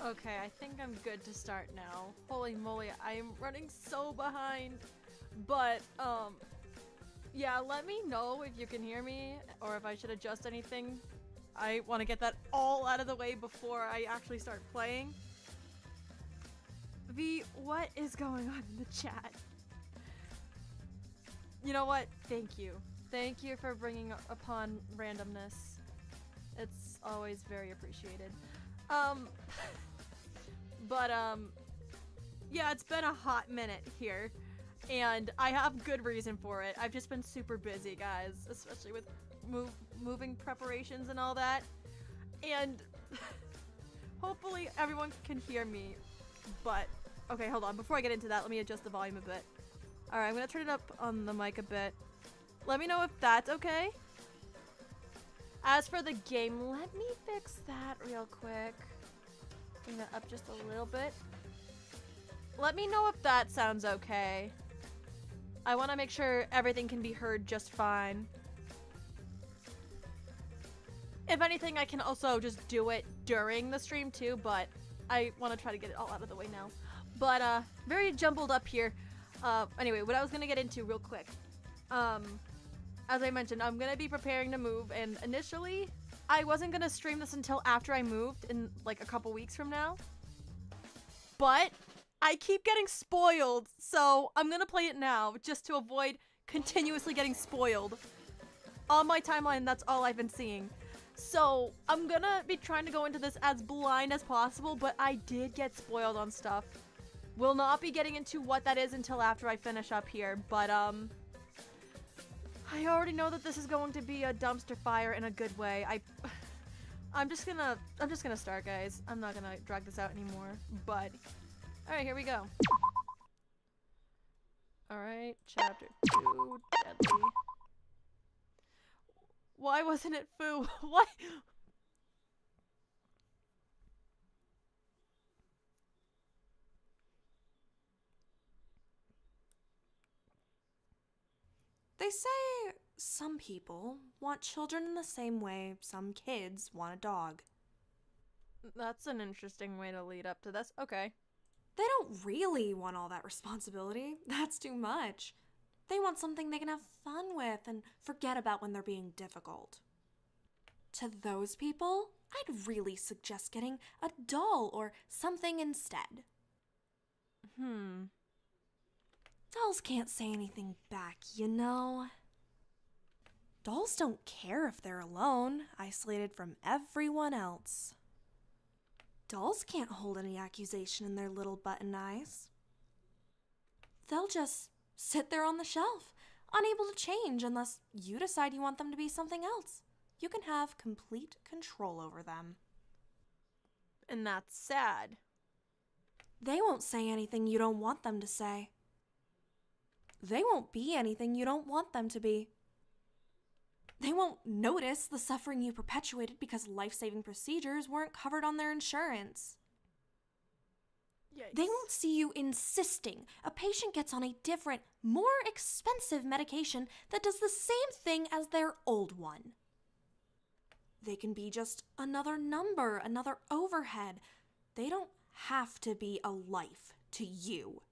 Okay, I think I'm good to start now. Holy moly, I am running so behind. But, yeah, let me know if you can hear me or if I should adjust anything. I want to get that all out of the way before I actually start playing. V, what is going on in the chat? You know what? Thank you. Thank you for bringing upon randomness. It's always very appreciated. Yeah, it's been a hot minute here, and I have good reason for it. I've just been super busy, guys, especially with moving preparations and all that, and hopefully everyone can hear me, but, okay, hold on. Before I get into that, let me adjust the volume a bit. Alright, I'm gonna turn it up on the mic a bit. Let me know if that's okay. As for the game, let me fix that real quick. Bring that up just a little bit. Let me know if that sounds okay. I want to make sure everything can be heard just fine. If anything, I can also just do it during the stream too, but I want to try to get it all out of the way now. But, very jumbled up here. Anyway, what I was going to get into real quick. As I mentioned, I'm going to be preparing to move, and initially, I wasn't going to stream this until after I moved in, like, a couple weeks from now. But I keep getting spoiled, so I'm going to play it now just to avoid continuously getting spoiled. On my timeline, that's all I've been seeing. So I'm going to be trying to go into this as blind as possible, but I did get spoiled on stuff. Will not be getting into what that is until after I finish up here, but, I already know that this is going to be a dumpster fire in a good way. I'm just gonna start, guys. I'm not gonna drag this out anymore, but alright, here we go. Alright, chapter 2, Deadly. Why wasn't it Fu? What? They say some people want children in the same way some kids want a dog. That's an interesting way to lead up to this. Okay. They don't really want all that responsibility. That's too much. They want something they can have fun with and forget about when they're being difficult. To those people, I'd really suggest getting a doll or something instead. Dolls can't say anything back, you know? Dolls don't care if they're alone, isolated from everyone else. Dolls can't hold any accusation in their little button eyes. They'll just sit there on the shelf, unable to change unless you decide you want them to be something else. You can have complete control over them. And that's sad. They won't say anything you don't want them to say. They won't be anything you don't want them to be. They won't notice the suffering you perpetuated because life-saving procedures weren't covered on their insurance. Yikes. They won't see you insisting a patient gets on a different, more expensive medication that does the same thing as their old one. They can be just another number, another overhead. They don't have to be a life to you.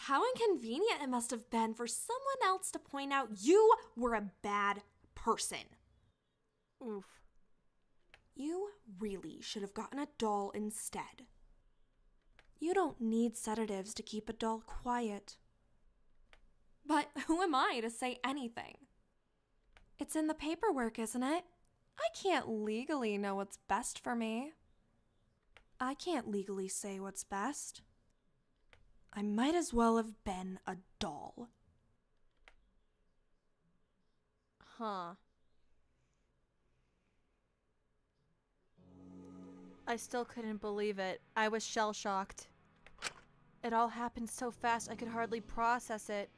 How inconvenient it must have been for someone else to point out you were a bad person. Oof. You really should have gotten a doll instead. You don't need sedatives to keep a doll quiet. But who am I to say anything? It's in the paperwork, isn't it? I can't legally know what's best for me. I can't legally say what's best. I might as well have been a doll. Huh. I still couldn't believe it. I was shell-shocked. It all happened so fast I could hardly process it.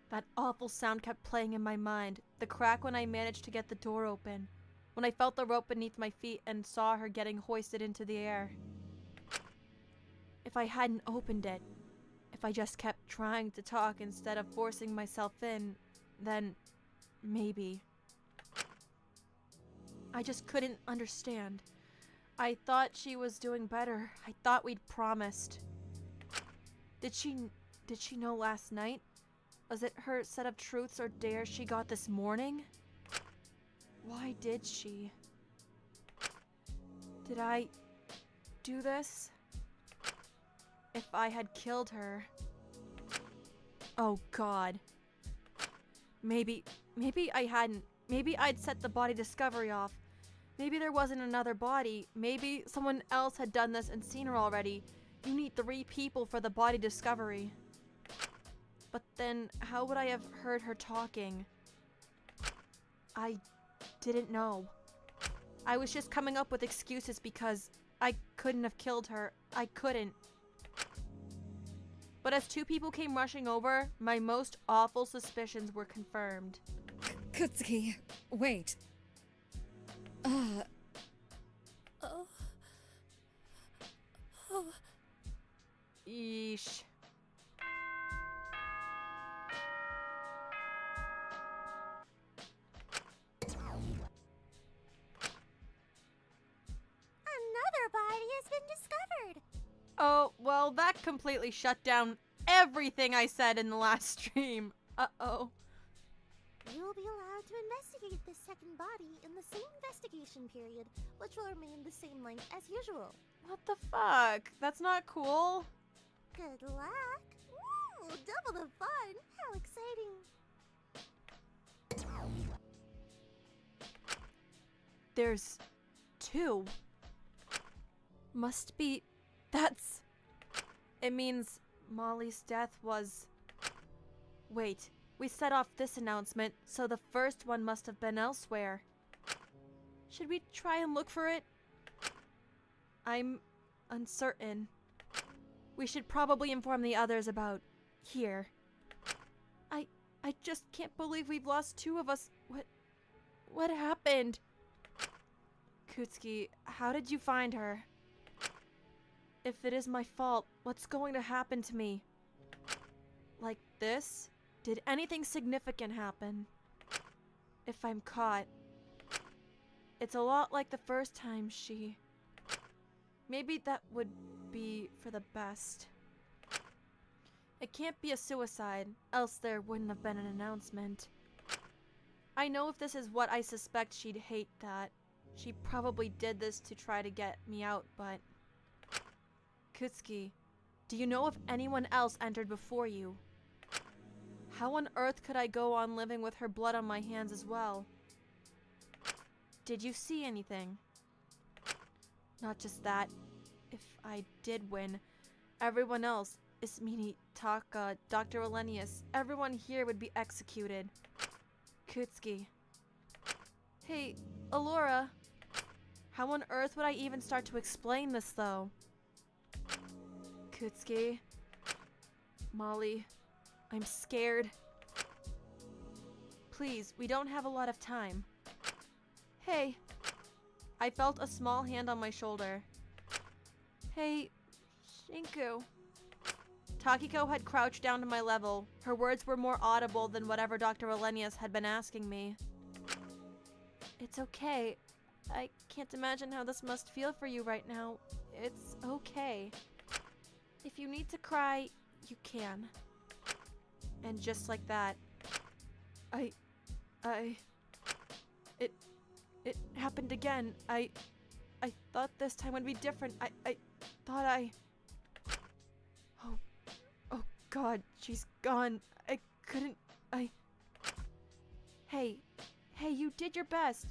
That awful sound kept playing in my mind. The crack when I managed to get the door open. When I felt the rope beneath my feet and saw her getting hoisted into the air. If I hadn't opened it, if I just kept trying to talk instead of forcing myself in, then maybe. I just couldn't understand. I thought she was doing better. I thought we'd promised. Did she know last night? Was it her set of truths or dares she got this morning? Why did she? Did I do this? If I had killed her. Oh God. Maybe I hadn't. Maybe I'd set the body discovery off. Maybe there wasn't another body. Maybe someone else had done this and seen her already. You need 3 people for the body discovery. But then, how would I have heard her talking? I didn't know. I was just coming up with excuses because I couldn't have killed her. I couldn't. But as 2 people came rushing over, my most awful suspicions were confirmed. Kutsuki, wait. Yeesh. Another body has been discovered. Oh, well, that completely shut down everything I said in the last stream. Uh-oh. You will be allowed to investigate this second body in the same investigation period, which will remain the same length as usual. What the fuck? That's not cool. Good luck. Woo! Double the fun. How exciting. There's 2. Must be... That's... It means Molly's death was... Wait, we set off this announcement, so the first one must have been elsewhere. Should we try and look for it? I'm uncertain. We should probably inform the others about here. I just can't believe we've lost 2 of us. What happened? Kutsuki, how did you find her? If it is my fault, what's going to happen to me? Like this? Did anything significant happen? If I'm caught. It's a lot like the first time she... Maybe that would be for the best. It can't be a suicide, else there wouldn't have been an announcement. I know if this is what I suspect, she'd hate that. She probably did this to try to get me out, but... Kutsuki, do you know if anyone else entered before you? How on earth could I go on living with her blood on my hands as well? Did you see anything? Not just that. If I did win, everyone else, Ismini, Taka, Dr. Elenius, everyone here would be executed. Kutsuki. Hey, Allora. How on earth would I even start to explain this, though? Kutsuki. Molly. I'm scared. Please, we don't have a lot of time. Hey. I felt a small hand on my shoulder. Hey, Shinku. Takiko had crouched down to my level. Her words were more audible than whatever Dr. Elenius had been asking me. It's okay. I can't imagine how this must feel for you right now. It's okay. If you need to cry, you can. And just like that, It happened again. I thought this time would be different. I thought Oh God, she's gone. I couldn't, Hey, you did your best.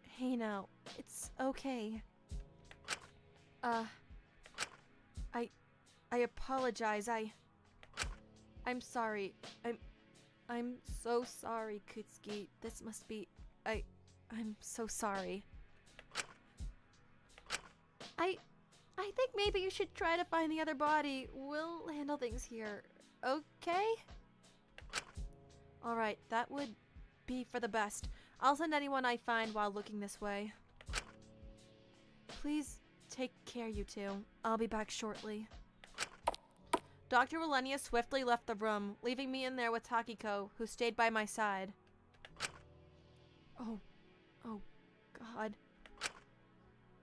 Hey now, it's okay. I apologize. I'm sorry. I'm so sorry, Kutsuki. This must be, I'm so sorry. I think maybe you should try to find the other body. We'll handle things here, okay? Alright, that would be for the best. I'll send anyone I find while looking this way. Please take care, you two. I'll be back shortly. Dr. Elenius swiftly left the room, leaving me in there with Takiko, who stayed by my side. Oh God.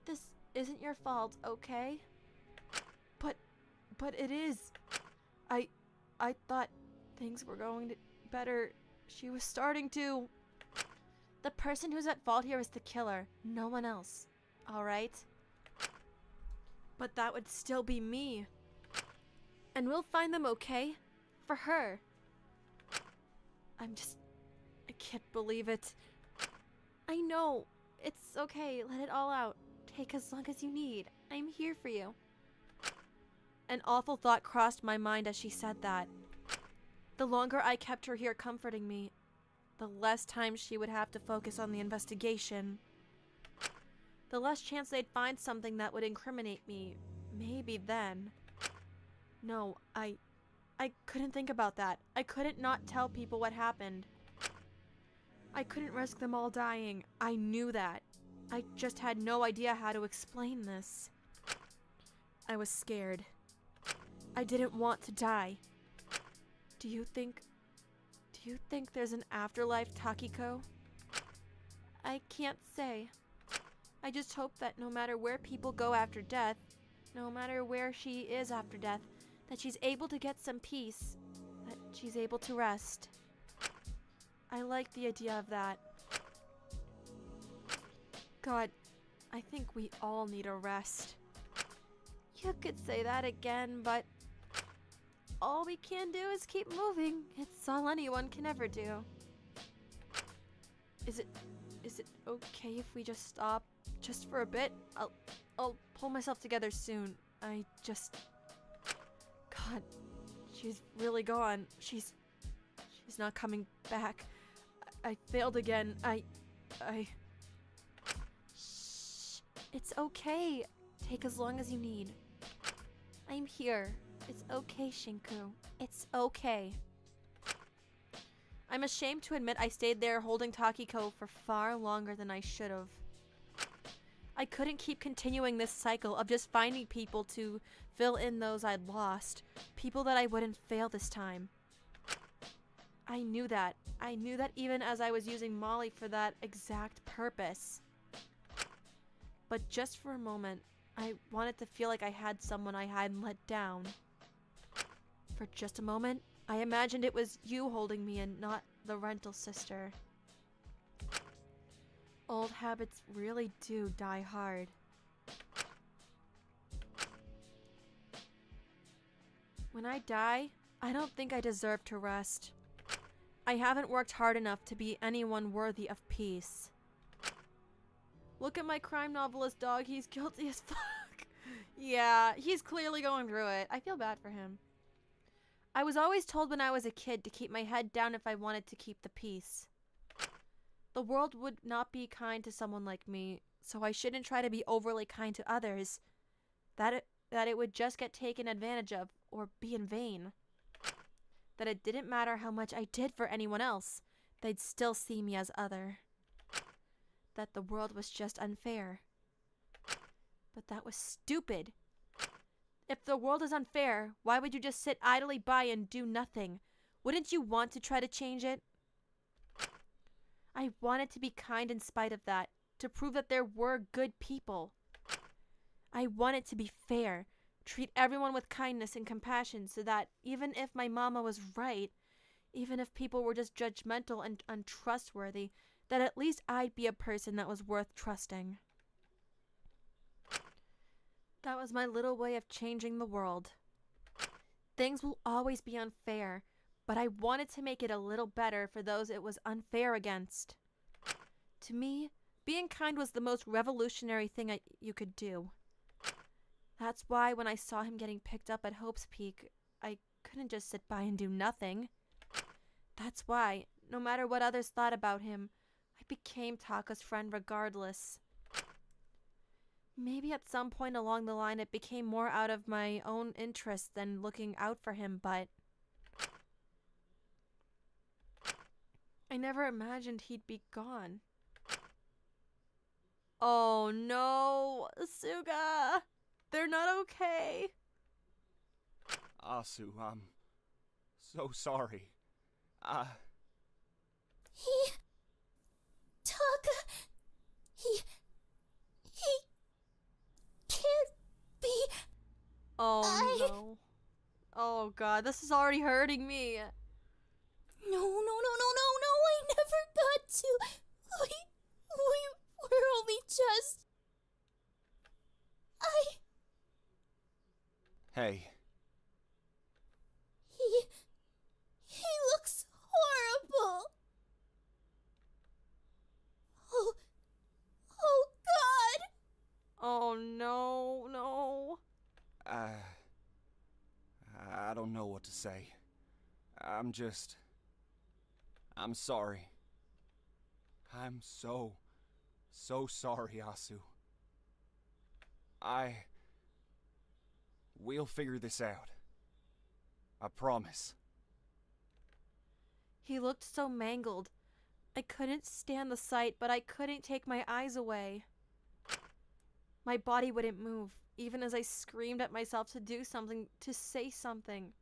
This isn't your fault, okay? But it is. I thought things were going to better. She was starting to. The person who's at fault here is the killer, no one else. All right? But that would still be me. And we'll find them, okay? For her. I can't believe it. I know. It's okay. Let it all out. Take as long as you need. I'm here for you. An awful thought crossed my mind as she said that. The longer I kept her here comforting me, the less time she would have to focus on the investigation. The less chance they'd find something that would incriminate me. Maybe then. No, I couldn't think about that. I couldn't not tell people what happened. I couldn't risk them all dying. I knew that. I just had no idea how to explain this. I was scared. I didn't want to die. Do you think there's an afterlife, Takiko? I can't say. I just hope that no matter where people go after death, no matter where she is after death, that she's able to get some peace, that she's able to rest. I like the idea of that. God, I think we all need a rest. You could say that again, but all we can do is keep moving. It's all anyone can ever do. Is it okay if we just stop just for a bit? I'll pull myself together soon. God, she's really gone. She's not coming back. I failed again. Shh. It's okay. Take as long as you need. I'm here. It's okay, Shinku. It's okay. I'm ashamed to admit I stayed there holding Takiko for far longer than I should have. I couldn't keep continuing this cycle of just finding people to fill in those I'd lost. People that I wouldn't fail this time. I knew that. I knew that even as I was using Molly for that exact purpose. But just for a moment, I wanted to feel like I had someone I hadn't let down. For just a moment, I imagined it was you holding me and not the rental sister. Old habits really do die hard. When I die, I don't think I deserve to rest. I haven't worked hard enough to be anyone worthy of peace. Look at my crime novelist dog, he's guilty as fuck. Yeah, he's clearly going through it. I feel bad for him. I was always told when I was a kid to keep my head down if I wanted to keep the peace. The world would not be kind to someone like me, so I shouldn't try to be overly kind to others. That it would just get taken advantage of, or be in vain. That it didn't matter how much I did for anyone else, they'd still see me as other. That the world was just unfair. But that was stupid. If the world is unfair, why would you just sit idly by and do nothing? Wouldn't you want to try to change it? I wanted to be kind in spite of that, to prove that there were good people. I wanted to be fair, treat everyone with kindness and compassion so that even if my mama was right, even if people were just judgmental and untrustworthy, that at least I'd be a person that was worth trusting. That was my little way of changing the world. Things will always be unfair, but I wanted to make it a little better for those it was unfair against. To me, being kind was the most revolutionary thing you could do. That's why when I saw him getting picked up at Hope's Peak, I couldn't just sit by and do nothing. That's why, no matter what others thought about him, I became Taka's friend regardless. Maybe at some point along the line it became more out of my own interest than looking out for him, but I never imagined he'd be gone. Oh no, Suga! They're not okay! Asu, I'm so sorry. Taka, he Oh god, this is already hurting me. No, I never got to. We're only just. Hey, He looks horrible. Oh God. Oh no. I don't know what to say. I'm sorry. I'm so sorry, Asu. We'll figure this out. I promise. He looked so mangled. I couldn't stand the sight, but I couldn't take my eyes away. My body wouldn't move, even as I screamed at myself to do something, to say something.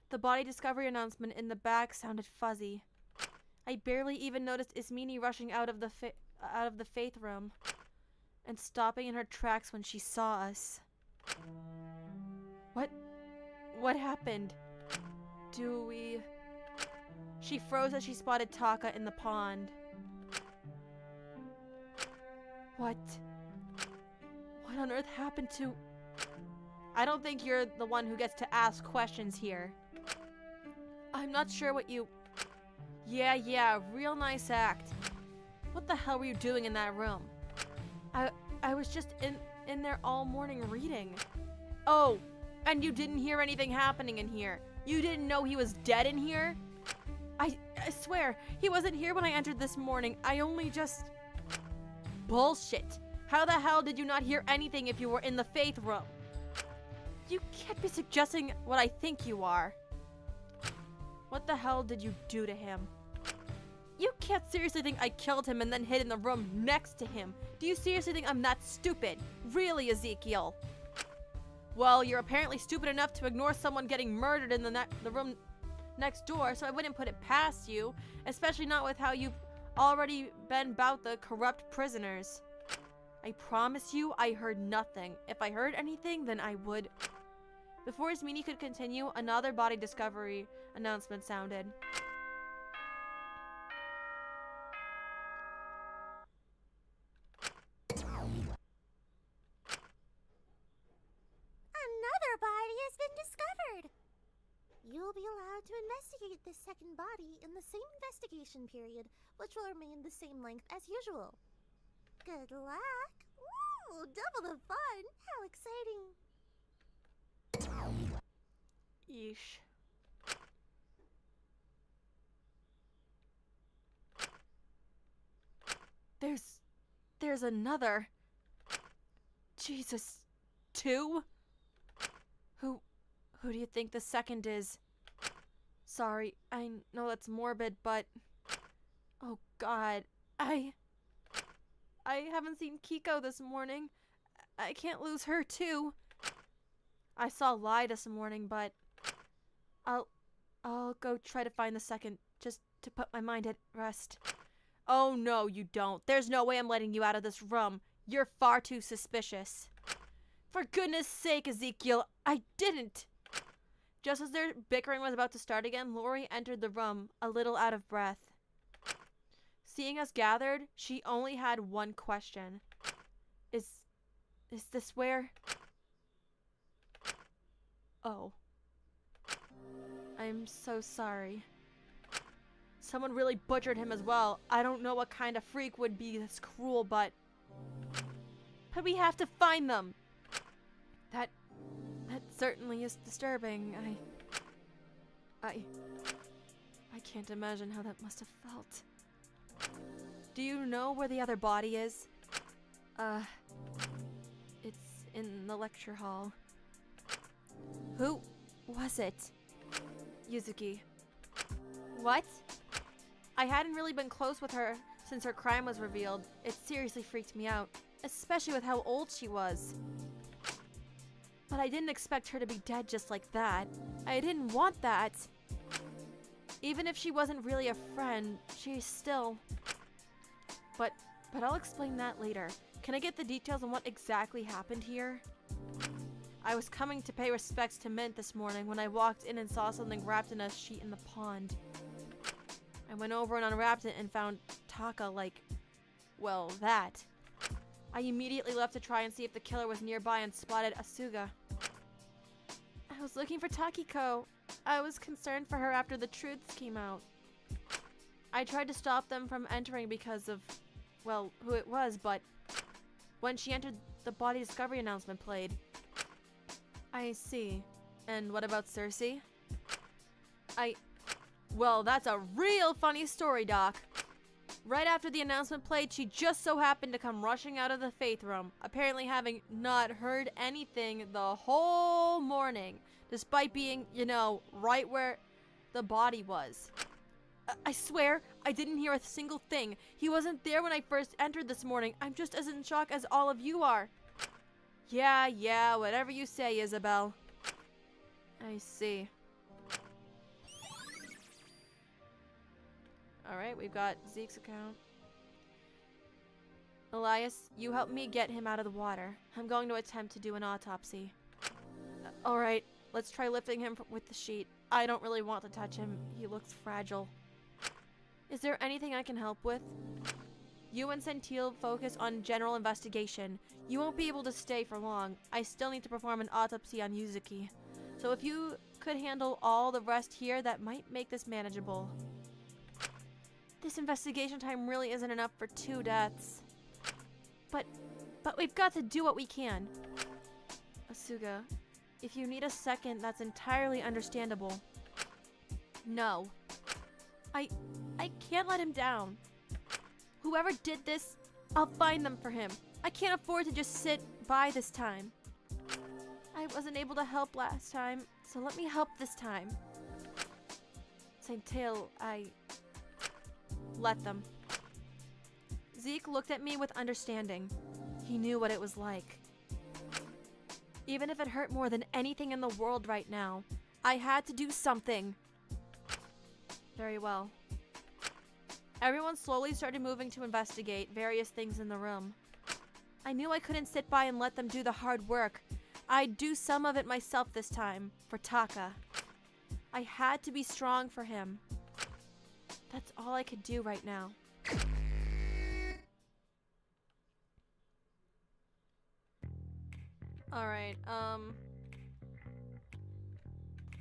The body discovery announcement in the back sounded fuzzy. I barely even noticed Ismini rushing out of the faith room and stopping in her tracks when she saw us. What happened? She froze as she spotted Taka in the pond. What on earth happened to... I don't think you're the one who gets to ask questions here. I'm not sure what you... Yeah, real nice act. What the hell were you doing in that room? I was just in there all morning reading. Oh, and you didn't hear anything happening in here? You didn't know he was dead in here? I swear, he wasn't here when I entered this morning. I only just... Bullshit. How the hell did you not hear anything if you were in the faith room? You can't be suggesting what I think you are. What the hell did you do to him? You can't seriously think I killed him and then hid in the room next to him. Do you seriously think I'm that stupid? Really, Ezekiel? Well, you're apparently stupid enough to ignore someone getting murdered in the room next door, so I wouldn't put it past you, especially not with how you've already been about the corrupt prisoners. I promise you, I heard nothing. If I heard anything, then I would... Before Ismini could continue, another body discovery announcement sounded. Another body has been discovered. You will be allowed to investigate this second body in the same investigation period, which will remain the same length as usual. Good luck! Ooh, double the fun! How exciting! Yeesh. There's another. Jesus. 2? Who do you think the second is? Sorry, I know that's morbid, but... Oh god, I haven't seen Kiko this morning. I can't lose her too. I saw Lai this morning, but... I'll go try to find the second, just to put my mind at rest. Oh no, you don't. There's no way I'm letting you out of this room. You're far too suspicious. For goodness sake, Ezekiel, I didn't! Just as their bickering was about to start again, Lori entered the room, a little out of breath. Seeing us gathered, she only had one question. Is this where... Oh. I'm so sorry. Someone really butchered him as well. I don't know what kind of freak would be this cruel, but we have to find them. That certainly is disturbing. I can't imagine how that must have felt. Do you know where the other body is? It's in the lecture hall. Who was it? Yuzuki. What? I hadn't really been close with her since her crime was revealed. It seriously freaked me out, especially with how old she was. But I didn't expect her to be dead just like that. I didn't want that. Even if she wasn't really a friend, she's still... But I'll explain that later. Can I get the details on what exactly happened here? I was coming to pay respects to Mint this morning when I walked in and saw something wrapped in a sheet in the pond. I went over and unwrapped it and found Taka like, well, that. I immediately left to try and see if the killer was nearby and spotted Asuga. I was looking for Takiko. I was concerned for her after the truths came out. I tried to stop them from entering because of, well, who it was, but when she entered, the body discovery announcement played. I see. And what about Cersei? Well, that's a real funny story, Doc. Right after the announcement played, she just so happened to come rushing out of the Faith Room, apparently having not heard anything the whole morning, despite being, you know, right where the body was. I swear, I didn't hear a single thing. He wasn't there when I first entered this morning. I'm just as in shock as all of you are. Yeah, whatever you say, Isabel. I see. Alright, we've got Zeke's account. Elias, you help me get him out of the water. I'm going to attempt to do an autopsy. Alright, let's try lifting him with the sheet. I don't really want to touch him. He looks fragile. Is there anything I can help with? You and Sentil focus on general investigation. You won't be able to stay for long. I still need to perform an autopsy on Yuzuki. So if you could handle all the rest here, that might make this manageable. This investigation time really isn't enough for 2 deaths. But we've got to do what we can. Asuga, if you need a second, that's entirely understandable. No. I can't let him down. Whoever did this, I'll find them for him. I can't afford to just sit by this time. I wasn't able to help last time, so let me help this time. Sentil, let them. Zeke looked at me with understanding. He knew what it was like. Even if it hurt more than anything in the world right now, I had to do something. Very well. Everyone slowly started moving to investigate various things in the room. I knew I couldn't sit by and let them do the hard work. I'd do some of it myself this time, for Taka. I had to be strong for him. That's all I could do right now. Alright,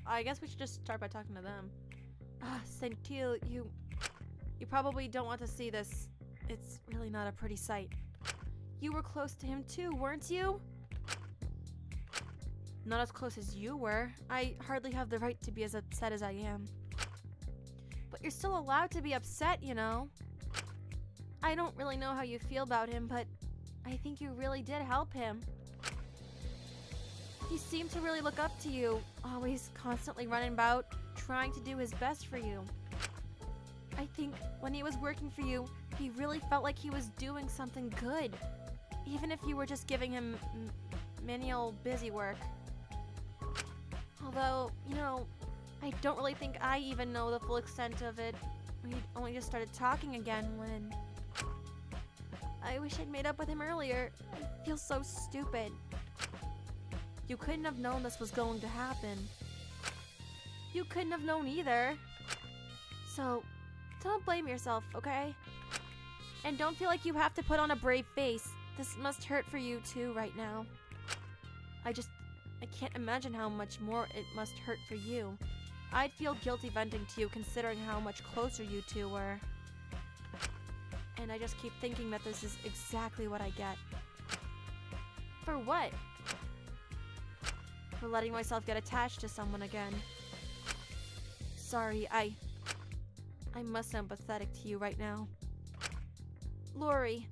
I guess we should just start by talking to them. Sentil, you probably don't want to see this. It's really not a pretty sight. You were close to him too, weren't you? Not as close as you were. I hardly have the right to be as upset as I am. But you're still allowed to be upset, you know. I don't really know how you feel about him, but I think you really did help him. He seemed to really look up to you, always constantly running about, trying to do his best for you. I think when he was working for you, he really felt like he was doing something good, even if you were just giving him menial busy work. Although, you know, I don't really think I even know the full extent of it. We only just started talking again when... I wish I'd made up with him earlier. I feel so stupid. You couldn't have known this was going to happen. You couldn't have known either. So, don't blame yourself, okay? And don't feel like you have to put on a brave face. This must hurt for you too right now. I can't imagine how much more it must hurt for you. I'd feel guilty venting to you considering how much closer you two were. And I just keep thinking that this is exactly what I get. For what? For letting myself get attached to someone again. Sorry, I must sound pathetic to you right now. Lori.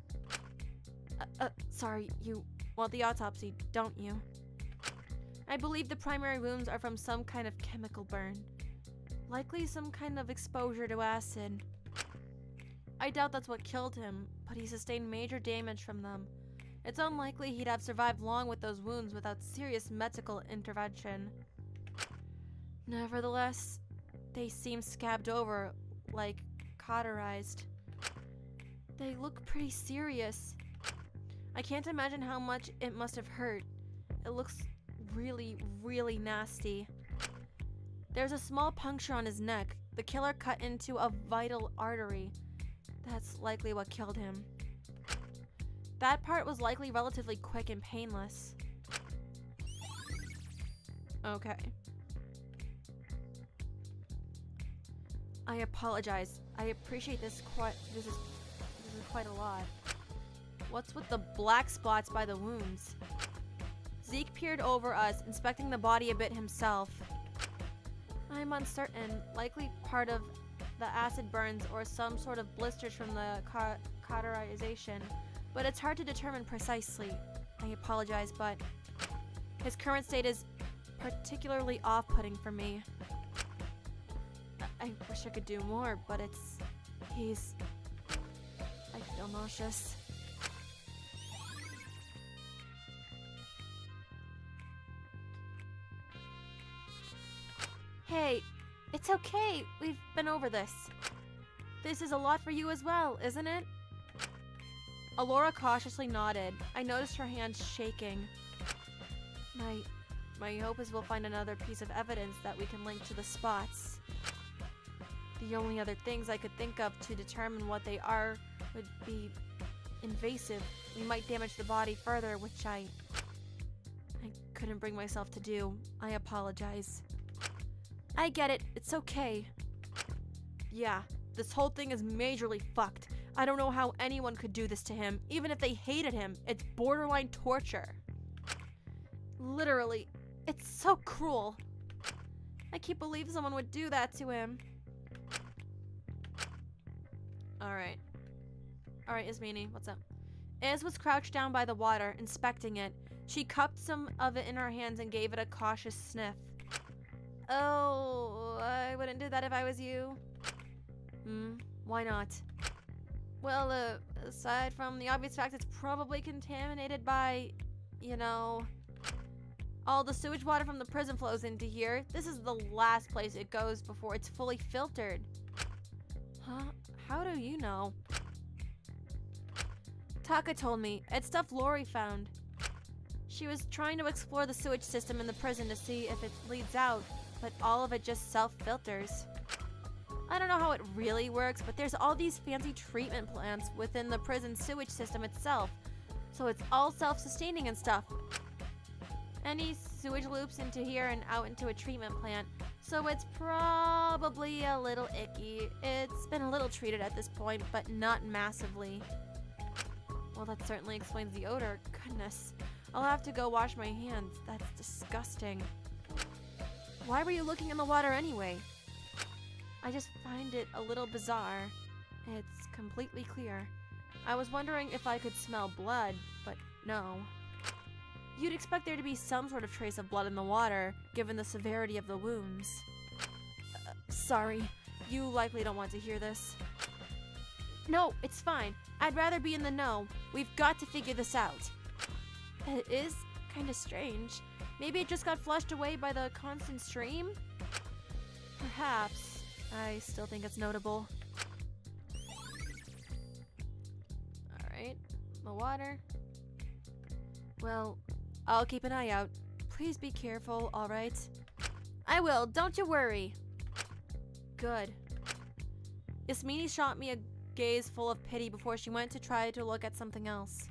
Sorry, you want the autopsy, don't you? I believe the primary wounds are from some kind of chemical burn. Likely some kind of exposure to acid. I doubt that's what killed him, but he sustained major damage from them. It's unlikely he'd have survived long with those wounds without serious medical intervention. Nevertheless, they seem scabbed over, like cauterized. They look pretty serious. I can't imagine how much it must have hurt. It looks really, really nasty. There's a small puncture on his neck. The killer cut into a vital artery. That's likely what killed him. That part was likely relatively quick and painless. Okay. I apologize. I appreciate this is quite a lot. What's with the black spots by the wounds? Zeke peered over us, inspecting the body a bit himself. I'm uncertain, likely part of the acid burns or some sort of blisters from the cauterization, but it's hard to determine precisely. I apologize, but his current state is particularly off-putting for me. I wish I could do more, but I feel nauseous. Hey, it's okay. We've been over this. This is a lot for you as well, isn't it? Allora cautiously nodded. I noticed her hands shaking. My hope is we'll find another piece of evidence that we can link to the spots. The only other things I could think of to determine what they are would be invasive. We might damage the body further, which I couldn't bring myself to do. I apologize. I get it. It's okay. Yeah, this whole thing is majorly fucked. I don't know how anyone could do this to him, even if they hated him. It's borderline torture. Literally, it's so cruel. I can't believe someone would do that to him. Alright, Ismini, what's up? Iz was crouched down by the water, inspecting it. She cupped some of it in her hands and gave it a cautious sniff. Oh, I wouldn't do that if I was you. Why not? Well, aside from the obvious fact it's probably contaminated by, you know, all the sewage water from the prison flows into here. This is the last place it goes before it's fully filtered. Huh? How do you know? Taka told me. It's stuff Lori found. She was trying to explore the sewage system in the prison to see if it leads out, but all of it just self-filters. I don't know how it really works, but there's all these fancy treatment plants within the prison sewage system itself, so it's all self-sustaining and stuff. Any sewage loops into here and out into a treatment plant, so it's probably a little icky. It's been a little treated at this point, but not massively. Well, that certainly explains the odor. Goodness. I'll have to go wash my hands. That's disgusting. Why were you looking in the water anyway? I just find it a little bizarre. It's completely clear. I was wondering if I could smell blood, but no. You'd expect there to be some sort of trace of blood in the water, given the severity of the wounds. Sorry. You likely don't want to hear this. No, it's fine. I'd rather be in the know. We've got to figure this out. It is kind of strange. Maybe it just got flushed away by the constant stream? Perhaps. I still think it's notable. Alright, the water. Well, I'll keep an eye out. Please be careful, alright? I will, don't you worry. Good. Yasmini shot me a gaze full of pity before she went to try to look at something else.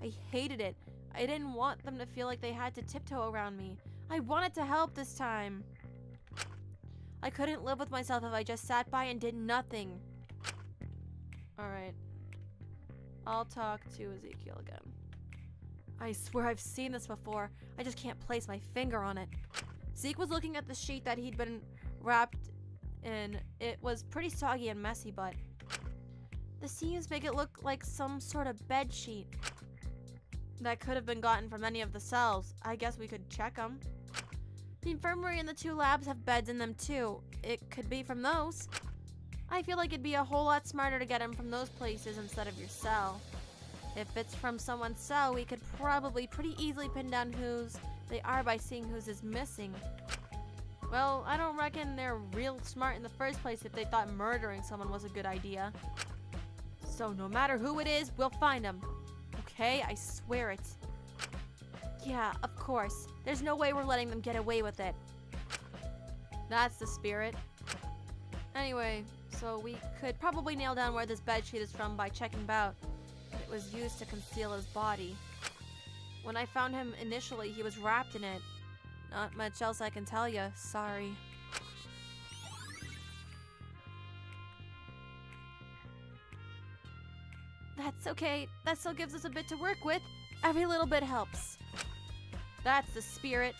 I hated it. I didn't want them to feel like they had to tiptoe around me. I wanted to help this time. I couldn't live with myself if I just sat by and did nothing. Alright. I'll talk to Ezekiel again. I swear I've seen this before. I just can't place my finger on it. Zeke was looking at the sheet that he'd been wrapped in. It was pretty soggy and messy, but the seams make it look like some sort of bed sheet that could have been gotten from any of the cells. I guess we could check them. The infirmary and the 2 labs have beds in them too. It could be from those. I feel like it'd be a whole lot smarter to get them from those places instead of your cell. If it's from someone's cell, we could probably pretty easily pin down whose they are by seeing whose is missing. Well, I don't reckon they're real smart in the first place if they thought murdering someone was a good idea. So no matter who it is, we'll find them. Okay? I swear it. Yeah, of course. There's no way we're letting them get away with it. That's the spirit. Anyway, so we could probably nail down where this bedsheet is from by checking out. It was used to conceal his body. When I found him initially, he was wrapped in it. Not much else I can tell you, sorry. That's okay, that still gives us a bit to work with. Every little bit helps. That's the spirit.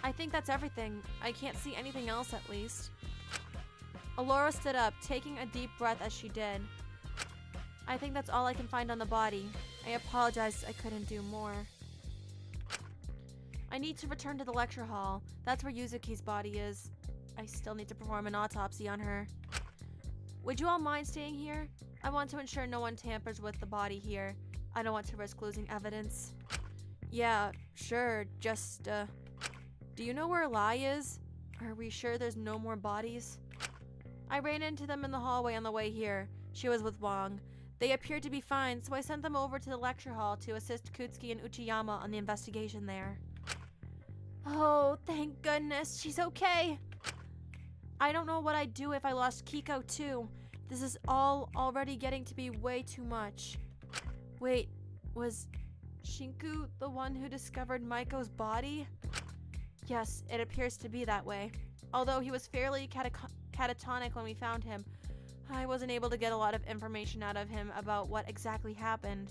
I think that's everything. I can't see anything else at least. Allora stood up, taking a deep breath as she did. I think that's all I can find on the body. I apologize I couldn't do more. I need to return to the lecture hall. That's where Yuzuki's body is. I still need to perform an autopsy on her. Would you all mind staying here? I want to ensure no one tampers with the body here. I don't want to risk losing evidence. Yeah, sure, just, do you know where Lai is? Are we sure there's no more bodies? I ran into them in the hallway on the way here. She was with Wang. They appeared to be fine, so I sent them over to the lecture hall to assist Kutsuki and Uchiyama on the investigation there. Oh, thank goodness, she's okay. I don't know what I'd do if I lost Kiko too. This is all already getting to be way too much. Wait, was Shinku the one who discovered Maiko's body? Yes, it appears to be that way. Although he was fairly catatonic when we found him, I wasn't able to get a lot of information out of him about what exactly happened.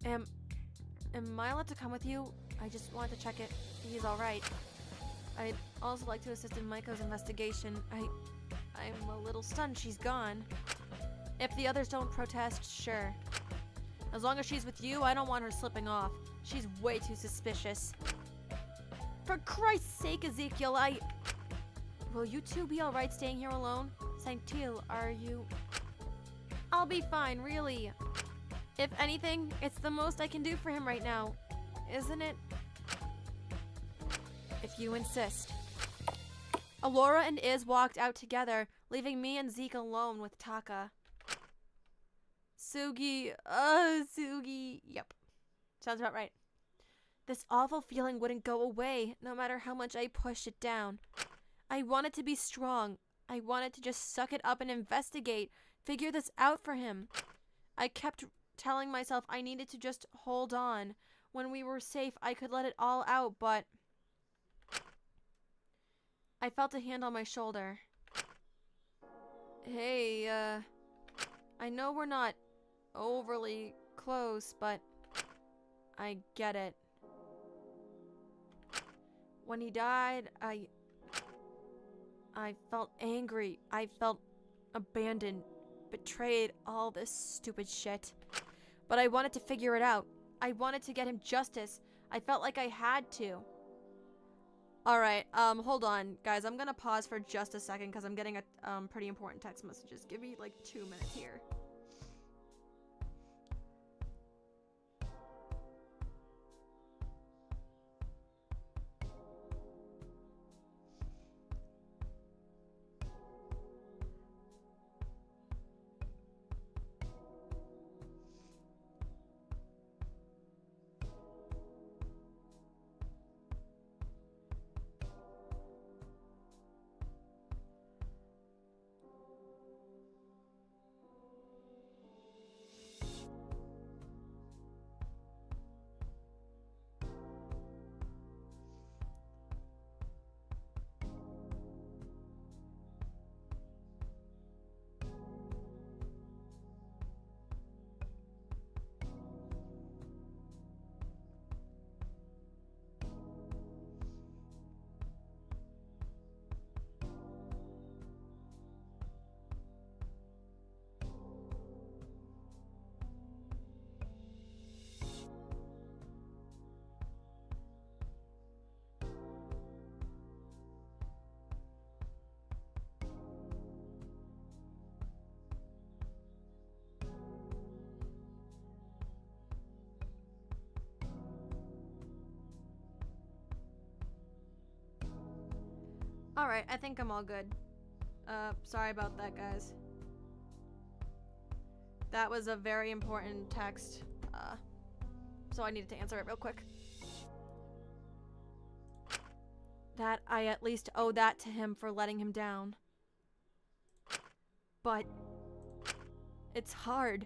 Am I allowed to come with you? I just wanted to check if he's alright. I'd also like to assist in Maiko's investigation. I'm a little stunned she's gone. If the others don't protest, sure. As long as she's with you, I don't want her slipping off. She's way too suspicious. For Christ's sake, Ezekiel, Will you two be alright staying here alone? Saint-Til, are you... I'll be fine, really. If anything, it's the most I can do for him right now. Isn't it? If you insist. Allora and Iz walked out together, leaving me and Zeke alone with Taka. Sugi, yep. Sounds about right. This awful feeling wouldn't go away, no matter how much I pushed it down. I wanted to be strong. I wanted to just suck it up and investigate, figure this out for him. I kept telling myself I needed to just hold on. When we were safe, I could let it all out, but... I felt a hand on my shoulder. Hey, I know we're not overly close, but I get it. When he died, I felt angry. I felt abandoned, betrayed, all this stupid shit. But I wanted to figure it out. I wanted to get him justice. I felt like I had to. Alright, hold on, guys. I'm gonna pause for just a second because I'm getting a pretty important text messages. Give me like 2 minutes here. Alright, I think I'm all good. Sorry about that, guys. That was a very important text. so I needed to answer it real quick. That I at least owe that to him for letting him down. But it's hard.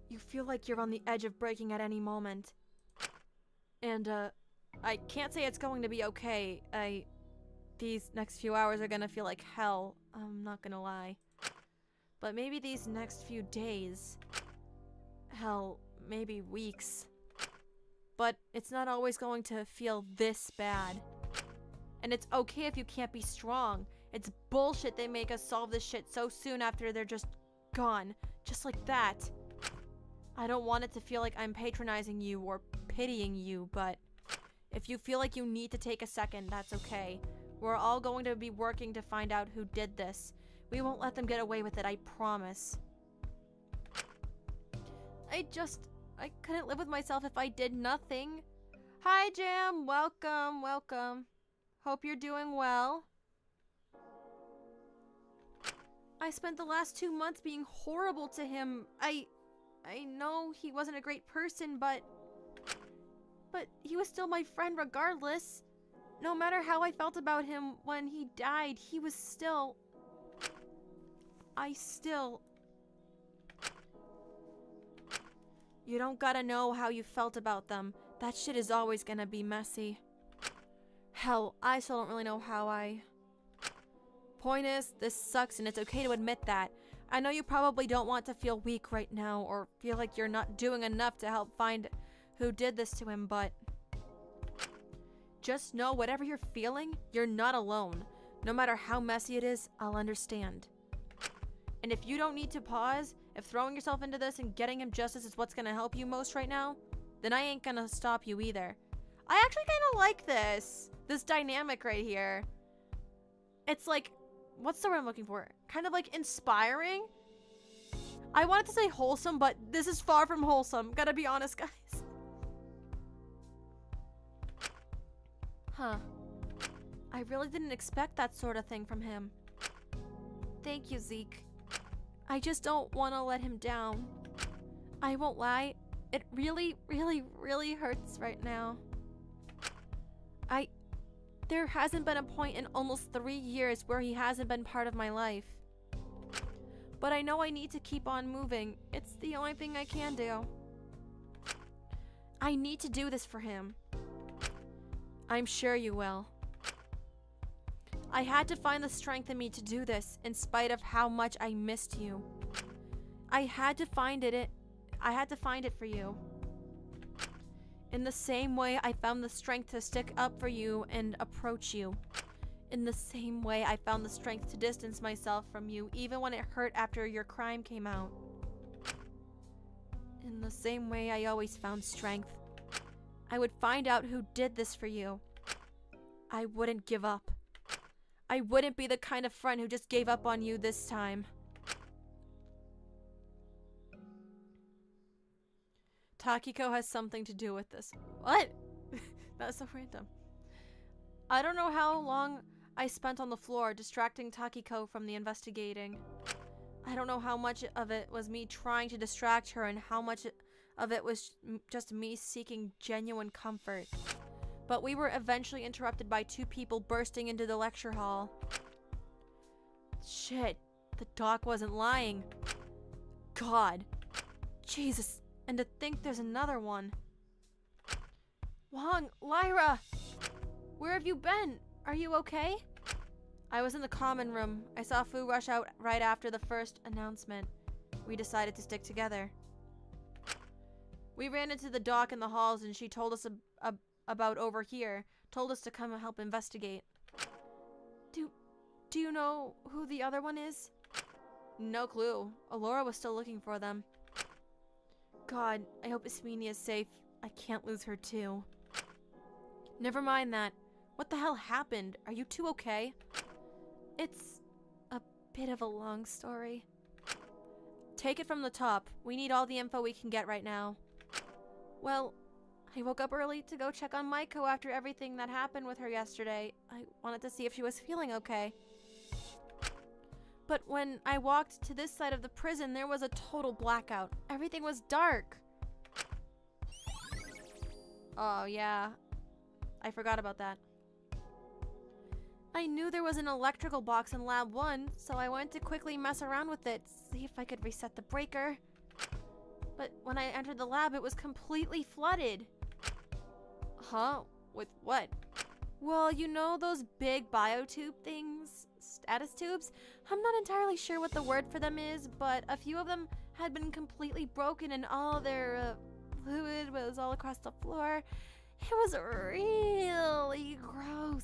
You feel like you're on the edge of breaking at any moment. And, I can't say it's going to be okay. These next few hours are gonna feel like hell. I'm not gonna lie. But maybe these next few days. Hell, maybe weeks. But it's not always going to feel this bad. And it's okay if you can't be strong. It's bullshit they make us solve this shit so soon after they're just gone. Just like that. I don't want it to feel like I'm patronizing you or pitying you, but if you feel like you need to take a second, that's okay. We're all going to be working to find out who did this. We won't let them get away with it, I promise. I couldn't live with myself if I did nothing. Hi, Jam. Welcome, welcome. Hope you're doing well. I spent the last 2 months being horrible to him. I know he wasn't a great person, but he was still my friend regardless. No matter how I felt about him when he died, he was still... You don't gotta know how you felt about them. That shit is always gonna be messy. Hell, I still don't really know how I... Point is, this sucks and it's okay to admit that. I know you probably don't want to feel weak right now or feel like you're not doing enough to help find who did this to him, but... Just know whatever you're feeling, you're not alone. No matter how messy it is, I'll understand. And if you don't need to pause, if throwing yourself into this and getting him justice is what's gonna help you most right now, then I ain't gonna stop you either. I actually kinda like this dynamic right here. It's like, what's the word I'm looking for? Kind of like inspiring? I wanted to say wholesome, but this is far from wholesome. Gotta be honest, guys. Huh. I really didn't expect that sort of thing from him. Thank you, Zeke. I just don't want to let him down. I won't lie. It really, really, really hurts right now. There hasn't been a point in almost 3 years where he hasn't been part of my life. But I know I need to keep on moving. It's the only thing I can do. I need to do this for him. I'm sure you will. I had to find the strength in me to do this, in spite of how much I missed you. I had to find it for you. In the same way I found the strength to stick up for you and approach you. In the same way I found the strength to distance myself from you, even when it hurt after your crime came out. In the same way I always found strength. I would find out who did this for you. I wouldn't give up. I wouldn't be the kind of friend who just gave up on you this time. Takiko has something to do with this. What? That's so random. I don't know how long I spent on the floor distracting Takiko from the investigating. I don't know how much of it was me trying to distract her and how much of it was just me seeking genuine comfort. But we were eventually interrupted by 2 people bursting into the lecture hall. Shit, the doc wasn't lying. God. Jesus, and to think there's another one. Wong, Lyra! Where have you been? Are you okay? I was in the common room. I saw Fu rush out right after the first announcement. We decided to stick together. We ran into the doc in the halls and she told us about over here. Told us to come and help investigate. Do you know who the other one is? No clue. Allora was still looking for them. God, I hope Ismini is safe. I can't lose her too. Never mind that. What the hell happened? Are you two okay? It's a bit of a long story. Take it from the top. We need all the info we can get right now. Well, I woke up early to go check on Maiko after everything that happened with her yesterday. I wanted to see if she was feeling okay. But when I walked to this side of the prison, there was a total blackout. Everything was dark. Oh, yeah. I forgot about that. I knew there was an electrical box in Lab 1, so I went to quickly mess around with it, see if I could reset the breaker. But when I entered the lab, it was completely flooded. Huh? With what? Well, you know those big biotube things? Status tubes? I'm not entirely sure what the word for them is, but a few of them had been completely broken and all their fluid was all across the floor. It was really gross.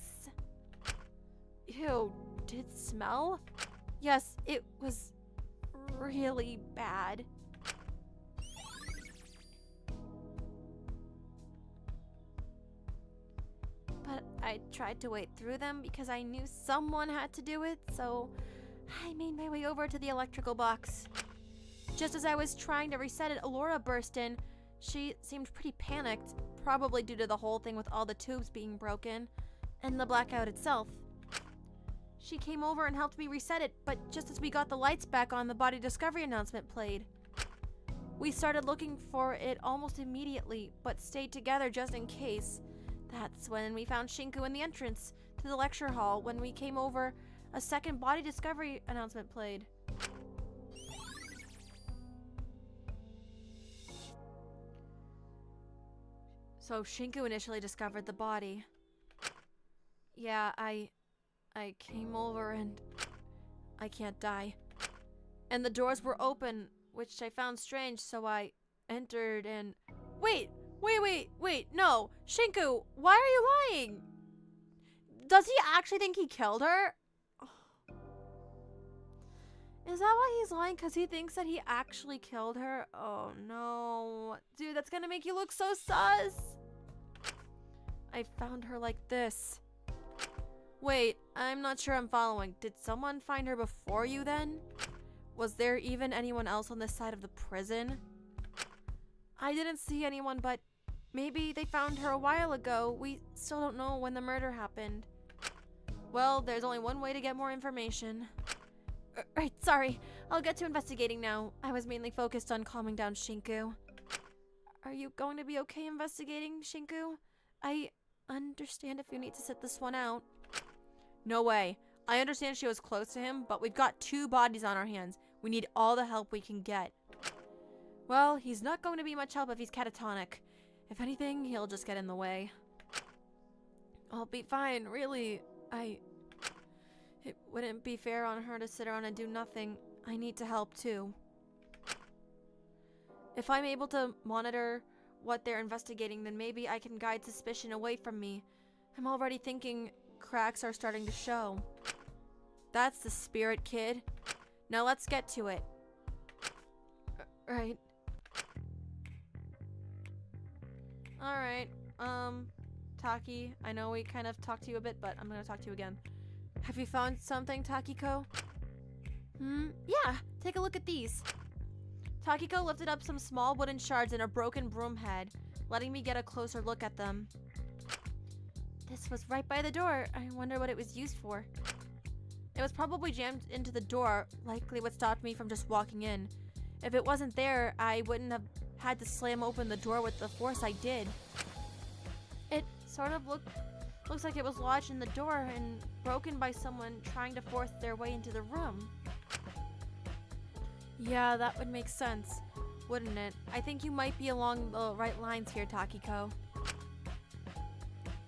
Ew, did it smell? Yes, it was really bad. But I tried to wade through them because I knew someone had to do it, so I made my way over to the electrical box. Just as I was trying to reset it, Allora burst in. She seemed pretty panicked, probably due to the whole thing with all the tubes being broken, and the blackout itself. She came over and helped me reset it, but just as we got the lights back on, the body discovery announcement played. We started looking for it almost immediately, but stayed together just in case. That's when we found Shinku in the entrance to the lecture hall. When we came over, a second body discovery announcement played. So Shinku initially discovered the body. Yeah, I came over and I can't die. And the doors were open, which I found strange, so I entered and... Wait, no! Shinku, why are you lying? Does he actually think he killed her? Is that why he's lying? Because he thinks that he actually killed her? Oh no. Dude, that's gonna make you look so sus. I found her like this. Wait, I'm not sure I'm following. Did someone find her before you then? Was there even anyone else on this side of the prison? I didn't see anyone, but maybe they found her a while ago. We still don't know when the murder happened. Well, there's only one way to get more information. Right, sorry. I'll get to investigating now. I was mainly focused on calming down Shinku. Are you going to be okay investigating, Shinku? I understand if you need to sit this one out. No way. I understand she was close to him, but we've got 2 bodies on our hands. We need all the help we can get. Well, he's not going to be much help if he's catatonic. If anything, he'll just get in the way. I'll be fine, really. It wouldn't be fair on her to sit around and do nothing. I need to help too. If I'm able to monitor what they're investigating, then maybe I can guide suspicion away from me. I'm already thinking cracks are starting to show. That's the spirit, kid. Now let's get to it. Right. Alright, Taki, I know we kind of talked to you a bit, but I'm gonna talk to you again. Have you found something, Takiko? Yeah, take a look at these. Takiko lifted up some small wooden shards and a broken broom head, letting me get a closer look at them. This was right by the door. I wonder what it was used for. It was probably jammed into the door, likely what stopped me from just walking in. If it wasn't there, I wouldn't have had to slam open the door with the force I did. It sort of looks like it was lodged in the door and broken by someone trying to force their way into the room. Yeah, that would make sense, wouldn't it? I think you might be along the right lines here, Takiko.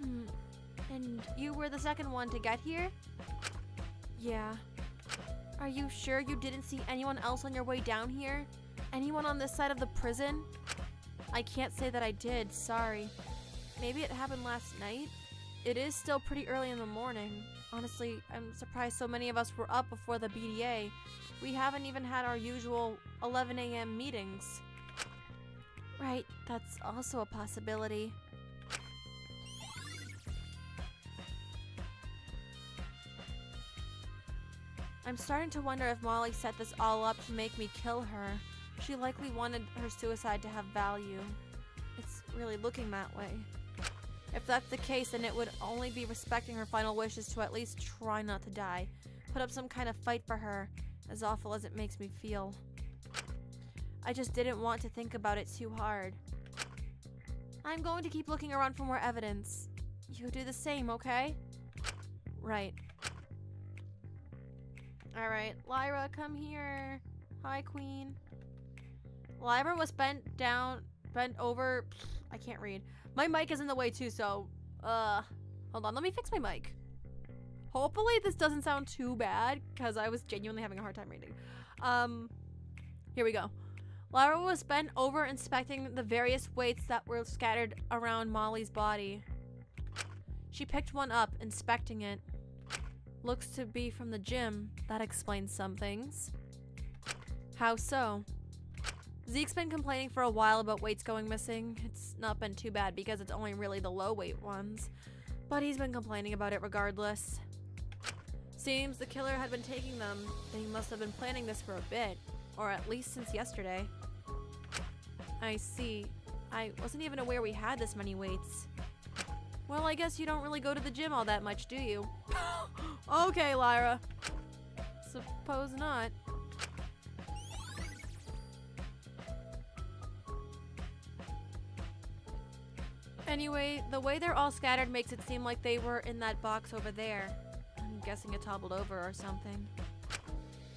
And you were the second one to get here? Yeah. Are you sure you didn't see anyone else on your way down here? Anyone on this side of the prison? I can't say that I did, sorry. Maybe it happened last night? It is still pretty early in the morning. Honestly, I'm surprised so many of us were up before the BDA. We haven't even had our usual 11 a.m. meetings. Right, that's also a possibility. I'm starting to wonder if Molly set this all up to make me kill her. She likely wanted her suicide to have value. It's really looking that way. If that's the case, then it would only be respecting her final wishes to at least try not to die. Put up some kind of fight for her, as awful as it makes me feel. I just didn't want to think about it too hard. I'm going to keep looking around for more evidence. You do the same, okay? Right. Alright, Lyra, come here. Hi, Queen. Lyra was bent over. I can't read. My mic is in the way too, so, hold on, let me fix my mic. Hopefully this doesn't sound too bad, because I was genuinely having a hard time reading. Here we go. Lyra was bent over inspecting the various weights that were scattered around Molly's body. She picked one up, inspecting it. Looks to be from the gym. That explains some things. How so? Zeke's been complaining for a while about weights going missing. It's not been too bad because it's only really the low weight ones. But he's been complaining about it regardless. Seems the killer had been taking them. They must have been planning this for a bit. Or at least since yesterday. I see. I wasn't even aware we had this many weights. Well, I guess you don't really go to the gym all that much, do you? Okay, Lyra. Suppose not. Anyway, the way they're all scattered makes it seem like they were in that box over there. I'm guessing it toppled over or something.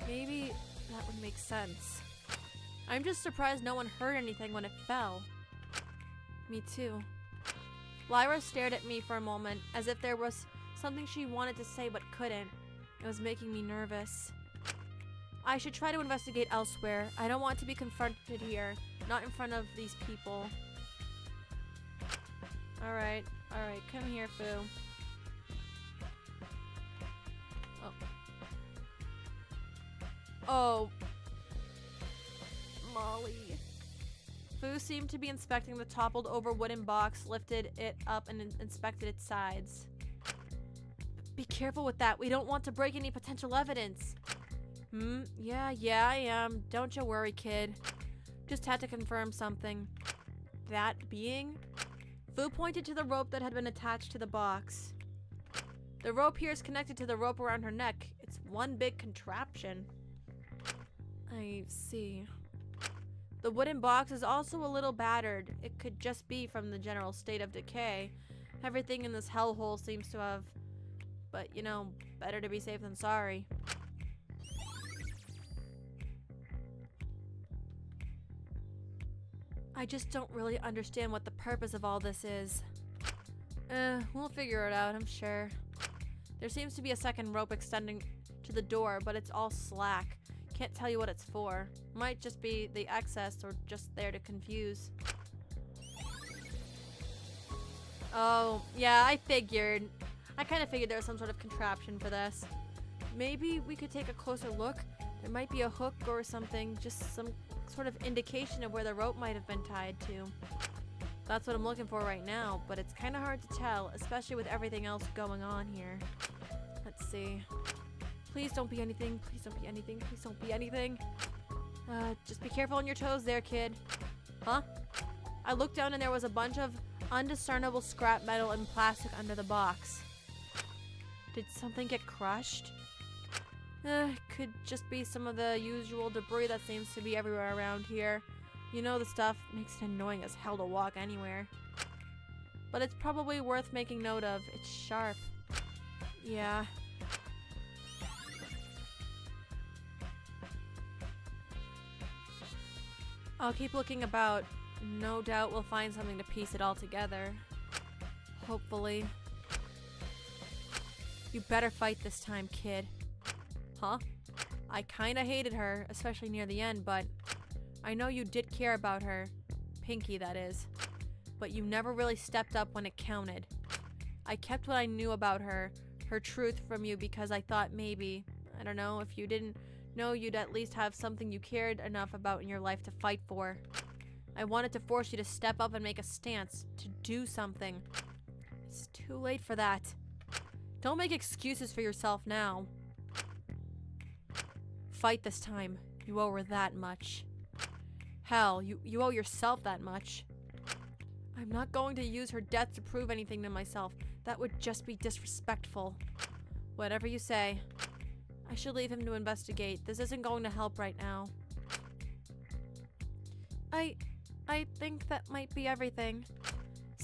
Maybe that would make sense. I'm just surprised no one heard anything when it fell. Me too. Lyra stared at me for a moment, as if there was something she wanted to say but couldn't. It was making me nervous. I should try to investigate elsewhere. I don't want to be confronted here, not in front of these people. Alright, come here, Fu. Oh. Molly. Fu seemed to be inspecting the toppled over wooden box, lifted it up and inspected its sides. Be careful with that. We don't want to break any potential evidence. Yeah, I am. Don't you worry, kid. Just had to confirm something. That being? Fu pointed to the rope that had been attached to the box. The rope here is connected to the rope around her neck. It's one big contraption. I see. The wooden box is also a little battered. It could just be from the general state of decay. Everything in this hellhole seems to have... But, you know, better to be safe than sorry. I just don't really understand what the purpose of all this is. We'll figure it out, I'm sure. There seems to be a second rope extending to the door, but it's all slack. Can't tell you what it's for. Might just be the excess or just there to confuse. Oh, yeah, I figured. I kind of figured there was some sort of contraption for this. Maybe we could take a closer look. There might be a hook or something, just some sort of indication of where the rope might have been tied to. That's what I'm looking for right now, but it's kind of hard to tell, especially with everything else going on here. Let's see. Please don't be anything. Please don't be anything. Please don't be anything. Just be careful on your toes there, kid. Huh? I looked down and there was a bunch of undiscernible scrap metal and plastic under the box. Did something get crushed? Could just be some of the usual debris that seems to be everywhere around here. You know the stuff makes it annoying as hell to walk anywhere. But it's probably worth making note of. It's sharp. Yeah. I'll keep looking about. No doubt we'll find something to piece it all together. Hopefully. You better fight this time, kid. Huh? I kinda hated her, especially near the end, but I know you did care about her. Pinky, that is. But you never really stepped up when it counted. I kept what I knew about her truth from you because I thought maybe, I don't know, if you didn't know, you'd at least have something you cared enough about in your life to fight for. I wanted to force you to step up and make a stance, to do something. It's too late for that. Don't make excuses for yourself now. Fight this time. You owe her that much. Hell, you owe yourself that much. I'm not going to use her death to prove anything to myself. That would just be disrespectful. Whatever you say. I should leave him to investigate. This isn't going to help right now. I think that might be everything.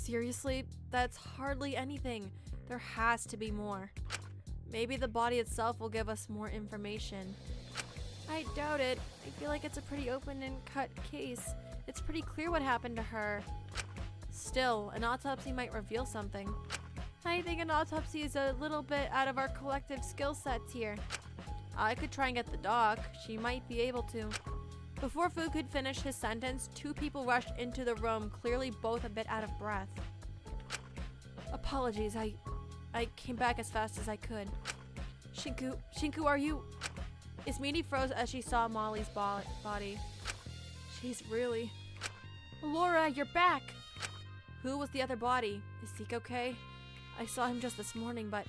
Seriously? That's hardly anything. There has to be more. Maybe the body itself will give us more information. I doubt it. I feel like it's a pretty open and cut case. It's pretty clear what happened to her. Still, an autopsy might reveal something. I think an autopsy is a little bit out of our collective skill sets here. I could try and get the doc. She might be able to. Before Fu could finish his sentence, two people rushed into the room, clearly both a bit out of breath. Apologies, I came back as fast as I could. Shinku, are you... Ismini froze as she saw Molly's body. She's really... Allora, you're back! Who was the other body? Is Zeke okay? I saw him just this morning, but...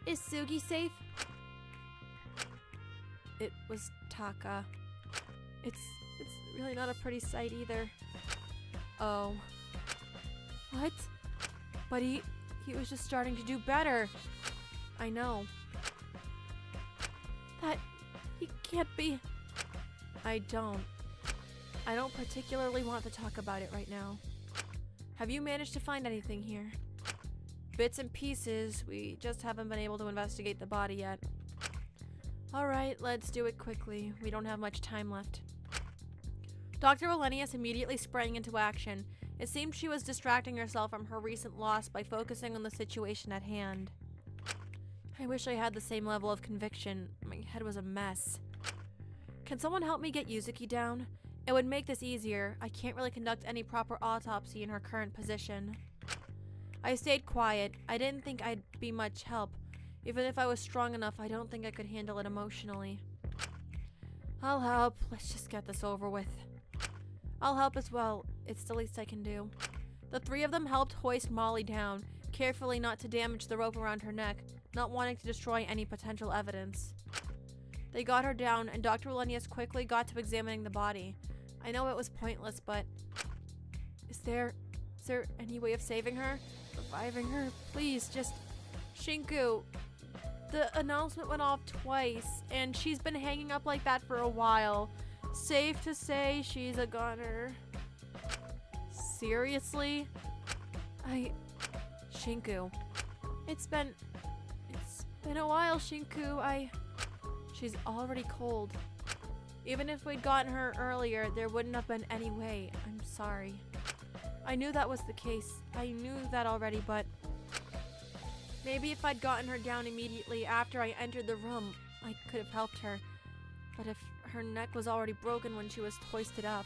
Is Sugi safe? It was Taka. It's really not a pretty sight either. Oh. What? But he was just starting to do better. I know. That... he can't be... I don't particularly want to talk about it right now. Have you managed to find anything here? Bits and pieces. We just haven't been able to investigate the body yet. Alright, let's do it quickly. We don't have much time left. Dr. Olenius immediately sprang into action. It seemed she was distracting herself from her recent loss by focusing on the situation at hand. I wish I had the same level of conviction. My head was a mess. Can someone help me get Yuzuki down? It would make this easier. I can't really conduct any proper autopsy in her current position. I stayed quiet. I didn't think I'd be much help. Even if I was strong enough, I don't think I could handle it emotionally. I'll help. Let's just get this over with. I'll help as well. It's the least I can do. The three of them helped hoist Molly down, carefully not to damage the rope around her neck, not wanting to destroy any potential evidence. They got her down, and Dr. Olenius quickly got to examining the body. I know it was pointless, but... Is there any way of saving her? Reviving her? Please, just... Shinku... The announcement went off twice, and she's been hanging up like that for a while. Safe to say she's a goner. Seriously? Shinku. It's been a while, Shinku. She's already cold. Even if we'd gotten her earlier, there wouldn't have been any way. I'm sorry. I knew that was the case. I knew that already, but... Maybe if I'd gotten her down immediately after I entered the room, I could have helped her. But if her neck was already broken when she was hoisted up,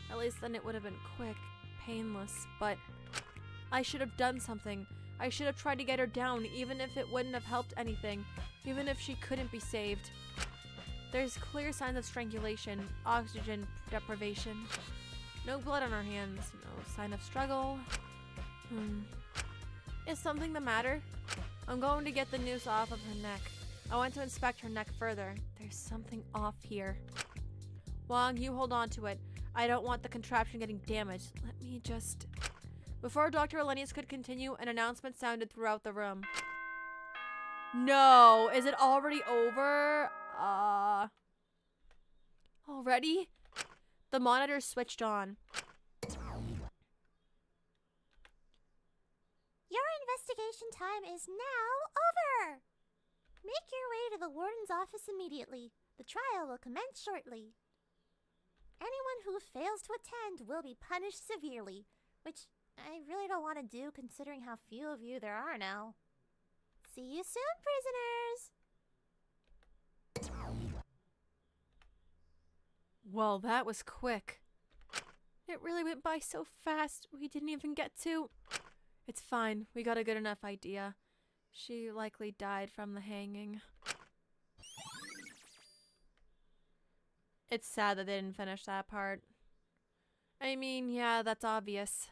at least then it would have been quick, painless. But I should have done something. I should have tried to get her down, even if it wouldn't have helped anything, even if she couldn't be saved. There's clear signs of strangulation, oxygen deprivation. No blood on her hands, no sign of struggle. Is something the matter? I'm going to get the noose off of her neck. I want to inspect her neck further. There's something off here. Wang, you hold on to it. I don't want the contraption getting damaged. Let me just... Before Dr. Olenius could continue, an announcement sounded throughout the room. No! Is it already over? Already? The monitor switched on. Your investigation time is now over! Make your way to the warden's office immediately. The trial will commence shortly. Anyone who fails to attend will be punished severely, which I really don't want to do considering how few of you there are now. See you soon, prisoners! Well, that was quick. It really went by so fast, we didn't even get to... It's fine, we got a good enough idea. She likely died from the hanging. It's sad that they didn't finish that part. I mean, yeah, that's obvious.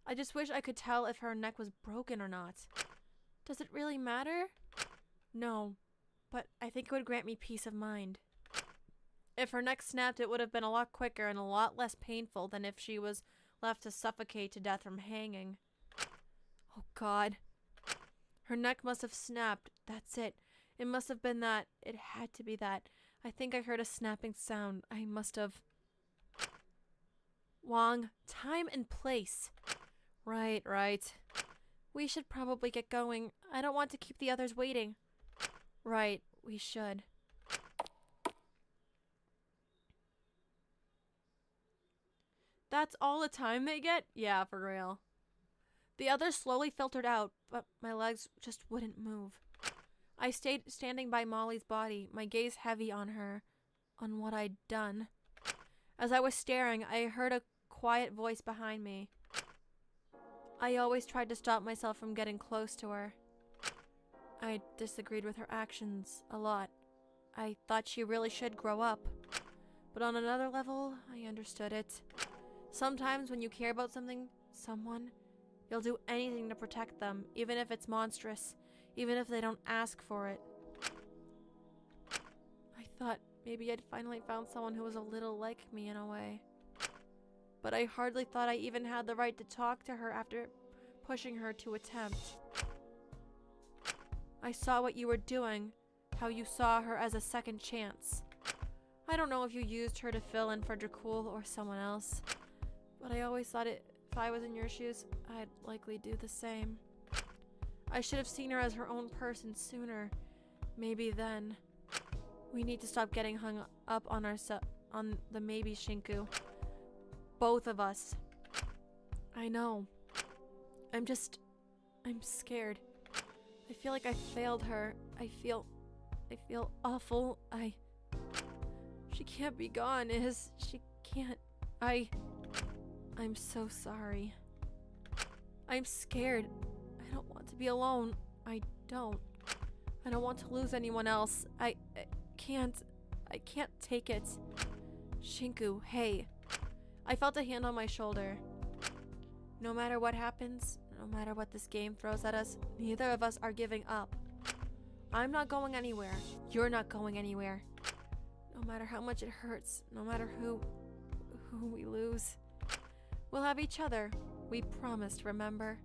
I just wish I could tell if her neck was broken or not. Does it really matter? No, but I think it would grant me peace of mind. If her neck snapped, it would have been a lot quicker and a lot less painful than if she was left to suffocate to death from hanging. Oh God. Her neck must have snapped. That's it. It must have been that. It had to be that. I think I heard a snapping sound. I must have... Wang, time and place. Right. We should probably get going. I don't want to keep the others waiting. Right, we should. That's all the time they get? Yeah, for real. The others slowly filtered out, but my legs just wouldn't move. I stayed standing by Molly's body, my gaze heavy on her, on what I'd done. As I was staring, I heard a quiet voice behind me. I always tried to stop myself from getting close to her. I disagreed with her actions a lot. I thought she really should grow up. But on another level, I understood it. Sometimes when you care about someone, you'll do anything to protect them, even if it's monstrous, even if they don't ask for it. I thought maybe I'd finally found someone who was a little like me in a way. But I hardly thought I even had the right to talk to her after pushing her to attempt. I saw what you were doing, how you saw her as a second chance. I don't know if you used her to fill in for Dracul or someone else, but I always thought if I was in your shoes, I'd likely do the same. I should have seen her as her own person sooner. Maybe then. We need to stop getting hung up on on the maybe, Shinku. Both of us. I know. I'm scared. I feel like I failed her. I feel awful. She can't be gone, she can't. I'm so sorry. I'm scared. I don't want to be alone. I don't want to lose anyone else. I can't take it. Shinku, hey. I felt a hand on my shoulder. No matter what happens, no matter what this game throws at us, neither of us are giving up. I'm not going anywhere. You're not going anywhere. No matter how much it hurts, no matter who we lose, we'll have each other. We promised, remember?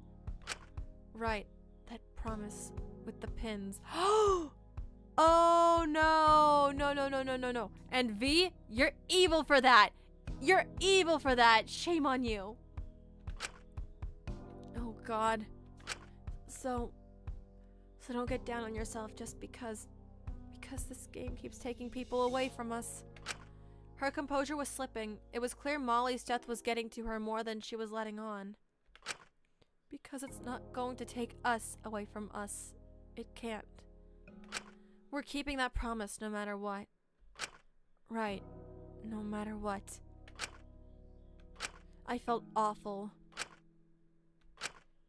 Right, that promise with the pins. Oh no. And V, you're evil for that. You're evil for that. Shame on you. Oh God. So don't get down on yourself just because this game keeps taking people away from us. Her composure was slipping. It was clear Molly's death was getting to her more than she was letting on. Because it's not going to take us away from us. It can't. We're keeping that promise no matter what. Right. No matter what. I felt awful.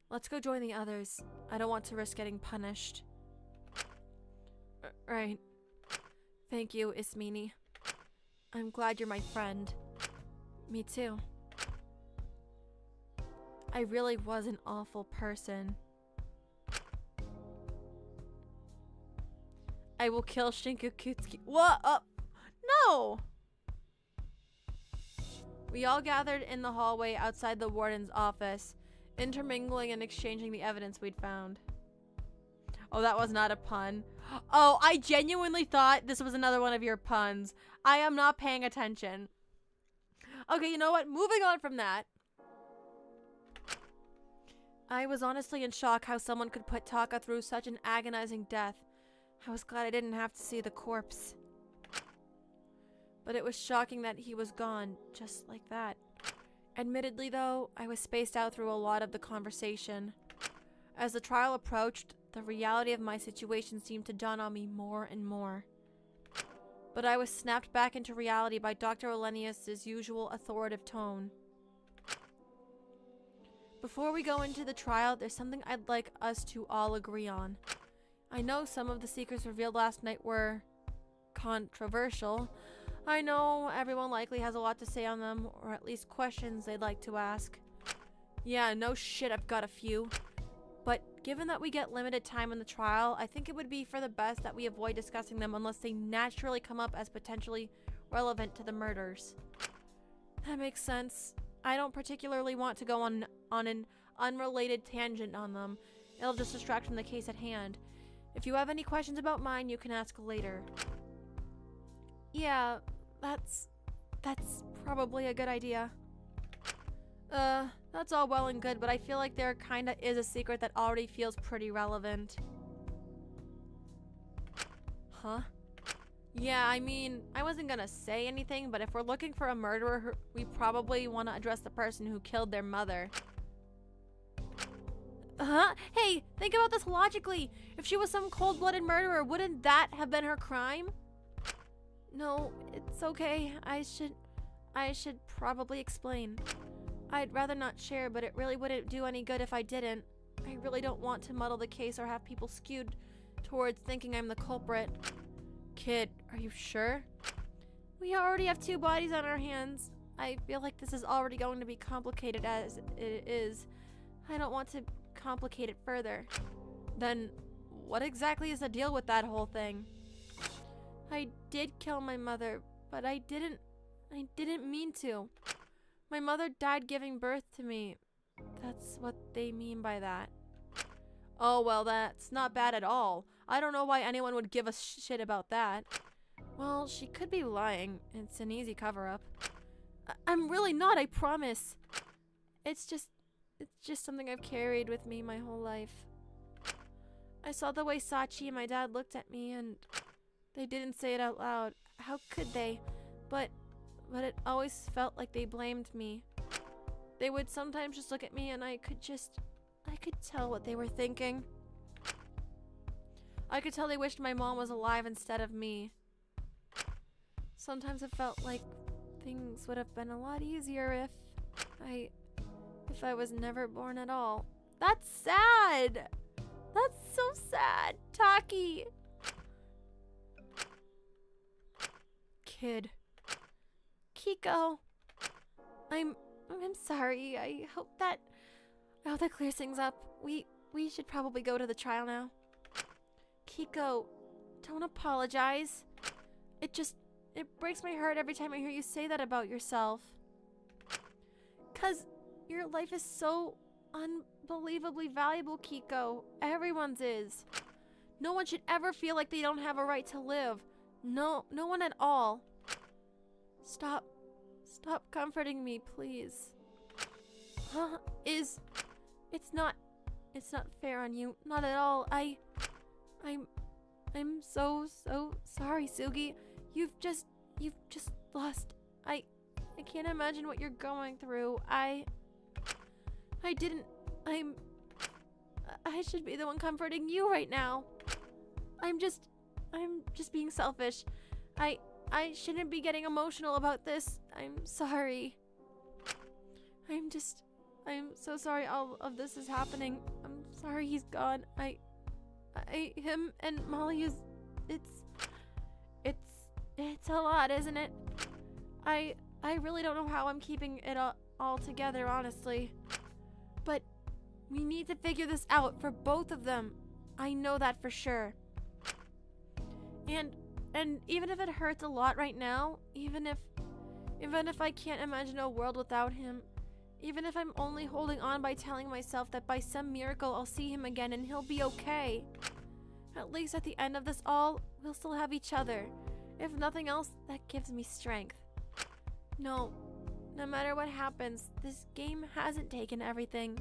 Let's go join the others. I don't want to risk getting punished. Right. Thank you, Ismini. I'm glad you're my friend. Me too. I really was an awful person. I will kill Shinku Kutsuki. What? No! We all gathered in the hallway outside the warden's office, intermingling and exchanging the evidence we'd found. Oh, that was not a pun. Oh, I genuinely thought this was another one of your puns. I am not paying attention. Okay, you know what? Moving on from that. I was honestly in shock how someone could put Taka through such an agonizing death. I was glad I didn't have to see the corpse. But it was shocking that he was gone, just like that. Admittedly, though, I was spaced out through a lot of the conversation. As the trial approached, the reality of my situation seemed to dawn on me more and more. But I was snapped back into reality by Dr. Olenius' usual authoritative tone. Before we go into the trial, there's something I'd like us to all agree on. I know some of the secrets revealed last night were controversial. I know everyone likely has a lot to say on them, or at least questions they'd like to ask. Yeah, no shit, I've got a few. But given that we get limited time in the trial, I think it would be for the best that we avoid discussing them unless they naturally come up as potentially relevant to the murders. That makes sense. I don't particularly want to go on an unrelated tangent on them. It'll just distract from the case at hand. If you have any questions about mine, you can ask later. Yeah, that's probably a good idea. That That's all well and good, but I feel like there kinda is a secret that already feels pretty relevant. Huh? Yeah, I mean, I wasn't gonna say anything, but if we're looking for a murderer, we probably want to address the person who killed their mother. Huh? Hey, think about this logically. If she was some cold-blooded murderer, wouldn't that have been her crime? No, it's okay. I should probably explain. I'd rather not share, but it really wouldn't do any good if I didn't. I really don't want to muddle the case or have people skewed towards thinking I'm the culprit. Kid, are you sure? We already have 2 bodies on our hands. I feel like this is already going to be complicated as it is. I don't want to complicate it further. Then, what exactly is the deal with that whole thing? I did kill my mother, but I didn't mean to. My mother died giving birth to me. That's what they mean by that. Oh, well, that's not bad at all. I don't know why anyone would give a shit about that. Well, she could be lying. It's an easy cover-up. I'm really not, I promise. It's just something I've carried with me my whole life. I saw the way Sachi and my dad looked at me, and they didn't say it out loud. How could they? But it always felt like they blamed me. They would sometimes just look at me, and I could tell what they were thinking. I could tell they wished my mom was alive instead of me. Sometimes it felt like things would have been a lot easier if I was never born at all. That's sad! That's so sad, Taki! Kid. Kiko. I'm sorry. I hope that clears things up. We should probably go to the trial now. Kiko, don't apologize. It breaks my heart every time I hear you say that about yourself. 'Cause your life is so unbelievably valuable, Kiko. Everyone's is. No one should ever feel like they don't have a right to live. No one at all. Stop comforting me, please. Huh? It's not fair on you. Not at all. I'm so sorry, Sugi. You've just lost. I can't imagine what you're going through. I should be the one comforting you right now. I'm just being selfish. I shouldn't be getting emotional about this. I'm sorry. I'm so sorry all of this is happening. I'm sorry he's gone. Him and Molly it's a lot, isn't it? I really don't know how I'm keeping it all together, honestly. But we need to figure this out for both of them. I know that for sure. And even if it hurts a lot right now, even if I can't imagine a world without him, even if I'm only holding on by telling myself that by some miracle I'll see him again and he'll be okay. At least at the end of this all, we'll still have each other. If nothing else, that gives me strength. No matter what happens, this game hasn't taken everything.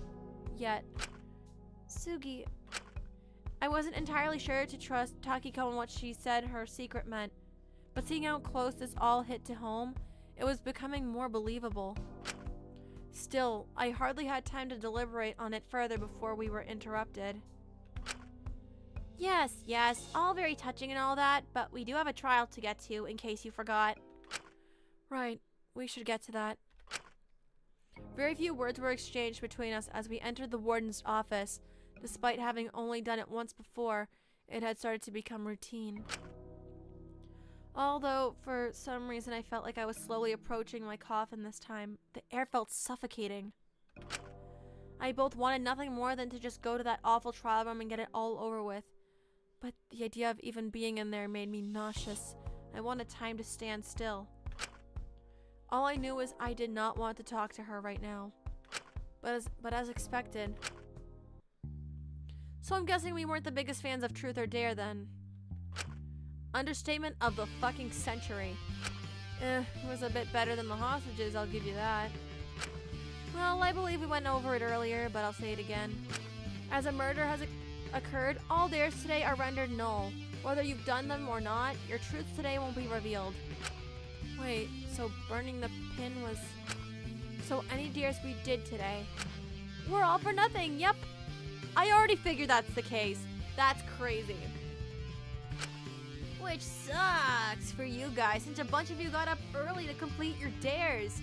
Yet. Sugi. I wasn't entirely sure to trust Takiko and what she said her secret meant, but seeing how close this all hit to home, it was becoming more believable. Still, I hardly had time to deliberate on it further before we were interrupted. Yes, all very touching and all that, but we do have a trial to get to, in case you forgot. Right, we should get to that. Very few words were exchanged between us as we entered the warden's office. Despite having only done it once before, it had started to become routine. Although, for some reason, I felt like I was slowly approaching my coffin this time. The air felt suffocating. I both wanted nothing more than to just go to that awful trial room and get it all over with. But the idea of even being in there made me nauseous. I wanted time to stand still. All I knew was I did not want to talk to her right now. But as expected. So I'm guessing we weren't the biggest fans of Truth or Dare then. Understatement of the fucking century. It was a bit better than the hostages, I'll give you that. Well, I believe we went over it earlier, but I'll say it again. As a murder has occurred, all dares today are rendered null. Whether you've done them or not, your truth today won't be revealed. Wait, so burning the pin was... So any dares we did today were all for nothing, yep. I already figured that's the case. That's crazy. Which sucks for you guys, since a bunch of you got up early to complete your dares.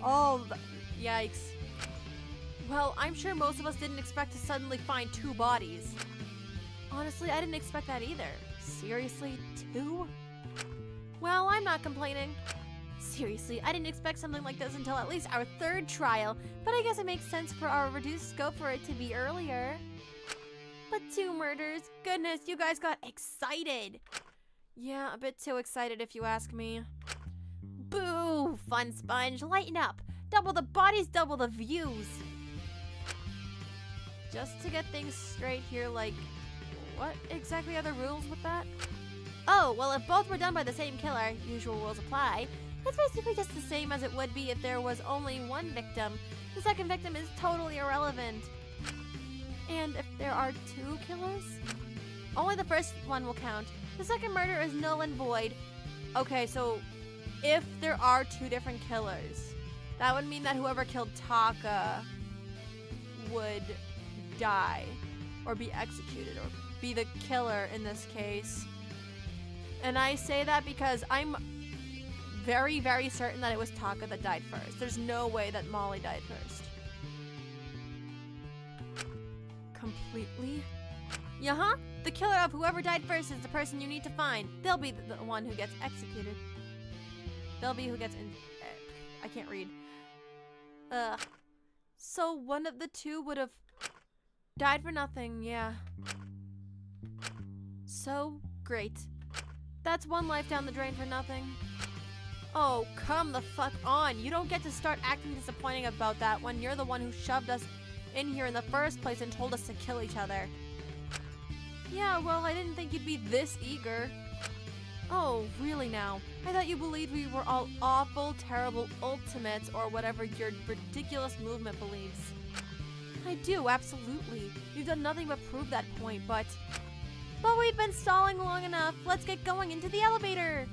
Oh, yikes. Well, I'm sure most of us didn't expect to suddenly find 2 bodies. Honestly, I didn't expect that either. Seriously, 2? Well, I'm not complaining. Seriously, I didn't expect something like this until at least our 3rd trial, but I guess it makes sense for our reduced scope for it to be earlier. But 2 murders? Goodness, you guys got excited. Yeah, a bit too excited if you ask me. Boo, fun sponge, lighten up. Double the bodies, double the views. Just to get things straight here, like, what exactly are the rules with that? Oh, well, if both were done by the same killer, usual rules apply. It's basically just the same as it would be if there was only one victim. The second victim is totally irrelevant. And if there are 2 killers? Only the first one will count. The second murder is null and void. Okay, so if there are 2 different killers, that would mean that whoever killed Taka would die or be executed or be the killer in this case. And I say that because I'm very, very certain that it was Taka that died first. There's no way that Molly died first. Completely? Yeah-huh. The killer of whoever died first is the person you need to find. They'll be the one who gets executed. They'll be who gets in... I can't read. So one of the 2 would have died for nothing, yeah. So great. That's 1 life down the drain for nothing. Oh, come the fuck on. You don't get to start acting disappointing about that when you're the one who shoved us in here in the first place and told us to kill each other. Yeah, well, I didn't think you'd be this eager. Oh, really now? I thought you believed we were all awful, terrible ultimates or whatever your ridiculous movement believes. I do, absolutely. You've done nothing but prove that point, but we've been stalling long enough. Let's get going into the elevator.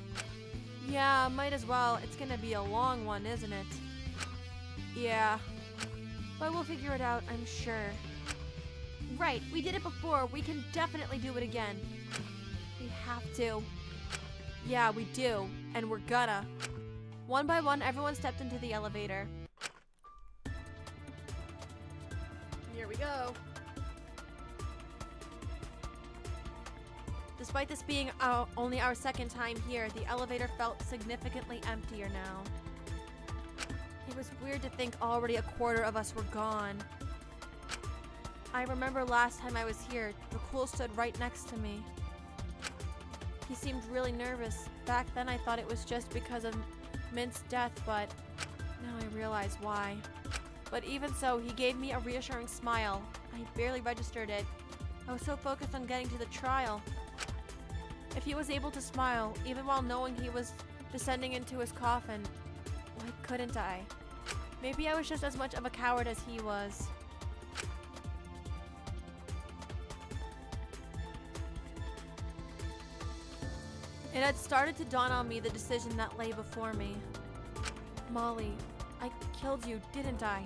Yeah, might as well. It's gonna be a long one, isn't it? Yeah. But we'll figure it out, I'm sure. Right, we did it before. We can definitely do it again. We have to. Yeah, we do. And we're gonna. One by one, everyone stepped into the elevator. Here we go. Despite this being only our 2nd time here, the elevator felt significantly emptier now. It was weird to think already a quarter of us were gone. I remember last time I was here, Rakul stood right next to me. He seemed really nervous. Back then I thought it was just because of Mint's death, but now I realize why. But even so, he gave me a reassuring smile. I barely registered it. I was so focused on getting to the trial. If he was able to smile, even while knowing he was descending into his coffin, why couldn't I? Maybe I was just as much of a coward as he was. It had started to dawn on me the decision that lay before me. Molly, I killed you, didn't I?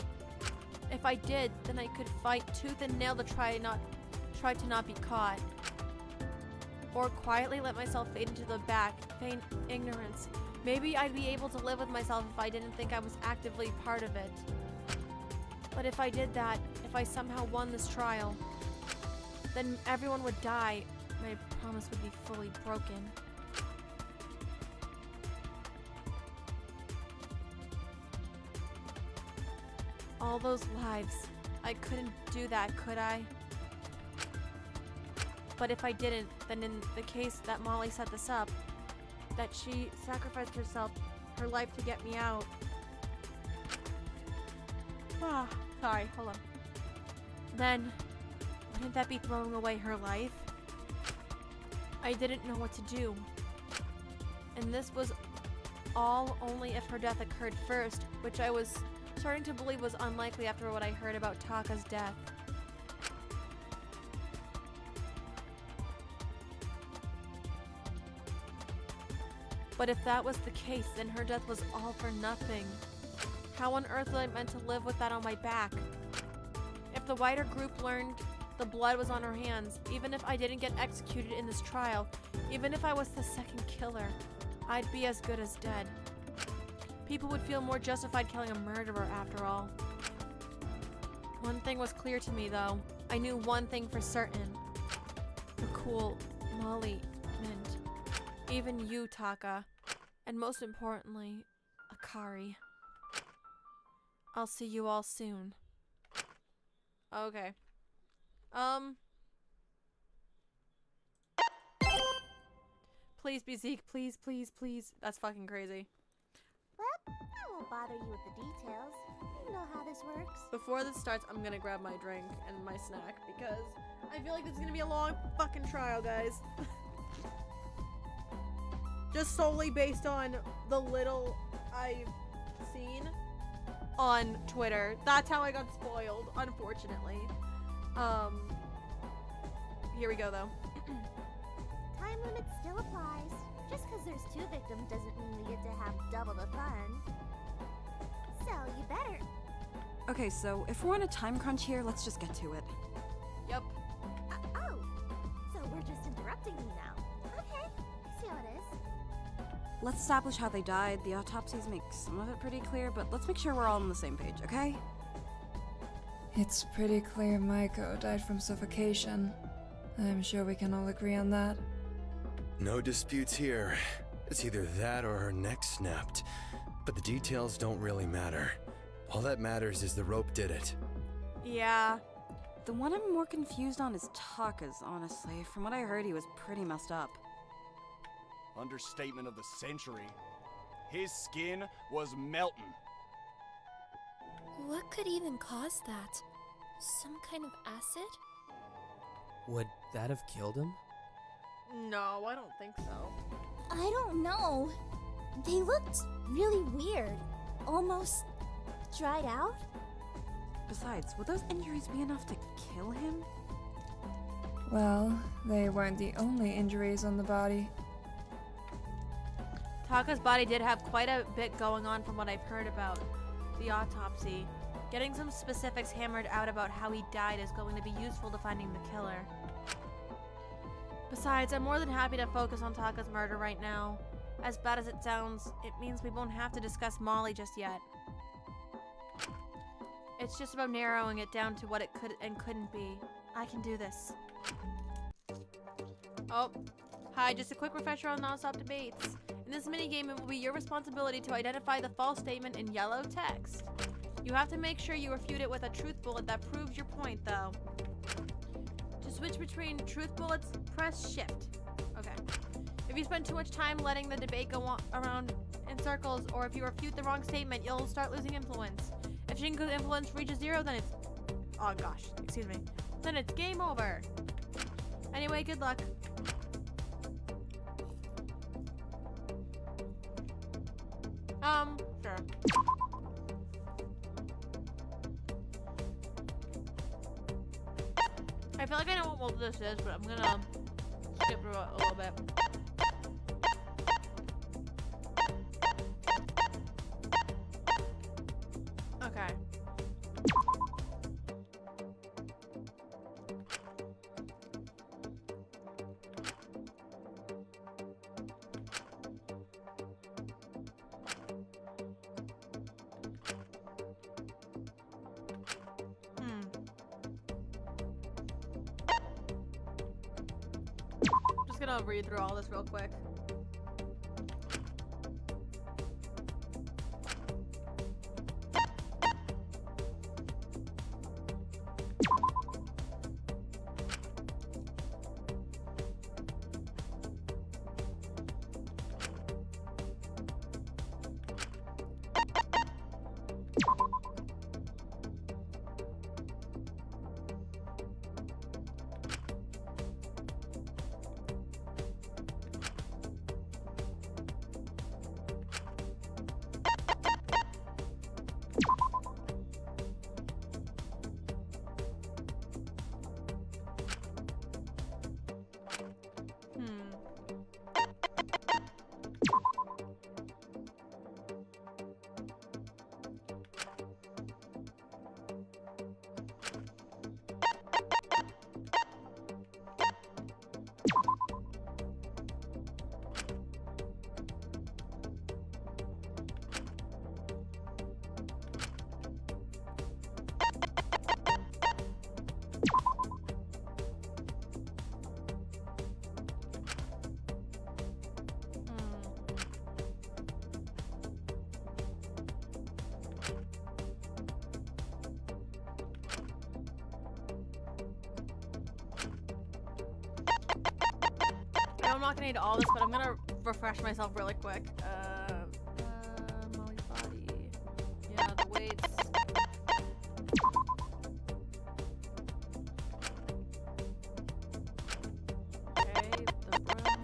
If I did, then I could fight tooth and nail to try to not be caught. Or quietly let myself fade into the back, feign ignorance. Maybe I'd be able to live with myself if I didn't think I was actively part of it. But if I did that, if I somehow won this trial, then everyone would die. My promise would be fully broken. All those lives. I couldn't do that, could I? But if I didn't, then in the case that Molly set this up, that she sacrificed herself, her life to get me out. Sorry, hold on. Then, wouldn't that be throwing away her life? I didn't know what to do. And this was all only if her death occurred first, which I was starting to believe was unlikely after what I heard about Taka's death. But if that was the case, then her death was all for nothing. How on earth was I meant to live with that on my back? If the wider group learned the blood was on her hands, even if I didn't get executed in this trial, even if I was the second killer, I'd be as good as dead. People would feel more justified killing a murderer after all. One thing was clear to me though. I knew one thing for certain. The cool Molly meant. Even you, Taka. And most importantly, Akari. I'll see you all soon. Okay. Please be Zeke, please, please, please. That's fucking crazy. Well, I won't bother you with the details. You know how this works. Before this starts, I'm gonna grab my drink and my snack because I feel like this is gonna be a long fucking trial, guys. Just solely based on the little I've seen on Twitter. That's how I got spoiled, unfortunately. Here we go though. Time limit still applies. Just because there's 2 victims doesn't mean we get to have double the fun. So you better. Okay, so if we're on a time crunch here, let's just get to it. Yep. Oh, so we're just interrupting me now. Okay, I see how it is. Let's establish how they died. The autopsies make some of it pretty clear, but let's make sure we're all on the same page, okay? It's pretty clear Maiko died from suffocation. I'm sure we can all agree on that. No disputes here. It's either that or her neck snapped. But the details don't really matter. All that matters is the rope did it. Yeah. The one I'm more confused on is Taka's, honestly. From what I heard, he was pretty messed up. Understatement of the century. His skin was melting. What could even cause that? Some kind of acid? Would that have killed him? No, I don't think so. I don't know. They looked really weird. Almost dried out? Besides, would those injuries be enough to kill him? Well, they weren't the only injuries on the body. Taka's body did have quite a bit going on from what I've heard about the autopsy. Getting some specifics hammered out about how he died is going to be useful to finding the killer. Besides, I'm more than happy to focus on Taka's murder right now. As bad as it sounds, it means we won't have to discuss Molly just yet. It's just about narrowing it down to what it could and couldn't be. I can do this. Oh, hi, just a quick refresher on non-stop debates. In this minigame, it will be your responsibility to identify the false statement in yellow text. You have to make sure you refute it with a truth bullet that proves your point, though. To switch between truth bullets, press shift. Okay. If you spend too much time letting the debate go on around in circles, or if you refute the wrong statement, you'll start losing influence. If Shinku's influence reaches 0, then it's... Oh gosh, excuse me. Then it's game over. Anyway, good luck. Sure. I feel like I know what this is, but I'm gonna skip through it a little bit. Okay. Just gonna read through all this real quick. I'm not gonna need all this, but I'm gonna refresh myself really quick. Molly's body. Yeah, the weights. Okay, the broom.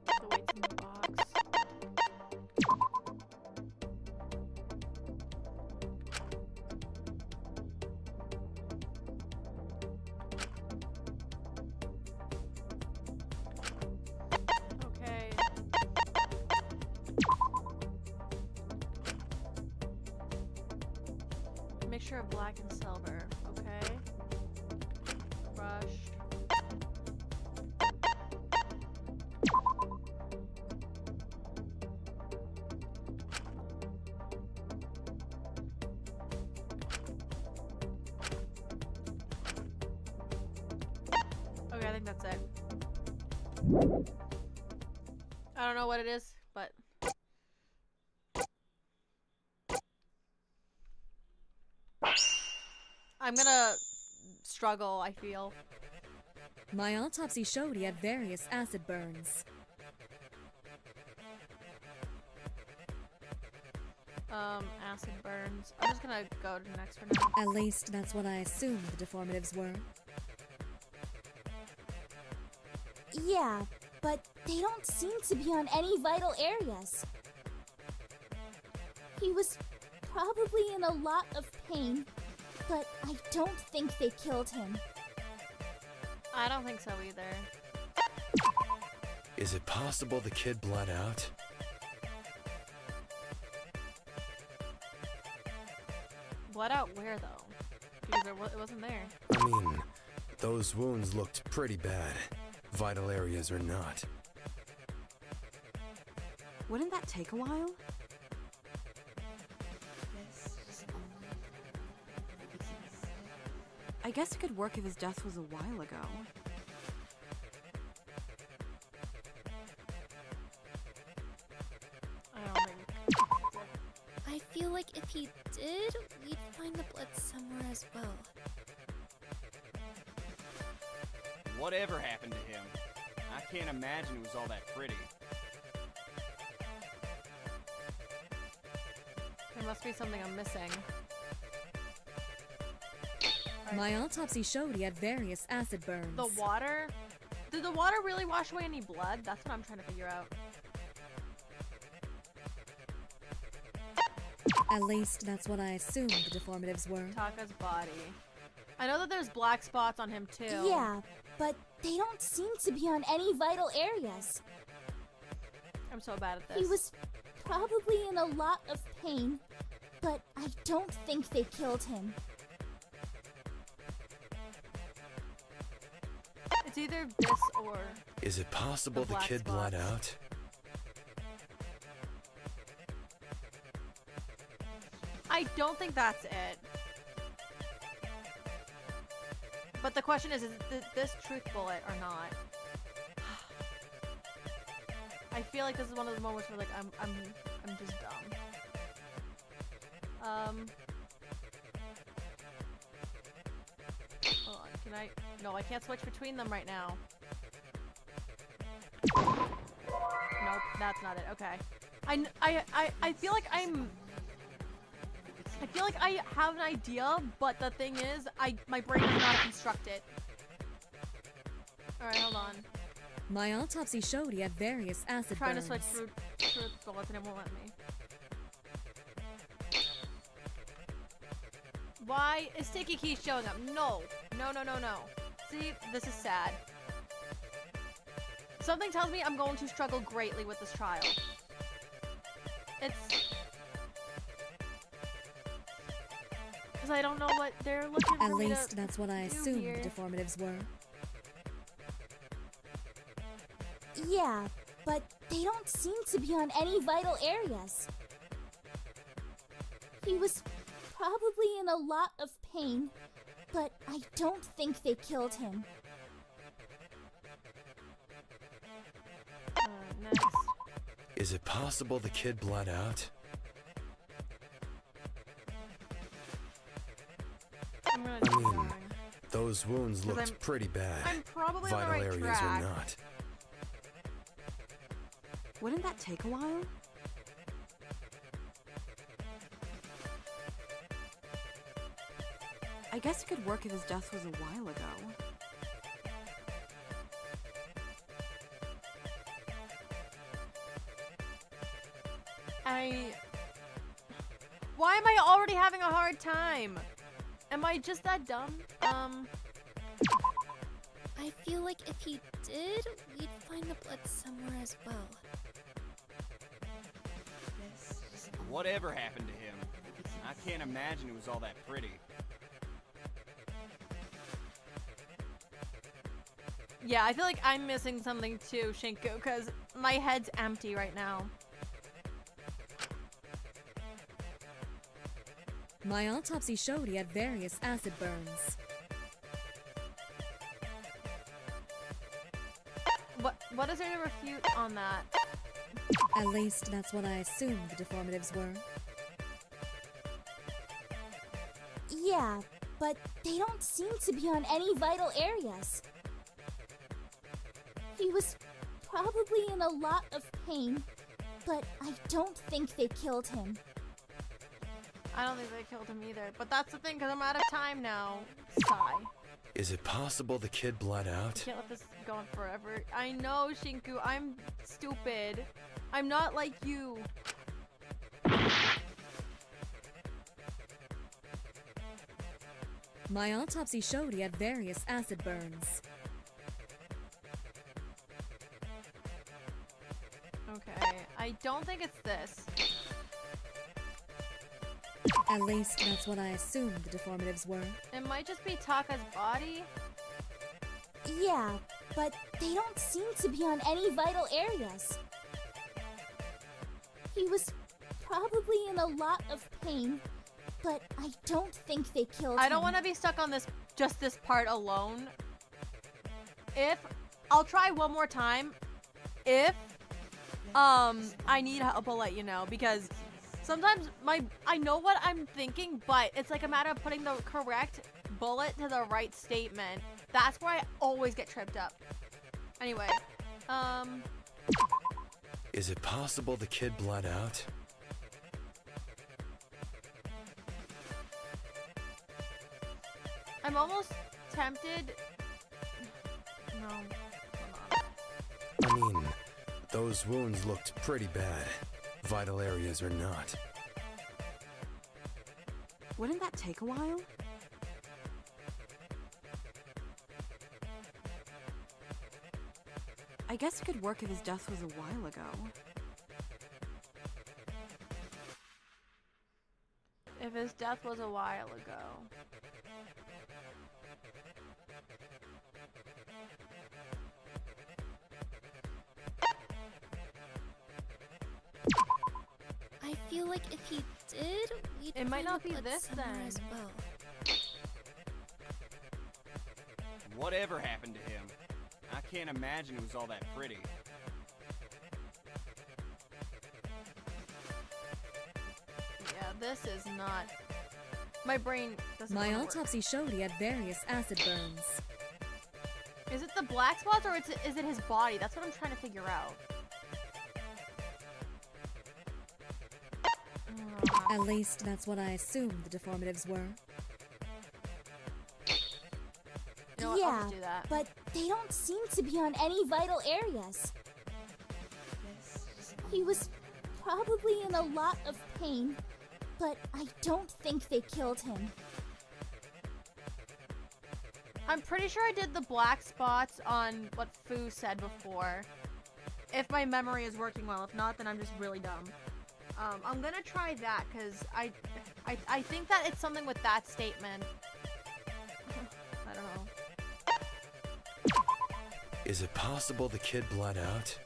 The weights in the box. Okay. Mixture of black and silver. Okay. Brush. Okay, I think that's it. I don't know what it is, but I'm gonna struggle, I feel. My autopsy showed he had various acid burns. Acid burns. I'm just gonna go to the next for now. At least that's what I assumed the deformatives were. Yeah, but they don't seem to be on any vital areas. He was probably in a lot of pain, but I don't think they killed him. I don't think so either. Is it possible the kid bled out? Blood out where though? Because it wasn't there. I mean, those wounds looked pretty bad, vital areas or not. Wouldn't that take a while? I guess it could work if his death was a while ago. I don't think. I feel like if he did, we'd find the blood somewhere as well. Whatever happened to him? I can't imagine it was all that pretty. There must be something I'm missing. My autopsy showed he had various acid burns. The water? Did the water really wash away any blood? That's what I'm trying to figure out. At least that's what I assumed the deformatives were. Taka's body. I know that there's black spots on him too. Yeah, but they don't seem to be on any vital areas. I'm so bad at this. He was probably in a lot of pain, but I don't think they killed him. It's either this or... Is it possible the kid bled out? I don't think that's it. But the question is this truth bullet or not? I feel like this is one of the moments where like I'm just dumb. Hold on, can I? No, I can't switch between them right now. Nope, that's not it. Okay. I feel like I feel like I have an idea, but the thing is, my brain cannot construct it. Alright, hold on. My autopsy showed he had various acid Trying burns. to switch through bullets and it won't let me. Why is Sticky Key showing up? No. No, no, no, no. See, this is sad. Something tells me I'm going to struggle greatly with this trial. It's... because I don't know what they're looking for. At least that's what I assumed the deformatives were. Yeah, but they don't seem to be on any vital areas. He was probably in a lot of pain, but I don't think they killed him. Next. Is it possible the kid bled out? I'm gonna I keep mean, going. those wounds 'Cause looked pretty bad. I'm probably on the Vital right areas track. are not. Wouldn't that take a while? I guess it could work if his death was a while ago. Why am I already having a hard time? Am I just that dumb? I feel like if he did, we'd find the blood somewhere as well. Whatever happened to him? I can't imagine it was all that pretty. Yeah, I feel like I'm missing something too, Shinku, because my head's empty right now. My autopsy showed he had various acid burns. What is there to refute on that? At least that's what I assumed the deformatives were. Yeah, but they don't seem to be on any vital areas. He was probably in a lot of pain, but I don't think they killed him. I don't think they killed him either, but that's the thing, because I'm out of time now. Sigh. Is it possible the kid bled out? Can't let this go on forever. I know, Shinku, I'm stupid. I'm not like you. My autopsy showed he had various acid burns. Okay, I don't think it's this. At least that's what I assumed the deformatives were. It might just be Taka's body. Yeah, but they don't seem to be on any vital areas. He was probably in a lot of pain, but I don't think they killed him. I don't want to be stuck on this, just this part alone. I'll try one more time. If I need help, I'll let you know, because sometimes I know what I'm thinking, but it's like a matter of putting the correct bullet to the right statement. That's where I always get tripped up. Anyway, Is it possible the kid bled out? I'm almost tempted. No, I mean, those wounds looked pretty bad. Vital areas or not. Wouldn't that take a while? I guess it could work if his death was a while ago. if his death was a while ago. I feel like if he did, we'd It might find not the be blood this somewhere then. as well. Whatever happened to him? I can't imagine it was all that pretty. Yeah, this is not. My brain doesn't. My wanna work. autopsy showed he had various acid burns. Is it the black spots or is it his body? That's what I'm trying to figure out. At least that's what I assumed the deformatives were. You know what, I'll just do that. but they don't seem to be on any vital areas. He was probably in a lot of pain, but I don't think they killed him. I'm pretty sure I did the black spots on what Fu said before. If my memory is working well. If not, then I'm just really dumb. I'm gonna try that because I think that it's something with that statement. I don't know. Is it possible the kid bled out?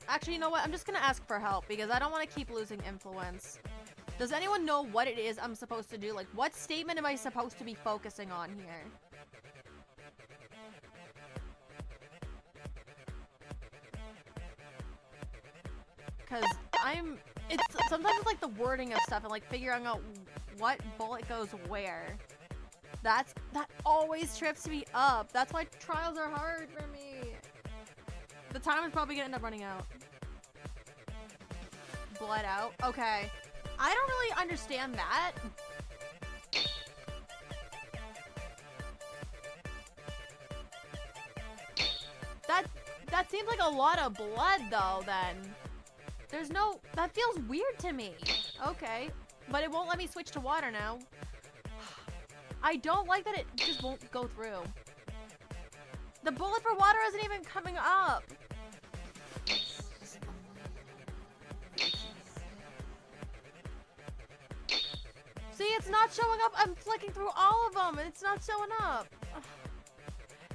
Actually, you know what? I'm just gonna ask for help because I don't want to keep losing influence. Does anyone know what it is I'm supposed to do? Like, what statement am I supposed to be focusing on here? Because it's sometimes it's like the wording of stuff and like figuring out what bullet goes where. That always trips me up. That's why trials are hard for me. The time is probably gonna end up running out. Blood out. Okay. I don't really understand that. That seems like a lot of blood though then. There's no, that feels weird to me. Okay. But it won't let me switch to water now. I don't like that it just won't go through. The bullet for water isn't even coming up. See, it's not showing up. I'm flicking through all of them and it's not showing up. Ugh.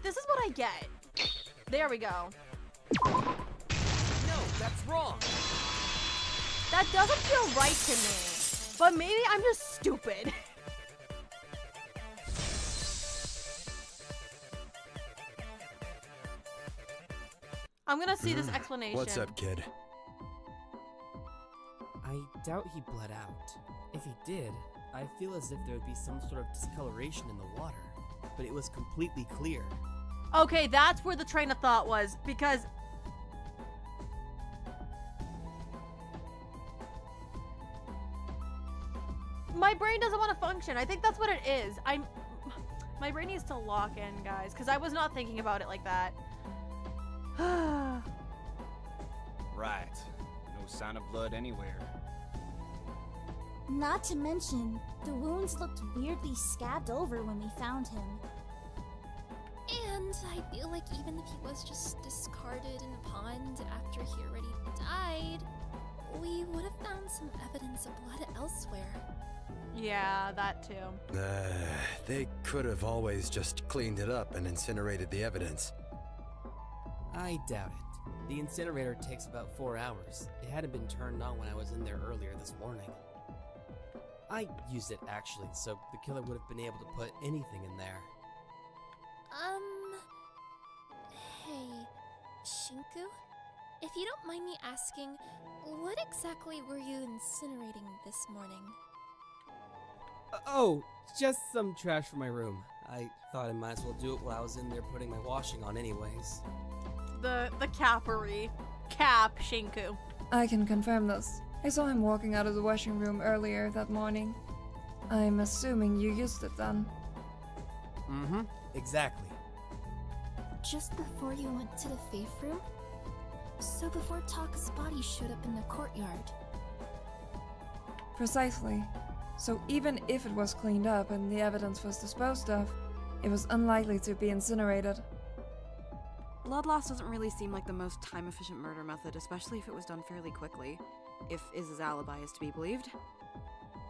This is what I get. There we go. No, that's wrong. That doesn't feel right to me. But maybe I'm just stupid. I'm gonna see this explanation. What's up, kid? I doubt he bled out. If he did, I feel as if there would be some sort of discoloration in the water, but it was completely clear. Okay, that's where the train of thought was, because my brain doesn't want to function. I think that's what it is. My brain needs to lock in, guys, because I was not thinking about it like that. Right. No sign of blood anywhere. Not to mention, the wounds looked weirdly scabbed over when we found him. And I feel like even if he was just discarded in a pond after he already died, we would have found some evidence of blood elsewhere. Yeah, that too. They could have always just cleaned it up and incinerated the evidence. I doubt it. The incinerator takes about 4 hours. It hadn't been turned on when I was in there earlier this morning. I used it actually, so the killer would have been able to put anything in there. Hey, Shinku? If you don't mind me asking, what exactly were you incinerating this morning? Oh, just some trash from my room. I thought I might as well do it while I was in there putting my washing on anyways. The cappery. Cap Shinku. I can confirm this. I saw him walking out of the washing room earlier that morning. I'm assuming you used it then. Mm-hmm, exactly. Just before you went to the faith room? So before Taka's body showed up in the courtyard? Precisely. So even if it was cleaned up and the evidence was disposed of, it was unlikely to be incinerated. Blood loss doesn't really seem like the most time-efficient murder method, especially if it was done fairly quickly, if Iz's alibi is to be believed.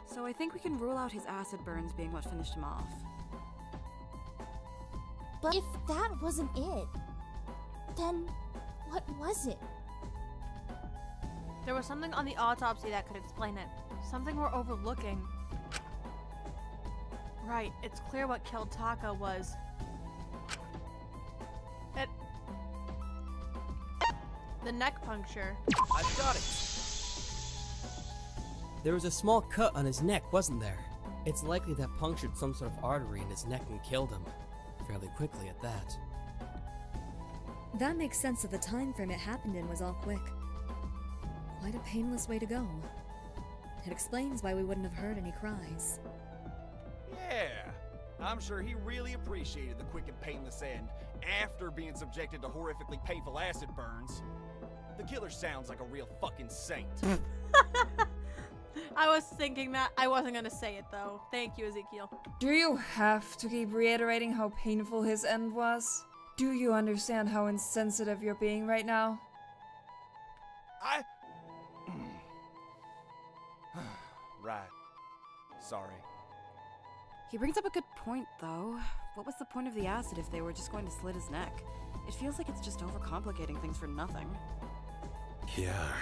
So I think we can rule out his acid burns being what finished him off. But if that wasn't it, then what was it? There was something on the autopsy that could explain it. Something we're overlooking. Right, it's clear what killed Taka was... the neck puncture. I've got it! There was a small cut on his neck, wasn't there? It's likely that punctured some sort of artery in his neck and killed him. Fairly quickly at that. That makes sense that the time frame it happened in was all quick. Quite a painless way to go. It explains why we wouldn't have heard any cries. Yeah, I'm sure he really appreciated the quick and painless end after being subjected to horrifically painful acid burns. The killer sounds like a real fucking saint. I was thinking that. I wasn't gonna say it though. Thank you, Ezekiel. Do you have to keep reiterating how painful his end was? Do you understand how insensitive you're being right now? Right. Sorry. He brings up a good point, though. What was the point of the acid if they were just going to slit his neck? It feels like it's just overcomplicating things for nothing. Yeah.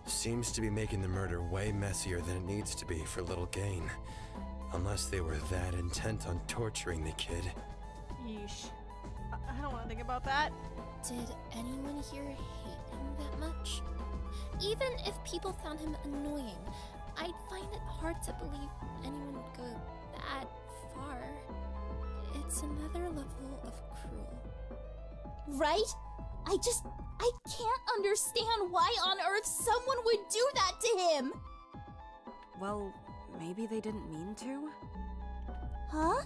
Seems to be making the murder way messier than it needs to be for little gain. Unless they were that intent on torturing the kid. Yeesh. I don't want to think about that. Did anyone here hate him that much? Even if people found him annoying, I'd find it hard to believe anyone would go that far. It's another level of cruel. Right? I can't understand why on earth someone would do that to him! Well, maybe they didn't mean to? Huh?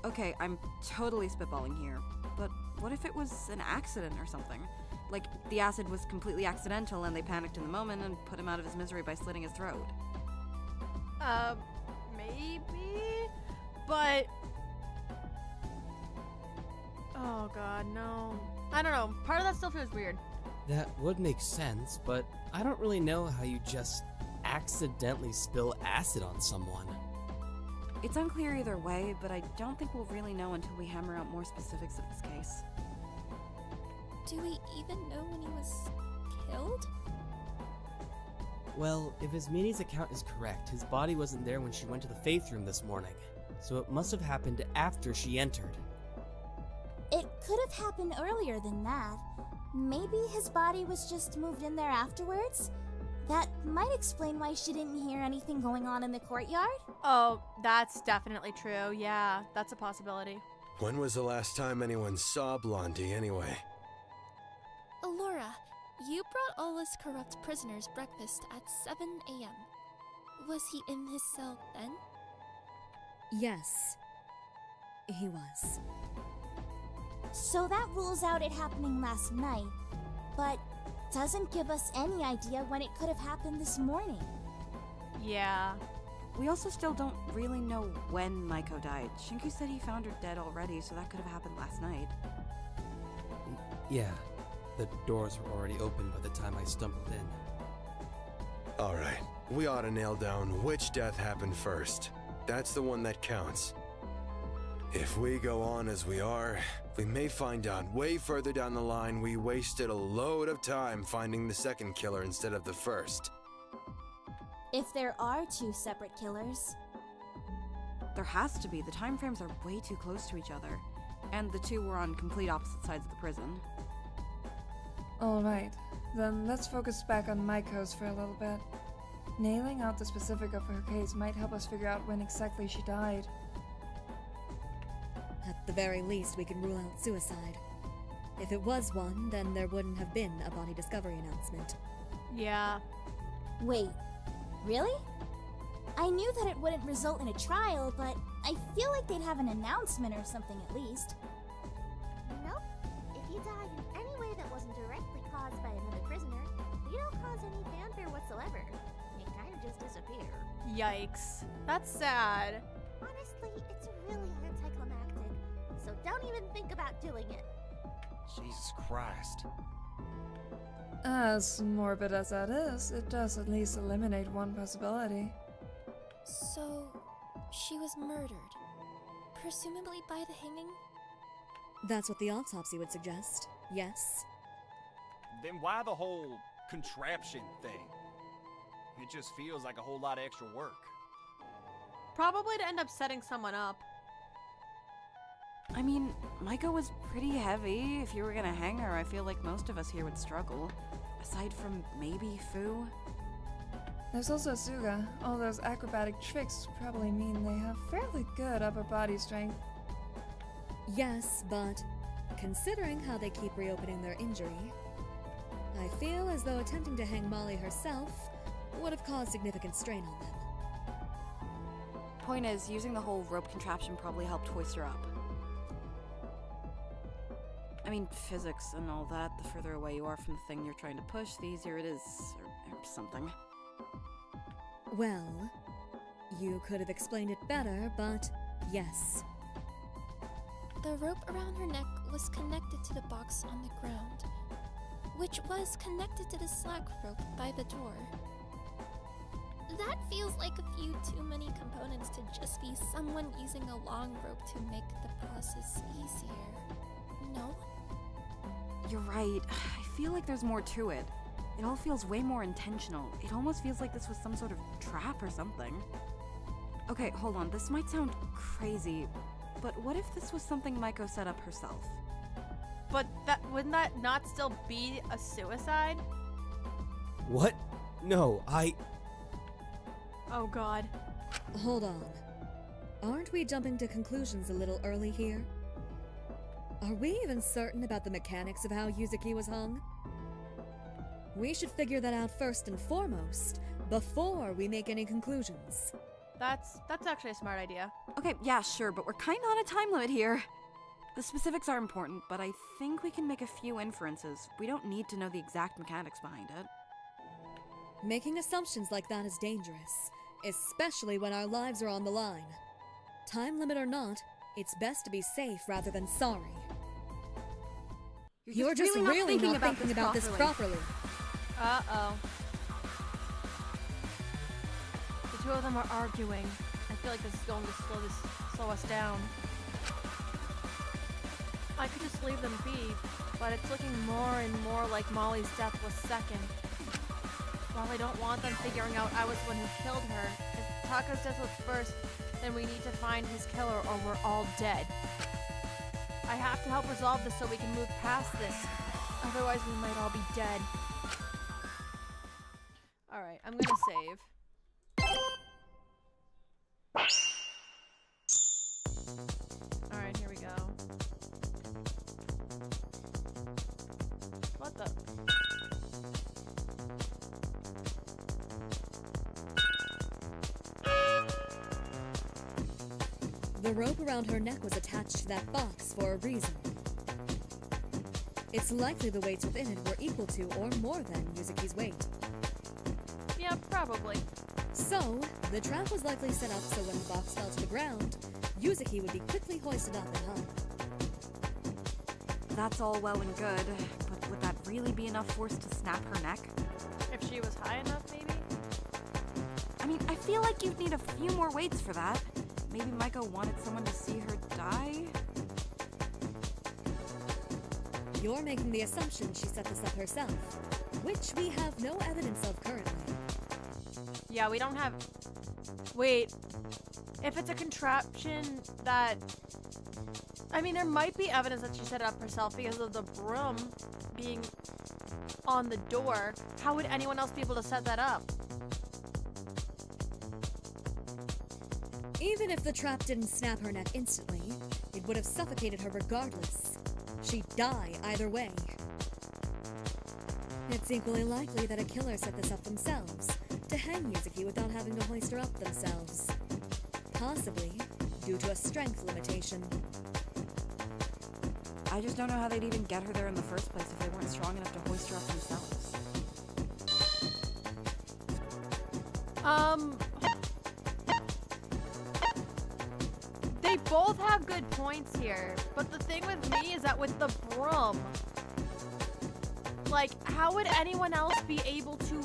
Okay, I'm totally spitballing here, but what if it was an accident or something? Like, the acid was completely accidental and they panicked in the moment and put him out of his misery by slitting his throat. Maybe? But... Oh god, no. I don't know, part of that still feels weird. That would make sense, but I don't really know how you just accidentally spill acid on someone. It's unclear either way, but I don't think we'll really know until we hammer out more specifics of this case. Do we even know when he was killed? Well, if Ms. Minnie's account is correct, his body wasn't there when she went to the faith room this morning, so it must have happened after she entered. It could have happened earlier than that. Maybe his body was just moved in there afterwards? That might explain why she didn't hear anything going on in the courtyard. Oh, that's definitely true. Yeah, that's a possibility. When was the last time anyone saw Blondie anyway? Allora, you brought all us corrupt prisoners breakfast at 7 a.m. Was he in his cell then? Yes, he was. So that rules out it happening last night, but doesn't give us any idea when it could have happened this morning. Yeah. We also still don't really know when Maiko died. Shinku said he found her dead already, so that could have happened last night. Yeah, the doors were already open by the time I stumbled in. Alright, we ought to nail down which death happened first. That's the one that counts. If we go on as we are, we may find out way further down the line we wasted a load of time finding the second killer instead of the first. If there are two separate killers. There has to be. The time frames are way too close to each other. And the two were on complete opposite sides of the prison. Alright, then let's focus back on Maiko's for a little bit. Nailing out the specific of her case might help us figure out when exactly she died. At the very least, we can rule out suicide. If it was one, then there wouldn't have been a body discovery announcement. Yeah. Wait, really? I knew that it wouldn't result in a trial, but I feel like they'd have an announcement or something at least. Nope. If you die in any way that wasn't directly caused by another prisoner, you don't cause any fanfare whatsoever. You kind of just disappear. Yikes. That's sad. Honestly, it's really anticlimactic, so don't even think about doing it. Jesus Christ. As morbid as that is, it does at least eliminate one possibility. So, she was murdered. Presumably by the hanging? That's what the autopsy would suggest, yes. Then why the whole contraption thing? It just feels like a whole lot of extra work. Probably to end up setting someone up. I mean, Maiko was pretty heavy. If you were gonna hang her, I feel like most of us here would struggle. Aside from maybe Fu. There's also Suga. All those acrobatic tricks probably mean they have fairly good upper body strength. Yes, but considering how they keep reopening their injury, I feel as though attempting to hang Molly herself would have caused significant strain on them. Point is, using the whole rope contraption probably helped hoist her up. I mean, physics and all that, the further away you are from the thing you're trying to push, the easier it is, or something. Well, you could have explained it better, but yes. The rope around her neck was connected to the box on the ground, which was connected to the slack rope by the door. That feels like a few too many components to just be someone using a long rope to make the process easier. No? You're right. I feel like there's more to it. It all feels way more intentional. It almost feels like this was some sort of trap or something. Okay, hold on. This might sound crazy, but what if this was something Maiko set up herself? But wouldn't that not still be a suicide? What? No, Oh god. Hold on. Aren't we jumping to conclusions a little early here? Are we even certain about the mechanics of how Yuzuki was hung? We should figure that out first and foremost, before we make any conclusions. That's actually a smart idea. Okay, yeah, sure, but we're kinda on a time limit here. The specifics are important, but I think we can make a few inferences. We don't need to know the exact mechanics behind it. Making assumptions like that is dangerous, especially when our lives are on the line. Time limit or not, it's best to be safe rather than sorry. You're just really not thinking about this properly. Uh-oh. The two of them are arguing. I feel like this is going to slow us down. I could just leave them be, but it's looking more and more like Molly's death was second. While I don't want them figuring out I was the one who killed her, if Taka's death was first, then we need to find his killer or we're all dead. I have to help resolve this so we can move past this. Otherwise we might all be dead. Alright, I'm gonna save. Alright, here we go. What the? The rope around her neck was attached to that box for a reason. It's likely the weights within it were equal to or more than Yuzuki's weight. Yeah, probably. So, the trap was likely set up so when the box fell to the ground, Yuzuki would be quickly hoisted up and hung. That's all well and good, but would that really be enough force to snap her neck? If she was high enough, maybe? I mean, I feel like you'd need a few more weights for that. Maybe Maiko wanted someone to see her die? You're making the assumption she set this up herself, which we have no evidence of currently. Yeah, we don't have... Wait. If it's a contraption that... I mean, there might be evidence that she set it up herself because of the broom being on the door. How would anyone else be able to set that up? Even if the trap didn't snap her neck instantly, it would have suffocated her regardless. She'd die either way. It's equally likely that a killer set this up themselves, to hang Yuzuki without having to hoist her up themselves. Possibly due to a strength limitation. I just don't know how they'd even get her there in the first place if they weren't strong enough to hoist her up themselves. They both have good points here, but the thing with me is that with the broom, like, how would anyone else be able to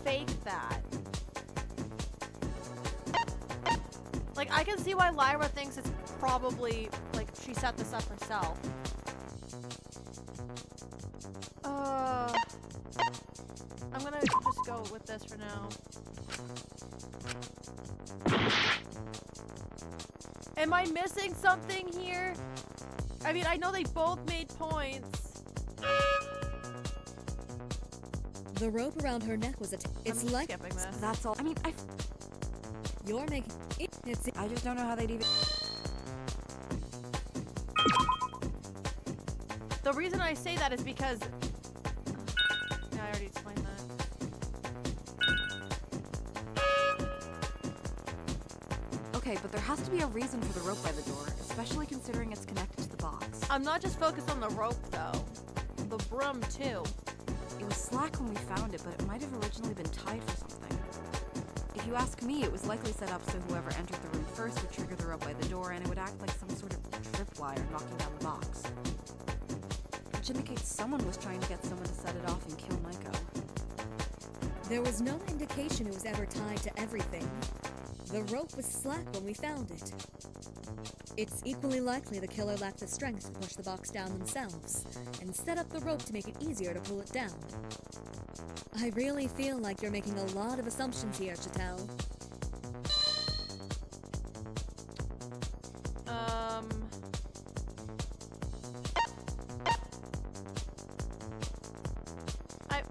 fake that? Like, I can see why Lyra thinks it's probably, like, she set this up herself. I'm gonna just go with this for now. Am I missing something here? I mean, I know they both made points. The rope around her neck was it's like skipping this. That's all. I mean, You're making it's I just don't know how they'd even... The reason I say that is because... Yeah, I already explained that. Okay, but there has to be a reason for the rope by the door, especially considering it's connected to the box. I'm not just focused on the rope, though. The broom, too. It was slack when we found it, but it might have originally been tied for something. If you ask me, it was likely set up so whoever entered the room first would trigger the rope by the door, and it would act like some sort of tripwire knocking down the box. Which indicates someone was trying to get someone to set it off and kill Maiko. There was no indication it was ever tied to everything. The rope was slack when we found it. It's equally likely the killer lacked the strength to push the box down themselves, and set up the rope to make it easier to pull it down. I really feel like you're making a lot of assumptions here, Chattel.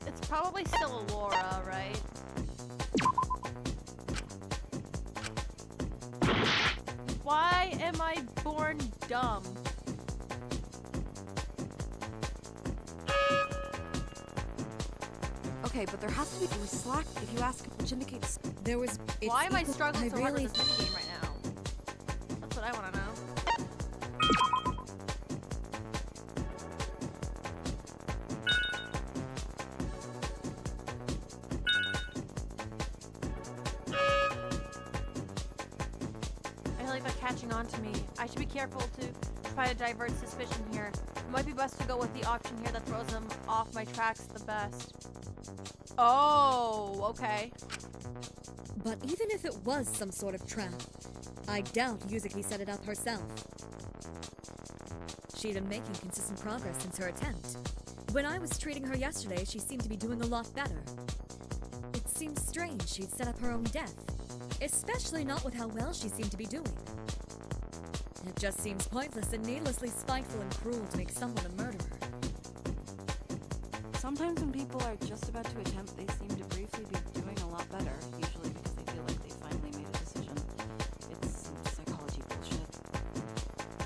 It's probably still Allora, right? Why am I born dumb? Okay, but there has to be a slack if you ask, which indicates There was. Why am I equal- struggling so hard really with this minigame right now? That's what I want to know. I feel like they're catching on to me. I should be careful to try to divert suspicion here. It might be best to go with the option here that throws them off my tracks the best. Oh, okay. But even if it was some sort of trap, I doubt Yuzuki set it up herself. She'd been making consistent progress since her attempt. When I was treating her yesterday, she seemed to be doing a lot better. It seems strange she'd set up her own death, especially not with how well she seemed to be doing. It just seems pointless and needlessly spiteful and cruel to make someone a murderer. sometimes when people are just about to attempt, they seem to briefly be doing a lot better, usually because they feel like they finally made a decision. It's some psychology bullshit.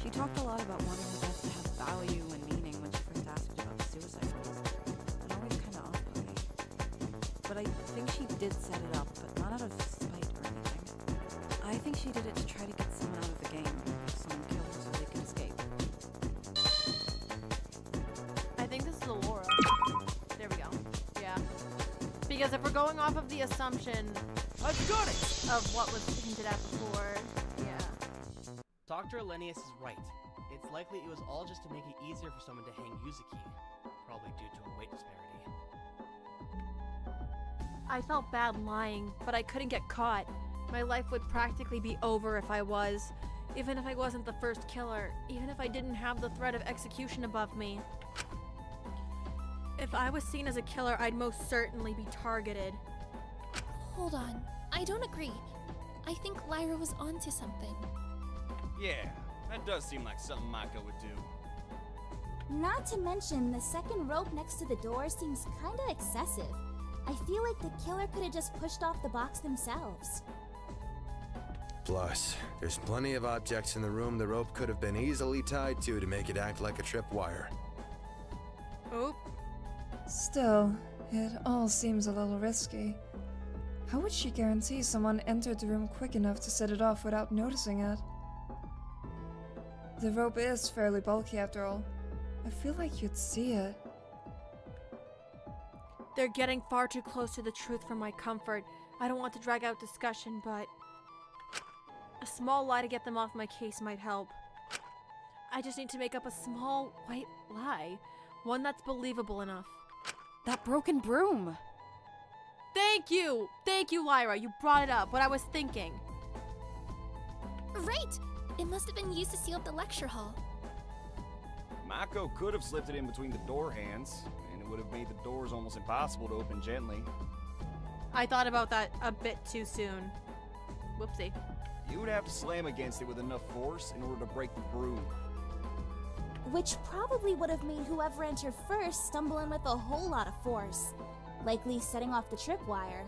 She talked a lot about wanting her death to have value and meaning when she first asked about the suicide rules. It always kind of off-put me. But I think she did set it up, but not out of spite or anything. I think she did it to try to get someone out of the game. Someone killed her so they can escape. I think this is Allora. There we go. Yeah. Because if we're going off of the assumption I've got it! of what was hinted at before, yeah. Dr. Elenius is right. It's likely it was all just to make it easier for someone to hang Yuzuki, probably due to a weight disparity. I felt bad lying, but I couldn't get caught. My life would practically be over if I was. Even if I wasn't the first killer. Even if I didn't have the threat of execution above me. If I was seen as a killer, I'd most certainly be targeted. Hold on. I don't agree. I think Lyra was onto something. Yeah, that does seem like something Mako would do. Not to mention, the second rope next to the door seems kinda excessive. I feel like the killer could have just pushed off the box themselves. Plus, there's plenty of objects in the room the rope could have been easily tied to make it act like a tripwire. Oop. Still, it all seems a little risky. How would she guarantee someone entered the room quick enough to set it off without noticing it? The rope is fairly bulky after all. I feel like you'd see it. They're getting far too close to the truth for my comfort. I don't want to drag out discussion, but a small lie to get them off my case might help. I just need to make up a small white lie. One that's believable enough. That broken broom! Thank you! Thank you, Lyra. You brought it up. What I was thinking. Right! It must have been used to seal up the lecture hall. Mako could have slipped it in between the door hands, and it would have made the doors almost impossible to open gently. I thought about that a bit too soon. Whoopsie. You would have to slam against it with enough force in order to break the broom. Which probably would have made whoever entered first stumble in with a whole lot of force, likely setting off the tripwire.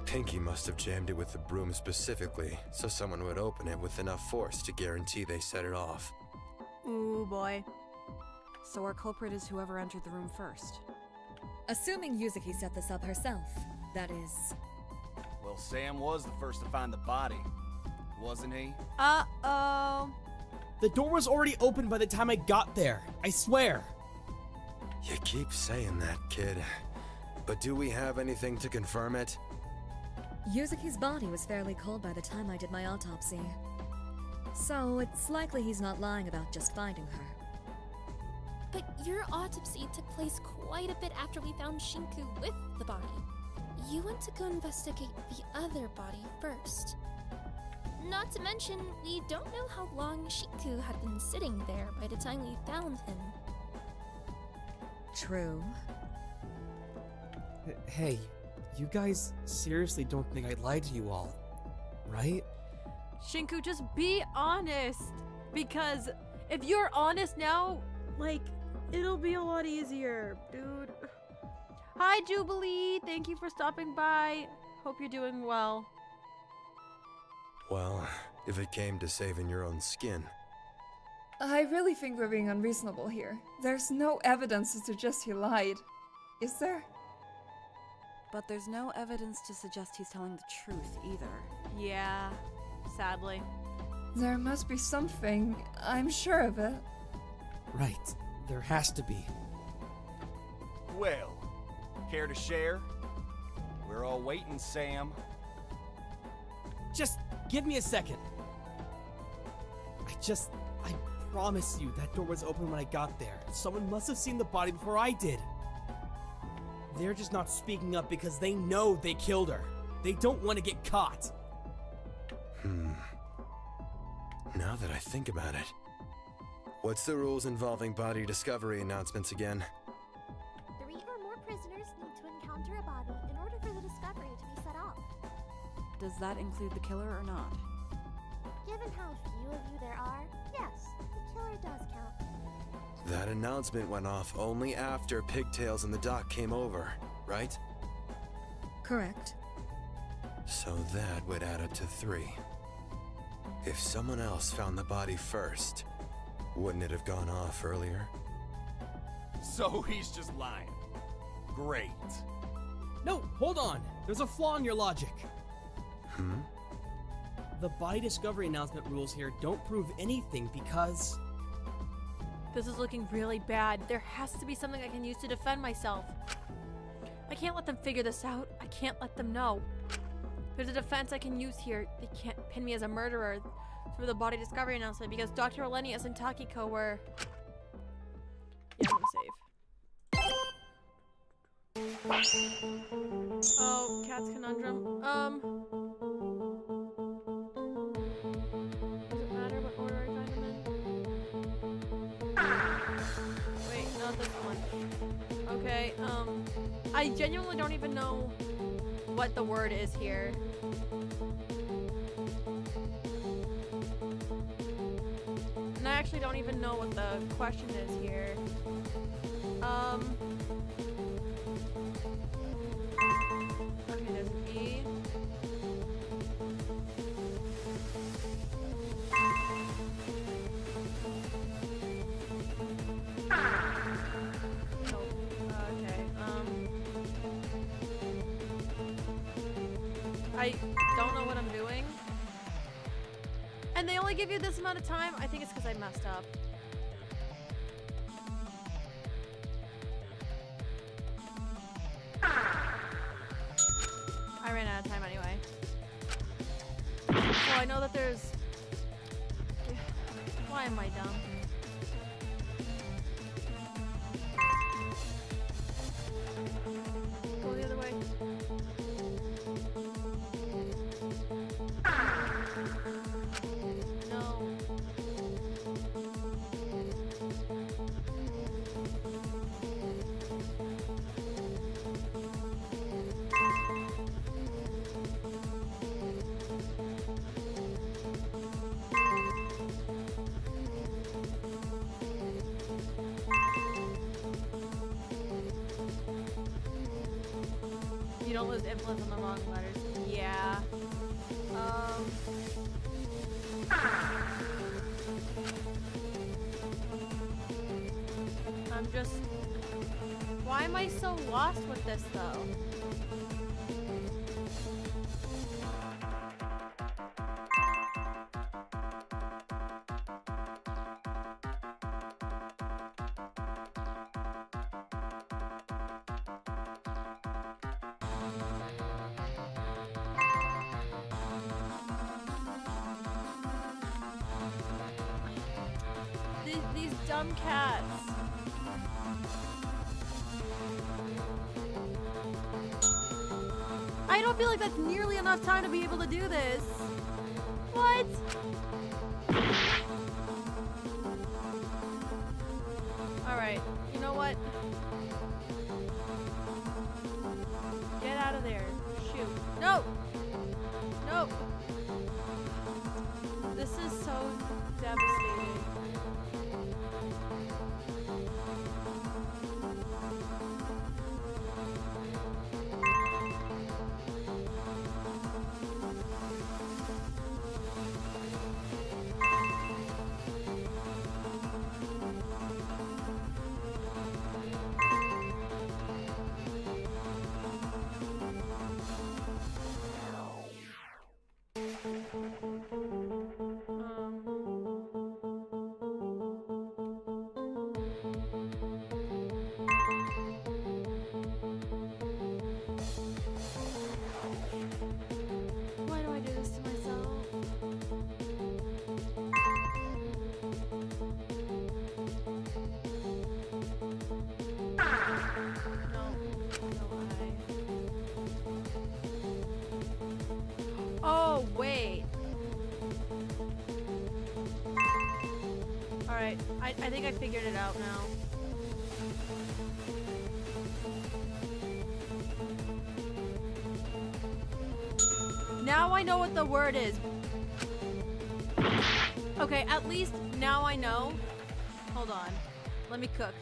Pinky must have jammed it with the broom specifically, so someone would open it with enough force to guarantee they set it off. Ooh, boy. So our culprit is whoever entered the room first. Assuming Yuzuki set this up herself, that is. Well, Sam was the first to find the body, wasn't he? Uh-oh. The door was already open by the time I got there. I swear. You keep saying that, kid. But do we have anything to confirm it? Yuzuki's body was fairly cold by the time I did my autopsy. So it's likely he's not lying about just finding her. But your autopsy took place quite a bit after we found Shinku with the body. You went to go investigate the other body first. Not to mention, we don't know how long Shinku had been sitting there by the time we found him. True. Hey, you guys seriously don't think I lied to you all, right? Shinku, just be honest. Because if you're honest now, like, it'll be a lot easier, dude. Hi, Jubilee. Thank you for stopping by. Hope you're doing well. Well, if it came to saving your own skin. I really think we're being unreasonable here. There's no evidence to suggest he lied. Is there? But there's no evidence to suggest he's telling the truth either. Yeah, sadly. There must be something. I'm sure of it. Right. There has to be. Well, care to share? We're all waiting, Sam. Just give me a second. I promise you that door was open when I got there. Someone must have seen the body before I did. They're just not speaking up because they know they killed her. They don't want to get caught. Now that I think about it. What's the rules involving body discovery announcements again? 3 or more prisoners need to encounter a body in order for the discovery to be set off. Does that include the killer or not? Given how few of you there are, yes, the killer does count. That announcement went off only after Pigtails and the doc came over, right? Correct. So that would add up to 3. If someone else found the body first, wouldn't it have gone off earlier? So he's just lying. Great. No, hold on. There's a flaw in your logic. Hmm? The body discovery announcement rules here don't prove anything because... This is looking really bad. There has to be something I can use to defend myself. I can't let them figure this out. I can't let them know. There's a defense I can use here. They can't pin me as a murderer through the body discovery announcement because Dr. Elenius and Takiko were... Yeah, I'm gonna save. Oh, Cat's Conundrum. Does it matter what order I find them in? Wait, not this one. Okay, I genuinely don't even know what the word is here. And I actually don't even know what the question is here. Okay, there's an E. I don't know what I'm doing. And they only give you this amount of time? I think it's because I messed up. I ran out of time anyway. So I know that there's... Why am I dumb? Go the other way. No. You don't lose influence on the wrong letters. Yeah. I'm just... Why am I so lost with this, though? These dumb cats. I don't feel like that's nearly enough time to be able to do this. Why What? Alright, you know what? Get out of there. Shoot. No! No! This is so devastating. Why do I do this to myself? No, oh, wait. Alright, I think I figured it out now. Now I know what the word is. Okay, at least now I know. Hold on. Let me cook.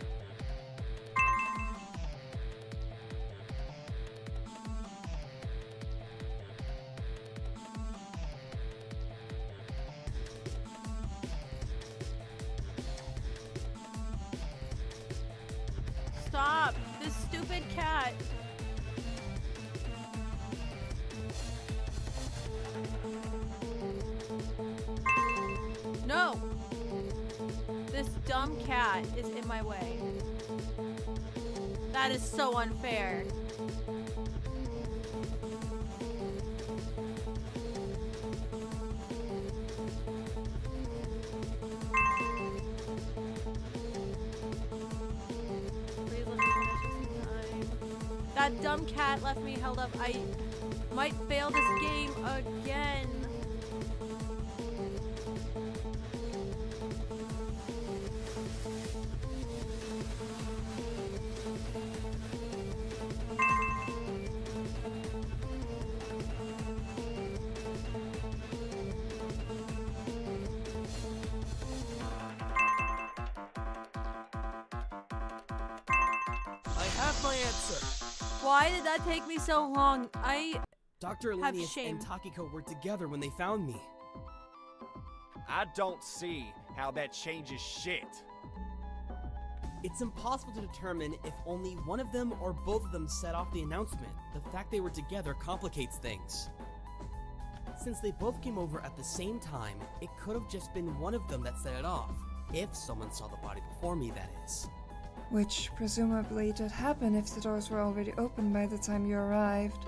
Stop! This stupid cat! No! This dumb cat is in my way. That is so unfair. Please let me finish this time. That dumb cat left me held up. I might fail this game again. I have my answer. Why did that take me so long? Dr. Have Elenius shame. and Takiko were together when they found me. I don't see how that changes shit. It's impossible to determine if only one of them or both of them set off the announcement. The fact they were together complicates things. Since they both came over at the same time, it could have just been one of them that set it off. If someone saw the body before me, that is. Which presumably did happen if the doors were already open by the time you arrived.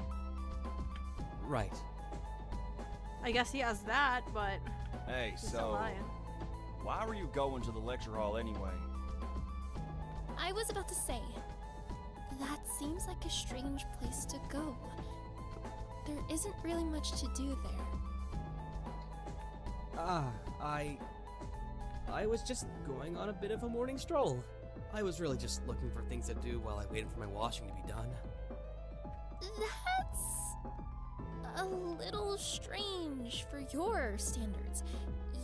Right. I guess he has that, but Hey, he's still lying. why were you going to the lecture hall anyway? I was about to say, that seems like a strange place to go. There isn't really much to do there. I was just going on a bit of a morning stroll. I was really just looking for things to do while I waited for my washing to be done. That's a little strange for your standards.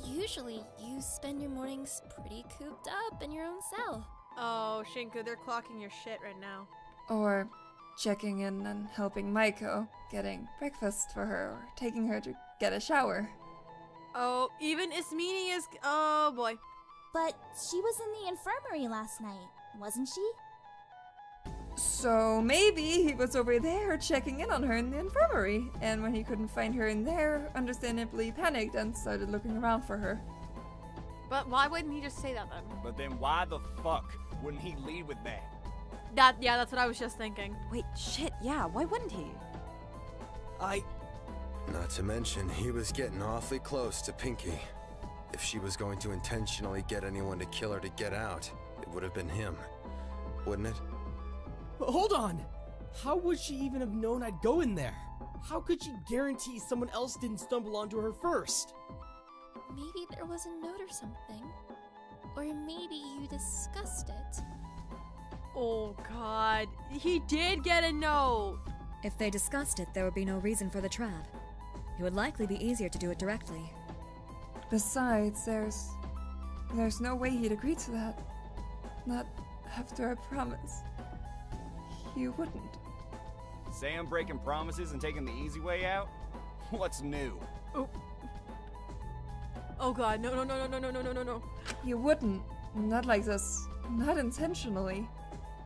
Usually, you spend your mornings pretty cooped up in your own cell. Oh, Shinku, they're clocking your shit right now. Or checking in and helping Maiko, getting breakfast for her, or taking her to get a shower. Oh, even Ismini is. Oh boy. But she was in the infirmary last night, wasn't she? So maybe he was over there checking in on her in the infirmary, and when he couldn't find her in there, understandably panicked and started looking around for her. But why wouldn't he just say that then? But then why the fuck wouldn't he lead with that? Yeah, that's what I was just thinking. Wait, shit, yeah, why wouldn't he? Not to mention, he was getting awfully close to Pinky. If she was going to intentionally get anyone to kill her to get out, it would have been him. Wouldn't it? Hold on! How would she even have known I'd go in there? How could she guarantee someone else didn't stumble onto her first? maybe there was a note or something. Or maybe you discussed it. Oh god, he did get a note! If they discussed it, there would be no reason for the trap. It would likely be easier to do it directly. Besides, there's no way he'd agree to that. Not after I promise. He wouldn't. Sam breaking promises and taking the easy way out? What's new? Oh god, no. He wouldn't. Not like this. Not intentionally.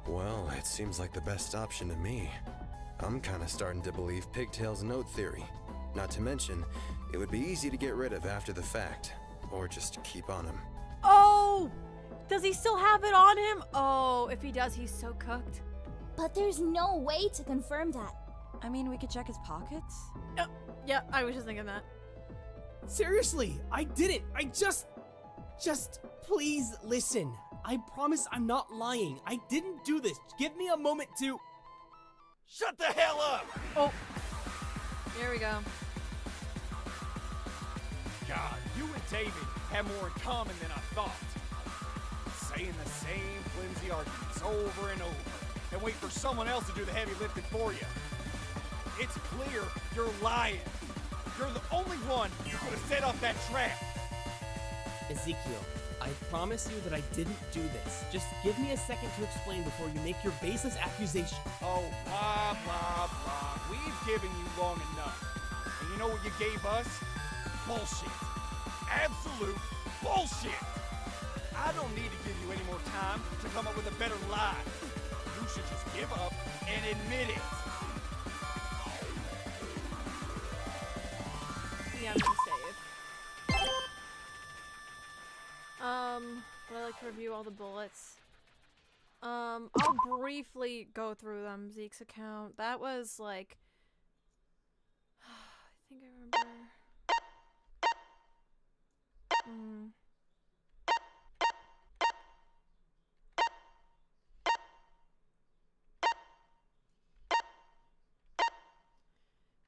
Well, it seems like the best option to me. I'm kinda starting to believe Pigtail's note theory. Not to mention, it would be easy to get rid of after the fact. Or just keep on him. Oh! Does he still have it on him? Oh, if he does, he's so cooked. But there's no way to confirm that. I mean, we could check his pockets. Yeah, I was just thinking that. Seriously, I didn't. I just please listen. I promise I'm not lying. I didn't do this. Give me a moment to... Shut the hell up! Oh. Here we go. God, you and David have more in common than I thought. Saying the same flimsy arguments over and over, and wait for someone else to do the heavy lifting for you. It's clear you're lying. You're the only one who could have set off that trap. Ezekiel, I promise you that I didn't do this. Just give me a second to explain before you make your baseless accusation. Oh, blah, blah, blah. We've given you long enough. And you know what you gave us? Bullshit. Absolute bullshit. I don't need to give you any more time to come up with a better lie. You should just give up and admit it. Yeah, I'm gonna save. Would I like to review all the bullets? I'll briefly go through them. Zeke's account. That was like... I think I remember...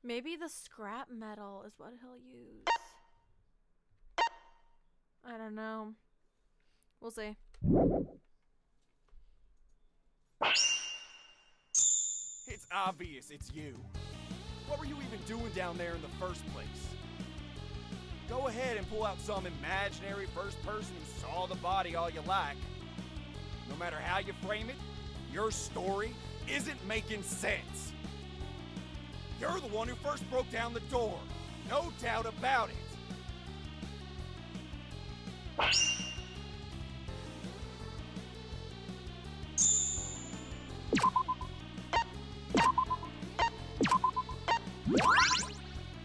Maybe the scrap metal is what he'll use. I don't know. We'll see. It's obvious it's you. What were you even doing down there in the first place? Go ahead and pull out some imaginary first person who saw the body all you like. No matter how you frame it, your story isn't making sense. You're the one who first broke down the door. No doubt about it.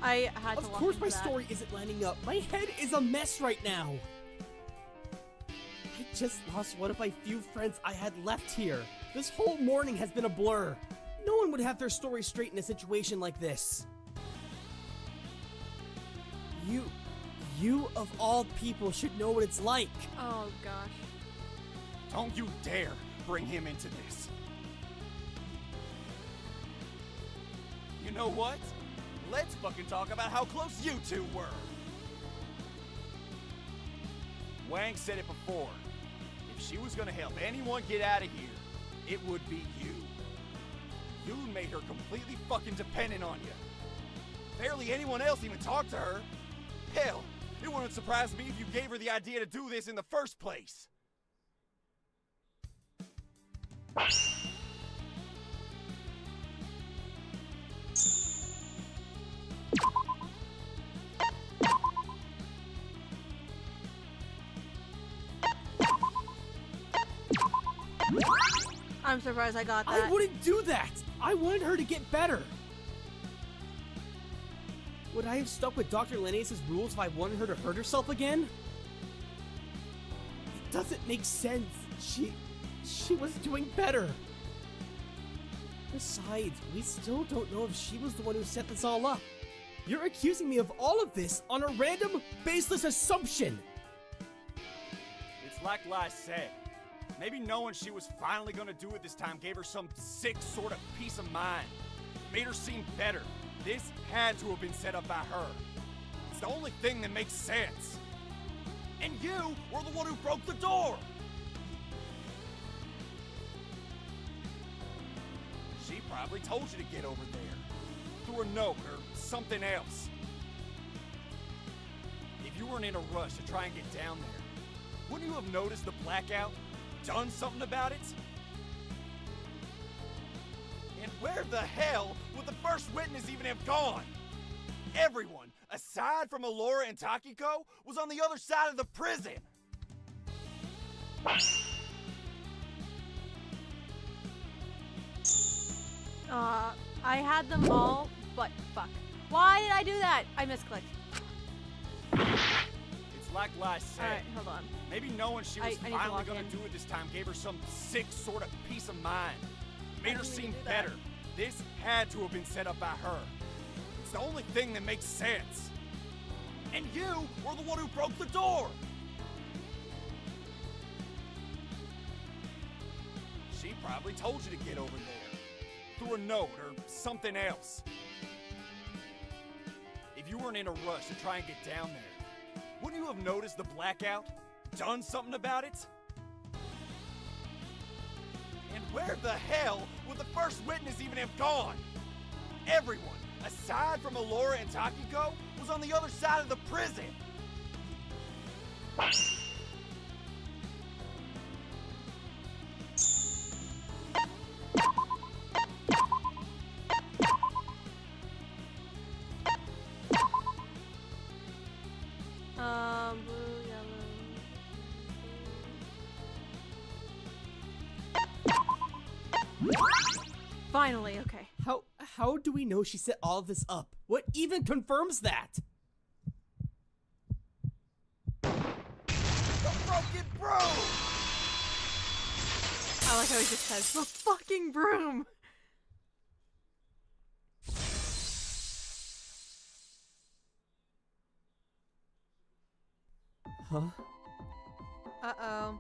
I had to Of course my story isn't lining up. My head is a mess right now. I just lost one of my few friends I had left here. This whole morning has been a blur. No one would have their story straight in a situation like this. You of all people should know what it's like. Oh gosh. Don't you dare bring him into this. You know what? Let's fucking talk about how close you two were. Wang said it before. If she was gonna help anyone get out of here, it would be you. You made her completely fucking dependent on you. Barely anyone else even talked to her. Hell, it wouldn't surprise me if you gave her the idea to do this in the first place. I'm surprised I got that. I wouldn't do that! I wanted her to get better! Would I have stuck with Dr. Linnaeus' rules if I wanted her to hurt herself again? It doesn't make sense. She was doing better. Besides, we still don't know if she was the one who set this all up. You're accusing me of all of this on a random, baseless assumption! It's like Lai said. Maybe knowing she was finally gonna do it this time gave her some sick sort of peace of mind. Made her seem better. This had to have been set up by her. It's the only thing that makes sense. And you were the one who broke the door! She probably told you to get over there. Through a note or something else. If you weren't in a rush to try and get down there, wouldn't you have noticed the blackout? Done something about it? And where the hell would the first witness even have gone? Everyone, aside from Allora and Takiko, was on the other side of the prison. I had them all, but fuck. Why did I do that? I misclicked. It's like Lai said. Alright, hold on. Maybe knowing she was I need to finally walk gonna in. do it this time gave her some sick sort of peace of mind. Made her didn't mean seem to do that. better. This had to have been set up by her. It's the only thing that makes sense. And you were the one who broke the door! She probably told you to get over there. Through a note or something else. If you weren't in a rush to try and get down there, wouldn't you have noticed the blackout? Done something about it? And where the hell would the first witness even have gone? Everyone, aside from Allora and Takiko, was on the other side of the prison. Blue, yellow. Finally, okay. How do we know she set all of this up? What even confirms that? The broken broom! I like how he just says, the fucking broom! Huh? Uh-oh.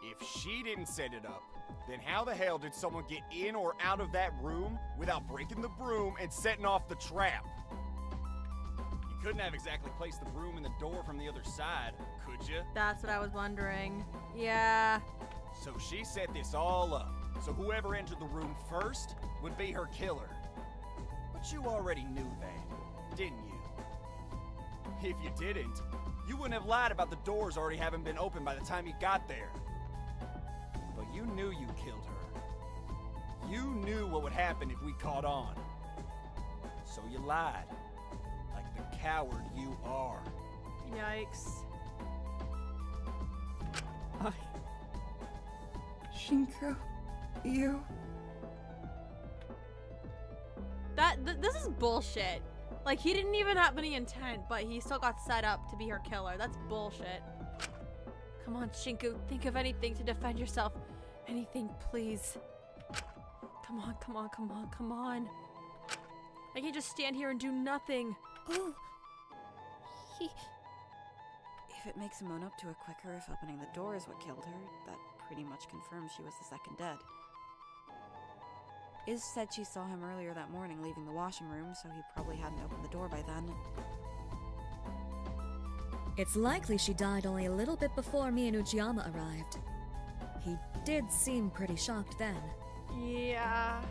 If she didn't set it up, then how the hell did someone get in or out of that room without breaking the broom and setting off the trap? You couldn't have exactly placed the broom in the door from the other side, could you? That's what I was wondering. Yeah. So she set this all up, so whoever entered the room first would be her killer. But you already knew that, didn't you? If you didn't, you wouldn't have lied about the doors already having been opened by the time you got there. But you knew you killed her. You knew what would happen if we caught on. So you lied. Like the coward you are. Yikes. Shinku, you... This is bullshit. Like, he didn't even have any intent, but he still got set up to be her killer. That's bullshit. Come on, Shinku, think of anything to defend yourself. Anything, please. Come on, come on, come on, come on. I can't just stand here and do nothing. Oh. If it makes him own up to it quicker if opening the door is what killed her, that pretty much confirms she was the second dead. Iz said she saw him earlier that morning leaving the washing room, so he probably hadn't opened the door by then. It's likely she died only a little bit before me and Uchiyama arrived. He did seem pretty shocked then. Yeah.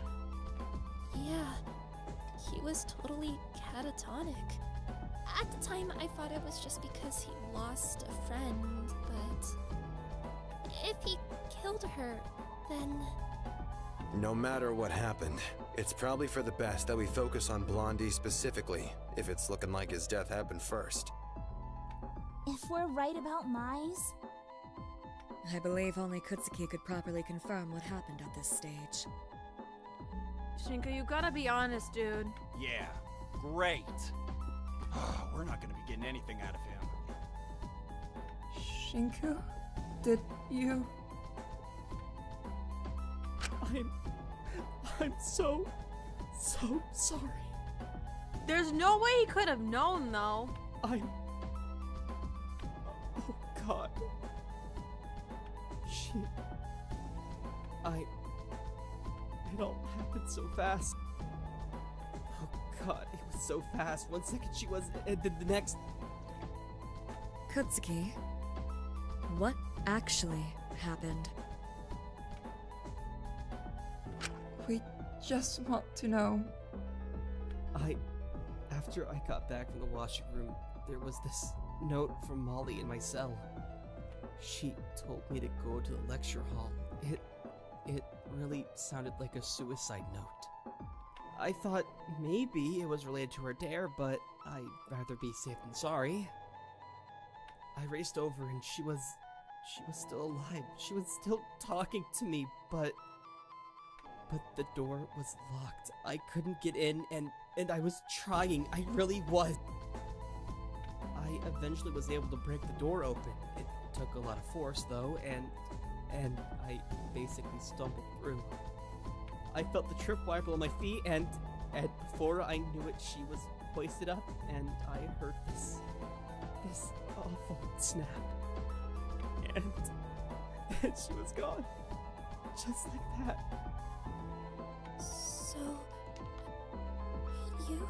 Yeah. He was totally catatonic. At the time, I thought it was just because he lost a friend, but if he killed her, then... No matter what happened, it's probably for the best that we focus on Blondie specifically, if it's looking like his death happened first. If we're right about Mai's, I believe only Kutsuki could properly confirm what happened at this stage. Shinku, you gotta be honest, dude. Yeah, great. We're not gonna be getting anything out of him. Shinku, did you... I'm so sorry. There's no way he could have known, though. Oh God. It all happened so fast. Oh God, it was so fast. 1 second she was, and then the next. Kutsuki, what actually happened? We just want to know. After I got back from the washing room, there was this note from Molly in my cell. She told me to go to the lecture hall. It really sounded like a suicide note. I thought maybe it was related to her dare, but I'd rather be safe than sorry. I raced over and she was still alive. She was still talking to me, but the door was locked. I couldn't get in, and I was trying. I really was. I eventually was able to break the door open. It took a lot of force, though, and I basically stumbled through. I felt the tripwire below my feet, and before I knew it, she was hoisted up, and I heard this awful snap. And she was gone. Just like that. So, you?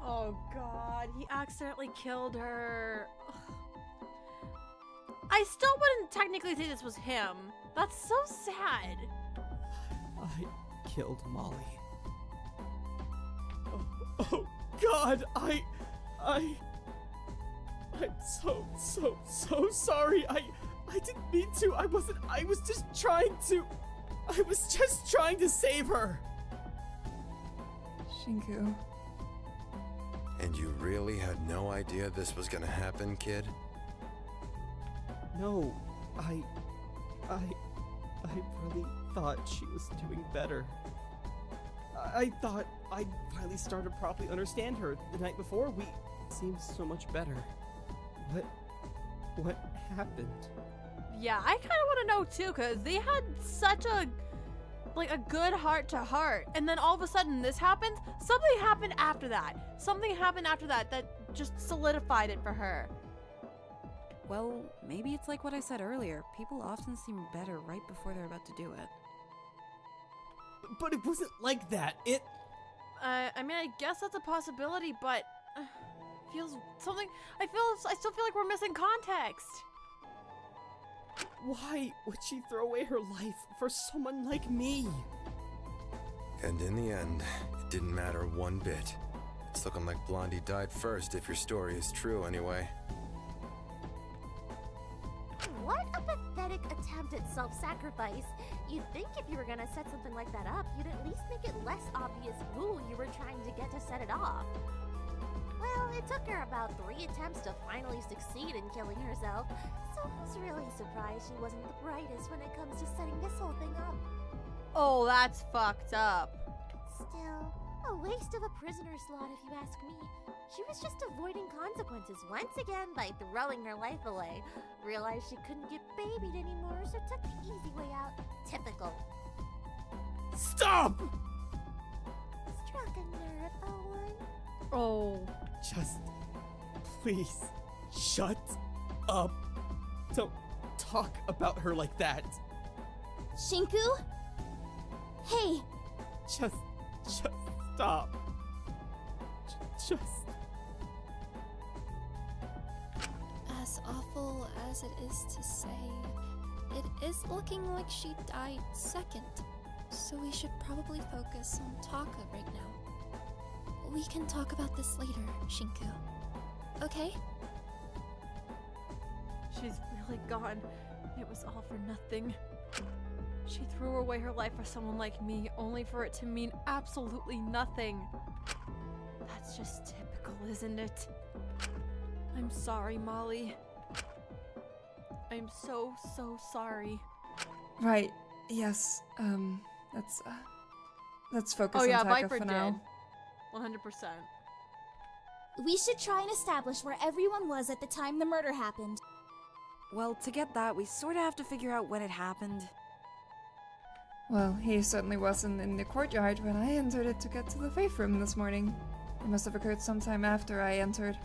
Oh god, he accidentally killed her. Ugh. I still wouldn't technically say this was him. That's so sad. I killed Molly. Oh God, I'm so sorry. I didn't mean to. I was just trying to save her. Shinku. And you really had no idea this was gonna happen, kid? No, I really thought she was doing better. I thought I'd finally start to properly understand her. The night before, we seemed so much better. What happened? Yeah, I kind of want to know too, because they had such a good heart to heart, and then all of a sudden this happens. Something happened after that that just solidified it for her. Well, maybe it's like what I said earlier. People often seem better right before they're about to do it. But it wasn't like that. I mean, I guess that's a possibility, but feels something. I still feel like we're missing context. Why would she throw away her life for someone like me? And in the end, it didn't matter one bit. It's looking like Blondie died first, if your story is true anyway. What a pathetic attempt at self-sacrifice. You'd think if you were gonna set something like that up, you'd at least make it less obvious who you were trying to get to set it off. Well, it took her about 3 attempts to finally succeed in killing herself, so who's really surprised she wasn't the brightest when it comes to setting this whole thing up? Oh, that's fucked up. Still, a waste of a prisoner slot if you ask me. She was just avoiding consequences once again by throwing her life away. Realized she couldn't get babied anymore, so took the easy way out. Typical. Stop! Struck a nerve, Owen. Oh. Just, please, shut up. Don't talk about her like that. Shinku? Hey! Just stop. Just. As awful as it is to say, it is looking like she died second, so we should probably focus on Taka right now. We can talk about this later, Shinku. Okay? She's really gone. It was all for nothing. She threw away her life for someone like me, only for it to mean absolutely nothing. That's just typical, isn't it? I'm sorry, Molly. I'm so sorry. Right, yes, let's focus Oh on yeah, Taka Viper for did. now. 100%. We should try and establish where everyone was at the time the murder happened. Well, to get that, we sort of have to figure out when it happened. Well, he certainly wasn't in the courtyard when I entered it to get to the faith room this morning. It must have occurred sometime after I entered.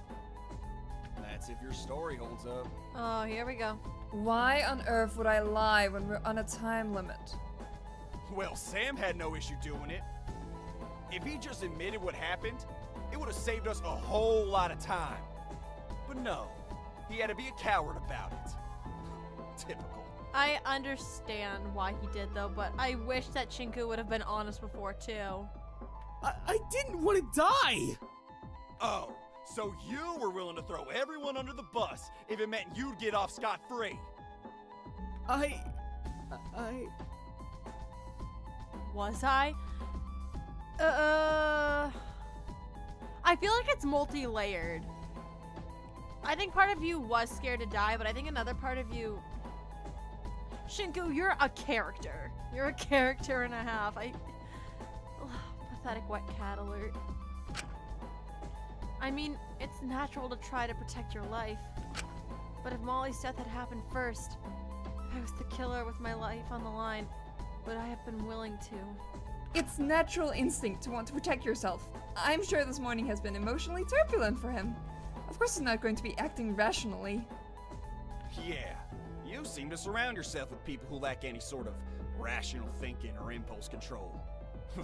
That's if your story holds up. Oh, here we go. Why on earth would I lie when we're on a time limit? Well, Sam had no issue doing it. If he just admitted what happened, it would have saved us a whole lot of time. But no, he had to be a coward about it. Typical. I understand why he did though, but I wish that Shinku would have been honest before too. I didn't want to die! Oh, so you were willing to throw everyone under the bus if it meant you'd get off scot-free? Was I? I feel like it's multi-layered. I think part of you was scared to die, but I think another part of you... Shinku, you're a character. You're a character and a half. Pathetic wet cat alert. I mean, it's natural to try to protect your life. But if Molly's death had happened first, I was the killer with my life on the line. Would I have been willing to? It's natural instinct to want to protect yourself. I'm sure this morning has been emotionally turbulent for him. Of course he's not going to be acting rationally. Yeah, you seem to surround yourself with people who lack any sort of rational thinking or impulse control.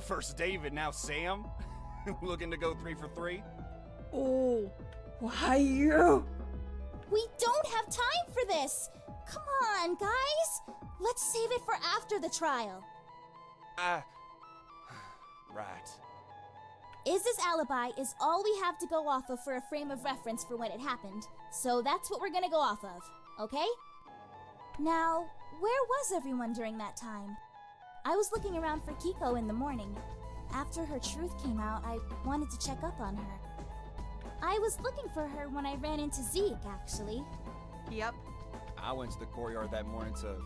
First David, now Sam? Looking to go 3 for 3? Oh, why you? We don't have time for this! Come on, guys! Let's save it for after the trial. Right. Iz's alibi is all we have to go off of for a frame of reference for when it happened, so that's what we're gonna go off of, okay? Now, where was everyone during that time? I was looking around for Kiko in the morning. After her truth came out, I wanted to check up on her. I was looking for her when I ran into Zeke, actually. Yep. I went to the courtyard that morning to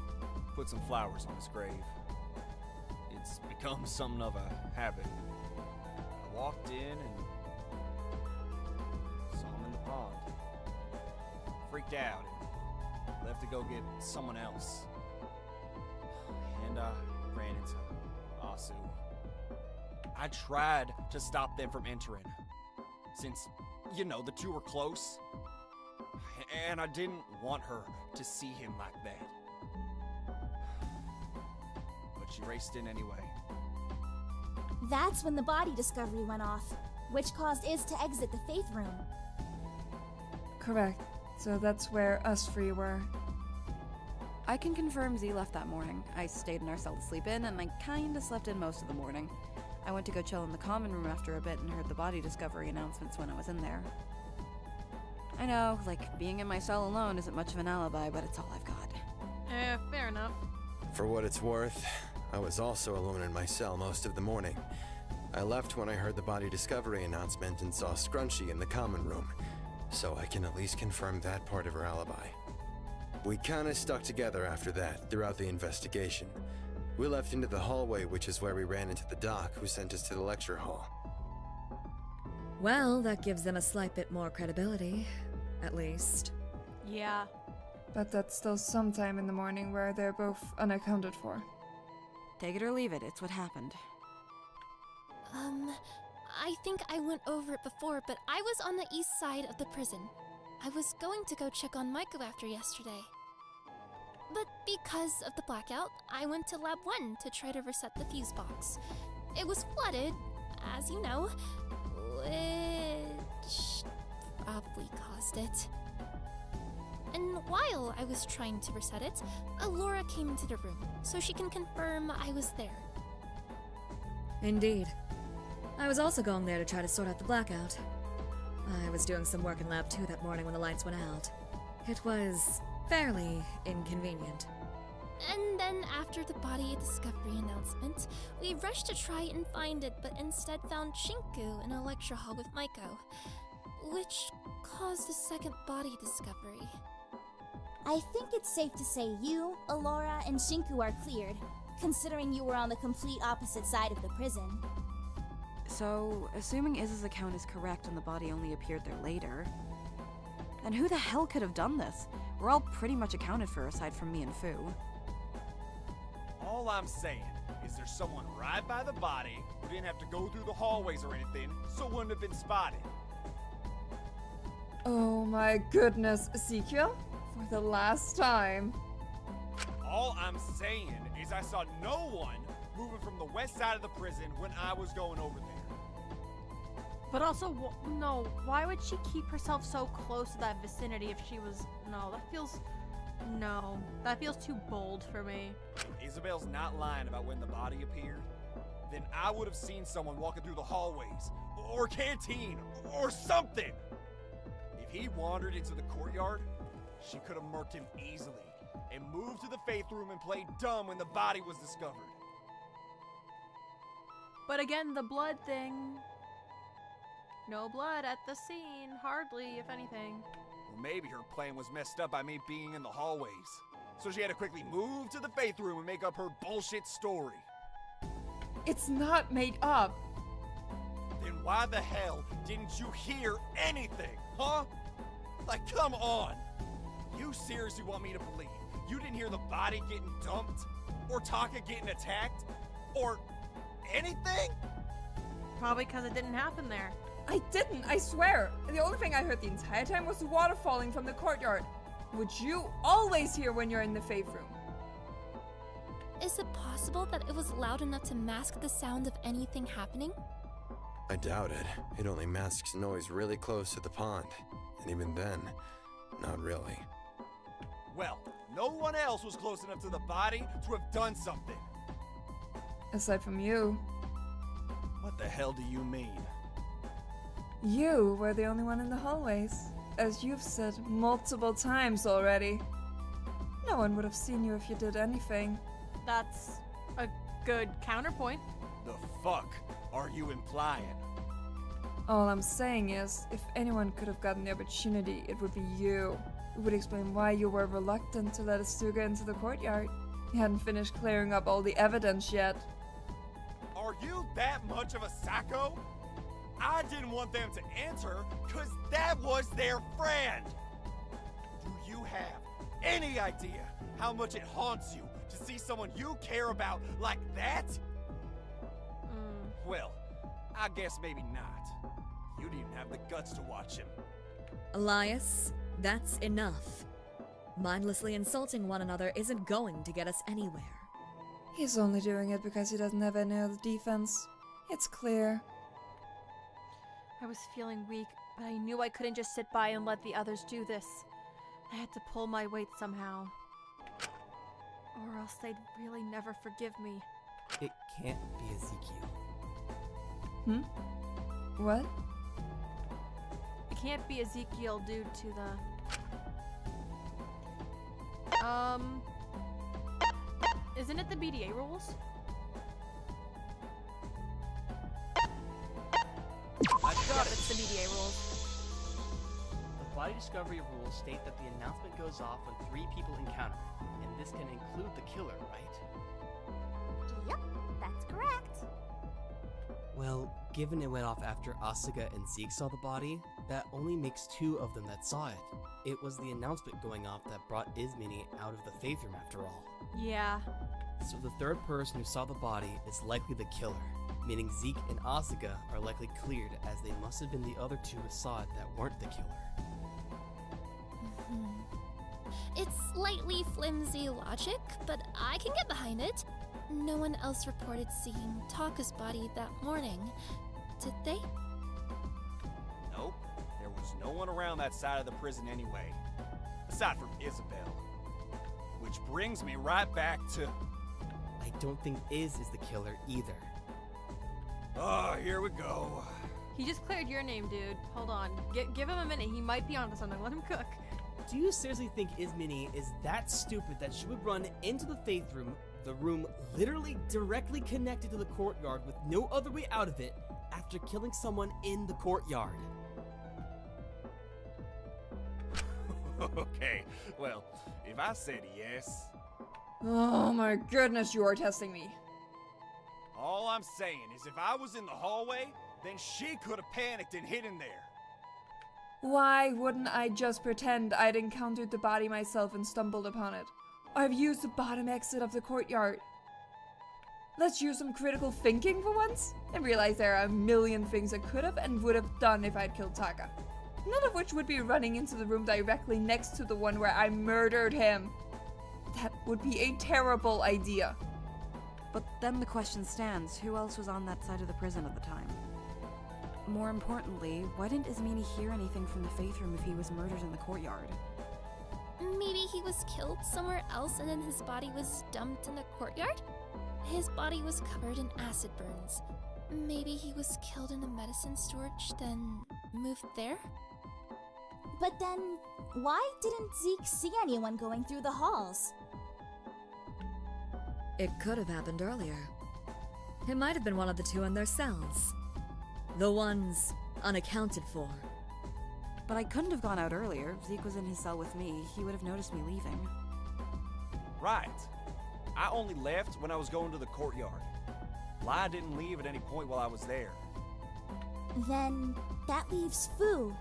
put some flowers on his grave. It's become something of a habit. I walked in and saw him in the pond. Freaked out and left to go get someone else. And I ran into Asu. I tried to stop them from entering, since, you know, the two were close. And I didn't want her to see him like that. But she raced in anyway. That's when the body discovery went off, which caused Iz to exit the Faith Room. Correct. So that's where us three were. I can confirm Z left that morning. I stayed in our cell to sleep in, and I kinda slept in most of the morning. I went to go chill in the common room after a bit and heard the body discovery announcements when I was in there. I know, like, being in my cell alone isn't much of an alibi, but it's all I've got. Fair enough. For what it's worth, I was also alone in my cell most of the morning. I left when I heard the body discovery announcement and saw Scrunchy in the common room, so I can at least confirm that part of her alibi. We kinda stuck together after that, throughout the investigation. We left into the hallway, which is where we ran into the doc who sent us to the lecture hall. Well, that gives them a slight bit more credibility, at least. Yeah. But that's still sometime in the morning where they're both unaccounted for. Take it or leave it, it's what happened. I think I went over it before, but I was on the east side of the prison. I was going to go check on Maiko after yesterday. But because of the blackout, I went to Lab 1 to try to reset the fuse box. It was flooded, as you know, which probably caused it. And while I was trying to reset it, Allora came into the room, so she can confirm I was there. Indeed. I was also going there to try to sort out the blackout. I was doing some work in Lab 2 that morning when the lights went out. It was fairly inconvenient. And then after the body discovery announcement, we rushed to try and find it, but instead found Shinku in a lecture hall with Maiko, which caused a second body discovery. I think it's safe to say you, Allora, and Shinku are cleared, considering you were on the complete opposite side of the prison. So, assuming Iz's account is correct and the body only appeared there later, then who the hell could have done this? We're all pretty much accounted for aside from me and Fu. All I'm saying is there's someone right by the body who didn't have to go through the hallways or anything, so wouldn't have been spotted. Oh my goodness, Ezekiel? For the last time. All I'm saying is I saw no one moving from the west side of the prison when I was going over there. But also, no, why would she keep herself so close to that vicinity if she was... No, that feels too bold for me. If Isabel's not lying about when the body appeared, then I would have seen someone walking through the hallways, or canteen, or something. If he wandered into the courtyard, she could have murked him easily and moved to the faith room and played dumb when the body was discovered. But again, the blood thing. No blood at the scene, hardly, if anything. Or maybe her plan was messed up by me being in the hallways, so she had to quickly move to the faith room and make up her bullshit story. It's not made up. Then why the hell didn't you hear anything, huh? Like, come on! You seriously want me to believe you didn't hear the body getting dumped? Or Taka getting attacked? Or anything? Probably because it didn't happen there. I didn't, I swear. The only thing I heard the entire time was the water falling from the courtyard, which you always hear when you're in the faith room. Is it possible that it was loud enough to mask the sound of anything happening? I doubt it. It only masks noise really close to the pond. And even then, not really. Well, no one else was close enough to the body to have done something. Aside from you. What the hell do you mean? You were the only one in the hallways, as you've said multiple times already. No one would have seen you if you did anything. That's a good counterpoint. The fuck are you implying? All I'm saying is, if anyone could have gotten the opportunity, it would be you. It would explain why you were reluctant to let Asuga into the courtyard. You hadn't finished clearing up all the evidence yet. Are you that much of a sacco? I didn't want them to enter, cause that was their friend! Do you have any idea how much it haunts you to see someone you care about like that? Well, I guess maybe not. You didn't have the guts to watch him. Elias, that's enough. Mindlessly insulting one another isn't going to get us anywhere. He's only doing it because he doesn't have any other defense. It's clear. I was feeling weak, but I knew I couldn't just sit by and let the others do this. I had to pull my weight somehow. Or else they'd really never forgive me. It can't be Ezekiel. What? It can't be Ezekiel due to the... Isn't it the BDA rules? I've got it. It's the BDA rules. The body discovery rules state that the announcement goes off when 3 people encounter it, and this can include the killer, right? Yep, that's correct. Well, given it went off after Asuka and Zeke saw the body, that only makes 2 of them that saw it. It was the announcement going off that brought Ismini out of the faith room after all. Yeah. So the 3rd person who saw the body is likely the killer, meaning Zeke and Asuka are likely cleared, as they must have been the other 2 who saw it that weren't the killer. It's slightly flimsy logic, but I can get behind it. No one else reported seeing Taka's body that morning, did they? Nope. There was no one around that side of the prison anyway. Aside from Isabel. Which brings me right back to... I don't think Iz is the killer either. Oh, here we go. He just cleared your name, dude. Hold on. Give him a minute. He might be onto something. Let him cook. Do you seriously think Ismini is that stupid that she would run into the faith room, the room literally directly connected to the courtyard with no other way out of it, after killing someone in the courtyard? Okay, well, if I said yes... Oh my goodness, you are testing me. All I'm saying is if I was in the hallway, then she could have panicked and hidden there. Why wouldn't I just pretend I'd encountered the body myself and stumbled upon it? I've used the bottom exit of the courtyard. Let's use some critical thinking for once, and realize there are a million things I could have and would have done if I'd killed Taka. None of which would be running into the room directly next to the one where I murdered him. That would be a terrible idea. But then the question stands, who else was on that side of the prison at the time? more importantly, why didn't Ismini hear anything from the Faith Room if he was murdered in the courtyard? Maybe he was killed somewhere else and then his body was dumped in the courtyard? His body was covered in acid burns. Maybe he was killed in a medicine storage, then moved there? But then, why didn't Zeke see anyone going through the halls? It could have happened earlier. It might have been one of the two in their cells. The ones unaccounted for. But I couldn't have gone out earlier. Zeke was in his cell with me. He would have noticed me leaving. Right. I only left when I was going to the courtyard. Lai didn't leave at any point while I was there. Then, that leaves Fu.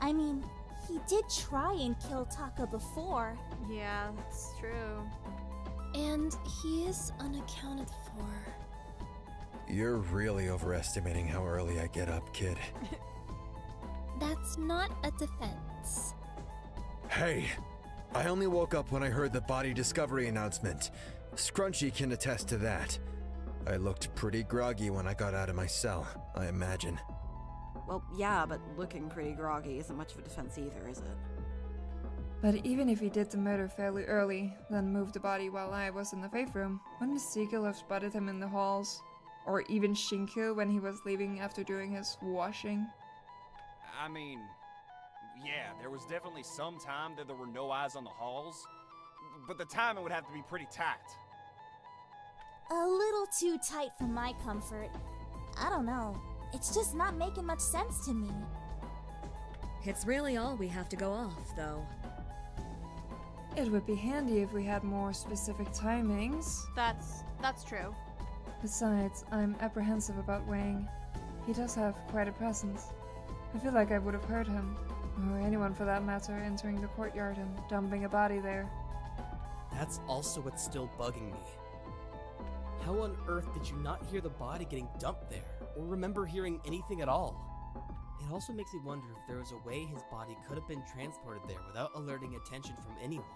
I mean, he did try and kill Taka before. Yeah, that's true. And he is unaccounted for. You're really overestimating how early I get up, kid. That's not a defense. Hey! I only woke up when I heard the body discovery announcement. Scrunchy can attest to that. I looked pretty groggy when I got out of my cell, I imagine. Well, yeah, but looking pretty groggy isn't much of a defense either, is it? But even if he did the murder fairly early, then moved the body while I was in the Faith Room, wouldn't Ezekiel have spotted him in the halls? Or even Shinku when he was leaving after doing his washing? I mean, yeah, there was definitely some time that there were no eyes on the halls, but the timing would have to be pretty tight. A little too tight for my comfort. I don't know. It's just not making much sense to me. It's really all we have to go off, though. It would be handy if we had more specific timings. That's true. Besides, I'm apprehensive about Wang. He does have quite a presence. I feel like I would have heard him, or anyone for that matter, entering the courtyard and dumping a body there. That's also what's still bugging me. How on earth did you not hear the body getting dumped there, or remember hearing anything at all? It also makes me wonder if there was a way his body could have been transported there without alerting attention from anyone.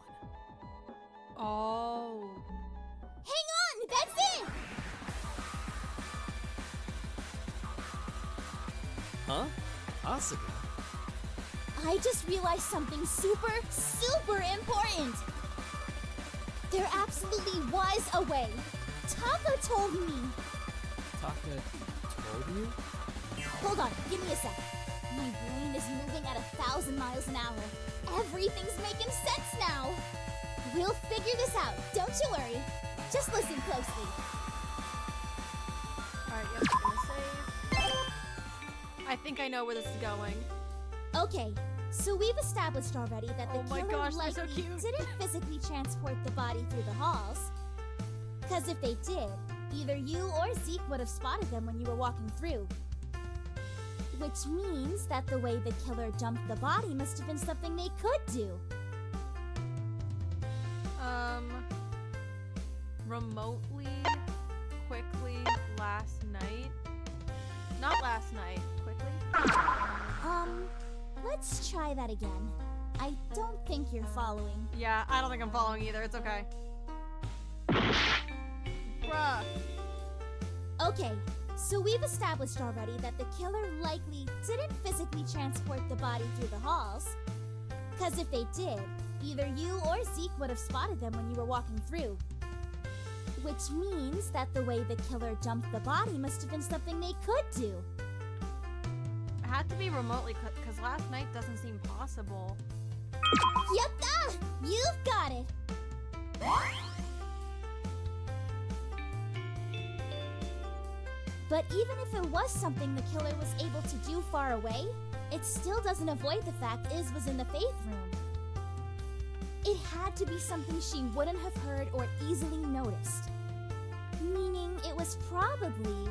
Oh. Hang on! That's it! Huh? Asuka? I just realized something super, super important! There absolutely was a way! Taka told me! Taka told you? Hold on, give me a sec. My brain is moving at 1,000 miles an hour. Everything's making sense now! We'll figure this out, don't you worry. Just listen closely. Alright, yep, I'm gonna save. I think I know where this is going. Okay, so we've established already that the Oh my killer gosh, they're so likely cute. didn't physically transport the body through the halls. Because if they did, either you or Zeke would have spotted them when you were walking through. Which means that the way the killer dumped the body must have been something they could do. Remotely, quickly, last night. Not last night, quickly. Let's try that again. I don't think you're following. Yeah, I don't think I'm following either. It's okay. Bruh. Okay, so we've established already that the killer likely didn't physically transport the body through the halls. Because if they did, either you or Zeke would have spotted them when you were walking through. Which means that the way the killer dumped the body must have been something they could do. It had to be remotely, because last night doesn't seem possible. Yup, you've got it! But even if it was something the killer was able to do far away, it still doesn't avoid the fact Iz was in the Faith Room. It had to be something she wouldn't have heard or easily noticed. Meaning it was probably...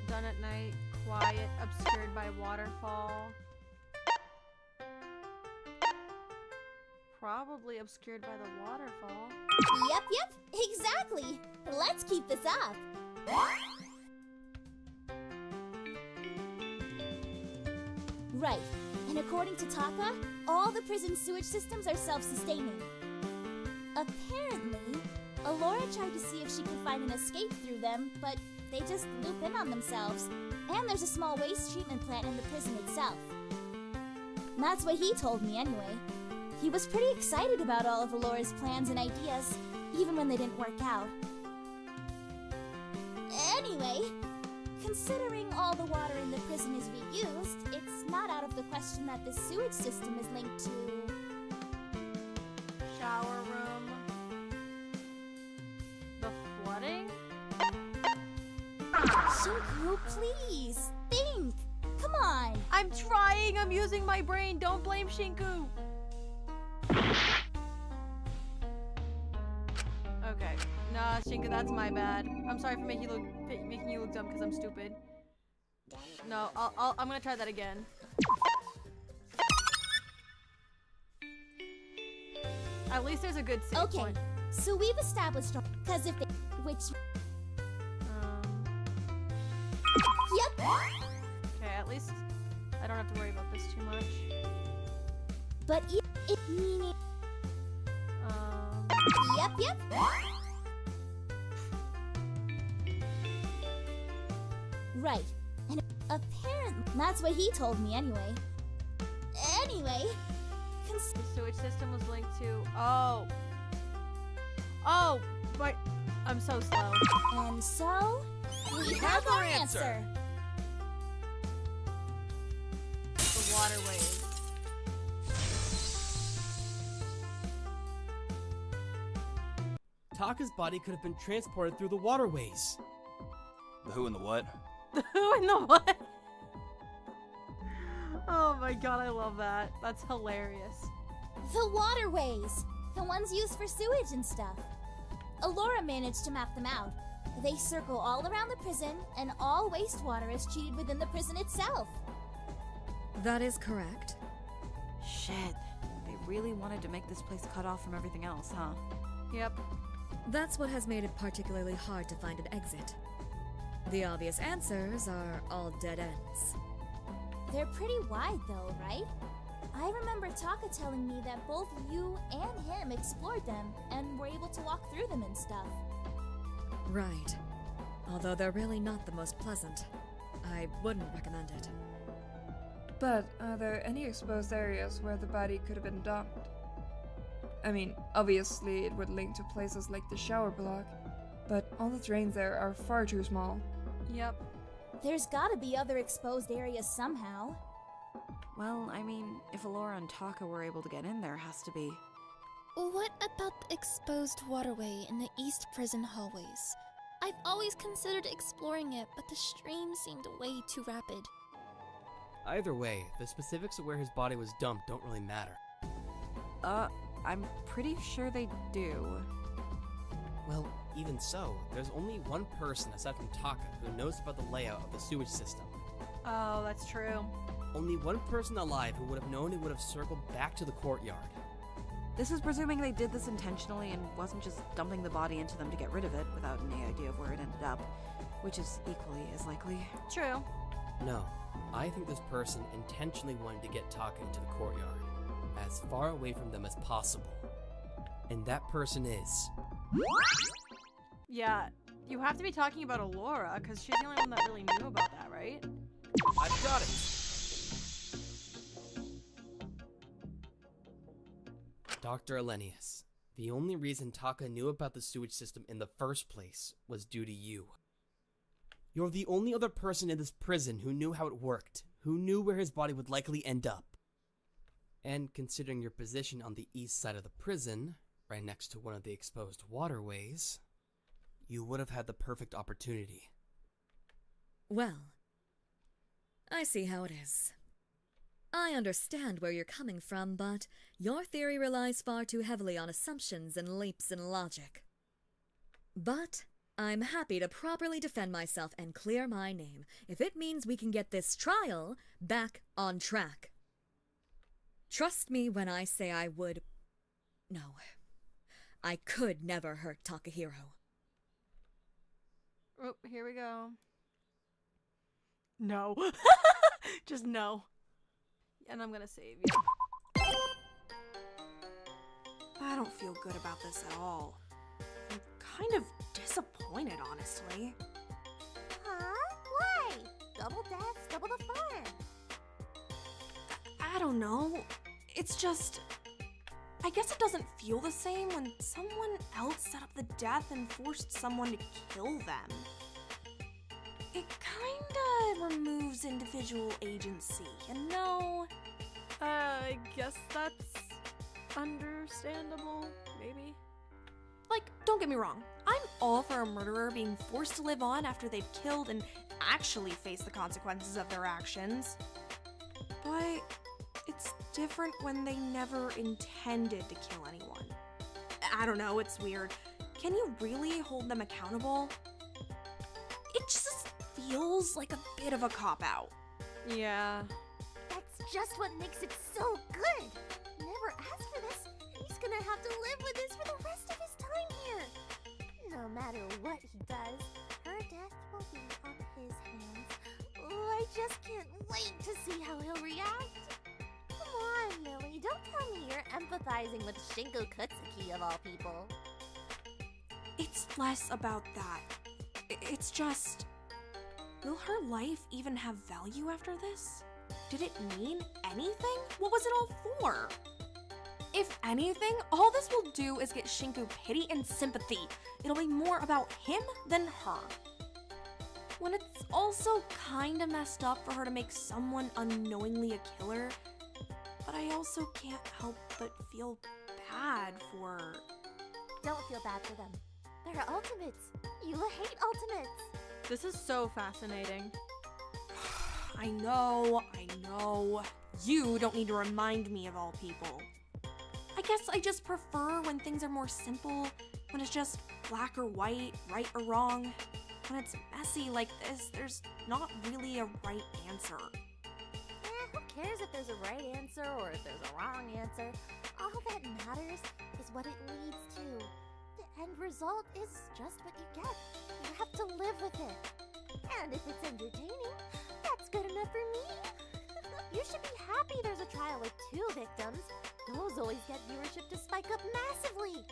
Done at night, quiet, obscured by waterfall. Probably obscured by the waterfall. Yep, exactly! Let's keep this up! Right, and according to Taka, all the prison sewage systems are self-sustaining. Apparently, Allora tried to see if she could find an escape through them, but They just loop in on themselves. And there's a small waste treatment plant in the prison itself. That's what he told me anyway. He was pretty excited about all of Allora's plans and ideas, even when they didn't work out. Anyway, considering all the water in the prison is reused, it's not out of the question that the sewage system is linked to... Shower room. The flooding? Shinku, please, think! Come on! I'm trying! I'm using my brain! Don't blame Shinku! Okay. Nah, Shinku, that's my bad. I'm sorry for making you look dumb because I'm stupid. No, I'm gonna try that again. At least there's a good save point. So we've established because if they... which... Yep! Okay, at least I don't have to worry about this too much. But it meaning... Yep. Right. And apparently... That's what he told me anyway. Anyway... The sewage system was linked to... Oh! But I'm so slow. And so... We have our answer! The waterways. Taka's body could have been transported through the waterways. The who and the what? The who and the what? Oh my god, I love that. That's hilarious. The waterways! The ones used for sewage and stuff. Allora managed to map them out. They circle all around the prison, and all wastewater is treated within the prison itself. That is correct. Shit. They really wanted to make this place cut off from everything else, huh? Yep. That's what has made it particularly hard to find an exit. The obvious answers are all dead ends. They're pretty wide though, right? I remember Taka telling me that both you and him explored them and were able to walk through them and stuff. Right. Although they're really not the most pleasant. I wouldn't recommend it. But are there any exposed areas where the body could have been dumped? I mean, obviously it would link to places like the shower block, but all the drains there are far too small. Yep. There's gotta be other exposed areas somehow. Well, I mean, if Allora and Taka were able to get in, there has to be. What about the exposed waterway in the East Prison hallways? I've always considered exploring it, but the stream seemed way too rapid. Either way, the specifics of where his body was dumped don't really matter. I'm pretty sure they do. Well, even so, there's only one person aside from Taka who knows about the layout of the sewage system. Oh, that's true. Only one person alive who would have known it would have circled back to the courtyard. This is presuming they did this intentionally and wasn't just dumping the body into them to get rid of it without any idea of where it ended up, which is equally as likely. True. No, I think this person intentionally wanted to get Taka into the courtyard, as far away from them as possible. And that person is... Yeah, you have to be talking about Allora, because she's the only one that really knew about that, right? I've got it! Dr. Elenius, the only reason Taka knew about the sewage system in the first place was due to you. You're the only other person in this prison who knew how it worked, who knew where his body would likely end up. And considering your position on the east side of the prison, right next to one of the exposed waterways, you would have had the perfect opportunity. Well, I see how it is. I understand where you're coming from, but your theory relies far too heavily on assumptions and leaps in logic. But I'm happy to properly defend myself and clear my name if it means we can get this trial back on track. Trust me when I say I would... No. I could never hurt Takahiro. Oh, here we go. No. Just no. And I'm gonna save you. I don't feel good about this at all. I'm kind of disappointed, honestly. Double deaths, double the fun. I don't know. It's just... I guess it doesn't feel the same when someone else set up the death and forced someone to kill them. It kinda removes individual agency, you know? I guess that's understandable, maybe. Like, don't get me wrong. I'm all for a murderer being forced to live on after they've killed and actually face the consequences of their actions. But it's different when they never intended to kill anyone. I don't know, it's weird. Can you really hold them accountable? It just feels like a bit of a cop-out. Yeah. That's just what makes it so good. Never asked for this, and he's gonna have to live with this for the rest of his time here. No matter what he does, her death will be on his hands. Oh, I just can't wait to see how he'll react. Come on, Millie, don't tell me you're empathizing with Shinku Kutsuki of all people. It's less about that. It's just... Will her life even have value after this? Did it mean anything? What was it all for? If anything, all this will do is get Shinku pity and sympathy. It'll be more about him than her. When it's also kinda messed up for her to make someone unknowingly a killer, but I also can't help but feel bad for... Don't feel bad for them. They're ultimates. You hate ultimates. This is so fascinating. I know. You don't need to remind me of all people. I guess I just prefer when things are more simple, when it's just black or white, right or wrong. When it's messy like this, there's not really a right answer. Who cares if there's a right answer or if there's a wrong answer? All that matters is what it leads to. The end result is just what you get. You have to live with it. And if it's entertaining, that's good enough for me. You should be happy there's a trial with 2 victims. Those always get viewership to spike up massively.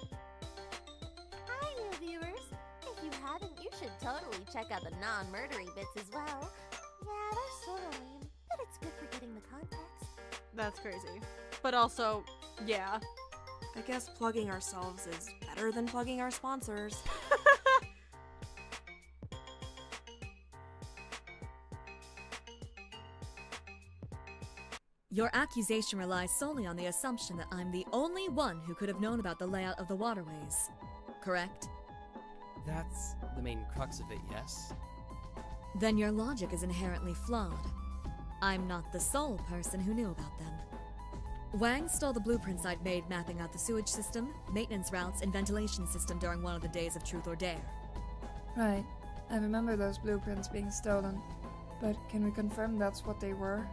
Hi, new viewers. If you haven't, you should totally check out the non-murdery bits as well. Yeah, they're sort of lame, but it's good for getting the context. That's crazy. But also, yeah. I guess plugging ourselves is better than plugging our sponsors. Your accusation relies solely on the assumption that I'm the only one who could have known about the layout of the waterways. Correct? That's the main crux of it, yes? Then your logic is inherently flawed. I'm not the sole person who knew about them. Wang stole the blueprints I'd made mapping out the sewage system, maintenance routes, and ventilation system during one of the days of Truth or Dare. Right. I remember those blueprints being stolen. But can we confirm that's what they were?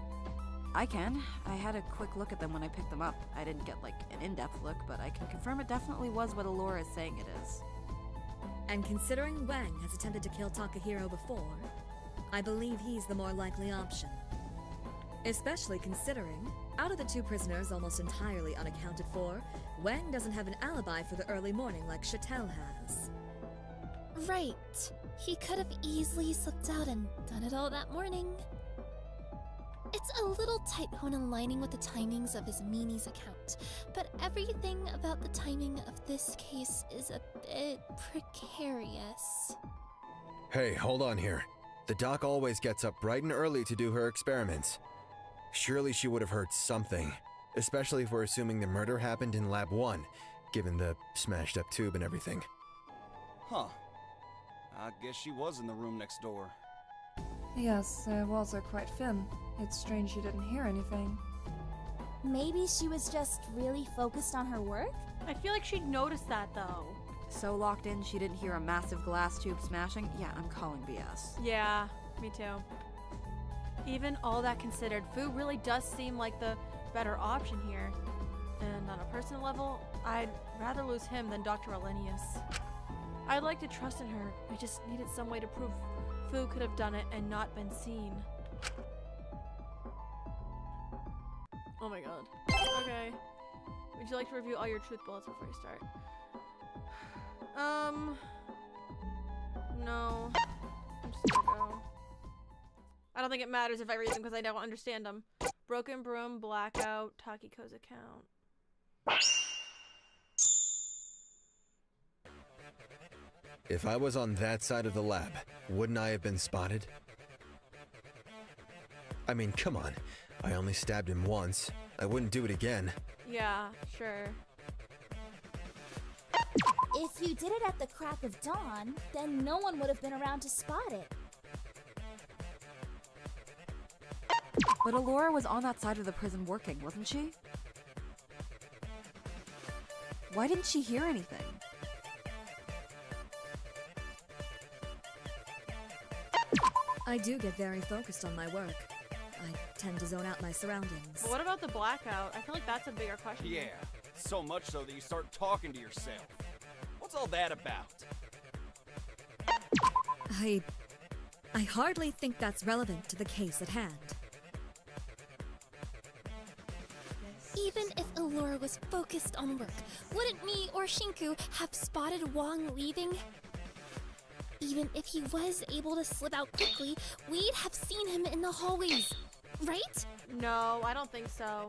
I can. I had a quick look at them when I picked them up. I didn't get, like, an in-depth look, but I can confirm it definitely was what Allora is saying it is. And considering Wang has attempted to kill Takahiro before, I believe he's the more likely option. Especially considering, out of the 2 prisoners almost entirely unaccounted for, Wang doesn't have an alibi for the early morning like Chattel has. Right. He could have easily slipped out and done it all that morning. It's a little tight when aligning with the timings of his meanies account, but everything about the timing of this case is a bit precarious. Hey, hold on here. The doc always gets up bright and early to do her experiments. Surely she would have heard something, especially if we're assuming the murder happened in Lab 1, given the smashed up tube and everything. Huh. I guess she was in the room next door. Yes, the walls are quite thin. It's strange she didn't hear anything. Maybe she was just really focused on her work? I feel like she'd notice that, though. So locked in she didn't hear a massive glass tube smashing? Yeah, I'm calling BS. Yeah, me too. Even all that considered, Fu really does seem like the better option here. And on a personal level, I'd rather lose him than Dr. Elenius. I'd like to trust in her. I just needed some way to prove Fu could have done it and not been seen. Oh my god. Okay. Would you like to review all your truth bullets before you start? No. I'm just gonna go. I don't think it matters if I read them because I don't understand them. Broken Broom, Blackout, Takiko's account. If I was on that side of the lab, wouldn't I have been spotted? I mean, come on. I only stabbed him once. I wouldn't do it again. Yeah, sure. If you did it at the crack of dawn, then no one would have been around to spot it. But Allora was on that side of the prison working, wasn't she? Why didn't she hear anything? I do get very focused on my work. I tend to zone out my surroundings. But what about the blackout? I feel like that's a bigger question. Yeah, so much so that you start talking to yourself. What's all that about? I hardly think that's relevant to the case at hand. Even if Allora was focused on work, wouldn't me or Shinku have spotted Wong leaving? Even if he was able to slip out quickly, we'd have seen him in the hallways, right? No, I don't think so.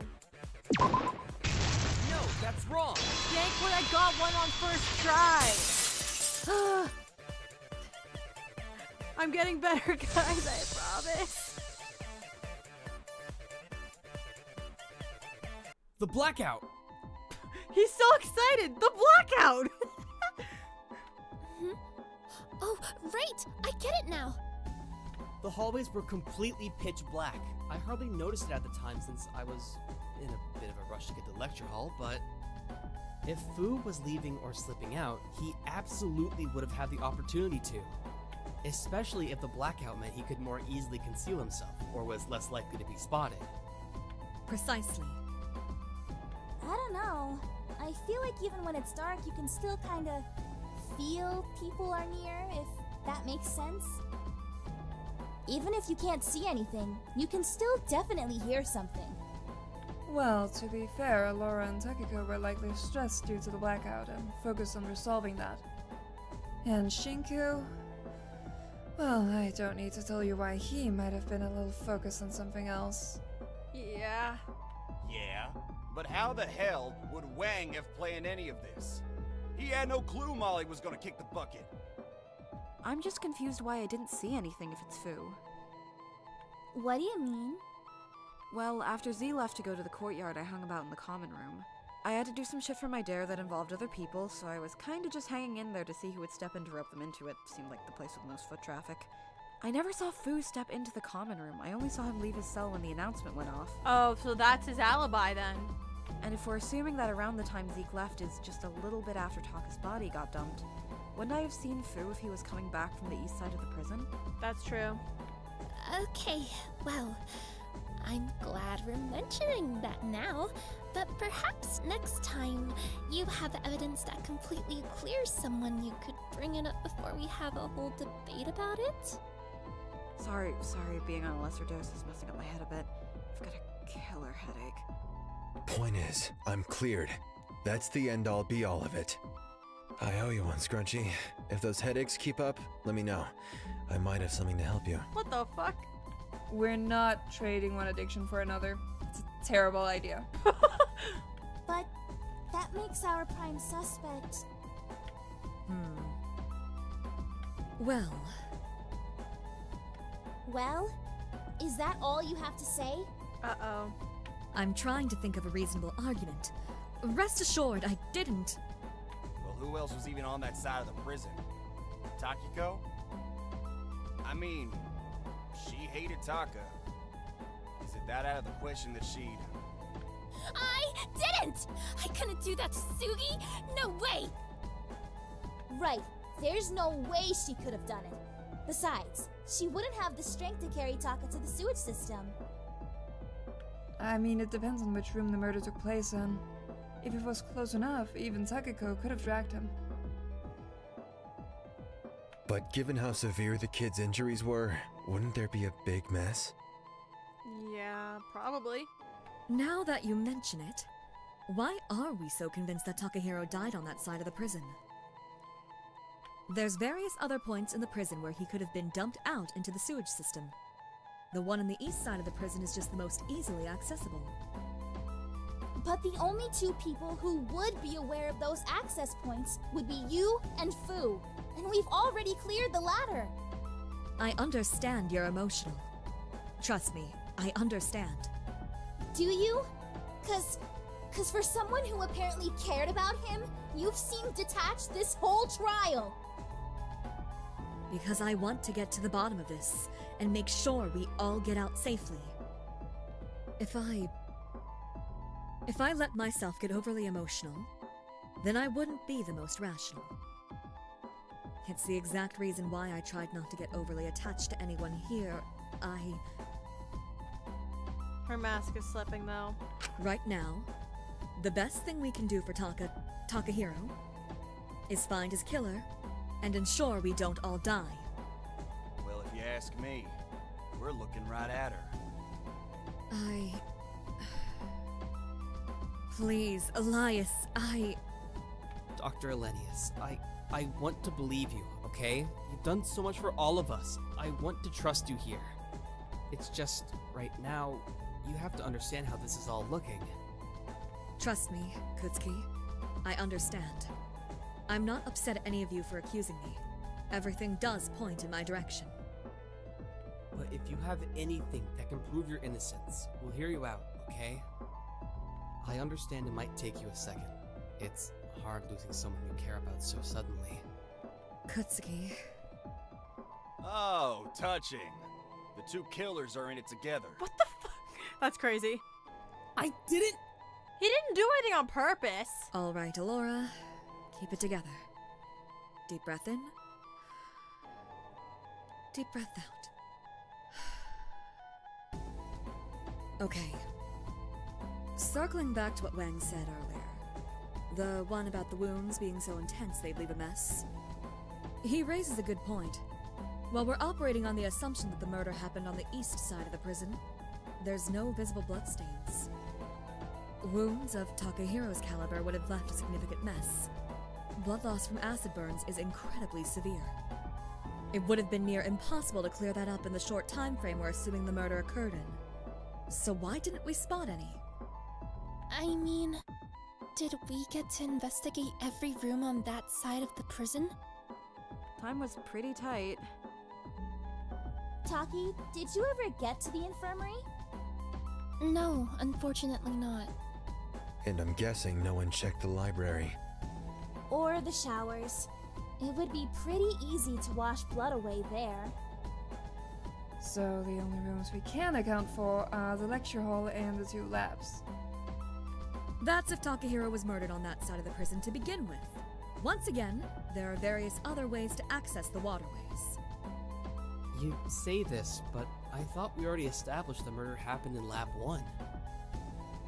No, that's wrong. Thankfully, I got one on first try. I'm getting better, guys, I promise. The blackout. He's so excited! The blackout! Oh, right! I get it now! The hallways were completely pitch black. I hardly noticed it at the time since I was in a bit of a rush to get to lecture hall, but if Fu was leaving or slipping out, he absolutely would have had the opportunity to. Especially if the blackout meant he could more easily conceal himself, or was less likely to be spotted. Precisely. I don't know. I feel like even when it's dark, you can still kinda feel people are near, if that makes sense. Even if you can't see anything, you can still definitely hear something. Well, to be fair, Allora and Takako were likely stressed due to the blackout and focused on resolving that. And Shinku? Well, I don't need to tell you why he might have been a little focused on something else. Yeah. Yeah, but how the hell would Wang have planned any of this? He had no clue Molly was gonna kick the bucket. I'm just confused why I didn't see anything if it's Fu. What do you mean? Well, after Z left to go to the courtyard, I hung about in the common room. I had to do some shit for my dare that involved other people, so I was kinda just hanging in there to see who would step in to rope them into it. Seemed like the place with most foot traffic. I never saw Fu step into the common room. I only saw him leave his cell when the announcement went off. Oh, so that's his alibi then. And if we're assuming that around the time Zeke left is just a little bit after Taka's body got dumped, wouldn't I have seen Fu if he was coming back from the east side of the prison? That's true. Okay, well, I'm glad we're mentioning that now, but perhaps next time you have evidence that completely clears someone, you could bring it up before we have a whole debate about it? Sorry, being on a lesser dose is messing up my head a bit. I've got a killer headache. Point is, I'm cleared. That's the end-all be-all of it. I owe you one, Scrunchy. If those headaches keep up, let me know. I might have something to help you. What the fuck? We're not trading one addiction for another. It's a terrible idea. But that makes our prime suspect. Well, Well, is that all you have to say? Uh-oh. I'm trying to think of a reasonable argument. Rest assured, I didn't. Well, who else was even on that side of the prison? Takiko? I mean, she hated Taka. Is it that out of the question that she'd... I didn't! I couldn't do that to Sugi! No way! Right. There's no way she could have done it. Besides, she wouldn't have the strength to carry Taka to the sewage system. I mean, it depends on which room the murder took place in. If it was close enough, even Takako could have dragged him. But given how severe the kid's injuries were, wouldn't there be a big mess? Yeah, probably. Now that you mention it, why are we so convinced that Takahiro died on that side of the prison? There's various other points in the prison where he could have been dumped out into the sewage system. The one on the east side of the prison is just the most easily accessible. But the only two people who would be aware of those access points would be you and Fu. And we've already cleared the latter. I understand you're emotional. Trust me, I understand. Do you? Cause for someone who apparently cared about him, you've seemed detached this whole trial. Because I want to get to the bottom of this and make sure we all get out safely. If I let myself get overly emotional, then I wouldn't be the most rational. It's the exact reason why I tried not to get overly attached to anyone here. Her mask is slipping though. Right now, the best thing we can do for Takahiro, is find his killer and ensure we don't all die. Well, if you ask me, we're looking right at her. Please, Elias, Dr. Elenius, I want to believe you, okay? You've done so much for all of us. I want to trust you here. It's just, right now, you have to understand how this is all looking. Trust me, Kutsuki. I understand. I'm not upset at any of you for accusing me. Everything does point in my direction. But if you have anything that can prove your innocence, we'll hear you out, okay? I understand it might take you a second. It's hard losing someone you care about so suddenly. Kutsuki. Oh, touching. The two killers are in it together. What the fuck? That's crazy. I didn't... He didn't do anything on purpose. All right, Allora. Keep it together. Deep breath in. Deep breath out. Okay. Circling back to what Wang said earlier. The one about the wounds being so intense they'd leave a mess. He raises a good point. While we're operating on the assumption that the murder happened on the east side of the prison, there's no visible bloodstains. Wounds of Takahiro's caliber would have left a significant mess. Blood loss from acid burns is incredibly severe. It would have been near impossible to clear that up in the short time frame we're assuming the murder occurred in. So why didn't we spot any? I mean, did we get to investigate every room on that side of the prison? Time was pretty tight. Taki, did you ever get to the infirmary? No, unfortunately not. And I'm guessing no one checked the library. Or the showers. It would be pretty easy to wash blood away there. So the only rooms we can account for are the lecture hall and the two labs. That's if Takahiro was murdered on that side of the prison to begin with. Once again, there are various other ways to access the waterways. You say this, but I thought we already established the murder happened in Lab 1.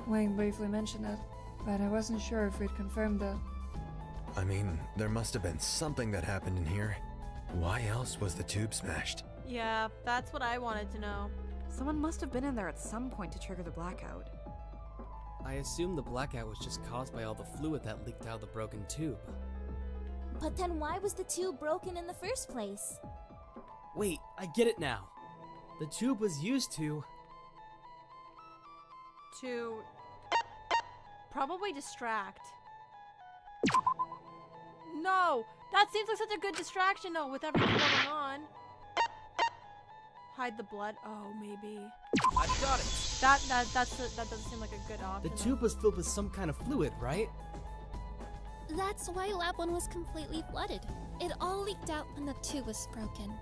Wang briefly mentioned it, but I wasn't sure if we'd confirmed that. I mean, there must have been something that happened in here. Why else was the tube smashed? Yeah, that's what I wanted to know. Someone must have been in there at some point to trigger the blackout. I assume the blackout was just caused by all the fluid that leaked out of the broken tube. But then why was the tube broken in the first place? Wait, I get it now. The tube was used to probably distract. No! That seems like such a good distraction though with everything going on. Hide the blood? Oh, maybe. I've got it. That doesn't seem like a good option. The tube was filled with some kind of fluid, right? That's why Lab 1 was completely flooded. It all leaked out when the tube was broken.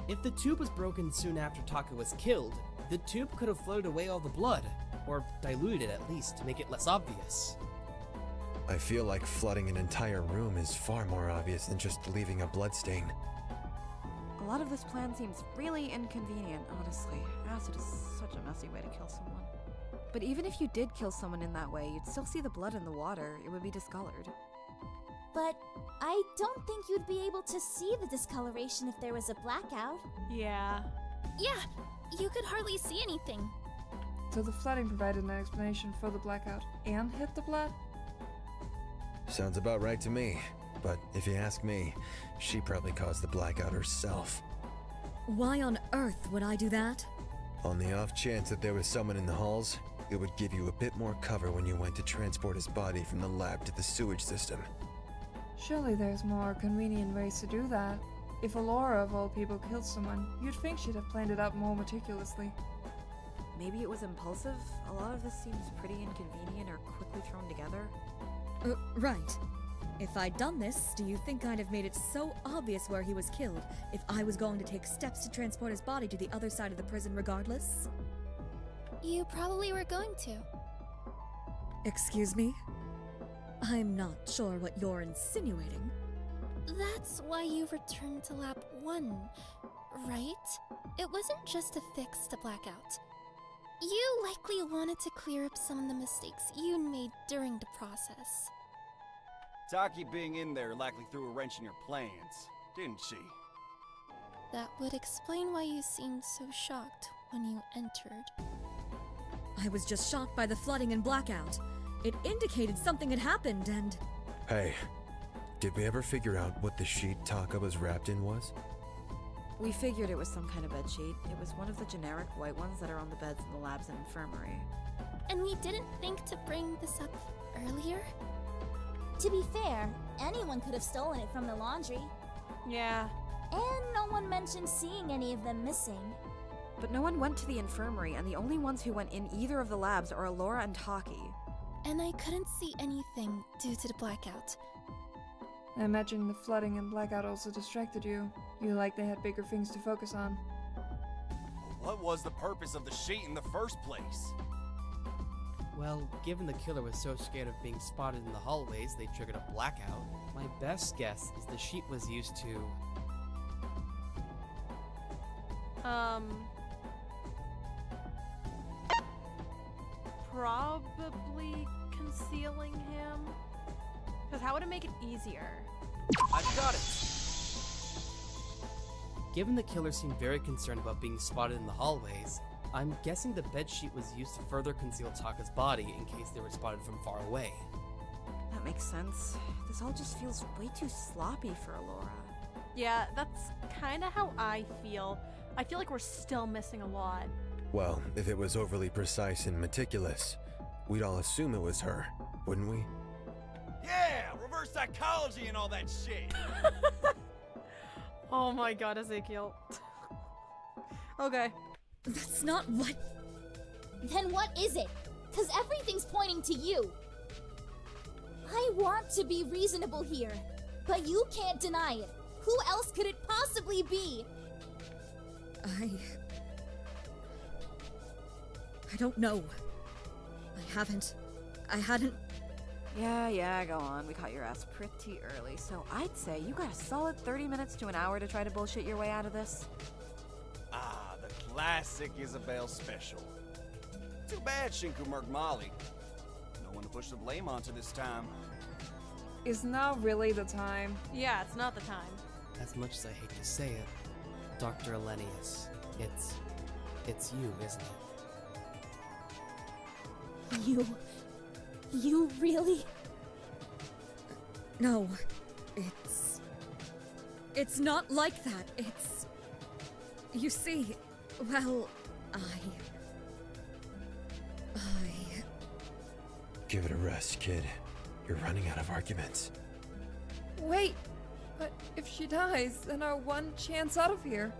If the tube was broken soon after Taka was killed, the tube could have floated away all the blood, or diluted it at least to make it less obvious. I feel like flooding an entire room is far more obvious than just leaving a bloodstain. A lot of this plan seems really inconvenient, honestly. Acid is such a messy way to kill someone. But even if you did kill someone in that way, you'd still see the blood in the water. It would be discolored. But I don't think you'd be able to see the discoloration if there was a blackout. Yeah. Yeah, you could hardly see anything. So the flooding provided an explanation for the blackout and hid the blood? Sounds about right to me. But if you ask me, she probably caused the blackout herself. Why on earth would I do that? On the off chance that there was someone in the halls, it would give you a bit more cover when you went to transport his body from the lab to the sewage system. Surely there's more convenient ways to do that. If Allora, of all people, killed someone, you'd think she'd have planned it out more meticulously. Maybe it was impulsive? A lot of this seems pretty inconvenient or quickly thrown together. Right. If I'd done this, do you think I'd have made it so obvious where he was killed if I was going to take steps to transport his body to the other side of the prison regardless? You probably were going to. Excuse me? I'm not sure what you're insinuating. That's why you returned to Lab 1, right? It wasn't just to fix the blackout. You likely wanted to clear up some of the mistakes you made during the process. Taki being in there likely threw a wrench in your plans, didn't she? That would explain why you seemed so shocked when you entered. I was just shocked by the flooding and blackout. It indicated something had happened and... Hey, did we ever figure out what the sheet Taka was wrapped in was? We figured it was some kind of bedsheet. It was one of the generic white ones that are on the beds in the labs and infirmary. And we didn't think to bring this up earlier? To be fair, anyone could have stolen it from the laundry. Yeah. And no one mentioned seeing any of them missing. But no one went to the infirmary, and the only ones who went in either of the labs are Allora and Taki. And I couldn't see anything due to the blackout. I imagine the flooding and blackout also distracted you. You likely had bigger things to focus on. What was the purpose of the sheet in the first place? Well, given the killer was so scared of being spotted in the hallways, they triggered a blackout. My best guess is the sheet was used to... Probably concealing him. Because how would it make it easier? I've got it! Given the killer seemed very concerned about being spotted in the hallways, I'm guessing the bedsheet was used to further conceal Taka's body in case they were spotted from far away. That makes sense. This all just feels way too sloppy for Allora. Yeah, that's kind of how I feel. I feel like we're still missing a lot. Well, if it was overly precise and meticulous, we'd all assume it was her, wouldn't we? Yeah! Reverse psychology and all that shit! Oh my god, Ezekiel. Okay. That's not what... Then what is it? Cause everything's pointing to you. I want to be reasonable here, but you can't deny it. Who else could it possibly be? I don't know. I hadn't... Yeah, go on. We caught your ass pretty early, so I'd say you got a solid 30 minutes to an hour to try to bullshit your way out of this. Ah, the classic Isabel special. Too bad Shinku murked Molly. No one to push the blame onto this time. Is now really the time? Yeah, it's not the time. As much as I hate to say it, Dr. Elenius, it's you, isn't it? You really? No, it's not like that. You see, well, I... Give it a rest, kid. You're running out of arguments. Wait! But if she dies, then our one chance out of here.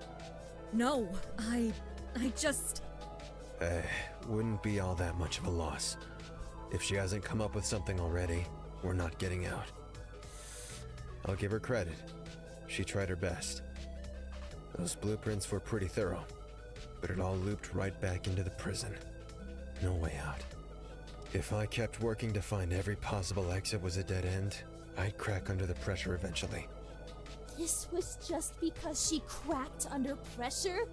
No, I just... Wouldn't be all that much of a loss. If she hasn't come up with something already, we're not getting out. I'll give her credit. She tried her best. Those blueprints were pretty thorough, but it all looped right back into the prison. No way out. If I kept working to find every possible exit was a dead end, I'd crack under the pressure eventually. This was just because she cracked under pressure?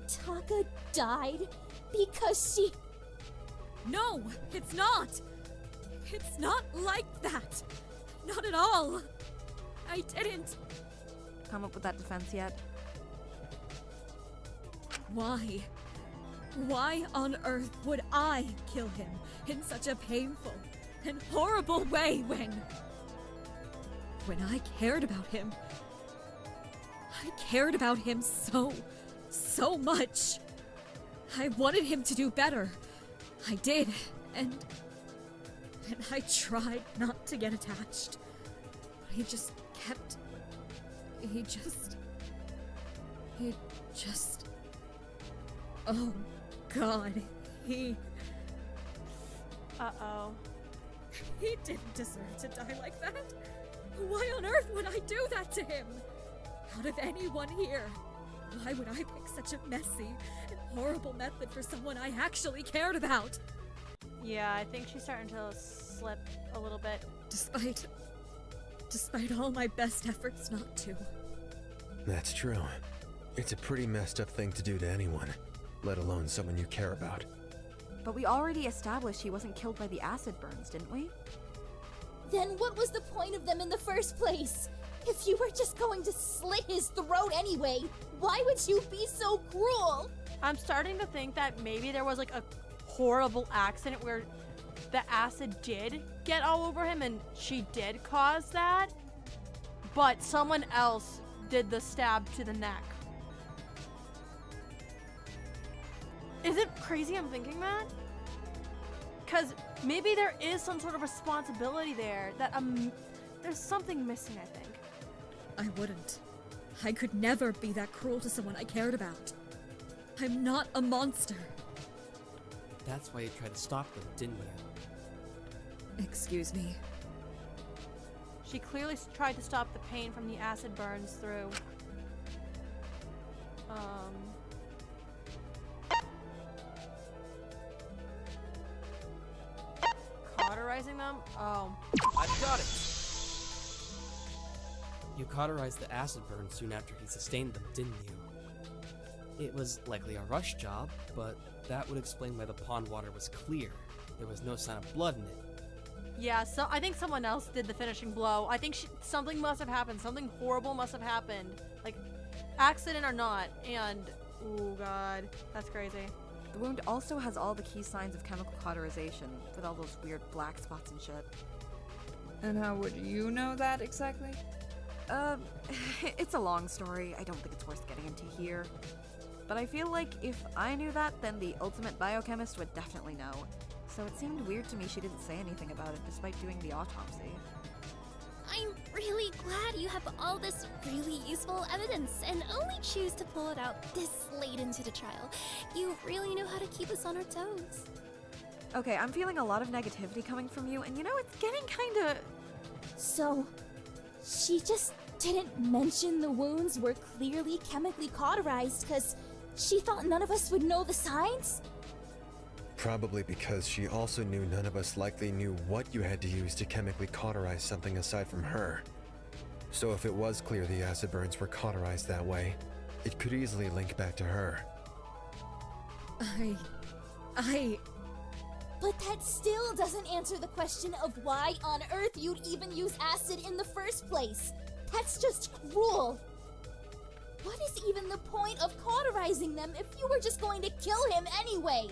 Taka died because she... No, it's not! It's not like that! Not at all! I didn't! Come up with that defense yet? Why? Why on earth would I kill him in such a painful and horrible way when I cared about him? I cared about him so much. I wanted him to do better. I did, and I tried not to get attached. But he just kept... He just... Oh, God. He... Uh-oh. He didn't deserve to die like that. Why on earth would I do that to him? Out of anyone here, why would I pick such a messy and horrible method for someone I actually cared about? Yeah, I think she's starting to slip a little bit. Despite all my best efforts not to. That's true. It's a pretty messed up thing to do to anyone, let alone someone you care about. But we already established he wasn't killed by the acid burns, didn't we? Then what was the point of them in the first place? If you were just going to slit his throat anyway, why would you be so cruel? I'm starting to think that maybe there was like a horrible accident where the acid did get all over him and she did cause that, but someone else did the stab to the neck. Is it crazy I'm thinking that? Because maybe there is some sort of responsibility there that there's something missing, I think. I wouldn't. I could never be that cruel to someone I cared about. I'm not a monster. That's why you tried to stop them, didn't you? Excuse me. She clearly tried to stop the pain from the acid burns through cauterizing them? Oh. I've got it! You cauterized the acid burn soon after he sustained them, didn't you? It was likely a rush job, but that would explain why the pond water was clear. There was no sign of blood in it. Yeah, so I think someone else did the finishing blow. I think something must have happened. Something horrible must have happened. Like, accident or not. And, oh god, that's crazy. The wound also has all the key signs of chemical cauterization, with all those weird black spots and shit. And how would you know that exactly? It's a long story. I don't think it's worth getting into here. But I feel like if I knew that, then the ultimate biochemist would definitely know. So it seemed weird to me she didn't say anything about it despite doing the autopsy. I'm really glad you have all this really useful evidence and only choose to pull it out this late into the trial. You really know how to keep us on our toes. Okay, I'm feeling a lot of negativity coming from you, and you know, it's getting kinda... So, she just didn't mention the wounds were clearly chemically cauterized because she thought none of us would know the signs? Probably because she also knew none of us likely knew what you had to use to chemically cauterize something aside from her. So if it was clear the acid burns were cauterized that way, it could easily link back to her. But that still doesn't answer the question of why on earth you'd even use acid in the first place. That's just cruel. What is even the point of cauterizing them if you were just going to kill him anyway?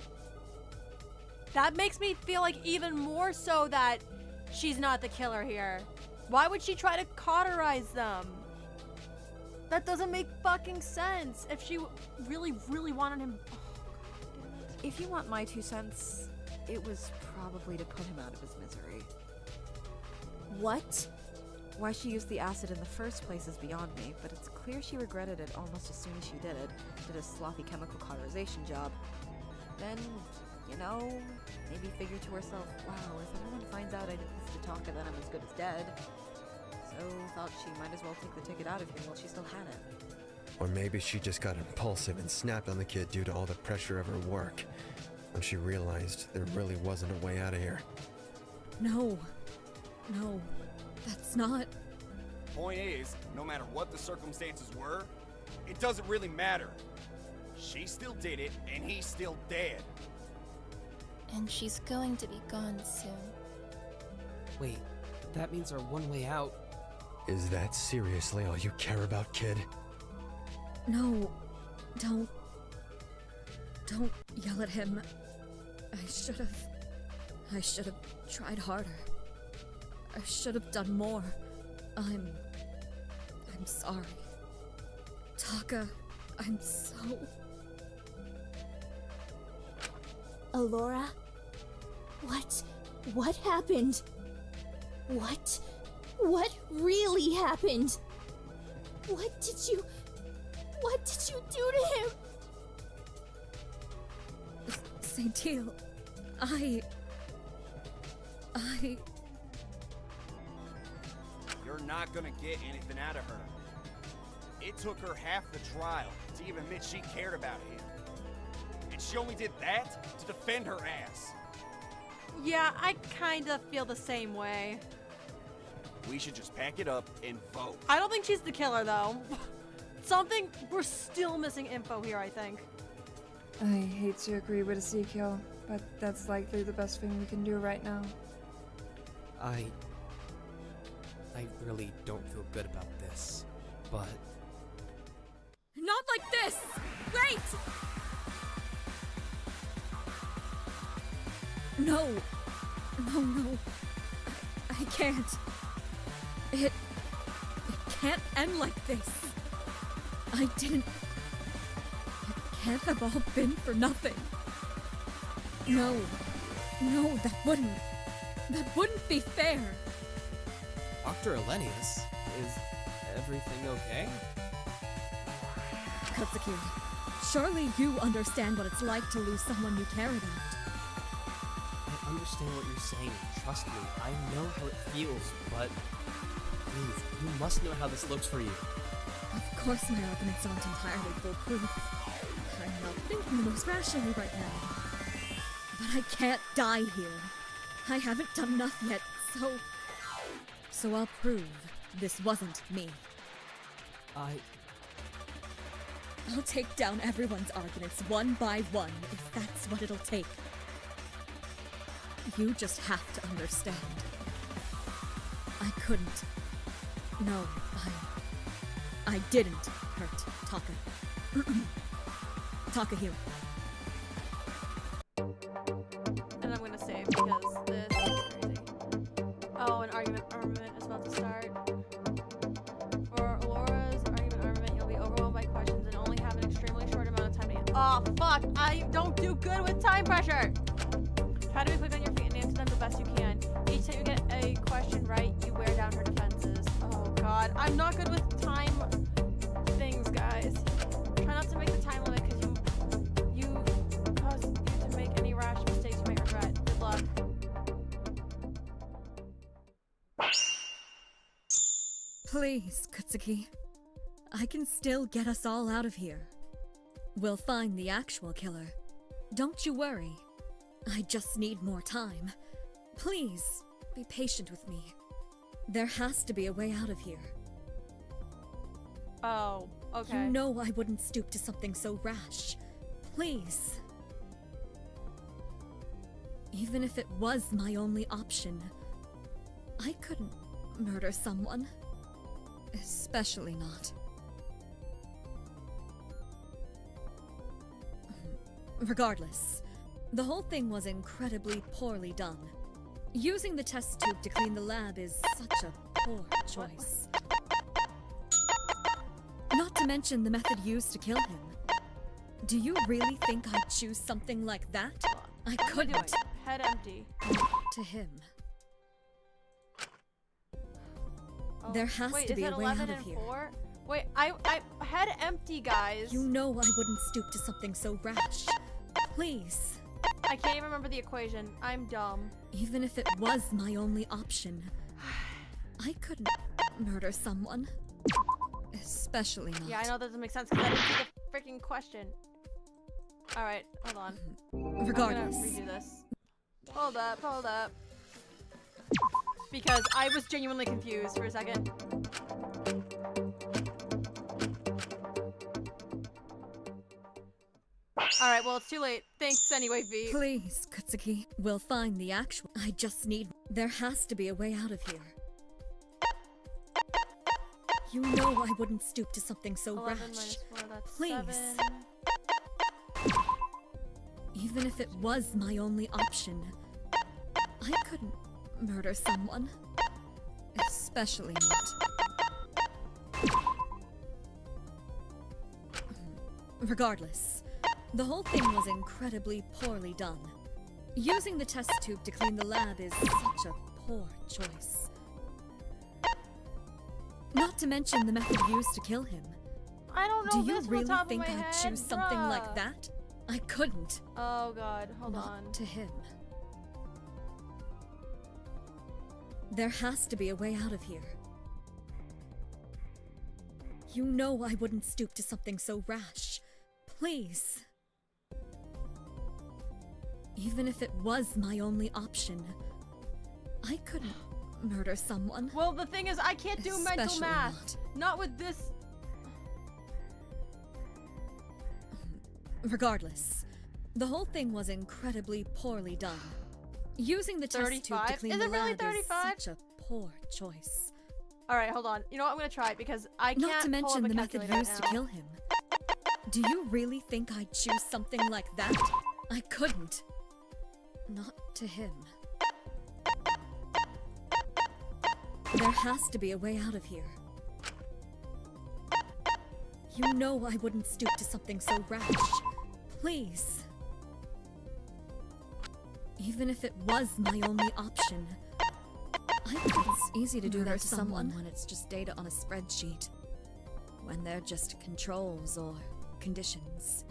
That makes me feel like even more so that she's not the killer here. Why would she try to cauterize them? That doesn't make fucking sense. If she really, really wanted him... Oh, God damn it. If you want my 2 cents, it was probably to put him out of his misery. What? Why she used the acid in the first place is beyond me, but it's clear she regretted it almost as soon as she did it. Did a sloppy chemical cauterization job. Then, you know, maybe figured to herself, wow, if everyone finds out I did this to Taka, then I'm as good as dead. So thought she might as well take the ticket out of here while she still had it. Or maybe she just got impulsive and snapped on the kid due to all the pressure of her work, when she realized there really wasn't a way out of here. No, that's not... Point is, no matter what the circumstances were, it doesn't really matter. She still did it, and he's still dead. And she's going to be gone soon. Wait, but that means our one way out... Is that seriously all you care about, kid? No, don't yell at him. I should have tried harder. I should have done more. I'm sorry. Taka, I'm so... Allora? What happened? What really happened? What did you do to him? Saintil, I... You're not gonna get anything out of her. It took her half the trial to even admit she cared about him. And she only did that to defend her ass. Yeah, I kinda feel the same way. We should just pack it up and vote. I don't think she's the killer, though. We're still missing info here, I think. I hate to agree with Ezekiel, but that's likely the best thing we can do right now. I really don't feel good about this, but... Not like this! Wait! No. No. I can't. It can't end like this. I didn't... It can't have all been for nothing. No, that wouldn't be fair. Dr. Elenius, is everything okay? Katsuki, surely you understand what it's like to lose someone you care about. I understand what you're saying, trust me, I know how it feels, but please, you must know how this looks for you. Of course my arguments aren't entirely foolproof. I'm not thinking the most rationally right now. But I can't die here. I haven't done enough yet, so I'll prove this wasn't me. I'll take down everyone's arguments one by one, if that's what it'll take. You just have to understand. I couldn't. No, I didn't hurt Taka. Taka here. And I'm gonna save because this is crazy. Oh, an argument is about to start. For Allora's argument armament, you'll be overwhelmed by questions and only have an extremely short amount of time to answer. Oh, fuck! I don't do good with time pressure! Try to be quick on your feet and answer them the best you can. Each time you get a question right, you wear down her defenses. Oh, God. I'm not good with time things, guys. Try not to make the time limit because you cause you to make any rash mistakes you might regret. Good luck. Please, Katsuki. I can still get us all out of here. We'll find the actual killer. Don't you worry. I just need more time. Please, be patient with me. There has to be a way out of here. Oh, okay. You know I wouldn't stoop to something so rash. Please. Even if it was my only option, I couldn't murder someone. Especially not. Regardless, the whole thing was incredibly poorly done. Using the test tube to clean the lab is such a poor choice. Not to mention the method used to kill him. Do you really think I'd choose something like that? I couldn't. Head empty. To him. Oh, There has wait, to be is a it way 11 out of and here. 4? Wait, I head empty, guys. You know I wouldn't stoop to something so rash. Please. I can't even remember the equation. I'm dumb. Even if it was my only option, I couldn't murder someone. Especially not. Yeah, I know that doesn't make sense because I didn't see the freaking question. Alright, hold on. Regardless. I'm gonna redo this. Hold up. Because I was genuinely confused for a second. Alright, well, it's too late. Thanks anyway, V. Please, Katsuki. We'll find the actual. I just need. There has to be a way out of here. You know I wouldn't stoop to something so 11 rash. minus 4, that's Please. 7. Even if it was my only option, I couldn't murder someone. Especially not. Regardless, the whole thing was incredibly poorly done. Using the test tube to clean the lab is such a poor choice. Not to mention the method used to kill him. I don't know Do you this from the really top think of my I'd head, choose something bruh. like that? I couldn't. Oh god, hold Not on. to him. There has to be a way out of here. You know I wouldn't stoop to something so rash. Please. Even if it was my only option, I couldn't murder someone. Well, the thing is, I can't do mental Especially math. Not with this. Regardless, the whole thing was incredibly poorly done. Using the test tube to 35? clean Is the it really lab 35? is such a poor choice. Alright, hold on. You know what? I'm gonna try it because I can't. Not to pull mention up a the method calculator used to now. kill him. Do you really think I'd choose something like that? I couldn't. Not to him. There has to be a way out of here. You know I wouldn't stoop to something so rash. Please. Even if it was my only option, it's easy to do that to someone when it's just data on a spreadsheet. When they're just controls or conditions.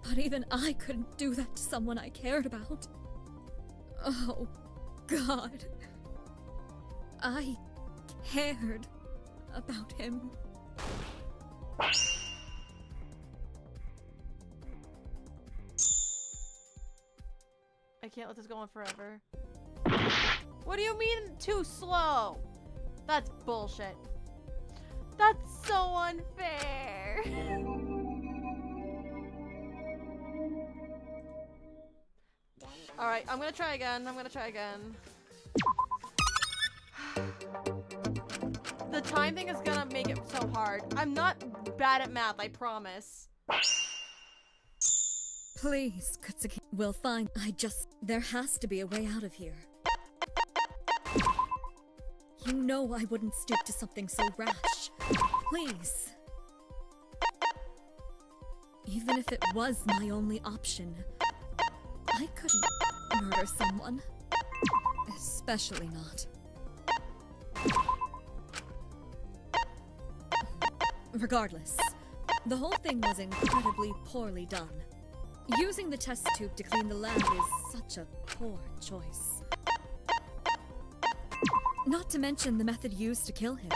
But even I couldn't do that to someone I cared about. Oh, God. I cared about him. I can't let this go on forever. What do you mean too slow? That's bullshit. That's so unfair. Alright, I'm gonna try again. The time thing is gonna make it so hard. I'm not bad at math, I promise. Please, Kutsuki. We'll find. There has to be a way out of here. You know I wouldn't stoop to something so rash. Please. Even if it was my only option, I couldn't murder someone. Especially not. Regardless, the whole thing was incredibly poorly done. Using the test tube to clean the lab is such a poor choice. Not to mention the method used to kill him.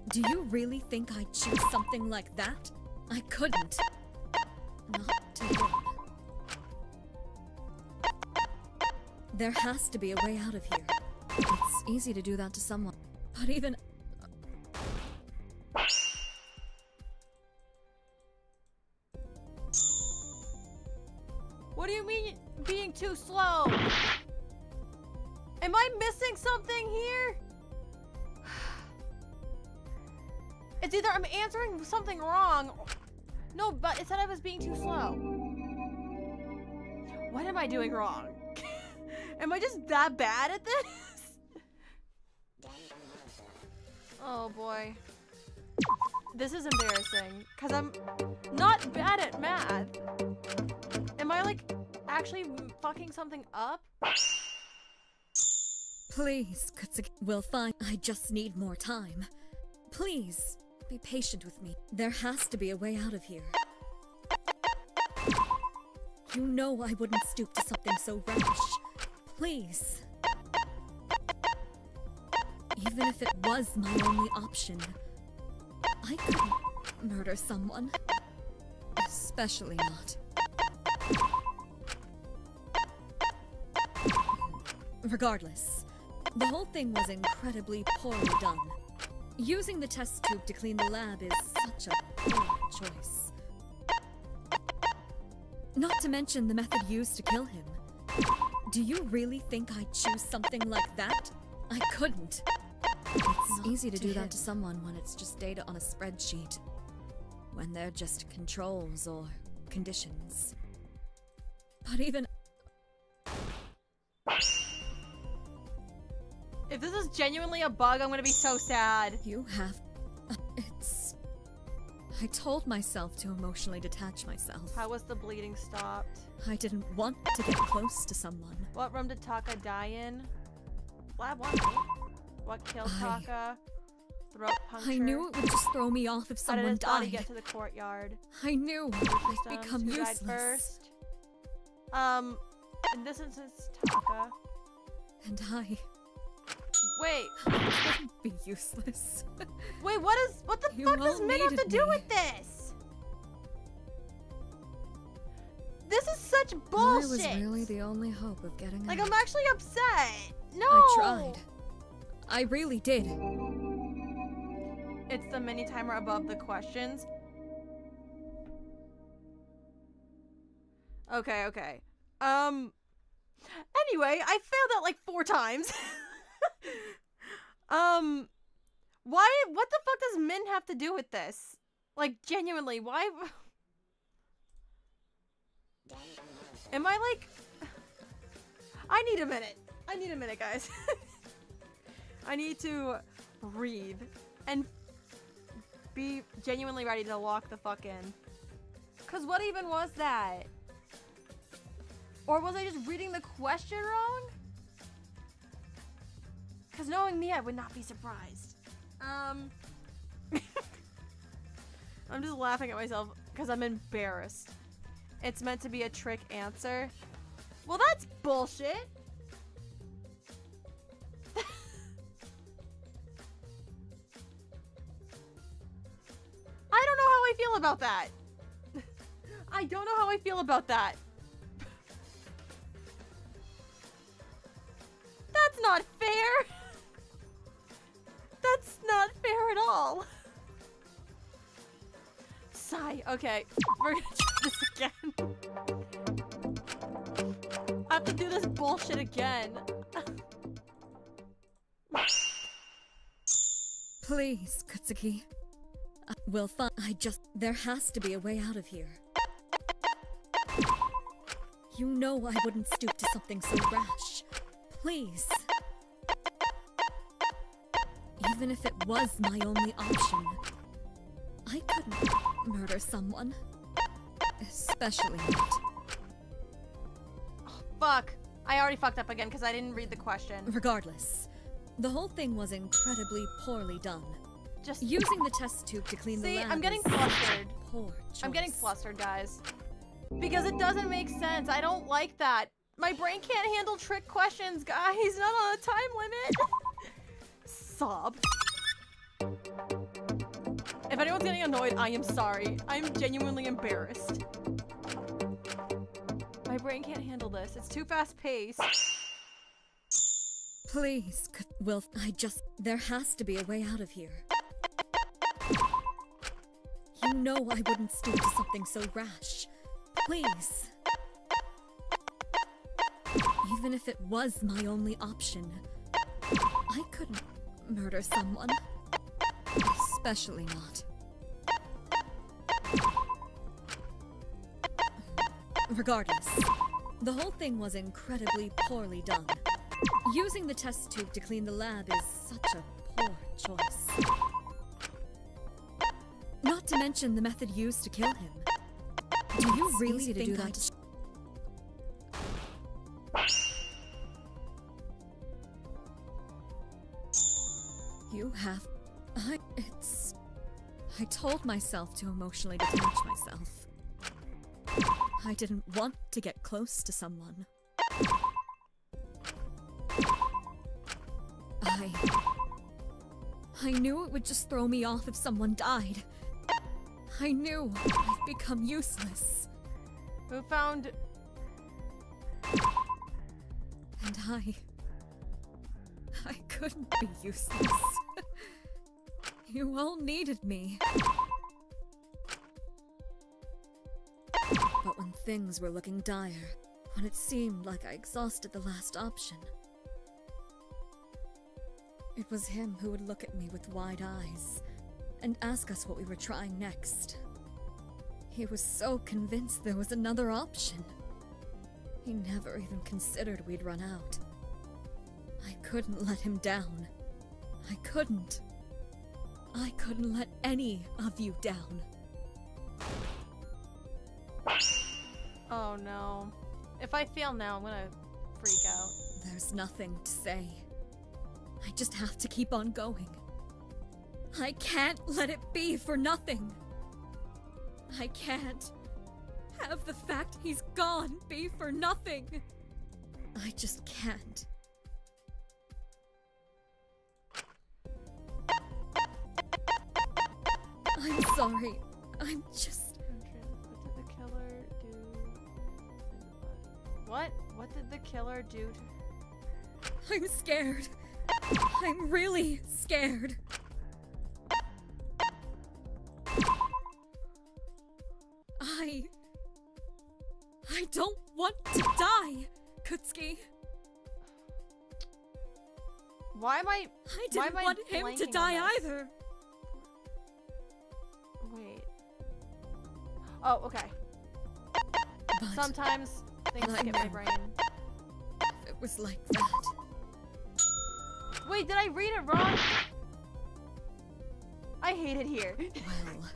Do you really think I'd choose something like that? I couldn't. Not to him. There has to be a way out of here. It's easy to do that to someone, but even... What do you mean being too slow? Am I missing something here? It's either I'm answering something wrong. No, but it said I was being too slow. What am I doing wrong? Am I just that bad at this? Oh boy. This is embarrassing, because I'm not bad at math. Am I like actually fucking something up? Please, Kutsuki. We'll find. I just need more time. Please, be patient with me. There has to be a way out of here. You know I wouldn't stoop to something so rash. Please. Even if it was my only option, I couldn't murder someone. Especially not. Regardless, the whole thing was incredibly poorly done. Using the test tube to clean the lab is such a poor choice. Not to mention the method used to kill him. Do you really think I'd choose something like that? I couldn't. It's easy to do that to someone when it's just data on a spreadsheet. When they're just controls or conditions. But even... If this is genuinely a bug, I'm gonna be so sad. You have... It's... I told myself to emotionally detach myself. How was the bleeding stopped? I didn't want to get close to someone. What room did Taka die in? Lab 1, right? What killed Taka? Throat puncture. I knew it would just throw me off if How did someone his body died. get to the courtyard? I knew I'd Systems. become Who died useless. first? In this instance, Taka. And I Wait, couldn't be useless. wait, what the You fuck does all Min have to needed do me. with this? This is such I bullshit. was really the only hope of getting Like, out. I'm actually upset. No. I tried. I really did. It's the mini timer above the questions. Okay. Anyway, I failed that like 4 times. What the fuck does Min have to do with this? Like, genuinely, why? Am I like... I need a minute, guys. I need to breathe and be genuinely ready to lock the fuck in. Cause what even was that? Or was I just reading the question wrong? Cause knowing me, I would not be surprised. I'm just laughing at myself because I'm embarrassed. It's meant to be a trick answer. Well, that's bullshit. I don't know how I feel about that. I don't know how I feel about that. That's not fair. That's not fair at all. Sigh. Okay, we're gonna try this again. I have to do this bullshit again. Please, Kutsuki. We'll find. There has to be a way out of here. You know I wouldn't stoop to something so rash. Please. Even if it was my only option, I couldn't murder someone. Especially not. Oh, fuck. I already fucked up again because I didn't read the question. Regardless, the whole thing was incredibly poorly done. Just using the test tube to clean the see, lab I'm getting is flustered. Poor I'm getting choice. flustered, guys. Because it doesn't make sense. I don't like that. My brain can't handle trick questions, guys. Not on a time limit. Sob. If anyone's getting annoyed, I am sorry. I'm genuinely embarrassed. My brain can't handle this. It's too fast-paced. Please, there has to be a way out of here. You know I wouldn't stoop to something so rash. Please. Even if it was my only option, I couldn't murder someone. Especially not. Regardless, the whole thing was incredibly poorly done. Using the test tube to clean the lab is such a poor choice. Not to mention the method used to kill him. Do you really think that? You have... I told myself to emotionally detach myself. I didn't want to get close to someone. I knew it would just throw me off if someone died. I knew I'd become useless. Who found... And I couldn't be useless. You all needed me. But when things were looking dire, when it seemed like I exhausted the last option, it was him who would look at me with wide eyes and ask us what we were trying next. He was so convinced there was another option. He never even considered we'd run out. I couldn't let him down. I couldn't let any of you down. Oh no. If I fail now, I'm gonna freak out. There's nothing to say. I just have to keep on going. I can't let it be for nothing. I can't have the fact he's gone be for nothing. I just can't. I'm sorry. I'm just... What did the killer do? What? What did the killer do to... I'm scared. I'm really scared. I don't want to die, Kutsuki. Why am I... I didn't want him to die either. Wait. Oh, okay. But Sometimes things I skip my knew. brain. it was like that. Wait, did I read it wrong? I hate it here. Well,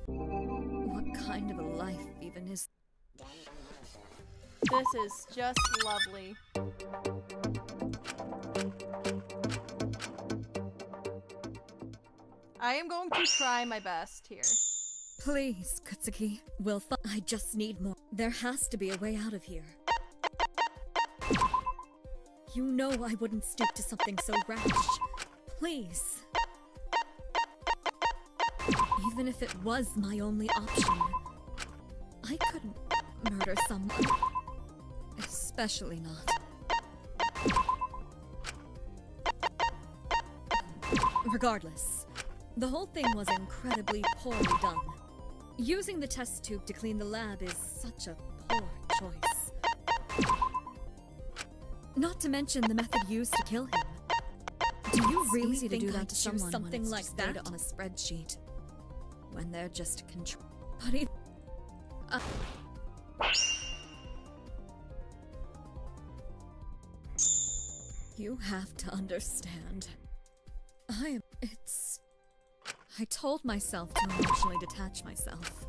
what kind of a life even is... This is just lovely. I am going to try my best here. Please, Kutsuki. I just need more. There has to be a way out of here. You know I wouldn't stoop to something so rash. Please. Even if it was my only option, I couldn't murder someone. Especially not. Regardless, the whole thing was incredibly poorly done. Using the test tube to clean the lab is such a poor choice. Not to mention the method used to kill him. Do you really easy to think do that I'd to choose someone when something it's like just that data on a spreadsheet? When they're just control. But it... You have to understand. I told myself to emotionally detach myself.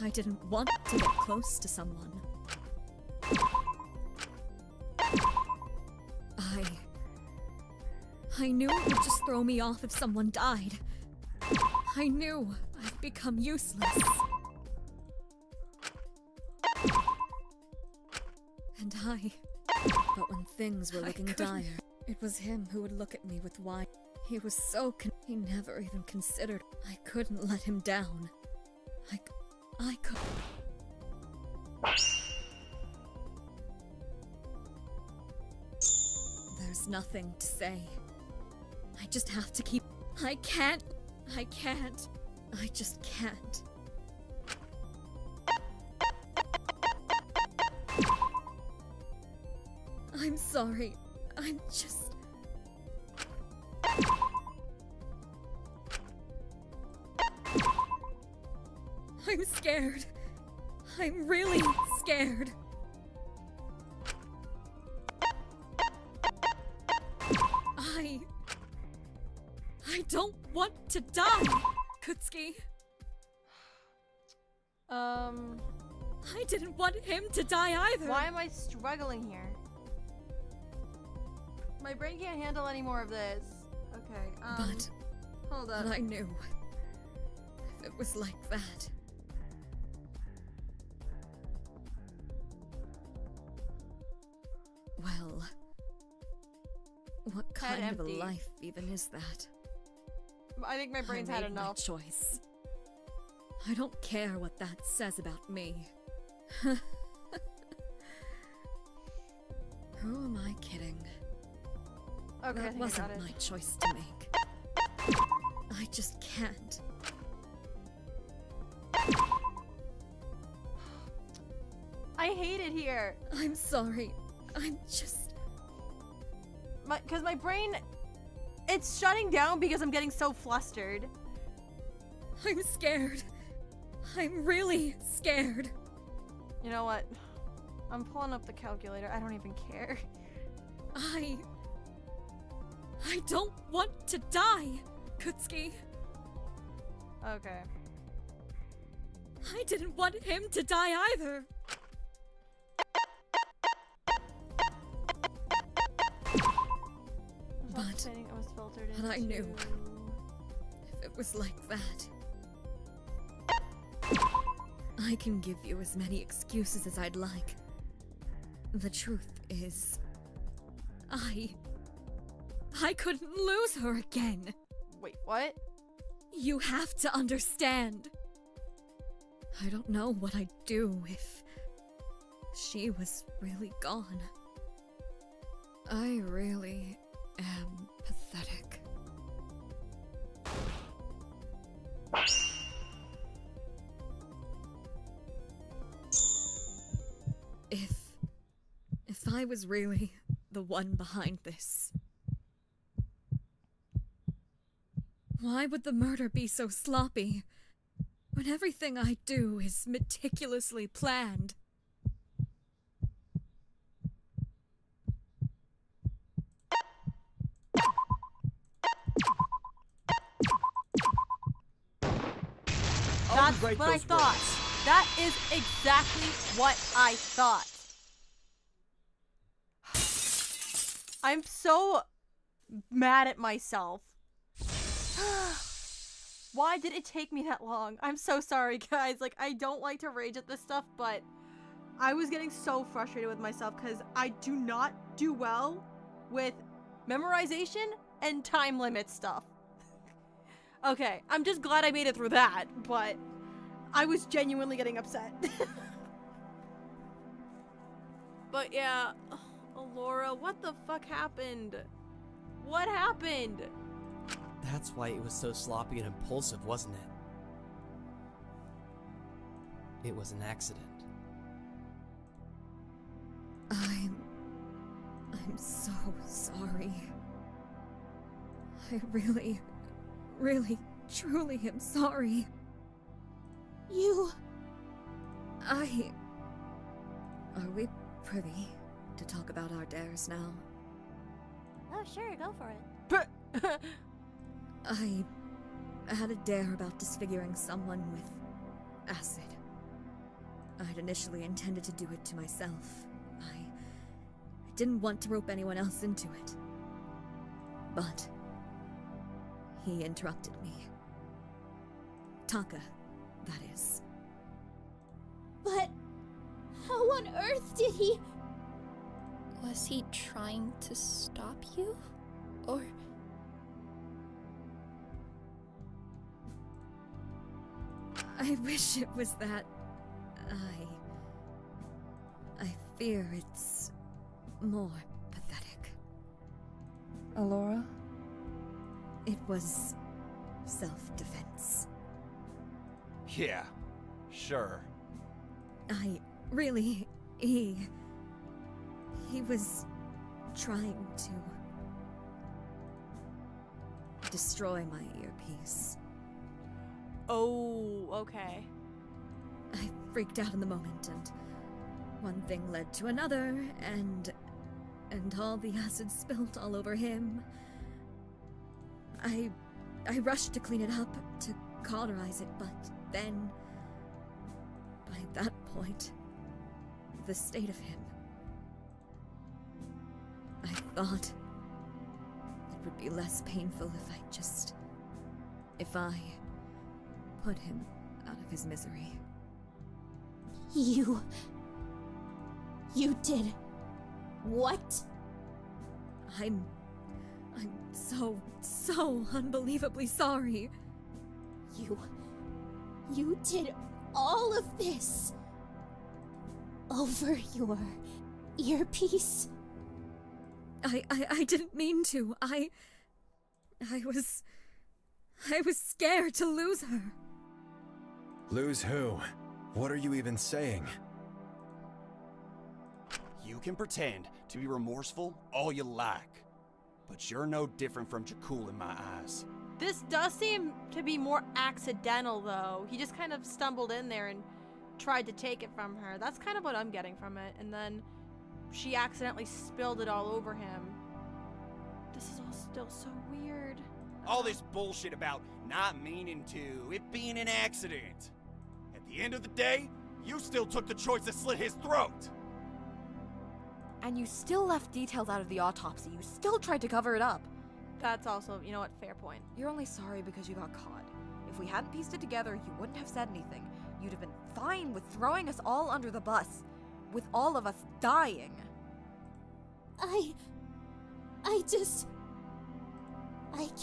I didn't want to get close to someone. I knew it would just throw me off if someone died. I knew I'd become useless. But when things were looking dire, it was him who would look at me with wine. He was so he never even considered. I couldn't let him down. I could. There's nothing to say. I just have to keep. I can't. I just can't. I'm sorry. I'm just... I'm scared. I'm really scared. I don't want to die, Kutsuki. I didn't want him to die either. Why am I struggling here? My brain can't handle any more of this. Okay, But hold up. I knew. If it was like that. Well, what Head kind of a empty. life even is that? I think my brain's I had made my enough. choice. I don't care what that says about me. Who am I kidding? Okay, I That think I wasn't got it. my choice to make. I just can't. I hate it here. I'm sorry. I'm just... Because my brain... It's shutting down because I'm getting so flustered. I'm scared. I'm really scared. You know what? I'm pulling up the calculator. I don't even care. I don't want to die, Kutsuki. Okay. I didn't want him to die either. But I knew if it was like that, I can give you as many excuses as I'd like. The truth is, I couldn't lose her again. Wait, what? You have to understand. I don't know what I'd do if she was really gone. I really am pathetic. If I was really the one behind this, why would the murder be so sloppy when everything I do is meticulously planned? That's what I thought. That is exactly what I thought. I'm so mad at myself. Why did it take me that long? I'm so sorry, guys. Like, I don't like to rage at this stuff, but I was getting so frustrated with myself because I do not do well with memorization and time limit stuff. Okay, I'm just glad I made it through that, but I was genuinely getting upset. But yeah, Allora, what the fuck happened? What happened? That's why it was so sloppy and impulsive, wasn't it? It was an accident. I'm so sorry. I really, truly am sorry. Are we privy to talk about our dares now? Oh, sure, go for it. I had a dare about disfiguring someone with acid. I'd initially intended to do it to myself. I didn't want to rope anyone else into it. But he interrupted me. Taka, that is. But how on earth did he... Was he trying to stop you? Or... I wish it was that. I fear it's more pathetic. Allora? It was self-defense. Yeah, sure. He was trying to destroy my earpiece. Oh, okay. I freaked out in the moment, and one thing led to another, and all the acid spilled all over him. I rushed to clean it up, to cauterize it, but then, by that point, the state of him, I thought it would be less painful if I put him out of his misery. You did... what? I'm so unbelievably sorry. You did all of this over your earpiece? I didn't mean to. I was scared to lose her. Lose who? What are you even saying? You can pretend to be remorseful all you like, but you're no different from Jakul in my eyes. This does seem to be more accidental, though. He just kind of stumbled in there and tried to take it from her. That's kind of what I'm getting from it. And then she accidentally spilled it all over him. This is all still so weird. All this bullshit about not meaning to, it being an accident. At the end of the day, you still took the choice to slit his throat. And you still left details out of the autopsy. You still tried to cover it up. That's also, you know what, fair point. You're only sorry because you got caught. If we hadn't pieced it together, you wouldn't have said anything. You'd have been fine with throwing us all under the bus. With all of us dying. I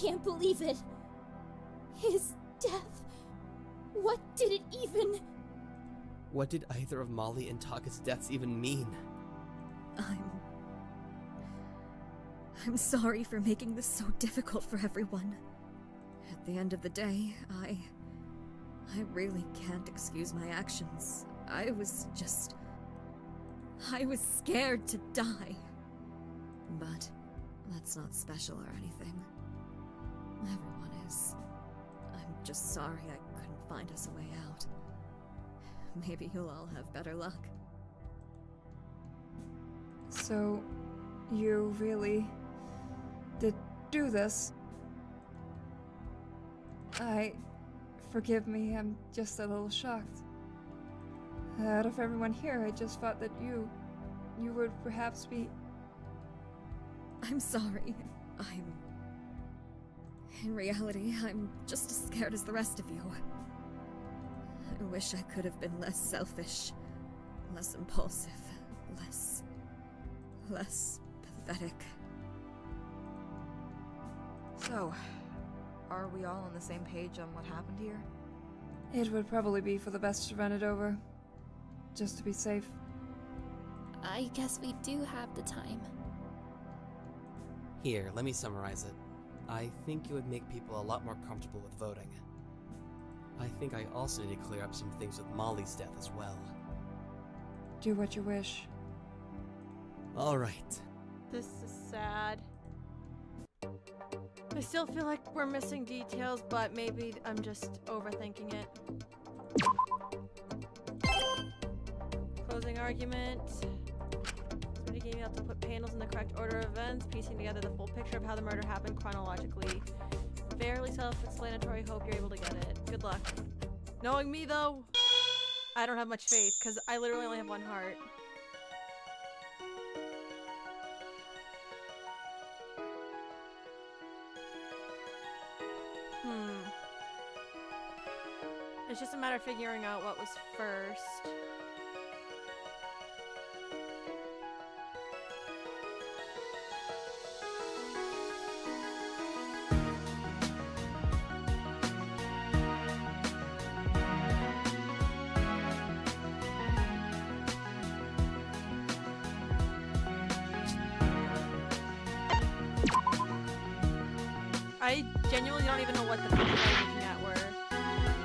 can't believe it. His death. What did it even... What did either of Molly and Taka's deaths even mean? I'm sorry for making this so difficult for everyone. At the end of the day, I really can't excuse my actions. I was scared to die. But that's not special or anything. Everyone is. I'm just sorry I couldn't find us a way out. Maybe you'll all have better luck. So, you really did do this? Forgive me, I'm just a little shocked. Out of everyone here, I just thought that you would perhaps be... I'm sorry. In reality, I'm just as scared as the rest of you. I wish I could have been less selfish, less impulsive, less pathetic. So, are we all on the same page on what happened here? It would probably be for the best to run it over. Just to be safe. I guess we do have the time. Here, let me summarize it. I think it would make people a lot more comfortable with voting. I think I also need to clear up some things with Molly's death as well. Do what you wish. Alright. This is sad. I still feel like we're missing details, but maybe I'm just overthinking it. Closing argument. Somebody gave me out to put panels in the correct order of events, piecing together the full picture of how the murder happened chronologically. Fairly self-explanatory, hope you're able to get it. Good luck. Knowing me, though, I don't have much faith, because I literally only have one heart. It's just a matter of figuring out what was first. I genuinely don't even know what the pictures I'm looking at were.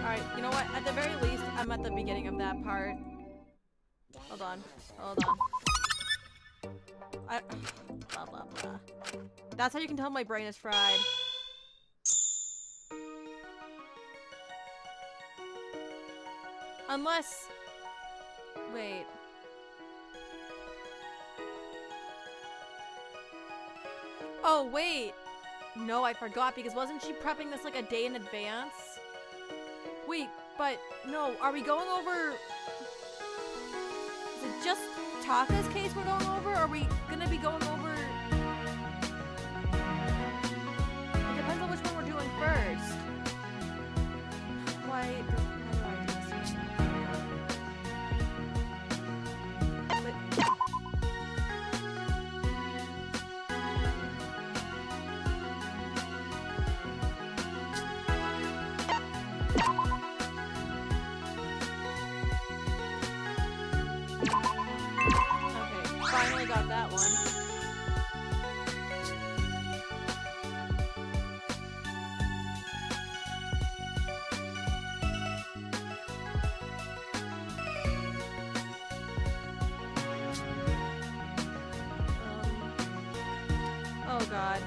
Alright, you know what? At the very least, I'm at the beginning of that part. Hold on. Blah, blah, blah. That's how you can tell my brain is fried. Unless... Wait. Oh, wait! No, I forgot, because wasn't she prepping this like a day in advance? Wait, but no, are we going over... Is it just Taka's case we're going over, or are we gonna be going over... It depends on which one we're doing first. Why do I do this? Finally got that one. Oh god.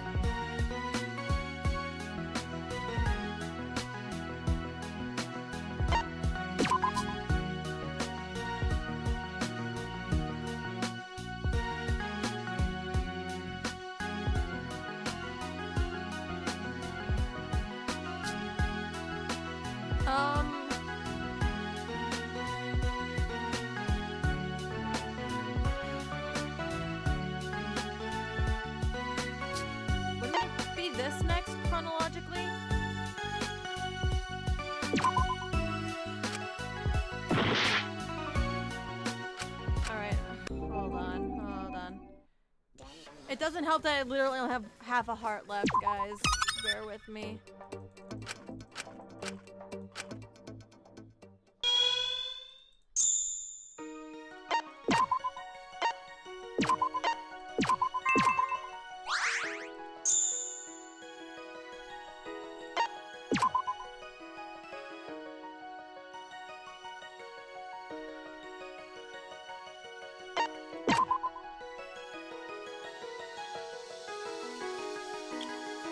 It doesn't help that I literally only have half a heart left, guys. Bear with me.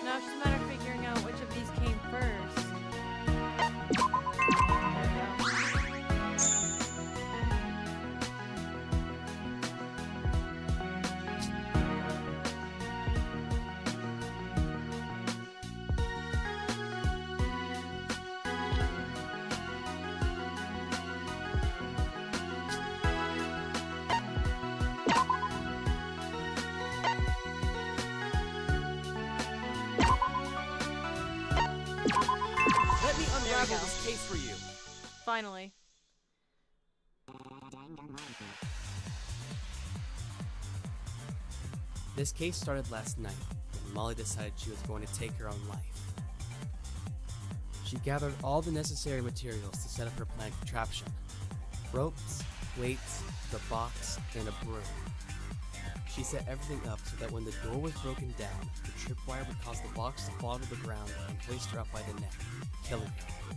Now it's just a matter of figuring out which of these came first. Let me unravel this case for you. Finally. This case started last night when Molly decided she was going to take her own life. She gathered all the necessary materials to set up her planned contraption. Ropes, weights, the box, and a broom. She set everything up so that when the door was broken down, the tripwire would cause the box to fall to the ground and hoist her up by the neck, killing her.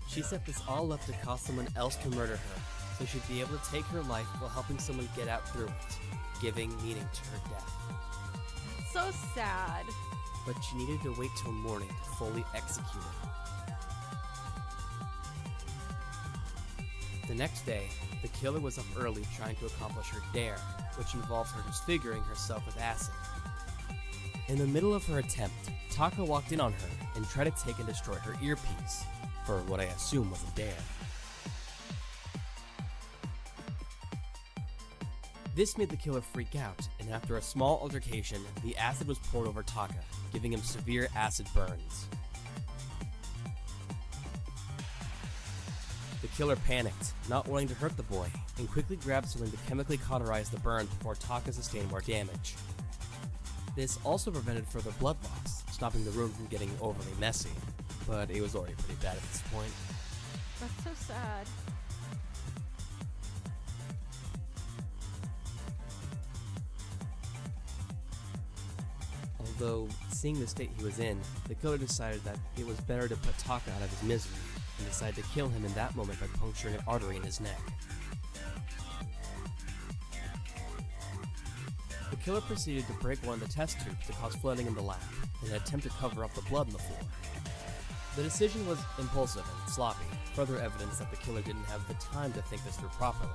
She set this all up to cause someone else to murder her, so she'd be able to take her life while helping someone get out through it, giving meaning to her death. So sad. But she needed to wait till morning to fully execute it. The next day, the killer was up early trying to accomplish her dare, which involves her disfiguring herself with acid. In the middle of her attempt, Taka walked in on her and tried to take and destroy her earpiece, for what I assume was a dare. This made the killer freak out, and after a small altercation, the acid was poured over Taka, giving him severe acid burns. The killer panicked, not wanting to hurt the boy, and quickly grabbed something to chemically cauterize the burns before Taka sustained more damage. This also prevented further blood loss, stopping the room from getting overly messy, but it was already pretty bad at this point. That's so sad. Although, seeing the state he was in, the killer decided that it was better to put Taka out of his misery, and decided to kill him in that moment by puncturing an artery in his neck. The killer proceeded to break one of the test tubes to cause flooding in the lab, in an attempt to cover up the blood on the floor. The decision was impulsive and sloppy, further evidence that the killer didn't have the time to think this through properly.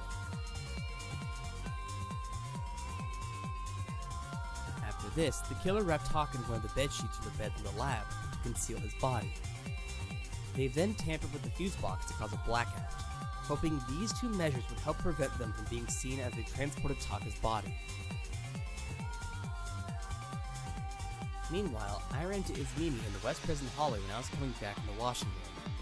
After this, the killer wrapped Taka in one of the bed sheets from the bed in the lab to conceal his body. They then tampered with the fuse box to cause a blackout, hoping these two measures would help prevent them from being seen as they transported Taka's body. Meanwhile, I ran into Izmini in the West Prison hallway when I was coming back from the washing room.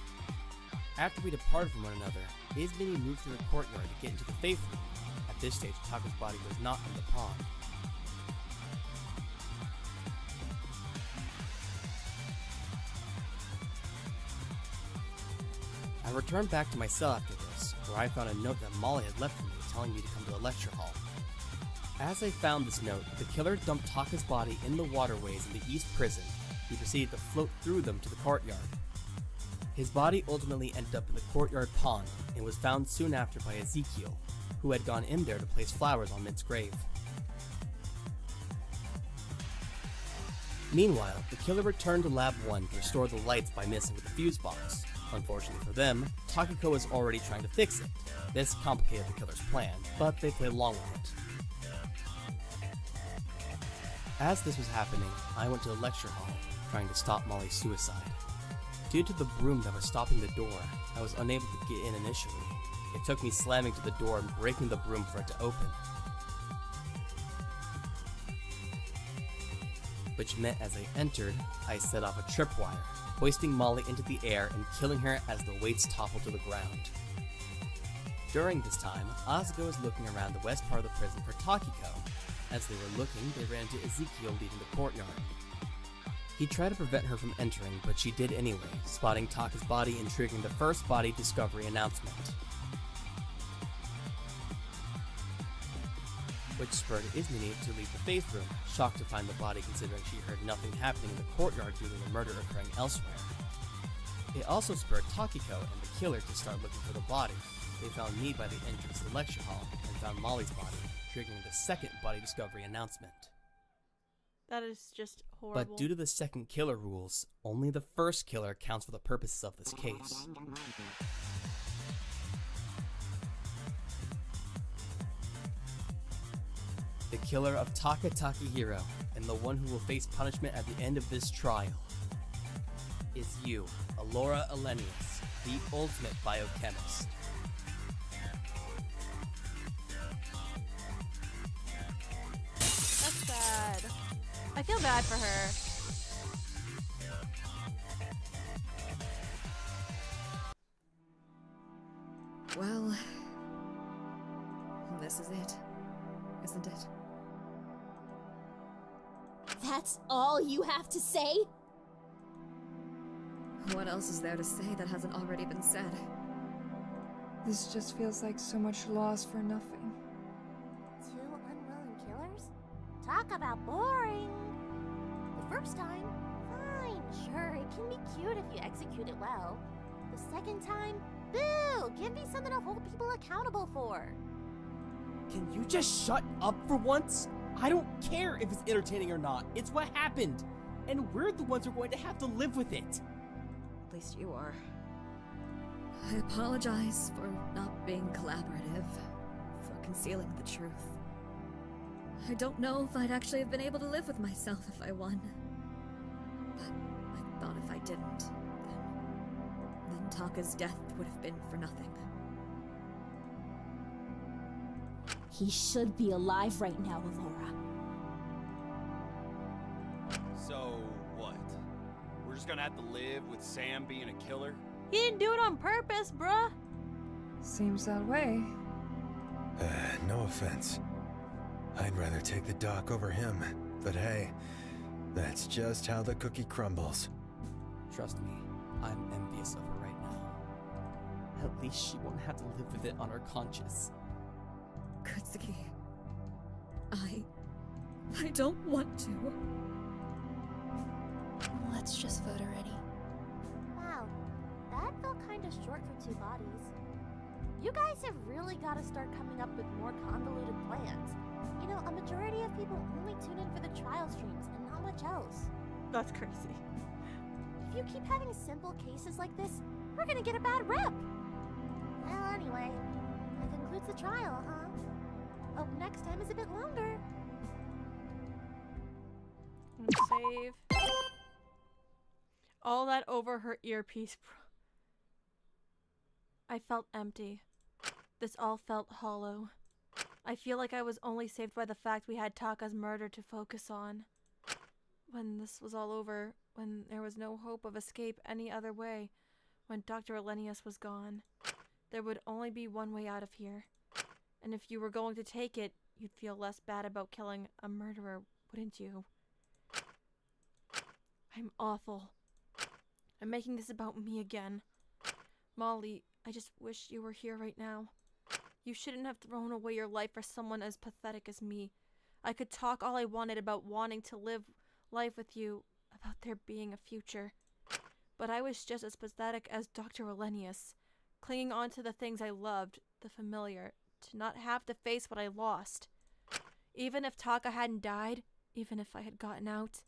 After we departed from one another, Izmini moved through the courtyard to get into the faith room. At this stage, Taka's body was not in the pond. I returned back to my cell after this, where I found a note that Molly had left for me telling me to come to the lecture hall. As I found this note, the killer dumped Taka's body in the waterways in the East Prison. He proceeded to float through them to the courtyard. His body ultimately ended up in the courtyard pond and was found soon after by Ezekiel, who had gone in there to place flowers on Mint's grave. Meanwhile, the killer returned to Lab 1 to restore the lights by messing with the fuse box. Unfortunately for them, Takako was already trying to fix it. This complicated the killer's plan, but they played along with it. As this was happening, I went to the lecture hall, trying to stop Molly's suicide. Due to the broom that was stopping the door, I was unable to get in initially. It took me slamming to the door and breaking the broom for it to open. Which meant as I entered, I set off a tripwire, hoisting Molly into the air and killing her as the weights toppled to the ground. During this time, Asuka was looking around the west part of the prison for Takiko, As they were looking, they ran into Ezekiel leaving the courtyard. He tried to prevent her from entering, but she did anyway, spotting Taka's body and triggering the first body discovery announcement, which spurred Izmini to leave the faith room, shocked to find the body considering she heard nothing happening in the courtyard due to the murder occurring elsewhere. It also spurred Takiko and the killer to start looking for the body. They found me by the entrance to the lecture hall and found Molly's body, triggering the second body discovery announcement. That is just horrible. But due to the second killer rules, only the first killer counts for the purposes of this case. The killer of Taka Takahiro, and the one who will face punishment at the end of this trial, is you, Allora Elenius, the ultimate biochemist. That's sad. I feel bad for her. Well, this is it, isn't it? That's all you have to say? What else is there to say that hasn't already been said? This just feels like so much loss for nothing. 2 unwilling killers? Talk about boring! The first time? Fine, sure, it can be cute if you execute it well. The second time? Boo! Give me something to hold people accountable for! Can you just shut up for once? I don't care if it's entertaining or not. It's what happened. And we're the ones who are going to have to live with it. At least you are. I apologize for not being collaborative, for concealing the truth. I don't know if I'd actually have been able to live with myself if I won. But I thought if I didn't, then Taka's death would have been for nothing. He should be alive right now, Allora. So, what? We're just gonna have to live with Sam being a killer? He didn't do it on purpose, bruh. Seems that way. No offense. I'd rather take the doc over him, but hey, that's just how the cookie crumbles. Trust me, I'm envious of her right now. At least she won't have to live with it on her conscience. Kutsuki, I don't want to. Let's just vote already. Wow, that felt kinda short for 2 bodies. You guys have really gotta start coming up with more convoluted plans. You know, a majority of people only tune in for the trial streams and not much else. That's crazy. If you keep having simple cases like this, we're gonna get a bad rep! Well, anyway, that concludes the trial, huh? Hope next time is a bit longer. Save. All that over her earpiece. I felt empty. This all felt hollow. I feel like I was only saved by the fact we had Taka's murder to focus on. When this was all over, when there was no hope of escape any other way, when Dr. Elenius was gone, there would only be one way out of here. And if you were going to take it, you'd feel less bad about killing a murderer, wouldn't you? I'm awful. I'm making this about me again. Molly, I just wish you were here right now. You shouldn't have thrown away your life for someone as pathetic as me. I could talk all I wanted about wanting to live life with you, about there being a future. But I was just as pathetic as Dr. Elenius, clinging on to the things I loved, the familiar, to not have to face what I lost. Even if Taka hadn't died, even if I had gotten out,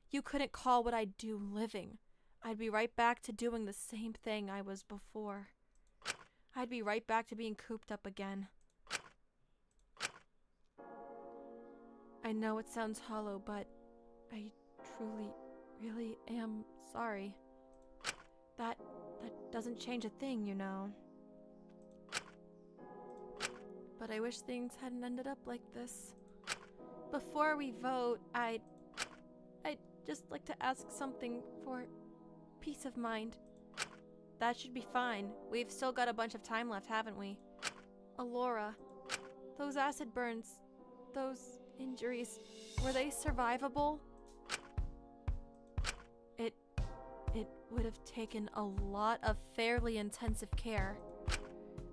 you couldn't call what I do living. I'd be right back to doing the same thing I was before. I'd be right back to being cooped up again. I know it sounds hollow, but I truly, really am sorry. That doesn't change a thing, you know. But I wish things hadn't ended up like this. Before we vote, I'd just like to ask something for peace of mind. That should be fine. We've still got a bunch of time left, haven't we? Allora, those acid burns, those injuries, were they survivable? It would have taken a lot of fairly intensive care.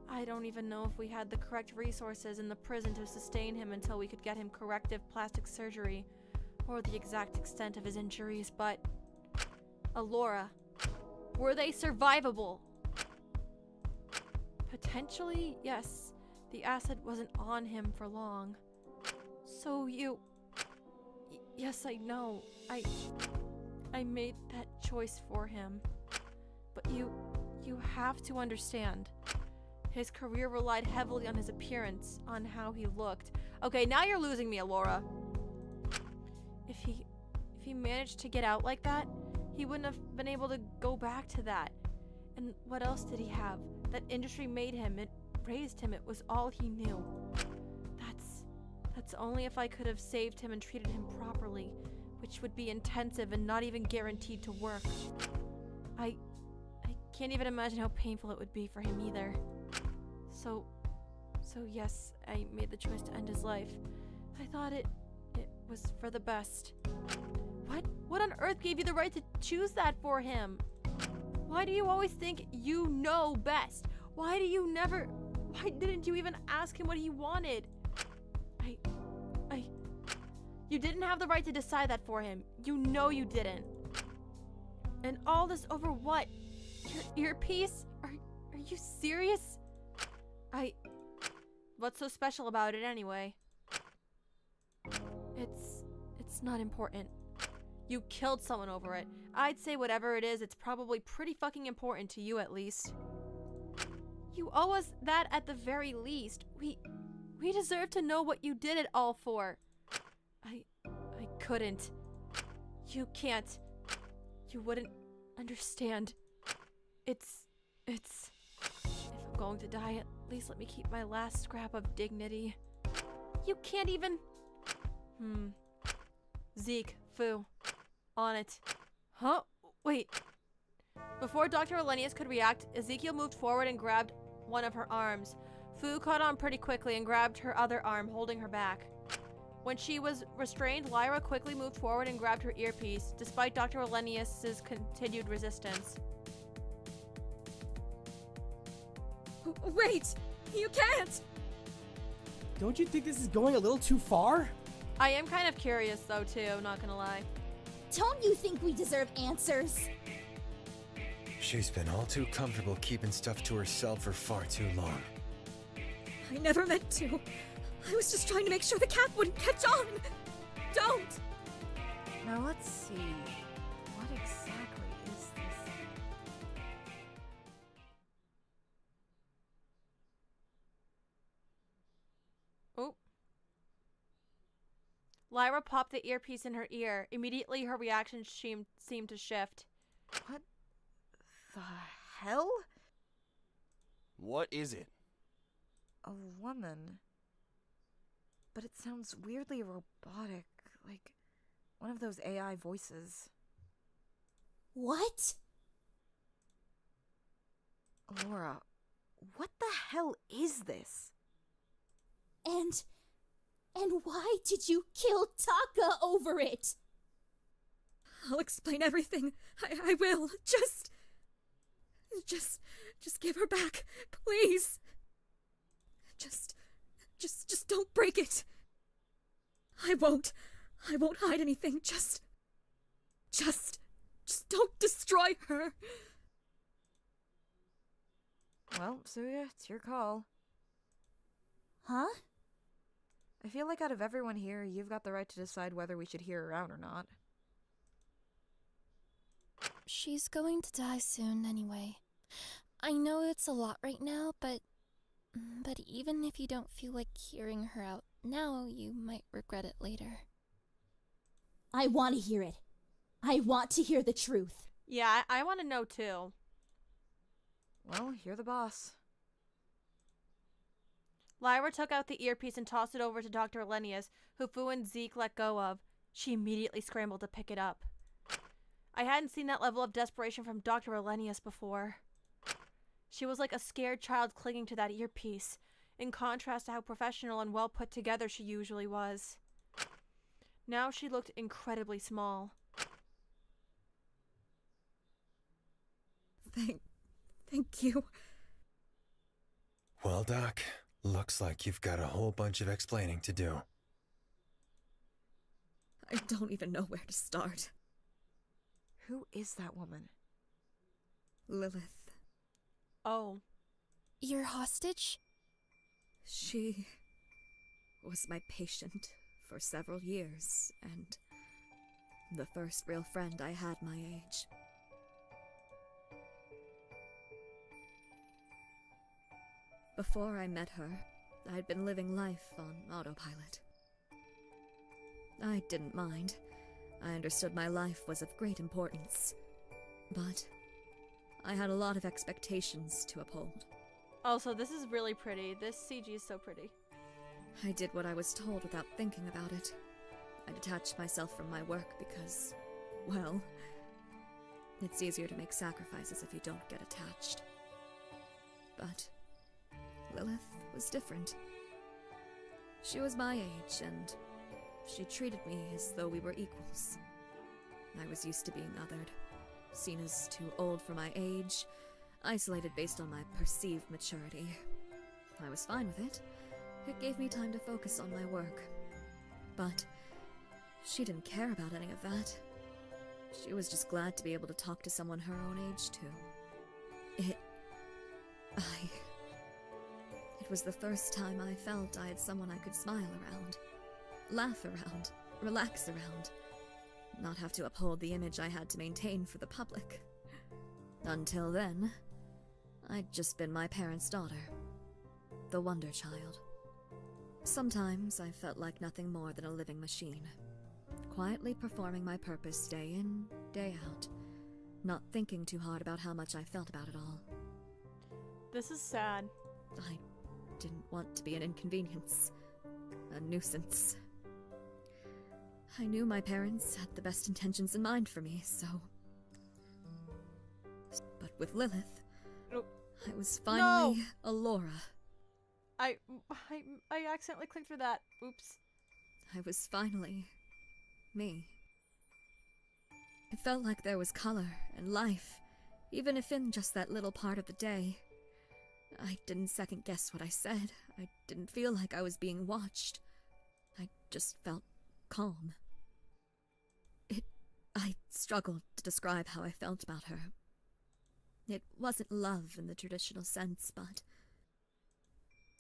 I don't even know if we had the correct resources in the prison to sustain him until we could get him corrective plastic surgery, or the exact extent of his injuries, but... Allora, were they survivable? Potentially, yes. The acid wasn't on him for long. So yes, I know. I made that choice for him. But you have to understand. His career relied heavily on his appearance, on how he looked. Okay, now you're losing me, Allora. If he managed to get out like that, he wouldn't have been able to go back to that. And what else did he have? That industry made him. It raised him. It was all he knew. That's only if I could have saved him and treated him properly, which would be intensive and not even guaranteed to work. I can't even imagine how painful it would be for him either. So yes, I made the choice to end his life. I thought it was for the best. What on earth gave you the right to choose that for him? Why do you always think you know best? Why didn't you even ask him what he wanted? You didn't have the right to decide that for him. You know you didn't. And all this over what? Your earpiece? Are you serious? What's so special about it anyway? It's not important. You killed someone over it. I'd say whatever it is, it's probably pretty fucking important to you at least. You owe us that at the very least. We deserve to know what you did it all for. I couldn't. You can't. You wouldn't understand. If I'm going to die, at least let me keep my last scrap of dignity. You can't even... Zeke, Fu. On it. Huh? Wait. Before Dr. Elenius could react, Ezekiel moved forward and grabbed one of her arms. Fu caught on pretty quickly and grabbed her other arm, holding her back. When she was restrained, Lyra quickly moved forward and grabbed her earpiece, despite Dr. Elenius' continued resistance. Wait! You can't! Don't you think this is going a little too far? I am kind of curious though too, not gonna lie. Don't you think we deserve answers? She's been all too comfortable keeping stuff to herself for far too long. I never meant to. I was just trying to make sure the cat wouldn't catch on. Don't! Now let's see. What exactly is this? Oh. Lyra popped the earpiece in her ear. Immediately, her reaction seemed to shift. What the hell? What is it? A woman. But it sounds weirdly robotic, like one of those AI voices. What? Allora, what the hell is this? And why did you kill Taka over it? I'll explain everything. I will. Just give her back, please. Just don't break it. I won't hide anything. Just don't destroy her. Well, Suya, it's your call. Huh? I feel like out of everyone here, you've got the right to decide whether we should hear her out or not. She's going to die soon anyway. I know it's a lot right now, but even if you don't feel like hearing her out now, you might regret it later. I want to hear it. I want to hear the truth. Yeah, I want to know too. Well, you're the boss. Lyra took out the earpiece and tossed it over to Dr. Elenius, who Fu and Zeke let go of. She immediately scrambled to pick it up. I hadn't seen that level of desperation from Dr. Elenius before. She was like a scared child clinging to that earpiece, in contrast to how professional and well put together she usually was. Now she looked incredibly small. Thank you. Well, Doc, looks like you've got a whole bunch of explaining to do. I don't even know where to start. Who is that woman? Lilith. Oh. Your hostage? She was my patient for several years, and the first real friend I had my age. Before I met her, I'd been living life on autopilot. I didn't mind. I understood my life was of great importance. But I had a lot of expectations to uphold. Also, this is really pretty. This CG is so pretty. I did what I was told without thinking about it. I detached myself from my work because, well, it's easier to make sacrifices if you don't get attached. But Lilith was different. She was my age, and she treated me as though we were equals. I was used to being othered, seen as too old for my age, isolated based on my perceived maturity. I was fine with it. It gave me time to focus on my work. But she didn't care about any of that. She was just glad to be able to talk to someone her own age, too. It was the first time I felt I had someone I could smile around, laugh around, relax around, not have to uphold the image I had to maintain for the public. Until then, I'd just been my parents' daughter, the wonder child. Sometimes I felt like nothing more than a living machine, quietly performing my purpose day in, day out, not thinking too hard about how much I felt about it all. This is sad. I didn't want to be an inconvenience, a nuisance. I knew my parents had the best intentions in mind for me, so... But with Lilith, Oh. I was finally No! Allora. I accidentally clicked through that. Oops. I was finally me. It felt like there was color and life, even if in just that little part of the day. I didn't second guess what I said. I didn't feel like I was being watched. I just felt calm. I struggled to describe how I felt about her. It wasn't love in the traditional sense, but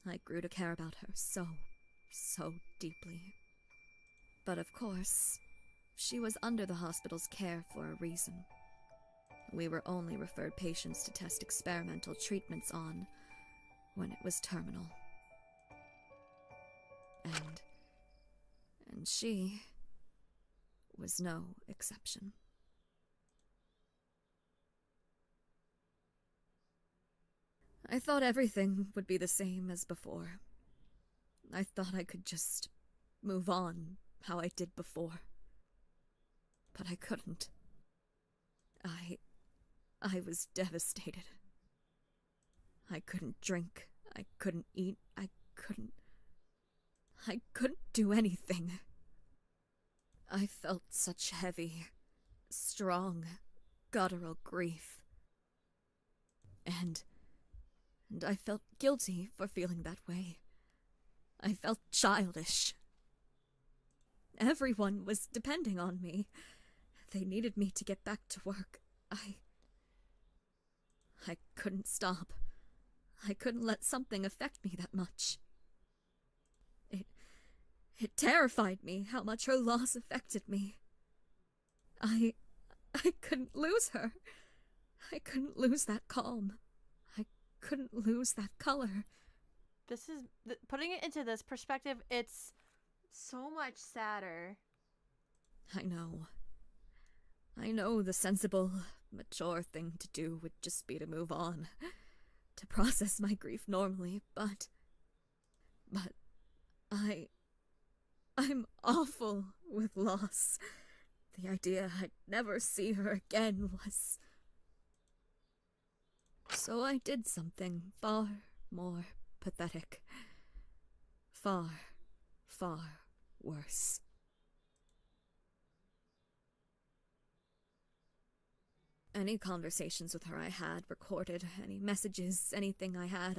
I grew to care about her so deeply. But of course, she was under the hospital's care for a reason. We were only referred patients to test experimental treatments on when it was terminal. And she was no exception. I thought everything would be the same as before. I thought I could just move on how I did before. But I couldn't. I was devastated. I couldn't drink. I couldn't eat. I couldn't do anything. I felt such heavy, strong, guttural grief. And I felt guilty for feeling that way. I felt childish. Everyone was depending on me. They needed me to get back to work. I couldn't stop. I couldn't let something affect me that much. It terrified me how much her loss affected me. I couldn't lose her. I couldn't lose that calm. I couldn't lose that color. This is... putting it into this perspective, it's so much sadder. I know. I know the sensible, mature thing to do would just be to move on. To process my grief normally, but I'm awful with loss. The idea I'd never see her again was... So I did something far more pathetic. Far worse. Any conversations with her I had recorded, any messages, anything I had,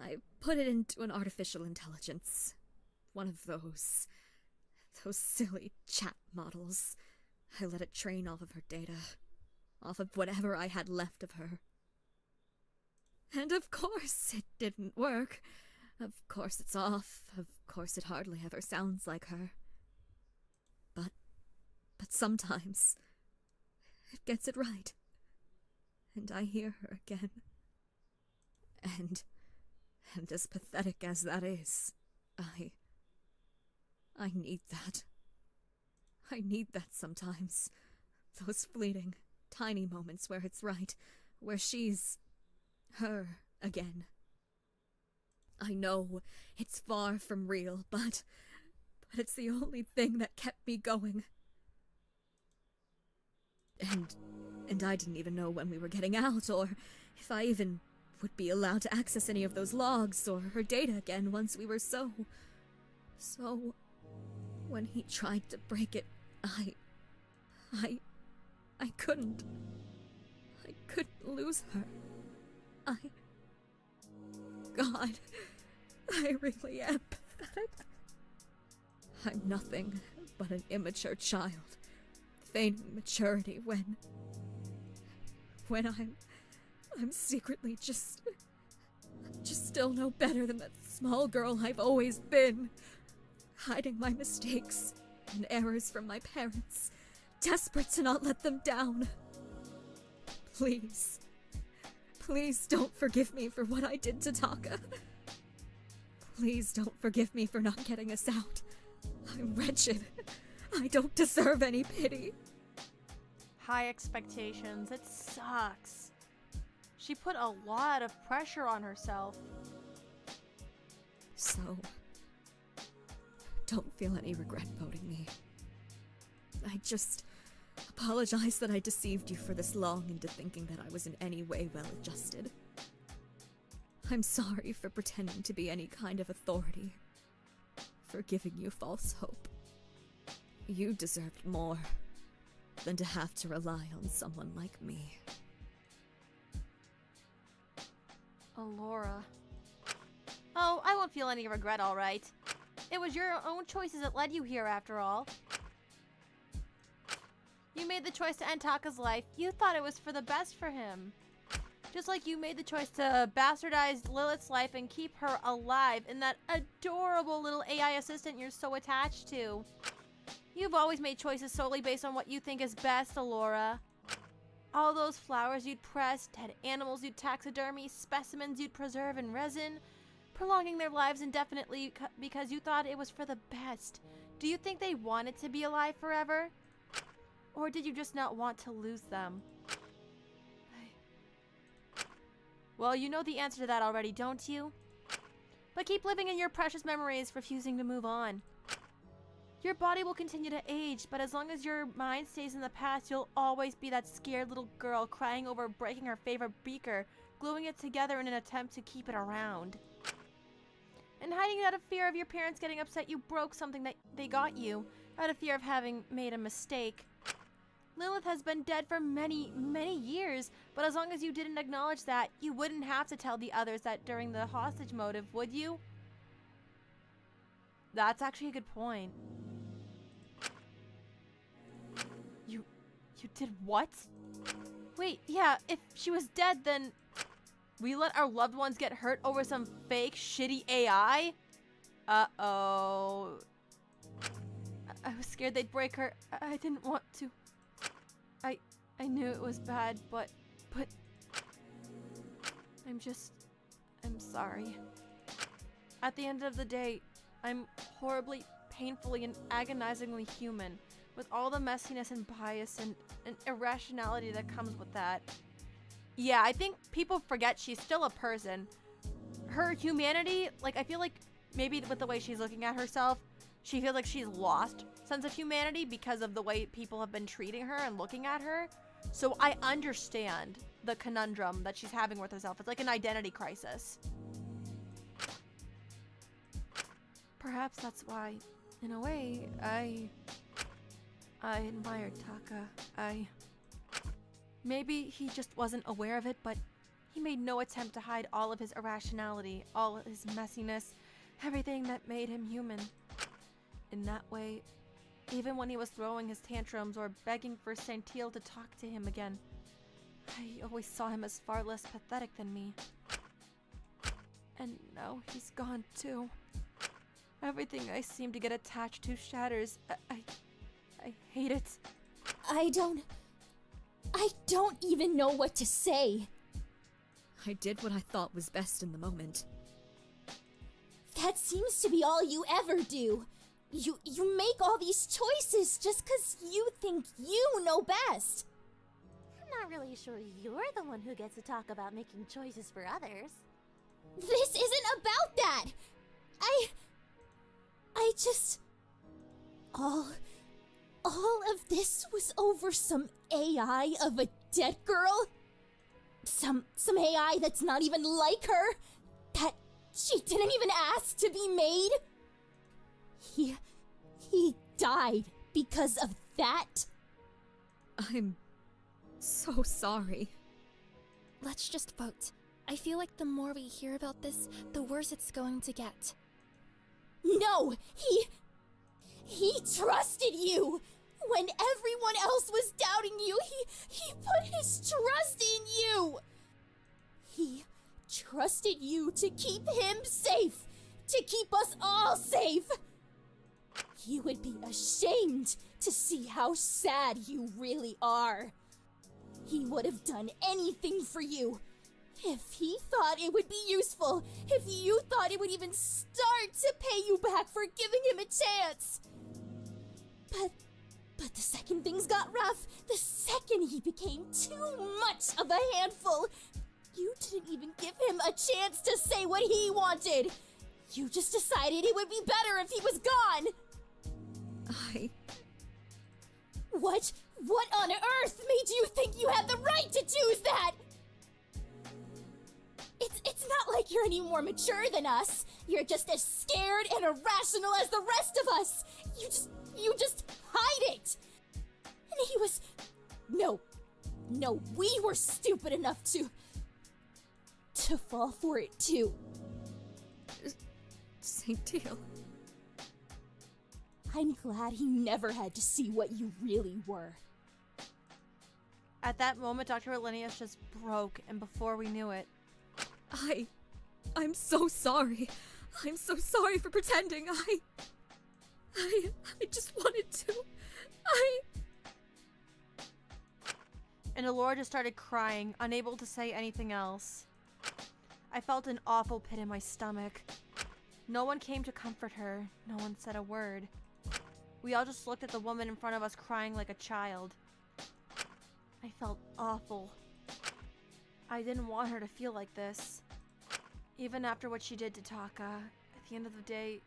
I put it into an artificial intelligence. One of those silly chat models. I let it train off of her data, off of whatever I had left of her. And of course it didn't work. Of course it's off. Of course it hardly ever sounds like her. But sometimes it gets it right. And I hear her again. And as pathetic as that is, I need that. I need that sometimes. Those fleeting, tiny moments where it's right, where she's her again. I know it's far from real, but it's the only thing that kept me going. And I didn't even know when we were getting out, or if I even would be allowed to access any of those logs or her data again once we were so... When he tried to break it, I couldn't. I couldn't lose her. God, I really am pathetic. I'm nothing but an immature child, feigning maturity when I'm secretly just still no better than that small girl I've always been, hiding my mistakes and errors from my parents, desperate to not let them down. Please don't forgive me for what I did to Taka. Please don't forgive me for not getting us out. I'm wretched. I don't deserve any pity. High expectations. It sucks. She put a lot of pressure on herself. So, don't feel any regret voting me. I just apologize that I deceived you for this long into thinking that I was in any way well-adjusted. I'm sorry for pretending to be any kind of authority, for giving you false hope. You deserved more than to have to rely on someone like me. Allora. Oh, I won't feel any regret, all right. It was your own choices that led you here, after all. You made the choice to end Taka's life. You thought it was for the best for him. Just like you made the choice to bastardize Lilith's life and keep her alive in that adorable little AI assistant you're so attached to. You've always made choices solely based on what you think is best, Allora. All those flowers you'd press, dead animals you'd taxidermy, specimens you'd preserve in resin, prolonging their lives indefinitely because you thought it was for the best. Do you think they wanted to be alive forever? Or did you just not want to lose them? Well, you know the answer to that already, don't you? But keep living in your precious memories, refusing to move on. Your body will continue to age, but as long as your mind stays in the past, you'll always be that scared little girl crying over breaking her favorite beaker, gluing it together in an attempt to keep it around. And hiding it out of fear of your parents getting upset you broke something that they got you, out of fear of having made a mistake. Lilith has been dead for many, many years, but as long as you didn't acknowledge that, you wouldn't have to tell the others that during the hostage motive, would you? That's actually a good point. You did what? Wait, yeah, if she was dead, then we let our loved ones get hurt over some fake, shitty AI? Uh-oh. I was scared they'd break her. I didn't want to. I knew it was bad, but I'm sorry. At the end of the day, I'm horribly, painfully, and agonizingly human, with all the messiness and bias and irrationality that comes with that. Yeah, I think people forget she's still a person. Her humanity, like, I feel like maybe with the way she's looking at herself, she feels like she's lost sense of humanity because of the way people have been treating her and looking at her. So I understand the conundrum that she's having with herself. It's like an identity crisis. Perhaps that's why, in a way, I admired Taka. Maybe he just wasn't aware of it, but he made no attempt to hide all of his irrationality, all of his messiness, everything that made him human. In that way, even when he was throwing his tantrums or begging for Santil to talk to him again, I always saw him as far less pathetic than me. And now he's gone too. Everything I seem to get attached to shatters. I hate it. I don't even know what to say. I did what I thought was best in the moment. That seems to be all you ever do. You make all these choices just 'cause you think you know best. I'm not really sure you're the one who gets to talk about making choices for others. This isn't about that. I just... All of this was over some AI of a dead girl? Some AI that's not even like her? That she didn't even ask to be made? He died because of that? I'm so sorry. Let's just vote. I feel like the more we hear about this, the worse it's going to get. No! He trusted you! When everyone else was doubting you, he put his trust in you! He trusted you to keep him safe! To keep us all safe! You would be ashamed to see how sad you really are. He would have done anything for you. If he thought it would be useful, if you thought it would even start to pay you back for giving him a chance. But the second things got rough, the second he became too much of a handful, you didn't even give him a chance to say what he wanted. You just decided it would be better if he was gone. What on earth made you think you had the right to choose that? It's not like you're any more mature than us. You're just as scared and irrational as the rest of us. You just hide it. And he was... No, we were stupid enough to fall for it too. Santil. I'm glad he never had to see what you really were. At that moment, Dr. Elenius just broke, and before we knew it... I'm so sorry. I'm so sorry for pretending. I just wanted to. And Allora just started crying, unable to say anything else. I felt an awful pit in my stomach. No one came to comfort her. No one said a word. We all just looked at the woman in front of us crying like a child. I felt awful. I didn't want her to feel like this. Even after what she did to Taka, at the end of the day,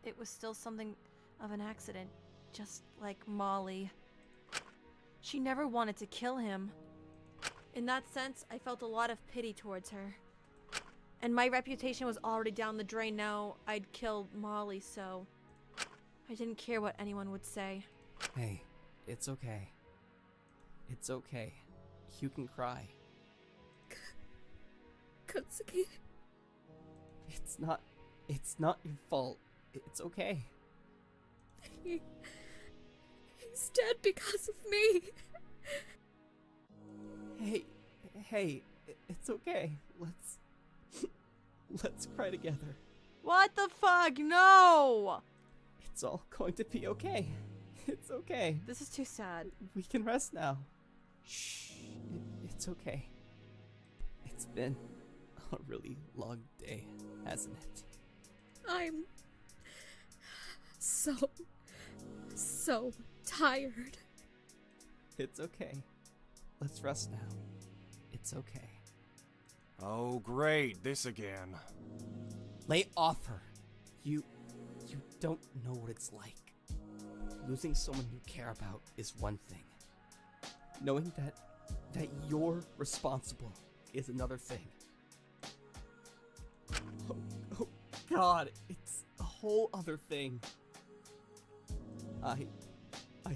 it was still something of an accident, just like Molly. She never wanted to kill him. In that sense, I felt a lot of pity towards her. And my reputation was already down the drain now. I'd killed Molly, so I didn't care what anyone would say. Hey, it's okay. It's okay. You can cry. Katsuki. It's not your fault. It's okay. He's dead because of me. Hey, it's okay. Let's cry together. What the fuck? No! It's all going to be okay. It's okay. This is too sad. We can rest now. Shh. It's okay. It's been a really long day, hasn't it? I'm so tired. It's okay. Let's rest now. It's okay. Oh, great. This again. Lay off her. You don't know what it's like. Losing someone you care about is one thing. Knowing that you're responsible is another thing. Oh God, it's a whole other thing. I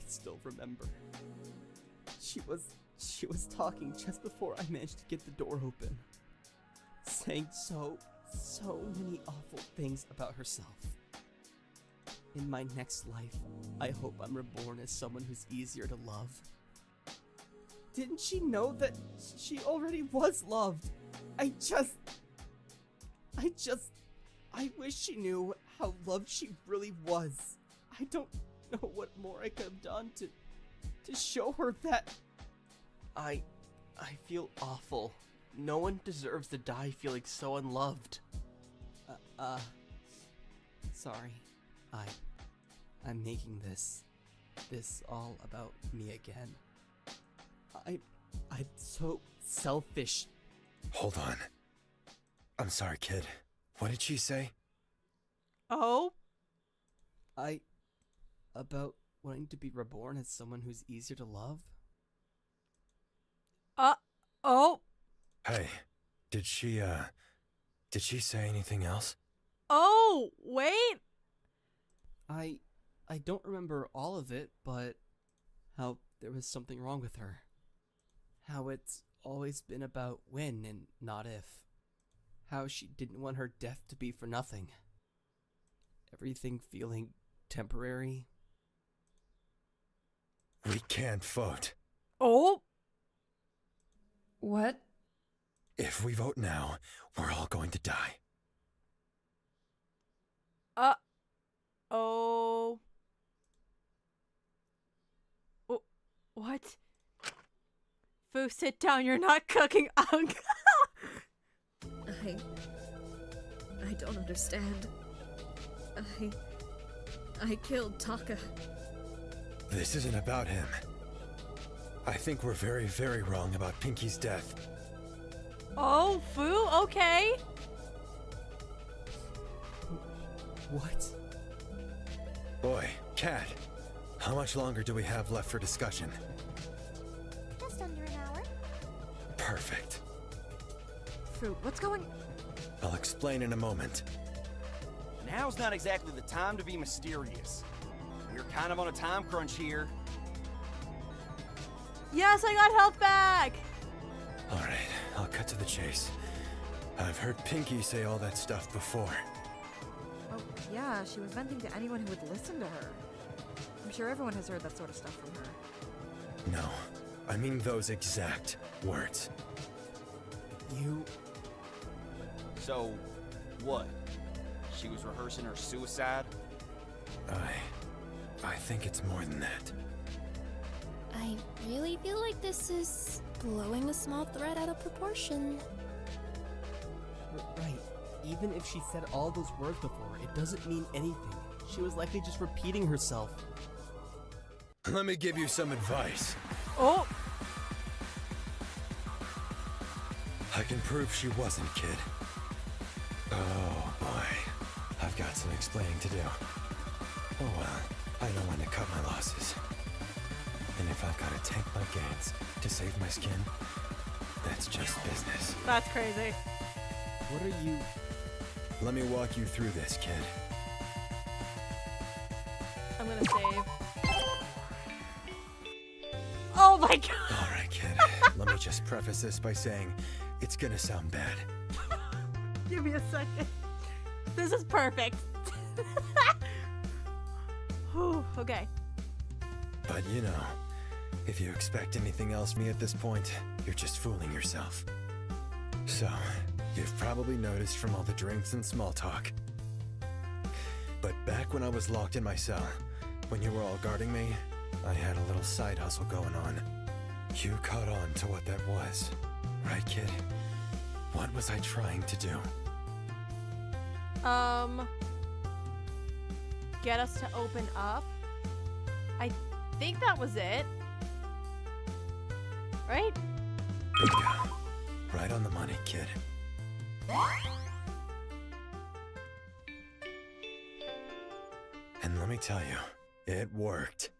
still remember. She was She was talking just before I managed to get the door open, saying so many awful things about herself. In my next life, I hope I'm reborn as someone who's easier to love. Didn't she know that she already was loved? I wish she knew how loved she really was. I don't know what more I could have done to show her that. I feel awful. No one deserves to die feeling so unloved. Sorry. I'm making this all about me again. I'm so selfish. Hold on. I'm sorry, kid. What did she say? Oh? About wanting to be reborn as someone who's easier to love? Oh? Hey, did she say anything else? Oh, wait! I don't remember all of it, but how there was something wrong with her. How it's always been about when and not if. How she didn't want her death to be for nothing. Everything feeling temporary. We can't vote. Oh? What? If we vote now, we're all going to die. Oh. What? Fu, sit down, you're not cooking. Ugh. I don't understand. I killed Taka. This isn't about him. I think we're very, very wrong about Pinky's death. Oh, Fu, okay. What? Boy, Cat, how much longer do we have left for discussion? Just under an hour. Perfect. Fu, what's going... I'll explain in a moment. Now's not exactly the time to be mysterious. We're kind of on a time crunch here. Yes, I got health back. Alright, I'll cut to the chase. I've heard Pinky say all that stuff before. Oh, yeah, she was venting to anyone who would listen to her. I'm sure everyone has heard that sort of stuff from her. No, I mean those exact words. You... So, what? She was rehearsing her suicide? I think it's more than that. I really feel like this is blowing a small thread out of proportion. Right. Even if she said all those words before, it doesn't mean anything. She was likely just repeating herself. Let me give you some advice. Oh. I can prove she wasn't, kid. Oh boy, I've got some explaining to do. Oh well, I know when to cut my losses. And if I've got to tank my gains to save my skin, that's just business. That's crazy. What are you... Let me walk you through this, kid. I'm gonna save. Oh my god! Alright, kid. Let me just preface this by saying it's gonna sound bad. Give me a second. This is perfect. Whew, okay. But you know, if you expect anything else me at this point, you're just fooling yourself. So, you've probably noticed from all the drinks and small talk. But back when I was locked in my cell, when you were all guarding me, I had a little side hustle going on. You caught on to what that was, right, kid? What was I trying to do? Get us to open up. I think that was it. Right? Bingo. Right on the money, kid. And let me tell you, it worked.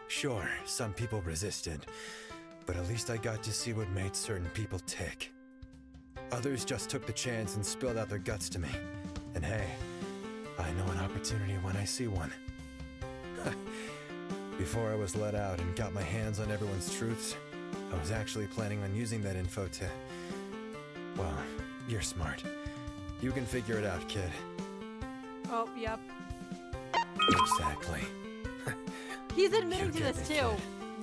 Sure, some people resisted, but at least I got to see what made certain people tick. Others just took the chance and spilled out their guts to me. And hey, I know an opportunity when I see one. Before I was let out and got my hands on everyone's truths, I was actually planning on using that info to... Well, you're smart. You can figure it out, kid. Oh, yep. Exactly. He's admitting You to get this me, too, kid.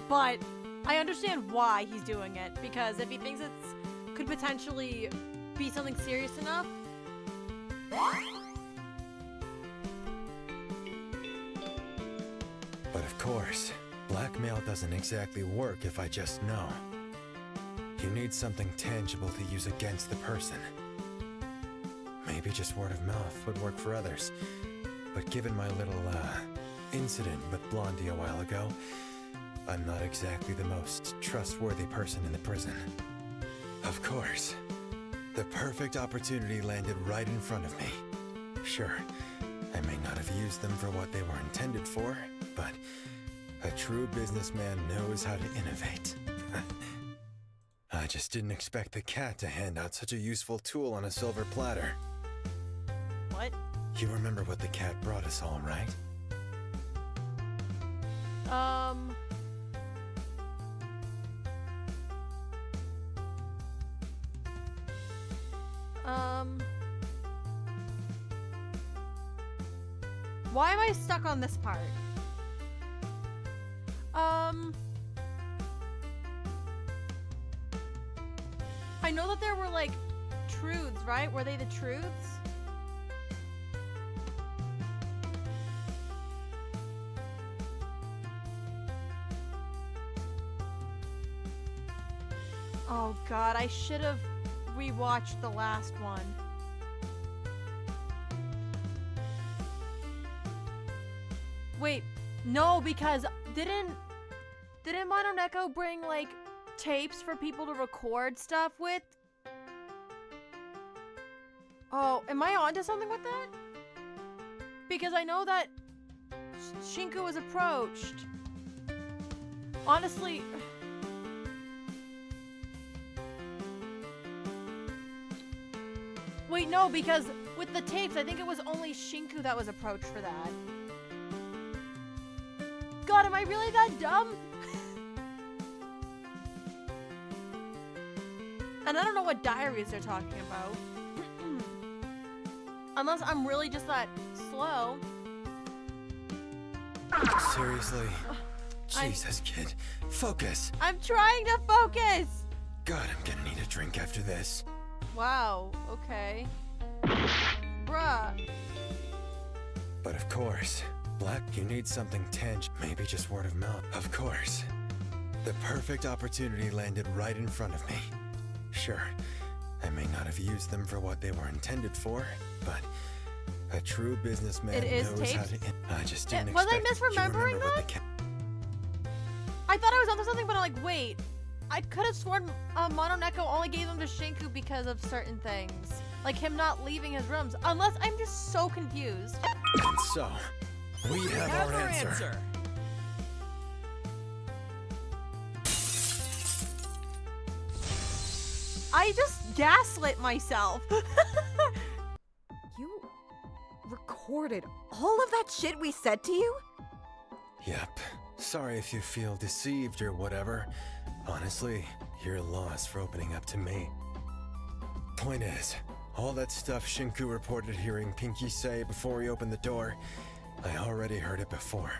but I understand why he's doing it, because if he thinks it's could potentially be something serious enough. But of course, blackmail doesn't exactly work if I just know. You need something tangible to use against the person. Maybe just word of mouth would work for others. But given my little, incident with Blondie a while ago, I'm not exactly the most trustworthy person in the prison. Of course, the perfect opportunity landed right in front of me. Sure, I may not have used them for what they were intended for, but a true businessman knows how to innovate. I just didn't expect the cat to hand out such a useful tool on a silver platter. What? You remember what the cat brought us all, right? Why am I stuck on this part? I know that there were like truths, right? Were they the truths? Oh god, I should have rewatched the last one. Wait, no, because didn't Mononeko bring like tapes for people to record stuff with? Oh, am I onto something with that? Because I know that Shinku was approached. Honestly, wait, no, because with the tapes, I think it was only Shinku that was approached for that. God, am I really that dumb? And I don't know what diaries they're talking about. Unless I'm really just that slow. Seriously? Jesus, kid. Focus. I'm trying to focus! God, I'm gonna need a drink after this. Wow, okay. Bruh. But of course, Black, you need something tangible. Maybe just word of mouth. Of course. The perfect opportunity landed right in front of me. Sure, I may not have used them for what they were intended for, but a true businessman knows how to... I just didn't Was I expect misremembering that? I thought I was onto something, but I'm like, wait. I could have sworn Mononeko only gave them to Shinku because of certain things. Like him not leaving his rooms. Unless I'm just so confused. And so, we have our answer. I just gaslit myself. You recorded all of that shit we said to you? Yep. Sorry if you feel deceived or whatever. Honestly, you're lost for opening up to me. Point is, all that stuff Shinku reported hearing Pinky say before he opened the door, I already heard it before.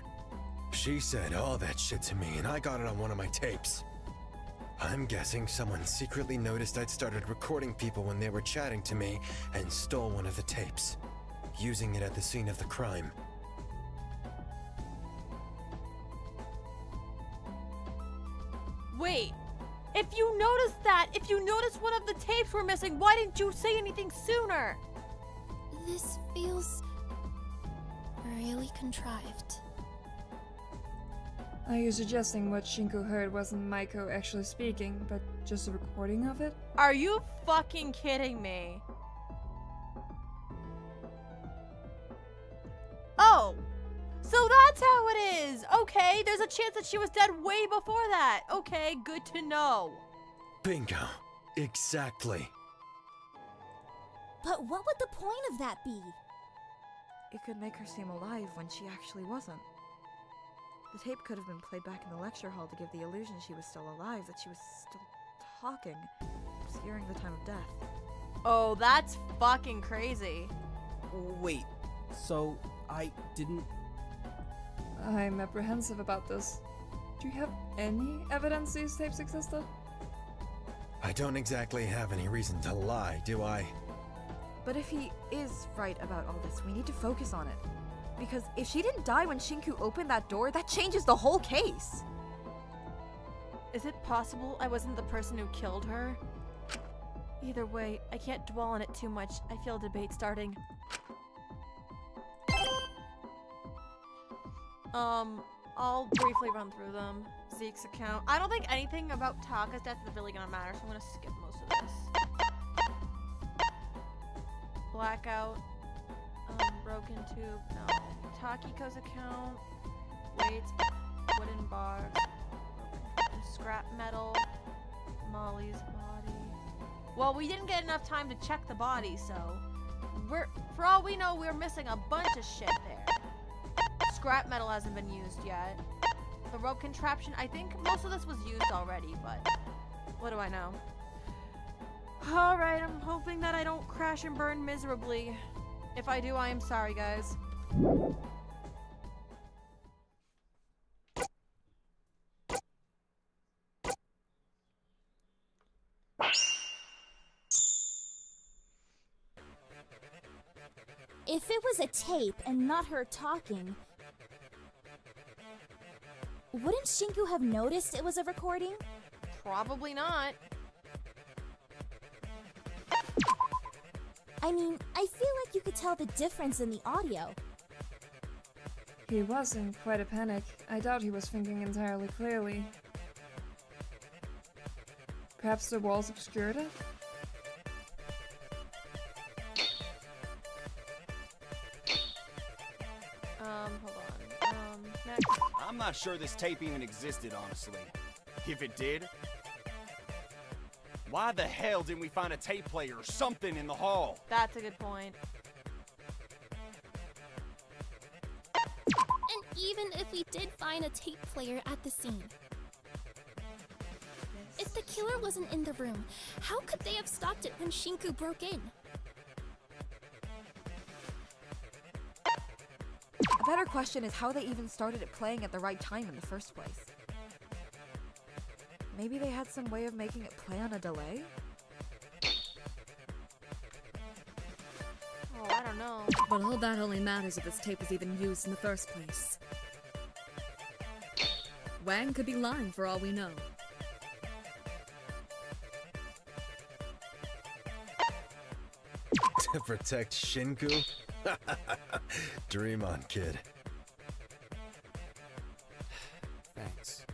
She said all that shit to me and I got it on one of my tapes. I'm guessing someone secretly noticed I'd started recording people when they were chatting to me and stole one of the tapes, using it at the scene of the crime. Wait. If you noticed one of the tapes were missing, why didn't you say anything sooner? This feels really contrived. Are you suggesting what Shinku heard wasn't Maiko actually speaking, but just a recording of it? Are you fucking kidding me? Oh, so that's how it is. Okay, there's a chance that she was dead way before that. Okay, good to know. Bingo. Exactly. But what would the point of that be? It could make her seem alive when she actually wasn't. The tape could have been played back in the lecture hall to give the illusion she was still alive, that she was still talking, obscuring the time of death. Oh, that's fucking crazy. Wait, so I didn't... I'm apprehensive about this. Do you have any evidence these tapes existed? I don't exactly have any reason to lie, do I? But if he is right about all this, we need to focus on it. Because if she didn't die when Shinku opened that door, that changes the whole case. Is it possible I wasn't the person who killed her? Either way, I can't dwell on it too much. I feel a debate starting. I'll briefly run through them. Zeke's account. I don't think anything about Taka's death is really gonna matter, so I'm gonna skip most of this. Blackout. Broken tube. No. Takiko's account. Weights. Wooden box. Scrap metal. Molly's body. Well, we didn't get enough time to check the body, so for all we know, we're missing a bunch of shit there. Scrap metal hasn't been used yet. The rope contraption, I think most of this was used already, but what do I know? Alright, I'm hoping that I don't crash and burn miserably. If I do, I am sorry, guys. If it was a tape and not her talking, wouldn't Shinku have noticed it was a recording? Probably not. I mean, I feel like you could tell the difference in the audio. He was in quite a panic. I doubt he was thinking entirely clearly. Perhaps the walls obscured it? Hold on. Next. I'm not sure this tape even existed, honestly. If it did, why the hell didn't we find a tape player or something in the hall? That's a good point. And even if we did find a tape player at the scene, if the killer wasn't in the room, how could they have stopped it when Shinku broke in? A better question is how they even started it playing at the right time in the first place. Maybe they had some way of making it play on a delay? Oh, I don't know. But all that only matters if this tape was even used in the first place. Wang could be lying for all we know. To protect Shinku? Dream on, kid. Thanks.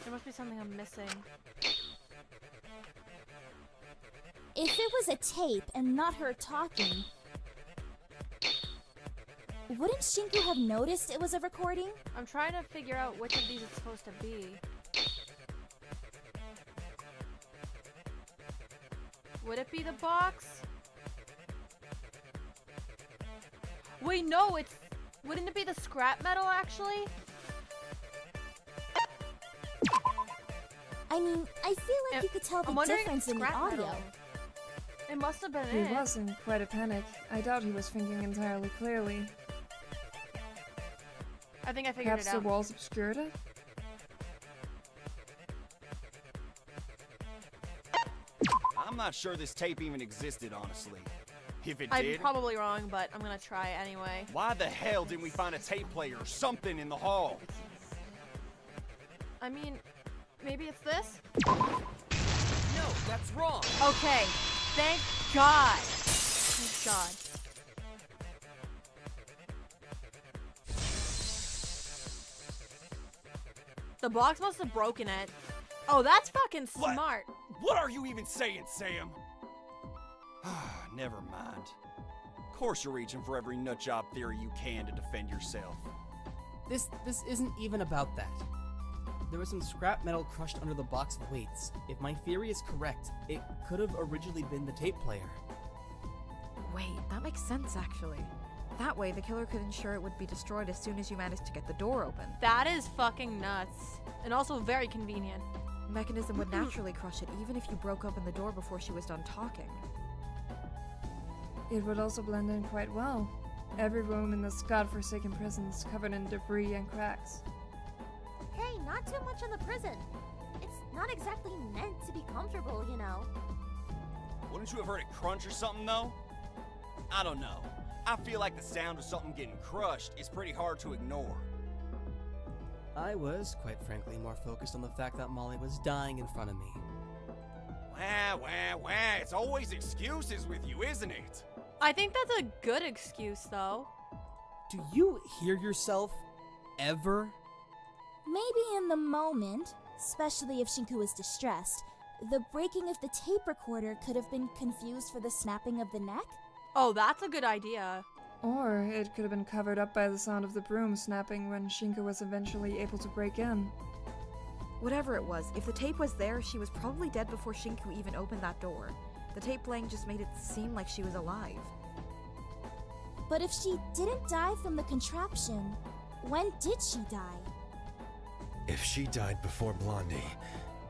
There must be something I'm missing. If it was a tape and not her talking, wouldn't Shinku have noticed it was a recording? I'm trying to figure out which of these it's supposed to be. Would it be the box? Wait, no, it's... Wouldn't it be the scrap metal, actually? I mean, I feel like you could tell the difference in the audio. Metal. It must have been He it. was in quite a panic. I doubt he was thinking entirely clearly. I think I figured Perhaps it out. the walls obscured it? I'm not sure this tape even existed, honestly. If it I'm did, probably wrong, but I'm gonna try it anyway. why the hell didn't we find a tape player or something in the hall? I mean, maybe it's this? No, that's wrong. Okay, thank God. Thank God. The box must have broken it. Oh, that's fucking What? smart. What are you even saying, Sam? Never mind. Of course you're reaching for every nutjob theory you can to defend yourself. This isn't even about that. There was some scrap metal crushed under the box of weights. If my theory is correct, it could have originally been the tape player. Wait, that makes sense actually. That way, the killer could ensure it would be destroyed as soon as you managed to get the door open. That is fucking nuts. And also very convenient. The mechanism would naturally crush it even if you broke open the door before she was done talking. It would also blend in quite well. Every room in this godforsaken prison is covered in debris and cracks. Hey, not too much in the prison. It's not exactly meant to be comfortable, you know. Wouldn't you have heard it crunch or something, though? I don't know. I feel like the sound of something getting crushed is pretty hard to ignore. I was, quite frankly, more focused on the fact that Molly was dying in front of me. Wah. It's always excuses with you, isn't it? I think that's a good excuse, though. Do you hear yourself? Ever? Maybe in the moment, especially if Shinku was distressed, the breaking of the tape recorder could have been confused for the snapping of the neck? Oh, that's a good idea. Or it could have been covered up by the sound of the broom snapping when Shinku was eventually able to break in. Whatever it was, if the tape was there, she was probably dead before Shinku even opened that door. The tape playing just made it seem like she was alive. But if she didn't die from the contraption, when did she die? If she died before Blondie,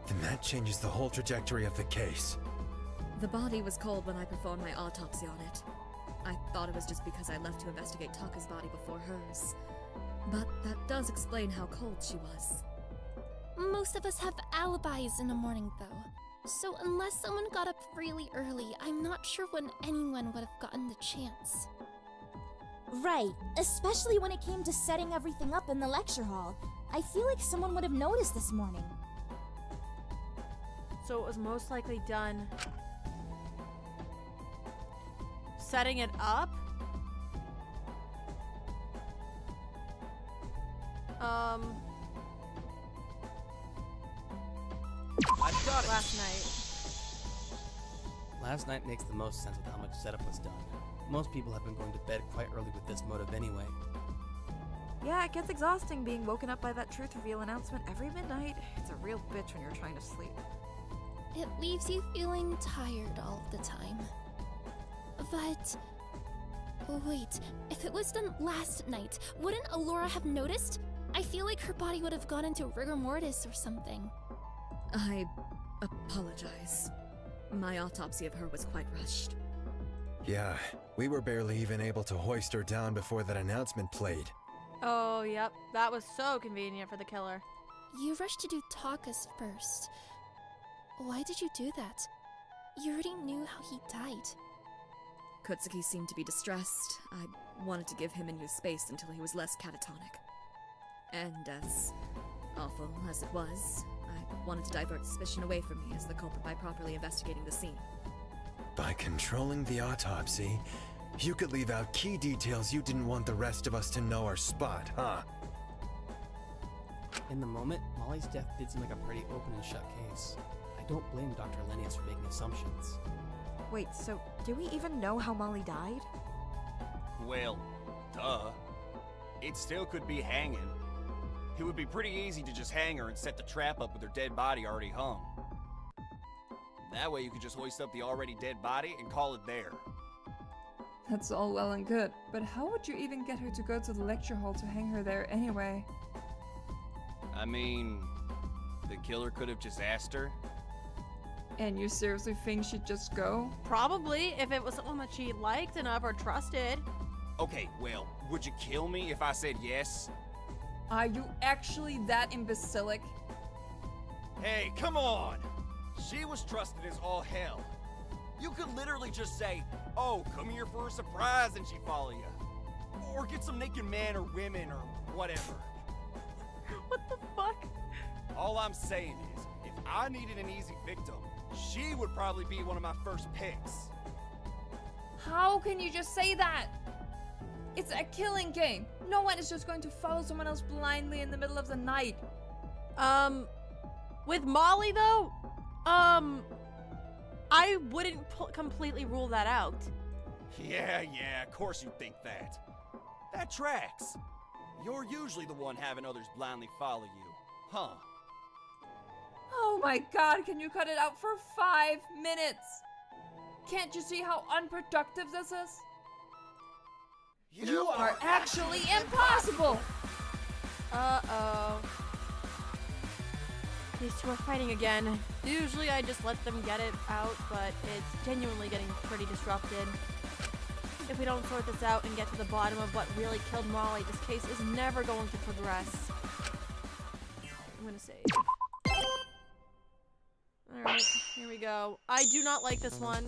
then that changes the whole trajectory of the case. The body was cold when I performed my autopsy on it. I thought it was just because I left to investigate Taka's body before hers. But that does explain how cold she was. Most of us have alibis in the morning, though. So unless someone got up really early, I'm not sure when anyone would have gotten the chance. Right, especially when it came to setting everything up in the lecture hall. I feel like someone would have noticed this morning. So it was most likely done setting it up? I've got it. Last night. Last night makes the most sense with how much setup was done. Most people have been going to bed quite early with this motive anyway. Yeah, it gets exhausting being woken up by that truth reveal announcement every midnight. It's a real bitch when you're trying to sleep. It leaves you feeling tired all of the time. But... wait, if it was done last night, wouldn't Allora have noticed? I feel like her body would have gone into rigor mortis or something. I apologize. My autopsy of her was quite rushed. Yeah, we were barely even able to hoist her down before that announcement played. Oh, yep. That was so convenient for the killer. You rushed to do Taka's first. Why did you do that? You already knew how he died. Kutsuki seemed to be distressed. I wanted to give him a new space until he was less catatonic. And as awful as it was, I wanted to divert suspicion away from me as the culprit by properly investigating the scene. By controlling the autopsy, you could leave out key details you didn't want the rest of us to know our spot, huh? In the moment, Molly's death did seem like a pretty open and shut case. I don't blame Dr. Lennius for making assumptions. Wait, so do we even know how Molly died? Well, duh. It still could be hanging. It would be pretty easy to just hang her and set the trap up with her dead body already hung. That way you could just hoist up the already dead body and call it there. That's all well and good, but how would you even get her to go to the lecture hall to hang her there anyway? I mean, the killer could have just asked her. And you seriously think she'd just go? Probably, if it was someone that she liked enough or trusted. Okay, well, would you kill me if I said yes? Are you actually that imbecilic? Hey, come on! She was trusted as all hell. You could literally just say, oh, come here for a surprise, and she'd follow you. Or get some naked men or women or whatever. What the fuck? All I'm saying is, if I needed an easy victim, she would probably be one of my first picks. How can you just say that? It's a killing game. No one is just going to follow someone else blindly in the middle of the night. With Molly though, I wouldn't completely rule that out. Yeah, of course you'd think that. That tracks. You're usually the one having others blindly follow you, huh? Oh my god, can you cut it out for 5 minutes? Can't you see how unproductive this is? You are actually impossible! Uh-oh. These two are fighting again. Usually I just let them get it out, but it's genuinely getting pretty disrupted. If we don't sort this out and get to the bottom of what really killed Molly, this case is never going to progress. I'm gonna save. Alright, here we go. I do not like this one.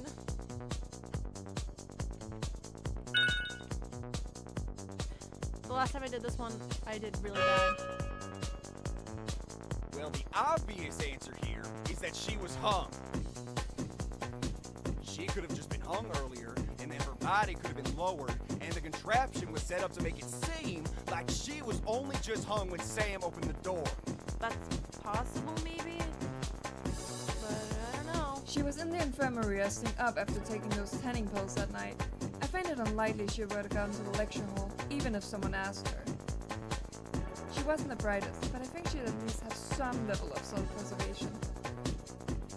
The last time I did this one, I did really bad. Well, the obvious answer here is that she was hung. She could have just been hung earlier, and then her body could have been lowered, and the contraption was set up to make it seem like she was only just hung when Sam opened the door. That's possible, maybe? But I don't know. She was in the infirmary resting up after taking those tanning pills that night. I find it unlikely she would have gone to the lecture hall, even if someone asked her. She wasn't the brightest, but I think she'd at least have some level of self-preservation.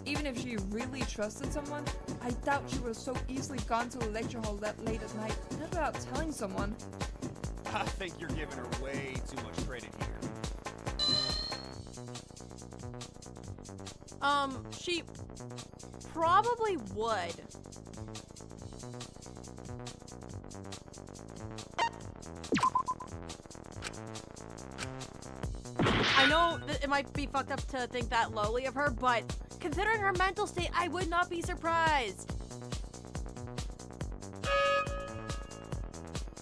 Even if she really trusted someone, I doubt she would have so easily gone to the lecture hall that late at night, not without telling someone. I think you're giving her way too much credit here. She probably would. I know that it might be fucked up to think that lowly of her, but considering her mental state, I would not be surprised.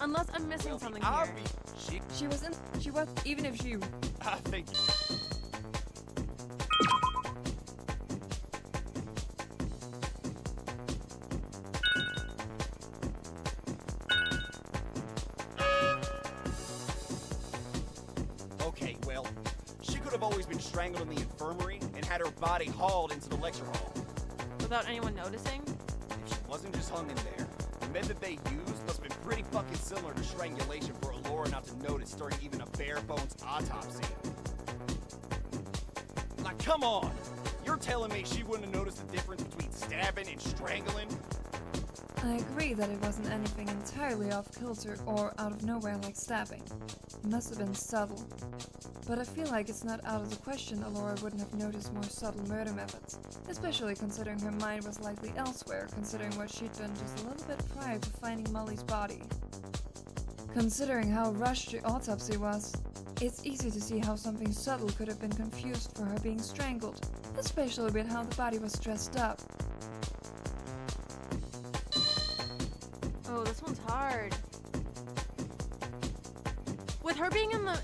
Unless I'm missing something here. She was, even if she... Thank you. Okay, well, she could have always been strangled in the infirmary and had her body hauled into the lecture hall. Without anyone noticing? If she wasn't just hung in there, the method they used must have been pretty fucking similar to strangulation for Allora not to notice during even a bare-bones autopsy. Like, come on! You're telling me she wouldn't have noticed the difference between stabbing and strangling? I agree that it wasn't anything entirely off kilter or out of nowhere like stabbing. It must have been subtle. But I feel like it's not out of the question Allora wouldn't have noticed more subtle murder methods, especially considering her mind was likely elsewhere, considering what she'd done just a little bit prior to finding Molly's body. Considering how rushed the autopsy was, it's easy to see how something subtle could have been confused for her being strangled, especially with how the body was dressed up. Oh, this one's hard. With her being in the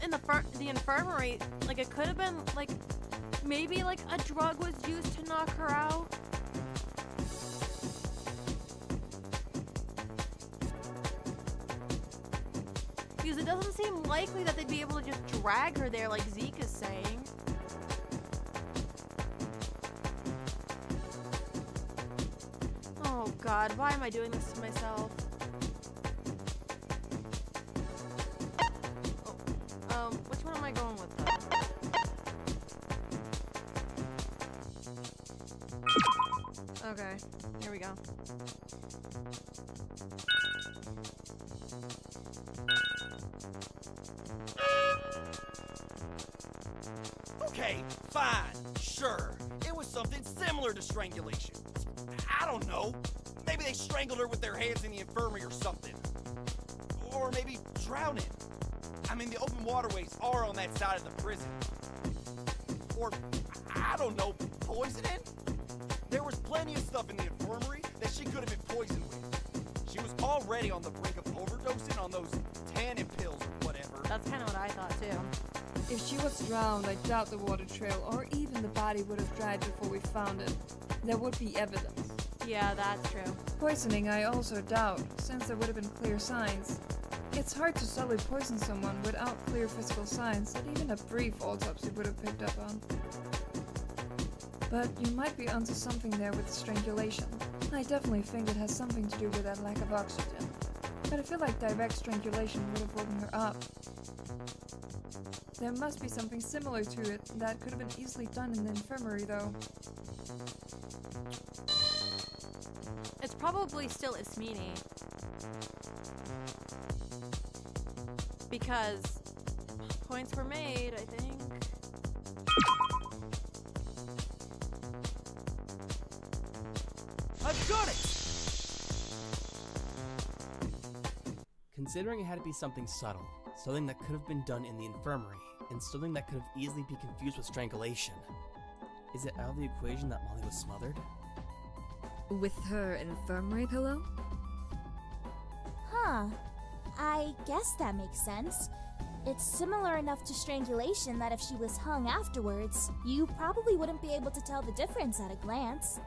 infirmary, like it could have been like maybe like a drug was used to knock her out. Because it doesn't seem likely that they'd be able to just drag her there like Zeke is saying. Oh god, why am I doing this to myself? Which one am I going with though? Okay, here we go. Okay, fine, sure. It was something similar to strangulation. I don't know. Maybe they strangled her with their hands in the infirmary or something. Or maybe drowning. I mean, the open waterways are on that side of the prison. Or, I don't know, poisoning? There was plenty of stuff in the infirmary that she could have been poisoned with. She was already on the brink of overdosing on those tannin pills or whatever. That's kind of what I thought too. If she was drowned, I doubt the water trail or even the body would have dried before we found it. There would be evidence. Yeah, that's true. Poisoning I also doubt, since there would have been clear signs. It's hard to subtly poison someone without clear physical signs that even a brief autopsy would have picked up on. But you might be onto something there with strangulation. I definitely think it has something to do with that lack of oxygen. But I feel like direct strangulation would have woken her up. There must be something similar to it that could have been easily done in the infirmary though. It's probably still Ismini. because points were made, I think. I've done it! Considering it had to be something subtle, something that could have been done in the infirmary, and something that could have easily be confused with strangulation, is it out of the equation that Molly was smothered? With her infirmary pillow? Huh. I guess that makes sense. It's similar enough to strangulation that if she was hung afterwards, you probably wouldn't be able to tell the difference at a glance.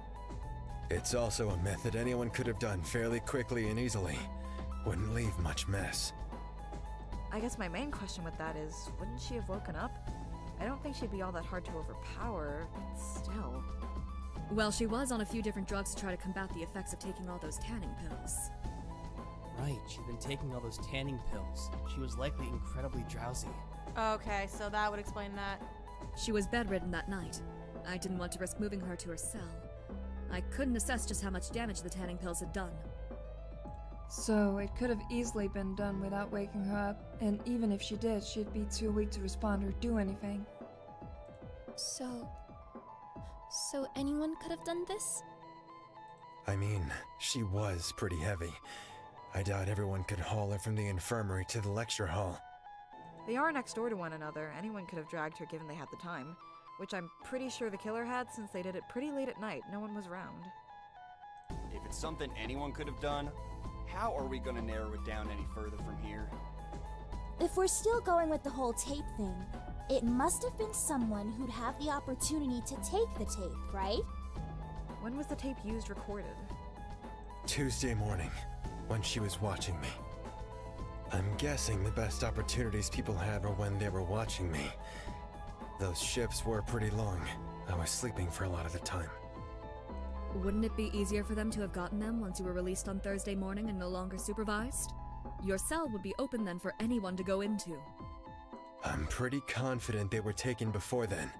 It's also a method anyone could have done fairly quickly and easily. Wouldn't leave much mess. I guess my main question with that is, wouldn't she have woken up? I don't think she'd be all that hard to overpower, but still. Well, she was on a few different drugs to try to combat the effects of taking all those tanning pills. Right, she'd been taking all those tanning pills. She was likely incredibly drowsy. Okay, so that would explain that. She was bedridden that night. I didn't want to risk moving her to her cell. I couldn't assess just how much damage the tanning pills had done. So it could have easily been done without waking her up, and even if she did, she'd be too weak to respond or do anything. So anyone could have done this? I mean, she was pretty heavy. I doubt everyone could haul her from the infirmary to the lecture hall. They are next door to one another. Anyone could have dragged her given they had the time, which I'm pretty sure the killer had since they did it pretty late at night. No one was around. If it's something anyone could have done, how are we gonna narrow it down any further from here? If we're still going with the whole tape thing, it must have been someone who'd have the opportunity to take the tape, right? When was the tape used recorded? Tuesday morning, when she was watching me. I'm guessing the best opportunities people have are when they were watching me. Those shifts were pretty long. I was sleeping for a lot of the time. Wouldn't it be easier for them to have gotten them once you were released on Thursday morning and no longer supervised? Your cell would be open then for anyone to go into. I'm pretty confident they were taken before then.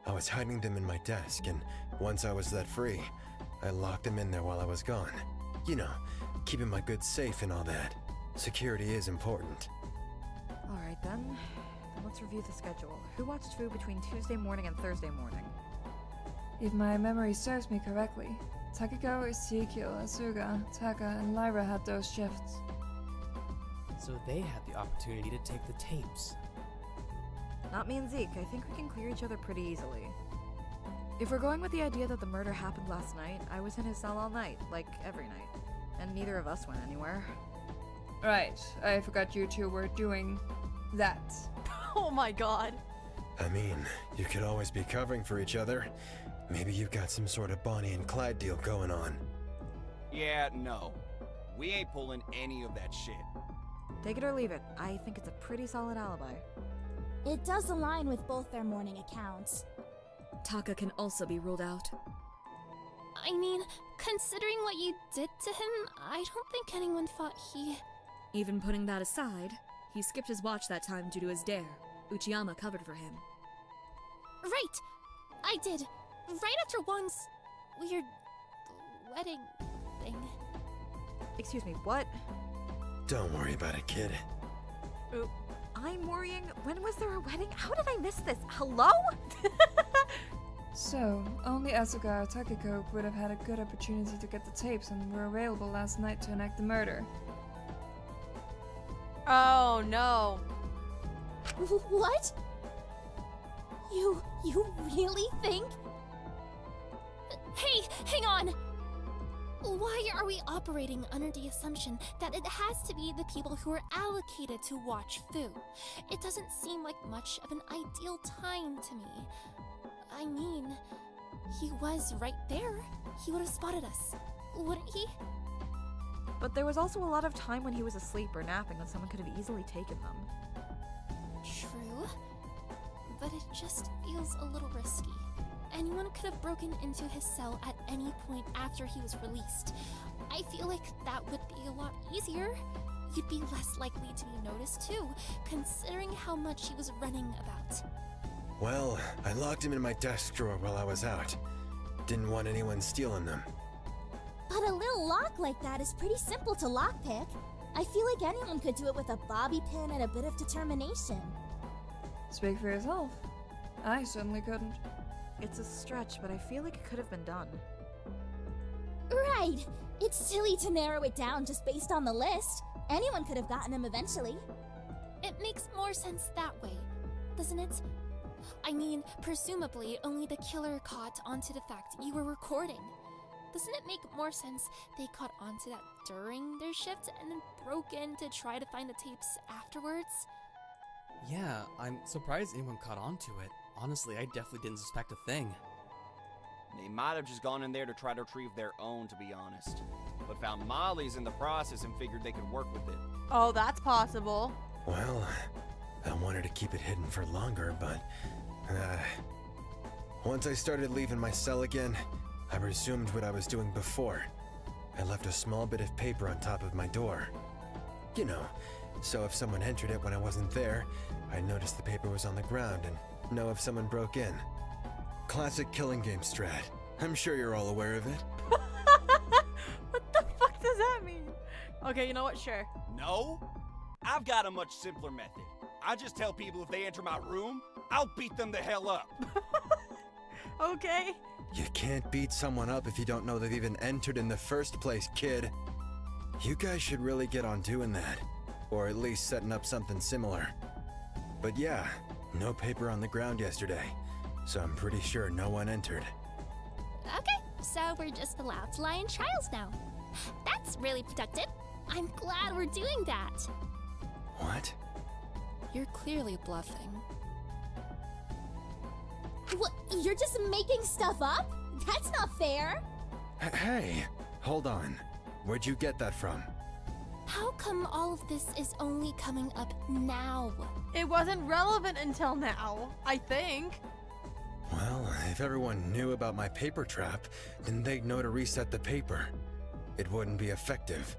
I was hiding them in my desk, and once I was let free, I locked them in there while I was gone. You know, keeping my goods safe and all that. Security is important. Alright then. Let's review the schedule. Who watched Fu between Tuesday morning and Thursday morning? If my memory serves me correctly, Takako, Ezekiel, Asuga, Taka, and Lyra had those shifts. So they had the opportunity to take the tapes. Not me and Zeke. I think we can clear each other pretty easily. If we're going with the idea that the murder happened last night, I was in his cell all night, like every night. And neither of us went anywhere. Right, I forgot you two were doing that. Oh my god. I mean, you could always be covering for each other. Maybe you've got some sort of Bonnie and Clyde deal going on. Yeah, no. We ain't pulling any of that shit. Take it or leave it. I think it's a pretty solid alibi. It does align with both their morning accounts. Taka can also be ruled out. I mean, considering what you did to him, I don't think anyone thought he... Even putting that aside, he skipped his watch that time due to his dare. Uchiyama covered for him. Right! I did. Right after Wong's weird wedding thing. Excuse me, what? Don't worry about it, kid. Oop. I'm worrying. When was there a wedding? How did I miss this? Hello? So, only Asuga or Takako would have had a good opportunity to get the tapes and were available last night to enact the murder. Oh no. What? You really think? Hey, hang on! Why are we operating under the assumption that it has to be the people who are allocated to watch Fu? It doesn't seem like much of an ideal time to me. I mean, he was right there. He would have spotted us, wouldn't he? But there was also a lot of time when he was asleep or napping when someone could have easily taken them. True, but it just feels a little risky. Anyone could have broken into his cell at any point after he was released. I feel like that would be a lot easier. You'd be less likely to be noticed too, considering how much he was running about. Well, I locked him in my desk drawer while I was out. Didn't want anyone stealing them. But a little lock like that is pretty simple to lockpick. I feel like anyone could do it with a bobby pin and a bit of determination. Speak for yourself. I certainly couldn't. It's a stretch, but I feel like it could have been done. Right! It's silly to narrow it down just based on the list. Anyone could have gotten him eventually. It makes more sense that way, doesn't it? I mean, presumably, only the killer caught onto the fact you were recording. Doesn't it make more sense they caught onto that during their shift and then broke in to try to find the tapes afterwards? Yeah, I'm surprised anyone caught on to it. Honestly, I definitely didn't suspect a thing. They might have just gone in there to try to retrieve their own, to be honest. But found Molly's in the process and figured they could work with it. Oh, that's possible. Well, I wanted to keep it hidden for longer, but once I started leaving my cell again, I resumed what I was doing before. I left a small bit of paper on top of my door. You know, so if someone entered it when I wasn't there, I'd notice the paper was on the ground and know if someone broke in. Classic killing game strat. I'm sure you're all aware of it. What the fuck does that mean? Okay, you know what? Sure. No? I've got a much simpler method. I just tell people if they enter my room, I'll beat them the hell up. Okay. You can't beat someone up if you don't know they've even entered in the first place, kid. You guys should really get on doing that. Or at least setting up something similar. But yeah, no paper on the ground yesterday. So I'm pretty sure no one entered. Okay, so we're just allowed to lie in trials now. That's really productive. I'm glad we're doing that. What? You're clearly bluffing. What? You're just making stuff up? That's not fair. Hey, hold on. Where'd you get that from? How come all of this is only coming up now? It wasn't relevant until now, I think. Well, if everyone knew about my paper trap, then they'd know to reset the paper. It wouldn't be effective.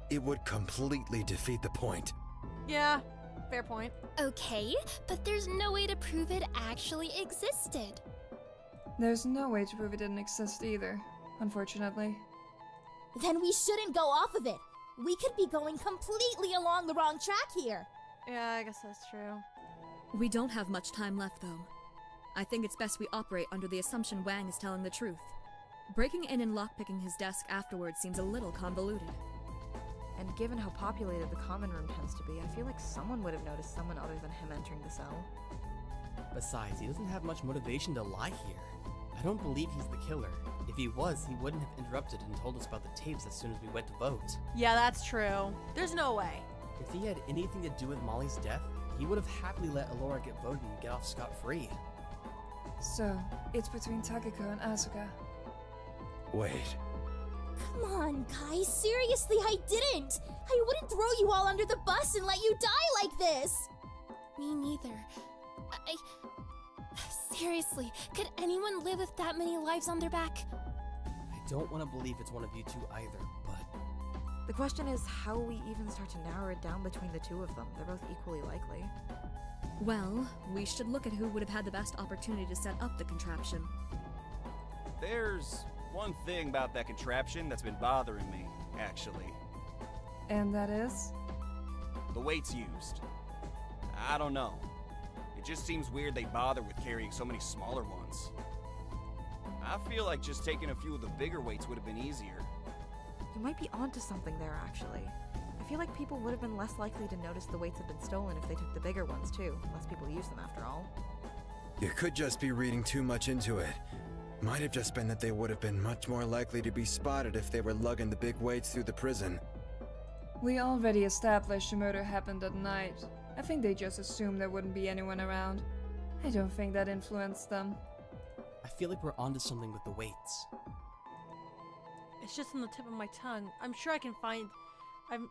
It would completely defeat the point. Yeah, fair point. Okay, but there's no way to prove it actually existed. There's no way to prove it didn't exist either, unfortunately. Then we shouldn't go off of it. We could be going completely along the wrong track here. Yeah, I guess that's true. We don't have much time left, though. I think it's best we operate under the assumption Wang is telling the truth. Breaking in and lockpicking his desk afterwards seems a little convoluted. And given how populated the common room tends to be, I feel like someone would have noticed someone other than him entering the cell. Besides, he doesn't have much motivation to lie here. I don't believe he's the killer. If he was, he wouldn't have interrupted and told us about the tapes as soon as we went to vote. Yeah, that's true. There's no way. If he had anything to do with Molly's death, he would have happily let Allora get voted and get off scot-free. So, it's between Takako and Asuka. Wait. Come on, guys. Seriously, I didn't. I wouldn't throw you all under the bus and let you die like this. Me neither. Seriously, could anyone live with that many lives on their back? I don't want to believe it's one of you two either, but... The question is, how will we even start to narrow it down between the two of them? They're both equally likely. Well, we should look at who would have had the best opportunity to set up the contraption. There's one thing about that contraption that's been bothering me, actually. And that is? The weights used. I don't know. It just seems weird they bother with carrying so many smaller ones. I feel like just taking a few of the bigger weights would have been easier. You might be onto something there, actually. I feel like people would have been less likely to notice the weights had been stolen if they took the bigger ones, too. Less people use them, after all. You could just be reading too much into it. Might have just been that they would have been much more likely to be spotted if they were lugging the big weights through the prison. We already established the murder happened at night. I think they just assumed there wouldn't be anyone around. I don't think that influenced them. I feel like we're onto something with the weights. It's just on the tip of my tongue. I'm sure I can find...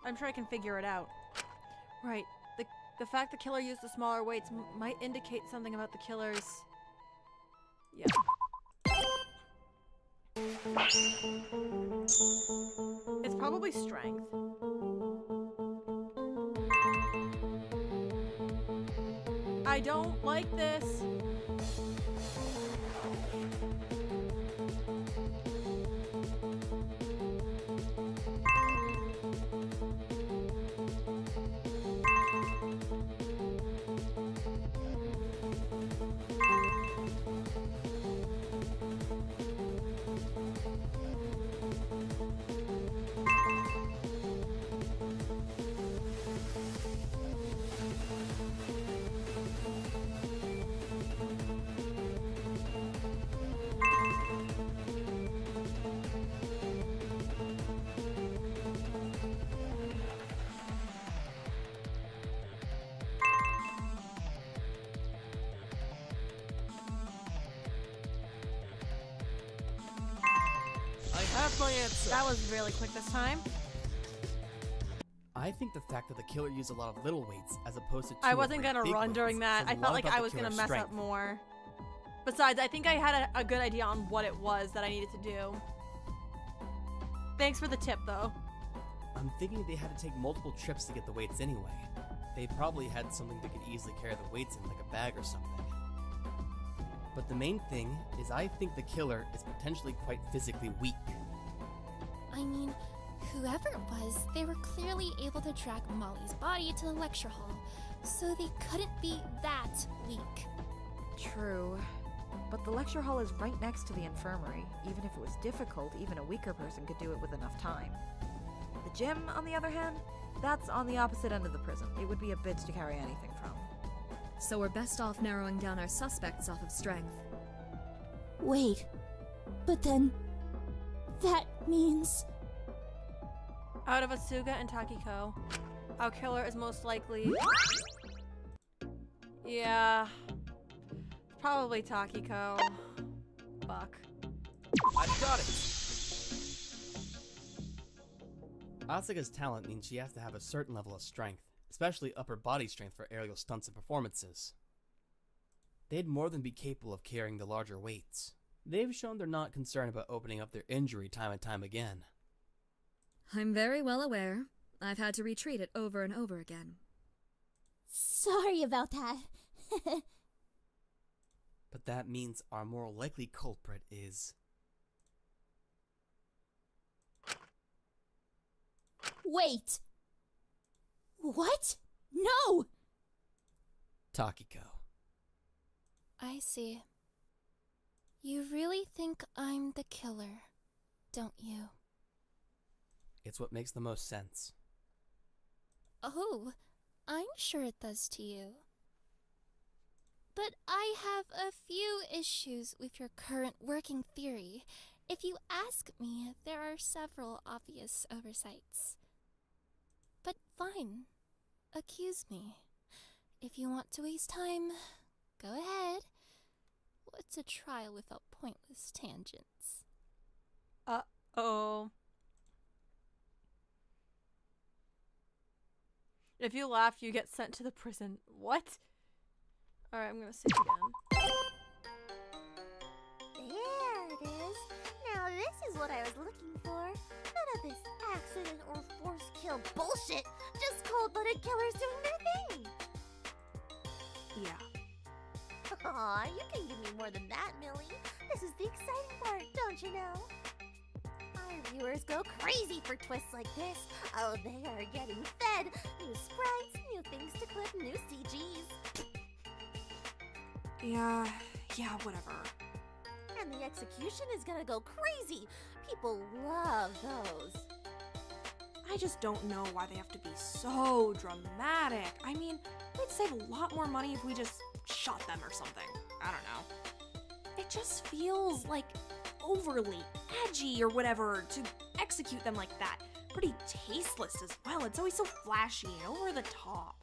I'm sure I can figure it out. Right. The fact the killer used the smaller weights might indicate something about the killer's... Yeah. It's probably strength. I don't like this. have my answer. That was really quick this time. I think the fact that the killer used a lot of little weights as opposed to two I or wasn't three gonna big run weights during that. says I a felt lot like about I the was gonna killer's mess strength. up more. Besides, I think I had a good idea on what it was that I needed to do. Thanks for the tip, though. I'm thinking they had to take multiple trips to get the weights anyway. They probably had something that could easily carry the weights in, like a bag or something. But the main thing is I think the killer is potentially quite physically weak. I mean, whoever it was, they were clearly able to drag Molly's body to the lecture hall, so they couldn't be that weak. True. But the lecture hall is right next to the infirmary. Even if it was difficult, even a weaker person could do it with enough time. The gym, on the other hand, that's on the opposite end of the prison. It would be a bit to carry anything from. So we're best off narrowing down our suspects off of strength. Wait, but then that means Out of Asuga and Takiko, our killer is most likely... Yeah... Probably Takiko. Fuck. I've got it! Asuka's talent means she has to have a certain level of strength, especially upper body strength for aerial stunts and performances. They'd more than be capable of carrying the larger weights. They've shown they're not concerned about opening up their injury time and time again. I'm very well aware. I've had to retreat it over and over again. sorry about that. But that means our more likely culprit is... Wait! What? No! Takiko. I see. You really think I'm the killer, don't you? It's what makes the most sense. Oh, I'm sure it does to you. But I have a few issues with your current working theory. If you ask me, there are several obvious oversights. But fine, accuse me. If you want to waste time, go ahead. What's a trial without pointless tangents? Uh-oh. If you laugh, you get sent to the prison. What? Alright, I'm gonna save again. There it is. Now this is what I was looking for. None of this accident or forced kill bullshit. Just cold-blooded killers doing their thing. Yeah. Aw, you can give me more than that, Millie. This is the exciting part, don't you know? Our viewers go crazy for twists like this. Oh, they are getting fed. New sprites, new things to clip, new CGs. Yeah, whatever. And the execution is gonna go crazy. People love those. I just don't know why they have to be so dramatic. I mean, we'd save a lot more money if we just shot them or something. I don't know. It just feels like overly edgy or whatever to execute them like that. Pretty tasteless as well. It's always so flashy and over the top.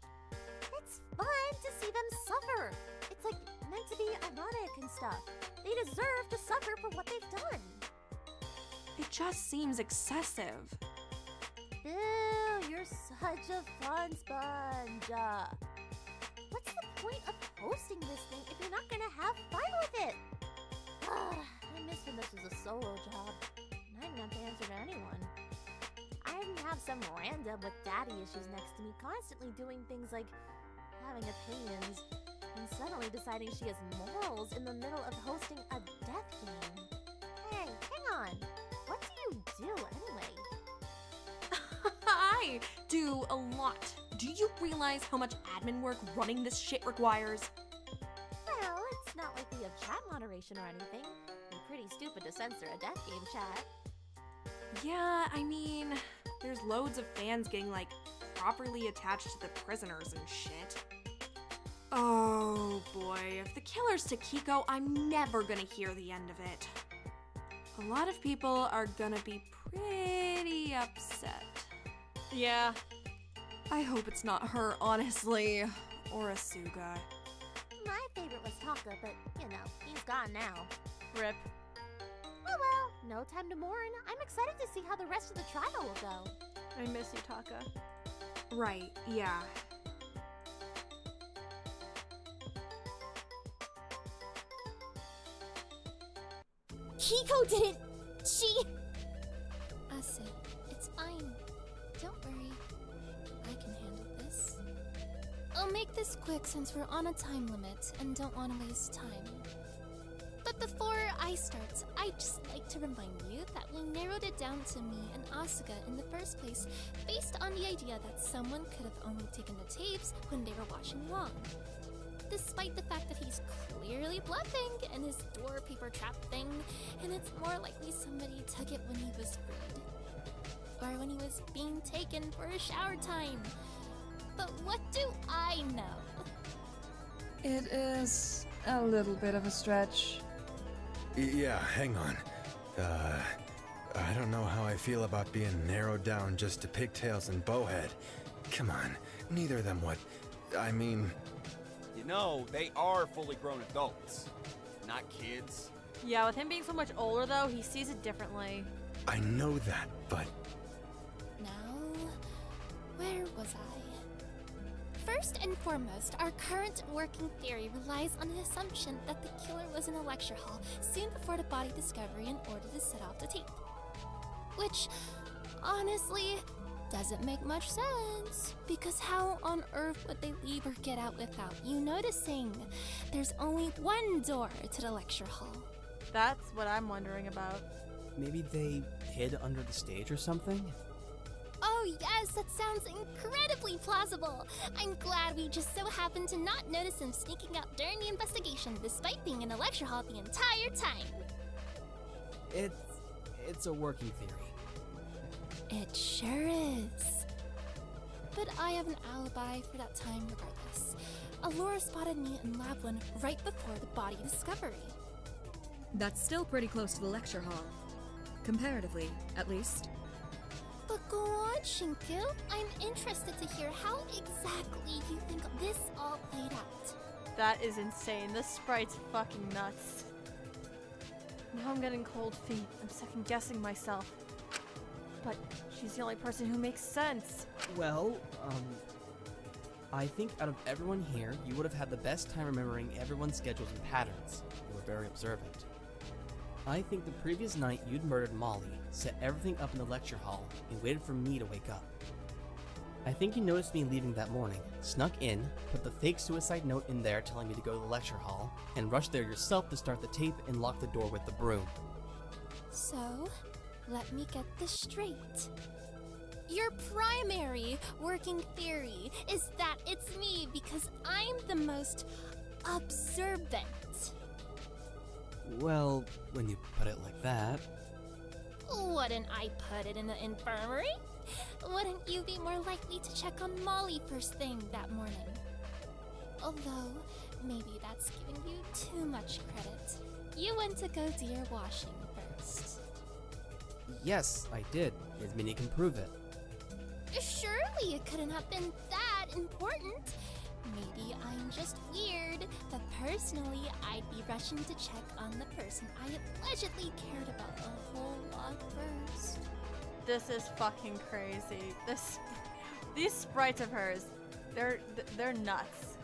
It's fun to see them suffer. It's like meant to be ironic and stuff. They deserve to suffer for what they've done. It just seems excessive. Ew, you're such a fun sponge. What's the point of hosting this thing if you're not gonna have fun with it? I miss when this was a solo job, and I didn't have to answer to anyone. I didn't have some random with daddy issues next to me constantly doing things like having opinions and suddenly deciding she has morals in the middle of hosting a death game. Hey, hang on. What do you do anyway? I do a lot. Do you realize how much admin work running this shit requires? Well, it's not like we have chat moderation or anything. It'd be pretty stupid to censor a death game chat. Yeah, I mean, there's loads of fans getting, like, properly attached to the prisoners and shit. Oh boy, if the killer's Takiko, I'm never gonna hear the end of it. A lot of people are gonna be pretty upset. Yeah. I hope it's not her, honestly. Or Asuga. My favorite was Taka, but, you know, he's gone now. Rip. Oh well, No time to mourn. I'm excited to see how the rest of the trial will go. I miss you, Taka. Right, yeah. Hiko didn't. She. Ase, it's fine. Don't worry. I can handle this. I'll make this quick since we're on a time limit and don't want to waste time. But before I start, I'd just like to remind you that we narrowed it down to me and Asuka in the first place based on the idea that someone could have only taken the tapes when they were watching along. Despite the fact that he's clearly bluffing in his door paper trap thing, and it's more likely somebody took it when he was freed. Or when he was being taken for a shower time. But what do I know? It is a little bit of a stretch. Yeah, hang on. I don't know how I feel about being narrowed down just to pigtails and bowhead. Come on, neither of them would. I mean... You know, they are fully grown adults, not kids. Yeah, with him being so much older, though, he sees it differently. I know that, but... Now, where was I? First and foremost, our current working theory relies on the assumption that the killer was in a lecture hall soon before the body discovery in order to set off the tape. Which, honestly, doesn't make much sense, because how on earth would they leave or get out without you noticing? There's only one door to the lecture hall. That's what I'm wondering about. Maybe they hid under the stage or something? Oh yes, that sounds incredibly plausible. I'm glad we just so happened to not notice him sneaking out during the investigation despite being in the lecture hall the entire time. It's a working theory. It sure is. But I have an alibi for that time regardless. Allora spotted me in Lab 1 right before the body discovery. That's still pretty close to the lecture hall. Comparatively, at least. But go on, Shinku. I'm interested to hear how exactly you think this all played out. That is insane. This sprite's fucking nuts. Now I'm getting cold feet. I'm second guessing myself. But she's the only person who makes sense. Well, I think out of everyone here, you would have had the best time remembering everyone's schedules and patterns. You were very observant. I think the previous night you'd murdered Molly, set everything up in the lecture hall, and waited for me to wake up. I think you noticed me leaving that morning, snuck in, put the fake suicide note in there telling me to go to the lecture hall, and rushed there yourself to start the tape and lock the door with the broom. So, let me get this straight. Your primary working theory is that it's me because I'm the most observant. Well, when you put it like that... Wouldn't I put it in the infirmary? Wouldn't you be more likely to check on Molly first thing that morning? Although, maybe that's giving you too much credit. You went to go do your washing first. Yes, I did. As many can prove it. Surely it couldn't have been that important. Maybe I'm just weird, but personally, I'd be rushing to check on the person I allegedly cared about a whole lot first. This is fucking crazy. These sprites of hers, they're nuts.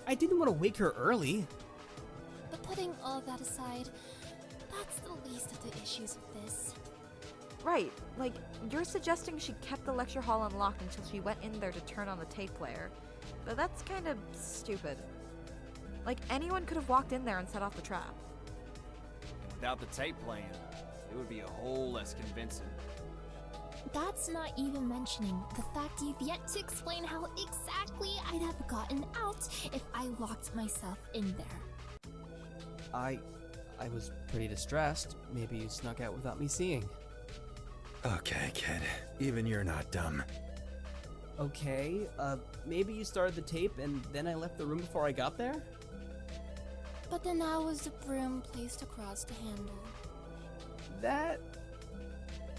I didn't want to wake her early. But putting all that aside, that's the least of the issues with this. Right, like, you're suggesting she kept the lecture hall unlocked until she went in there to turn on the tape player. But that's kind of stupid. Like, anyone could have walked in there and set off the trap. And without the tape playing, it would be a whole less convincing. That's not even mentioning the fact you've yet to explain how exactly I'd have gotten out if I locked myself in there. I was pretty distressed. Maybe you snuck out without me seeing. Okay, kid. Even you're not dumb. Okay, maybe you started the tape and then I left the room before I got there? But then I was the broom placed across the handle. That...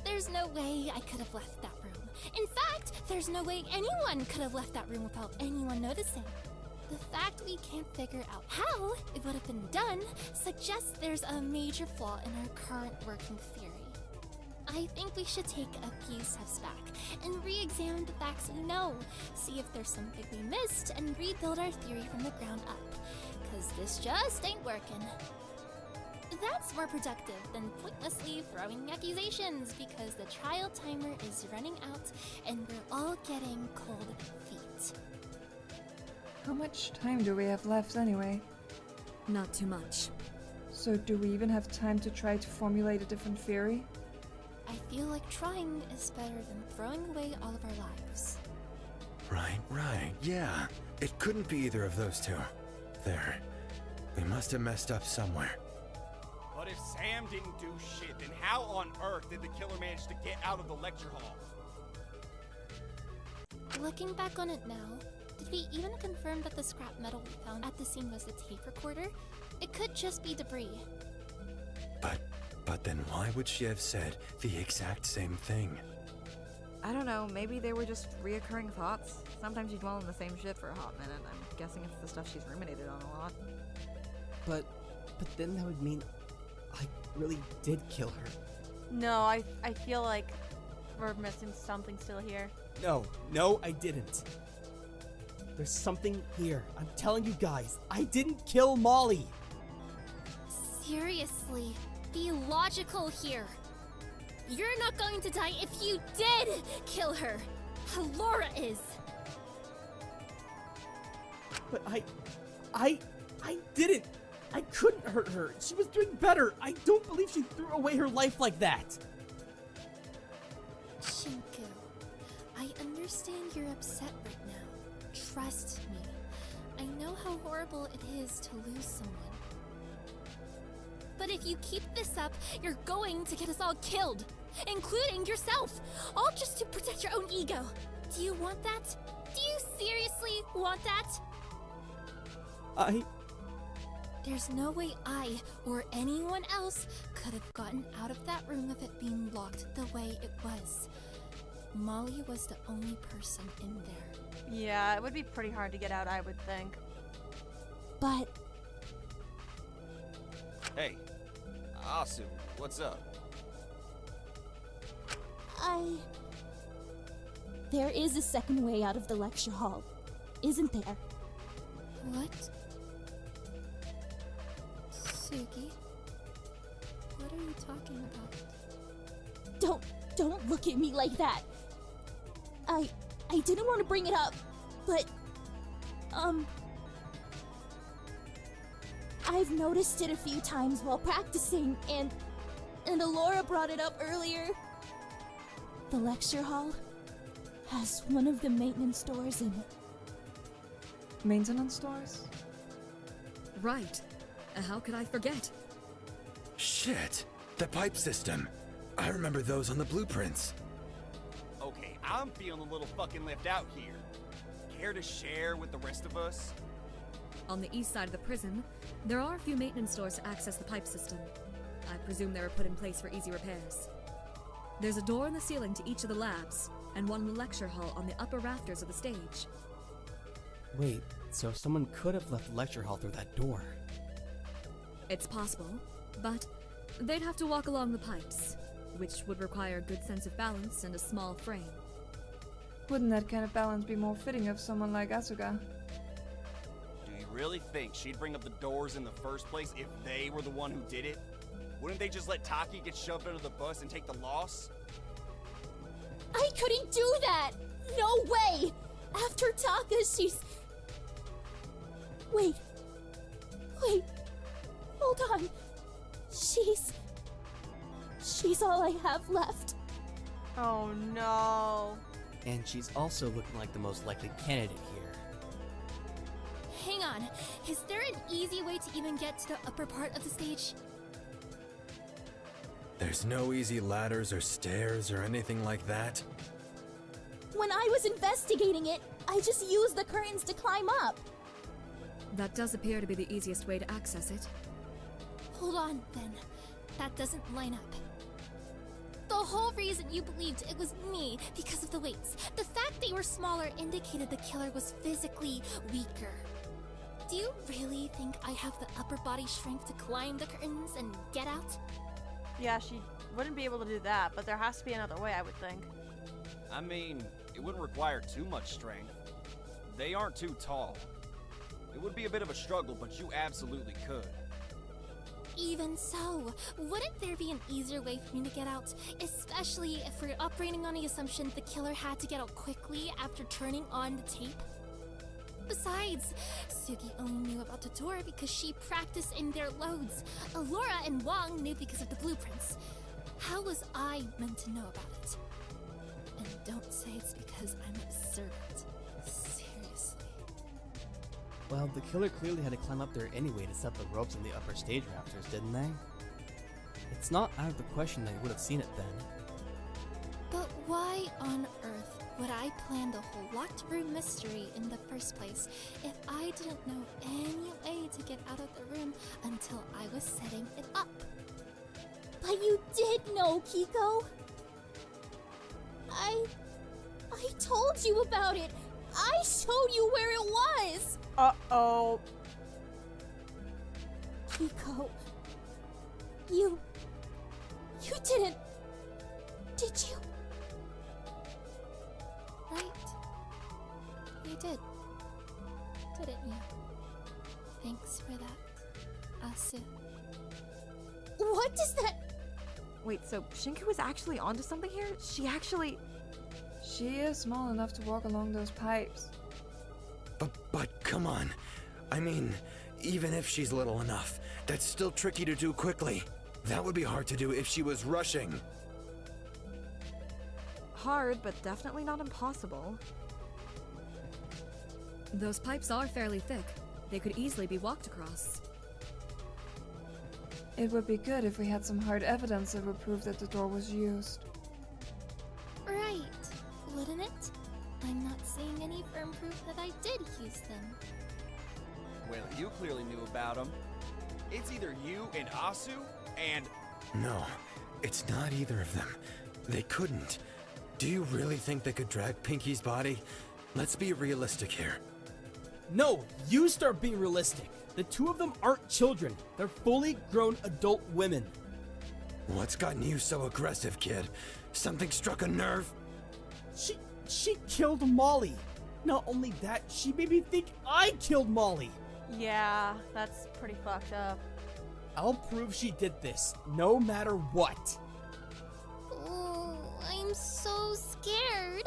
There's no way I could have left that room. In fact, there's no way anyone could have left that room without anyone noticing. The fact we can't figure out how it would have been done suggests there's a major flaw in our current working theory. I think we should take a few steps back and re-examine the facts we know, see if there's something we missed, and rebuild our theory from the ground up. Cause this just ain't working. That's more productive than pointlessly throwing accusations, because the trial timer is running out and we're all getting cold feet. How much time do we have left anyway? Not too much. So do we even have time to try to formulate a different theory? I feel like trying is better than throwing away all of our lives. Right, yeah. It couldn't be either of those two. There. We must have messed up somewhere. But if Sam didn't do shit, then how on earth did the killer manage to get out of the lecture hall? Looking back on it now, did we even confirm that the scrap metal we found at the scene was the tape recorder? It could just be debris. But then why would she have said the exact same thing? I don't know, maybe they were just reoccurring thoughts. Sometimes you dwell on the same shit for a hot minute. I'm guessing it's the stuff she's ruminated on a lot. But then that would mean I really did kill her. No, I feel like we're missing something still here. No, I didn't. There's something here. I'm telling you guys, I didn't kill Molly. Seriously, be logical here. You're not going to die if you did kill her. Allora is. But I didn't. I couldn't hurt her. She was doing better. I don't believe she threw away her life like that. Shinku, I understand you're upset right now. Trust me. I know how horrible it is to lose someone. But if you keep this up, you're going to get us all killed, including yourself, all just to protect your own ego. Do you want that? Do you seriously want that? There's no way I, or anyone else, could have gotten out of that room with it being locked the way it was. Molly was the only person in there. Yeah, it would be pretty hard to get out, I would think. But... Hey, Asu, what's up? There is a second way out of the lecture hall, isn't there? What? Sugi? What are you talking about? Don't look at me like that. I didn't want to bring it up, but, I've noticed it a few times while practicing, and Allora brought it up earlier. The lecture hall has one of the maintenance doors in it. Maintenance doors? Right. How could I forget? Shit! The pipe system! I remember those on the blueprints. Okay, I'm feeling a little fucking left out here. Care to share with the rest of us? On the east side of the prison, there are a few maintenance doors to access the pipe system. I presume they were put in place for easy repairs. There's a door in the ceiling to each of the labs, and one in the lecture hall on the upper rafters of the stage. Wait, so someone could have left the lecture hall through that door. It's possible, but they'd have to walk along the pipes, which would require a good sense of balance and a small frame. Wouldn't that kind of balance be more fitting of someone like Asuka? Do you really think she'd bring up the doors in the first place if they were the one who did it? Wouldn't they just let Taki get shoved under the bus and take the loss? I couldn't do that! No way! After Taka, she's... Wait. Hold on. She's all I have left. Oh no. And she's also looking like the most likely candidate here. Hang on, is there an easy way to even get to the upper part of the stage? There's no easy ladders or stairs or anything like that. When I was investigating it, I just used the curtains to climb up. That does appear to be the easiest way to access it. Hold on, then. That doesn't line up. The whole reason you believed it was me because of the weights. The fact they were smaller indicated the killer was physically weaker. Do you really think I have the upper body strength to climb the curtains and get out? Yeah, she wouldn't be able to do that, but there has to be another way, I would think. I mean, it wouldn't require too much strength. They aren't too tall. It would be a bit of a struggle, but you absolutely could. Even so, wouldn't there be an easier way for me to get out? Especially if we're operating on the assumption the killer had to get out quickly after turning on the tape? Besides, Sugi only knew about the door because she practiced in their loads. Allora and Wong knew because of the blueprints. How was I meant to know about it? And don't say it's because I'm observant. Seriously. Well, the killer clearly had to climb up there anyway to set the ropes on the upper stage rafters, didn't they? It's not out of the question they would have seen it then. But why on earth would I plan the whole locked room mystery in the first place if I didn't know any way to get out of the room until I was setting it up? But you did know, Kiko. I told you about it. I showed you where it was. Uh-oh. Kiko, you didn't, did you? Right. You did. Didn't you? Thanks for that, Asu. What does that... Wait, so Shinku was actually onto something here? She is small enough to walk along those pipes. But come on. I mean, even if she's little enough, that's still tricky to do quickly. That would be hard to do if she was rushing. Hard, but definitely not impossible. Those pipes are fairly thick. They could easily be walked across. It would be good if we had some hard evidence that would prove that the door was used. Right, wouldn't it? I'm not seeing any firm proof that I did use them. Well, you clearly knew about them. It's either you and Asu, and... No, it's not either of them. They couldn't. Do you really think they could drag Pinky's body? Let's be realistic here. No, you start being realistic. The two of them aren't children. They're fully grown adult women. What's gotten you so aggressive, kid? Something struck a nerve? She killed Molly. Not only that, she made me think I killed Molly. Yeah, that's pretty fucked up. I'll prove she did this, no matter what. Oh, I'm so scared.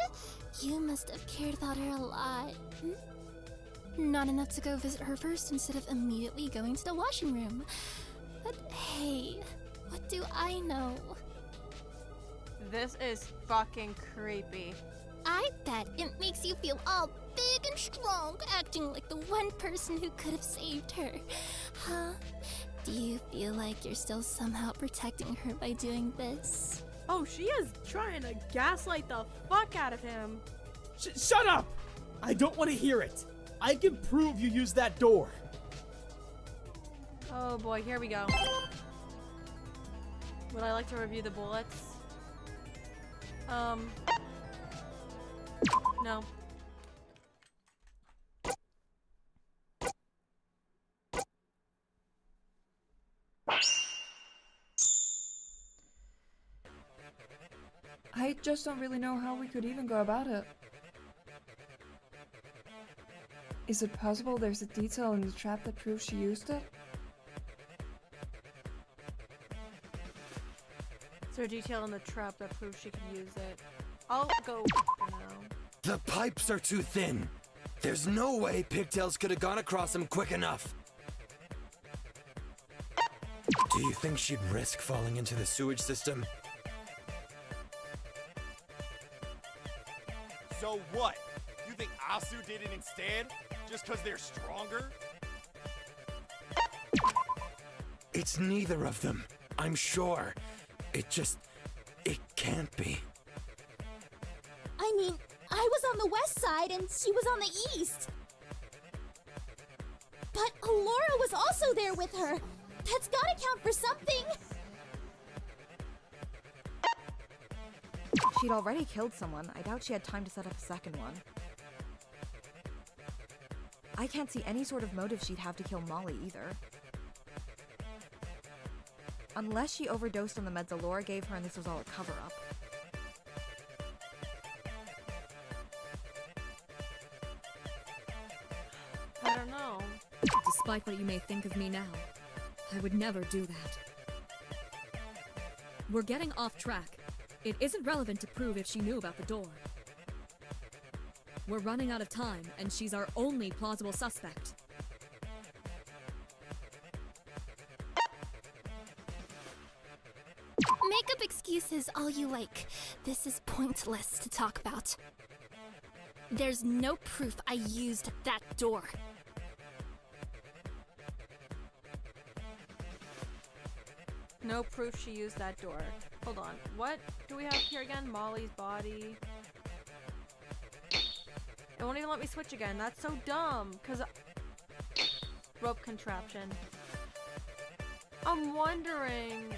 You must have cared about her a lot. Not enough to go visit her first instead of immediately going to the washing room. But hey, what do I know? This is fucking creepy. I bet it makes you feel all big and strong, acting like the one person who could have saved her. Huh? Do you feel like you're still somehow protecting her by doing this? Oh, she is trying to gaslight the fuck out of him. Shut up! I don't want to hear it. I can prove you used that door. Oh boy, here we go. Would I like to review the bullets? No. I just don't really know how we could even go about it. Is it possible there's a detail in the trap that proves she used it? Is there a detail in the trap that proves she could use it? I'll go for now. The pipes are too thin. There's no way Pigtails could have gone across them quick enough. Do you think she'd risk falling into the sewage system? So what? You think Asu did it instead? Just because they're stronger? It's neither of them, I'm sure. It can't be. I mean, I was on the west side and she was on the east. But Allora was also there with her. That's gotta count for something. She'd already killed someone. I doubt she had time to set up a second one. I can't see any sort of motive she'd have to kill Molly either. Unless she overdosed on the meds Allora gave her and this was all a cover-up. I don't know. Despite what you may think of me now, I would never do that. We're getting off track. It isn't relevant to prove if she knew about the door. We're running out of time, and she's our only plausible suspect. Make up excuses all you like. This is pointless to talk about. There's no proof I used that door. No proof she used that door. Hold on. What do we have here again? Molly's body. It won't even let me switch again. That's so dumb. Cause rope contraption. I'm wondering.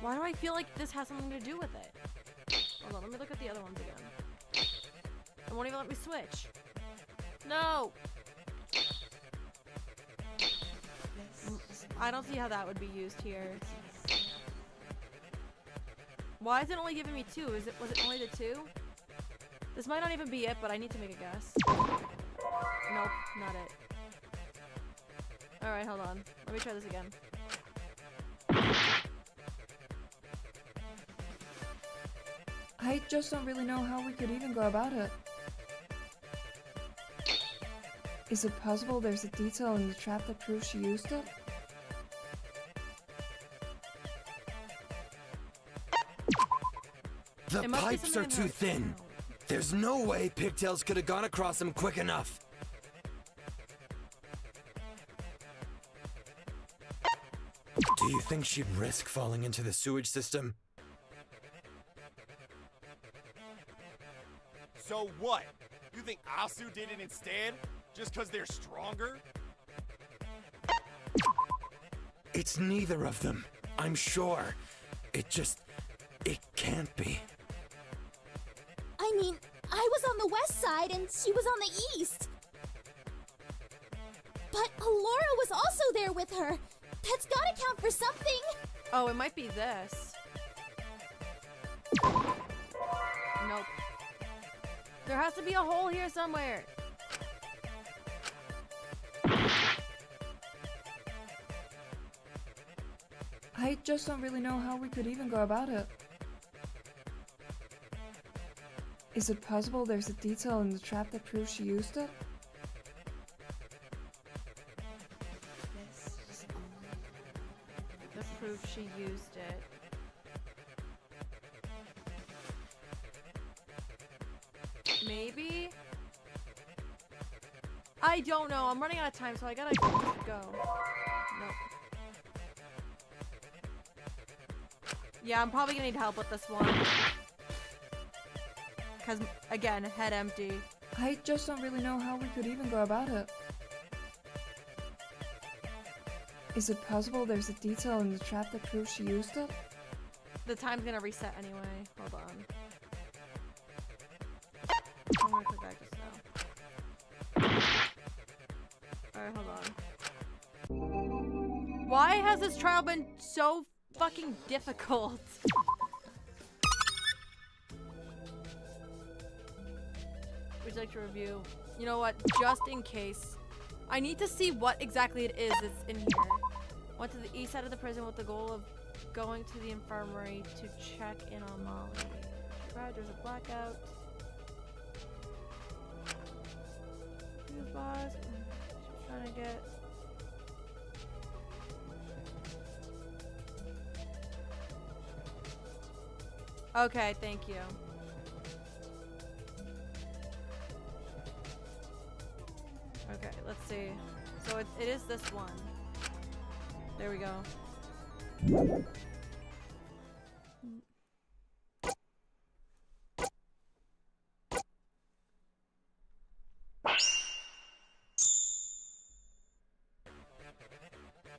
Why do I feel like this has something to do with it? Hold on, let me look at the other ones again. It won't even let me switch. No! I don't see how that would be used here. Why is it only giving me two? Was it only the two? This might not even be it, but I need to make a guess. Nope, not it. Alright, hold on. Let me try this again. I just don't really know how we could even go about it. Is it possible there's a detail in the trap that proves she used it? The pipes are too thin. There's no way Pigtails could have gone across them quick enough. Do you think she'd risk falling into the sewage system? So what? You think Asu did it instead? Just because they're stronger? It's neither of them. I'm sure. It can't be. I mean, I was on the west side and she was on the east. But Allora was also there with her. That's gotta count for something. Oh, it might be this. Nope. There has to be a hole here somewhere. I just don't really know how we could even go about it. Is it possible there's a detail in the trap that proves she used it? The proof she used it. Maybe? I don't know. I'm running out of time, so I gotta go. Nope. Yeah, I'm probably gonna need help with this one. Because, again, head empty. I just don't really know how we could even go about it. Is it possible there's a detail in the trap that proves she used it? The time's gonna reset anyway. Hold on. I'm gonna click back just now. Alright, hold on. Why has this trial been so fucking difficult? Would you like to review? You know what? Just in case. I need to see what exactly it is that's in here. Went to the east side of the prison with the goal of going to the infirmary to check in on Molly. Right, there's a blackout. Who's boss? She's trying to get. Okay, thank you. Okay, let's see. So it is this one. There we go.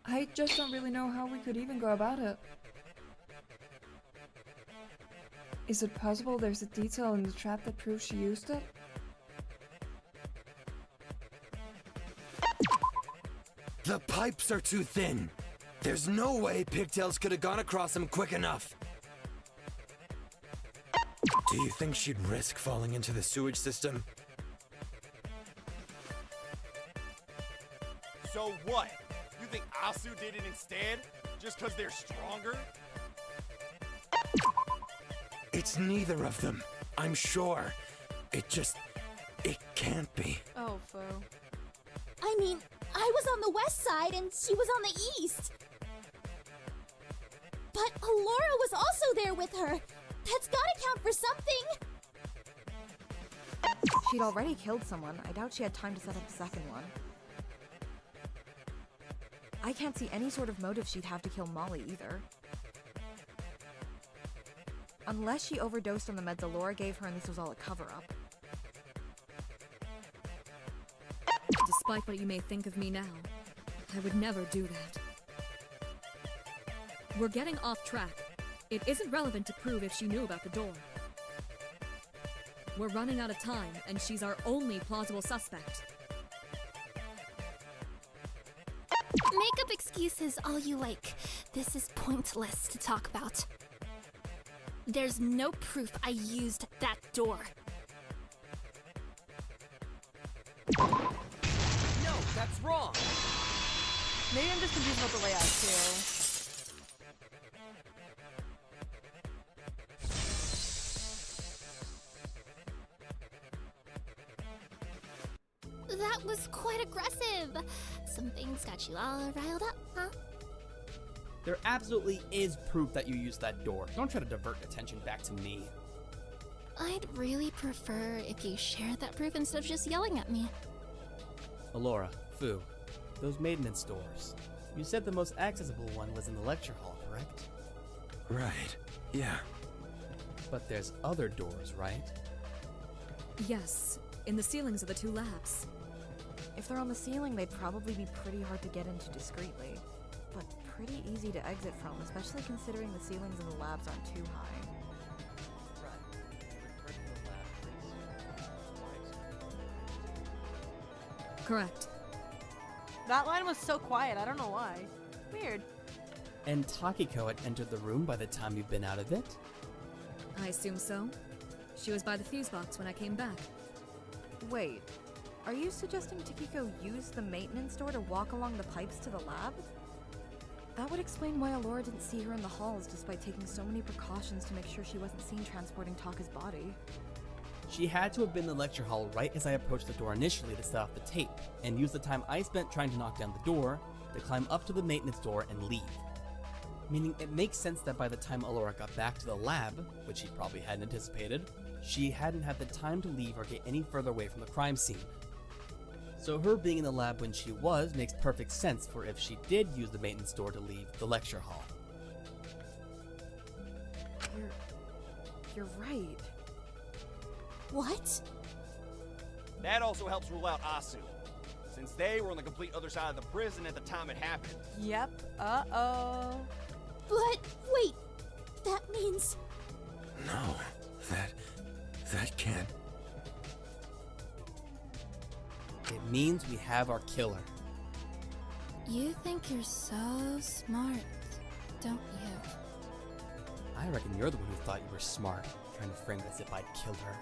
I just don't really know how we could even go about it. Is it possible there's a detail in the trap that proves she used it? The pipes are too thin. There's no way Pigtails could have gone across them quick enough. Do you think she'd risk falling into the sewage system? So what? You think Asu did it instead? Just because they're stronger? It's neither of them. I'm sure. It can't be. Oh, Fu. I mean, I was on the west side and she was on the east. But Allora was also there with her. That's gotta count for something. She'd already killed someone. I doubt she had time to set up a second one. I can't see any sort of motive she'd have to kill Molly either. Unless she overdosed on the meds Allora gave her and this was all a cover-up. Despite what you may think of me now, I would never do that. We're getting off track. It isn't relevant to prove if she knew about the door. We're running out of time, and she's our only plausible suspect. Make up excuses all you like. This is pointless to talk about. There's no proof I used that door. No, that's wrong! Maybe I'm just confused about the layout too. That was quite aggressive. Some things got you all riled up, huh? There absolutely is proof that you used that door. Don't try to divert attention back to me. I'd really prefer if you shared that proof instead of just yelling at me. Allora, Fu, those maintenance doors. You said the most accessible one was in the lecture hall, correct? Right. Yeah. But there's other doors, right? Yes, in the ceilings of the two labs. If they're on the ceiling, they'd probably be pretty hard to get into discreetly. But pretty easy to exit from, especially considering the ceilings in the labs aren't too high. Correct. That line was so quiet, I don't know why. Weird. And Takiko had entered the room by the time you've been out of it? I assume so. She was by the fuse box when I came back. Wait, are you suggesting Takiko used the maintenance door to walk along the pipes to the lab? That would explain why Allora didn't see her in the halls despite taking so many precautions to make sure she wasn't seen transporting Taka's body. She had to have been in the lecture hall right as I approached the door initially to set off the tape, and used the time I spent trying to knock down the door to climb up to the maintenance door and leave. Meaning it makes sense that by the time Allora got back to the lab, which she probably hadn't anticipated, she hadn't had the time to leave or get any further away from the crime scene. So her being in the lab when she was makes perfect sense for if she did use the maintenance door to leave the lecture hall. You're right. What? That also helps rule out Asu, since they were on the complete other side of the prison at the time it happened. Yep. Uh-oh. But wait, that means... No, that can't. It means we have our killer. You think you're so smart, don't you? I reckon you're the one who thought you were smart, trying to frame it as if I'd killed her.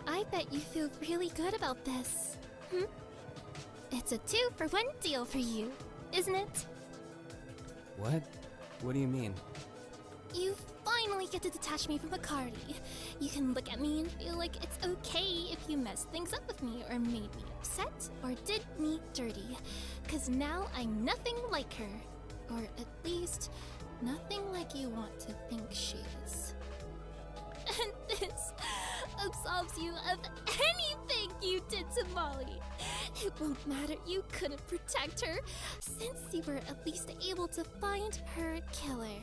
I bet you feel really good about this. It's a 2-for-1 deal for you, isn't it? What? What do you mean? You finally get to detach me from Bacardi. You can look at me and feel like it's okay if you messed things up with me or made me upset or did me dirty. 'Cause now I'm nothing like her. Or at least, nothing like you want to think she is. And this absolves you of anything you did to Molly. It won't matter, you couldn't protect her, since you were at least able to find her killer.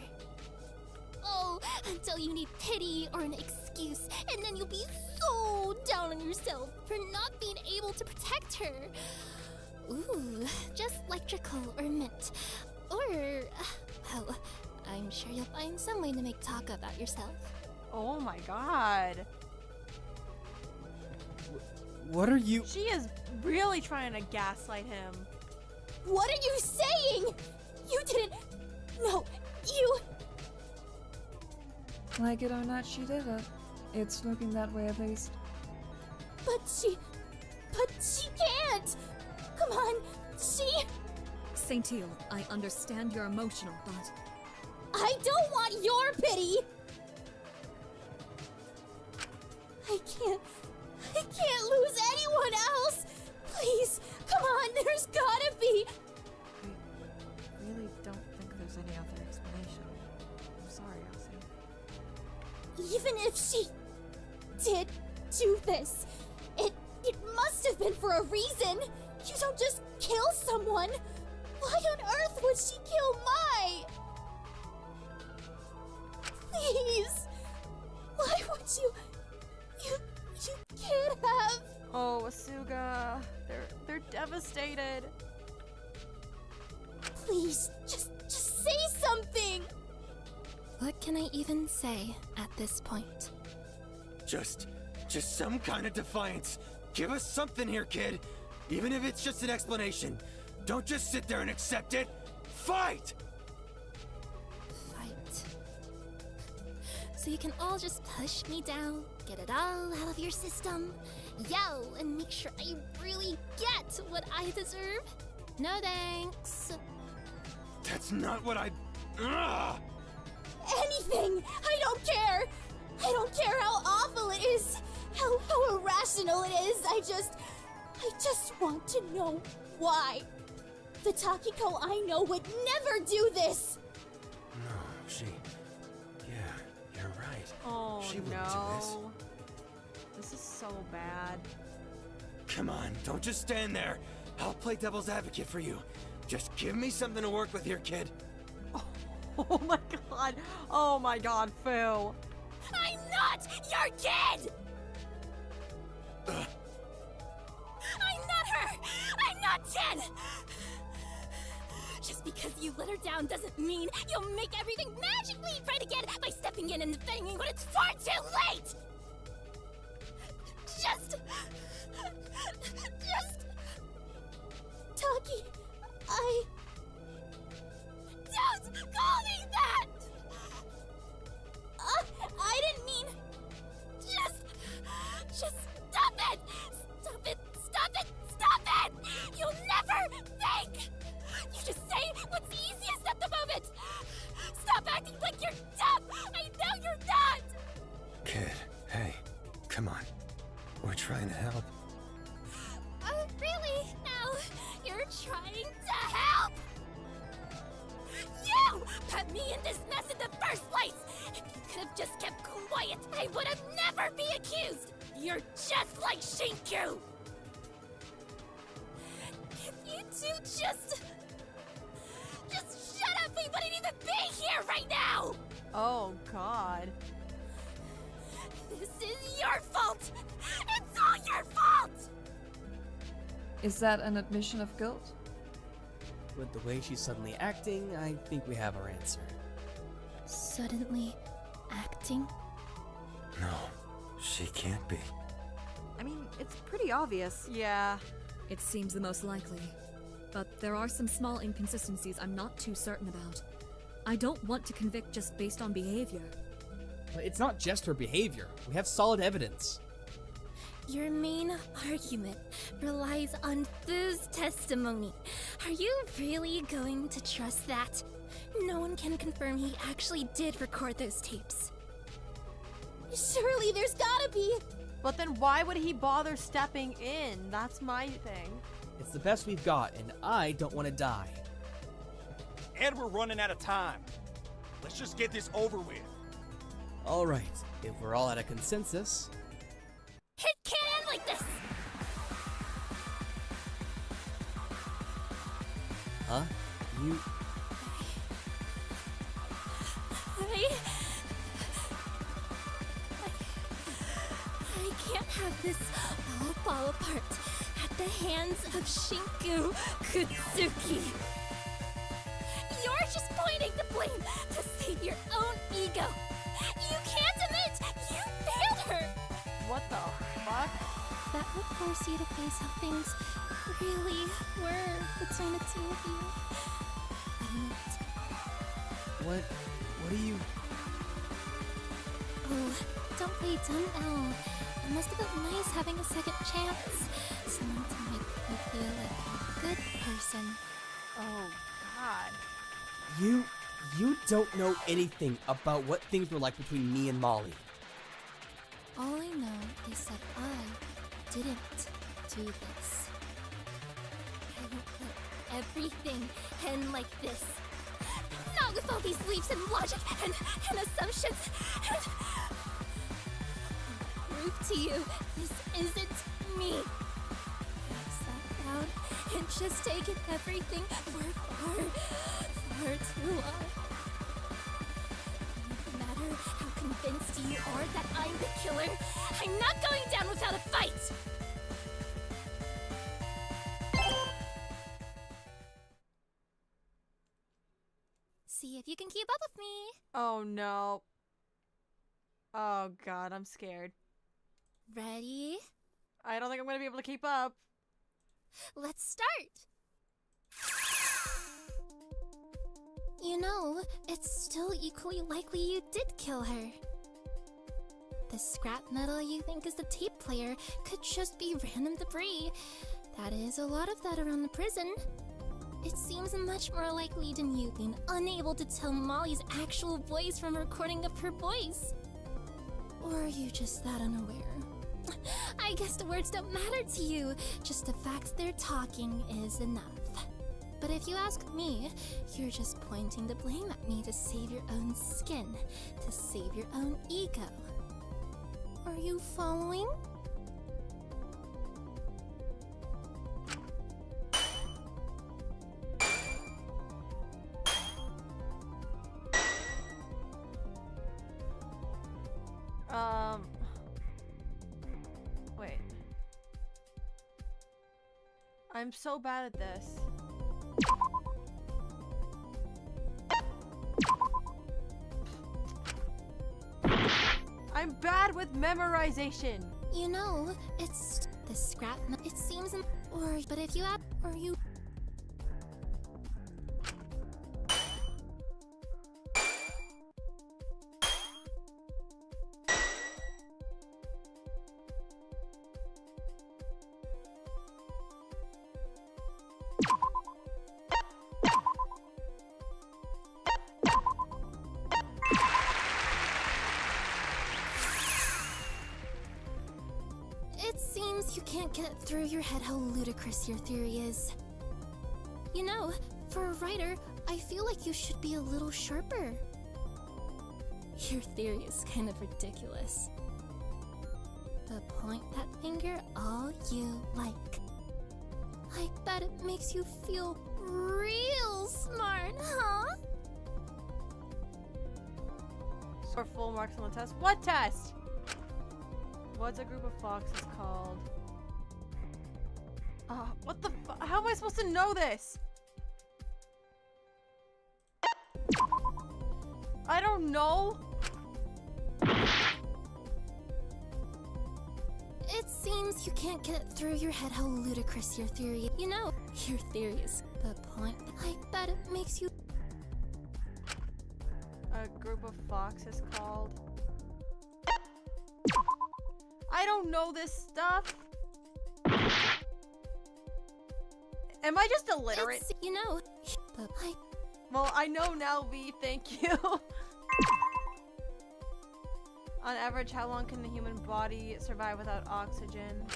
Oh, until you need pity or an excuse, and then you'll be so down on yourself for not being able to protect her. Ooh, just electrical or mint. Or, well, I'm sure you'll find some way to make talk about yourself. Oh my god. What are you? She is really trying to gaslight him. What are you saying? You didn't. No, you. Like it or not, she did it. It's looking that way at least. But she can't. Come on, she. Saint Teal, I understand you're emotional, but I don't want your pity. I can't lose anyone else. Please, come on, there's gotta be. I really don't think there's any other explanation. I'm sorry, Elsie. Even if she did do this, it must have been for a reason. You don't just kill someone. Why on earth would she kill Mai? Please. Why would you can't have. Oh, Asuga. They're devastated. Please, just say something. What can I even say at this point? Just some kind of defiance. Give us something here, kid. Even if it's just an explanation. Don't just sit there and accept it. Fight! Fight. So you can all just push me down, get it all out of your system, yell, and make sure I really get what I deserve? No thanks. That's not what I... Ugh! Anything! I don't care! I don't care how awful it is! How irrational it is! I just want to know why. The Takiko I know would never do this! No, yeah, you're right. Oh She wouldn't no. do this. This is so bad. Come on, don't just stand there. I'll play devil's advocate for you. Just give me something to work with here, kid. Oh my god. Oh my god, Fu. I'm not your kid! I'm not her! I'm not Jen! Just because you let her down doesn't mean you'll make everything magically right again by stepping in and defending when it's far too late! Just... Taki, Don't call me that! I didn't mean... Just stop it! Stop it! You'll never think! You just say what's easiest at the moment! Stop acting like you're dumb! I know you're not! Kid, hey, come on. We're trying to help. Really? Now, you're trying to help? You put me in this mess in the first place! If you could have just kept quiet, I would have never be accused! You're just like Shinku! If you two just shut up, we wouldn't even be here right now! Oh god. This is your fault! It's all your fault! Is that an admission of guilt? With the way she's suddenly acting, I think we have our answer. Suddenly acting? No, she can't be. I mean, it's pretty obvious. Yeah. it seems the most likely. But there are some small inconsistencies I'm not too certain about. I don't want to convict just based on behavior. But it's not just her behavior. We have solid evidence. Your main argument relies on Fu's testimony. Are you really going to trust that? No one can confirm he actually did record those tapes. Surely there's gotta be. But then why would he bother stepping in? That's my thing. It's the best we've got, and I don't want to die. And we're running out of time. Let's just get this over with. All right, if we're all at a consensus. It can't end like this! Huh? You... I can't have this all fall apart at the hands of Shinku Kutsuki. You're just pointing the blame to save your own ego. You can't admit you failed her. What the fuck? That would force you to face how things really were between the two of you. What are you... Oh, don't play dumb now. It must have been nice having a second chance. Someone to make you feel like a good person. Oh, God. You don't know anything about what things were like between me and Molly. All I know is that I didn't do this. I won't let everything end like this. Not with all these leaps and logic and assumptions and... prove to you this isn't me. I've sat down and just taken everything for far too long. No matter how convinced you are that I'm the killer, I'm not going down without a fight! See if you can keep up with me. Oh, no. Oh, God, I'm scared. Ready? I don't think I'm gonna be able to keep up. Let's start! You know, it's still equally likely you did kill her. The scrap metal you think is the tape player could just be random debris. That is a lot of that around the prison. It seems much more likely than you being unable to tell Molly's actual voice from a recording of her voice. Or are you just that unaware? I guess the words don't matter to you, just the fact they're talking is enough. But if you ask me, you're just pointing the blame at me to save your own skin, to save your own ego. Are you following? Wait. I'm so bad at this. I'm bad with memorization. You know, it's the scrap. It seems, or but if you have, or you. It seems you can't get it through your head how ludicrous your theory is. You know, for a writer, I feel like you should be a little sharper. Your theory is kind of ridiculous. But point that finger all you like. I bet it makes you feel real smart, huh? Score full marks on the test. What test? What's a group of foxes called? What the how am I supposed to know this? I don't know. It seems you can't get it through your head how ludicrous your theory is. You know, your theory is the point. I bet it makes you... A group of foxes called... I don't know this stuff. Am I just illiterate? It's, you know, but Well, I know now, V. Thank you. On average, how long can the human body survive without oxygen?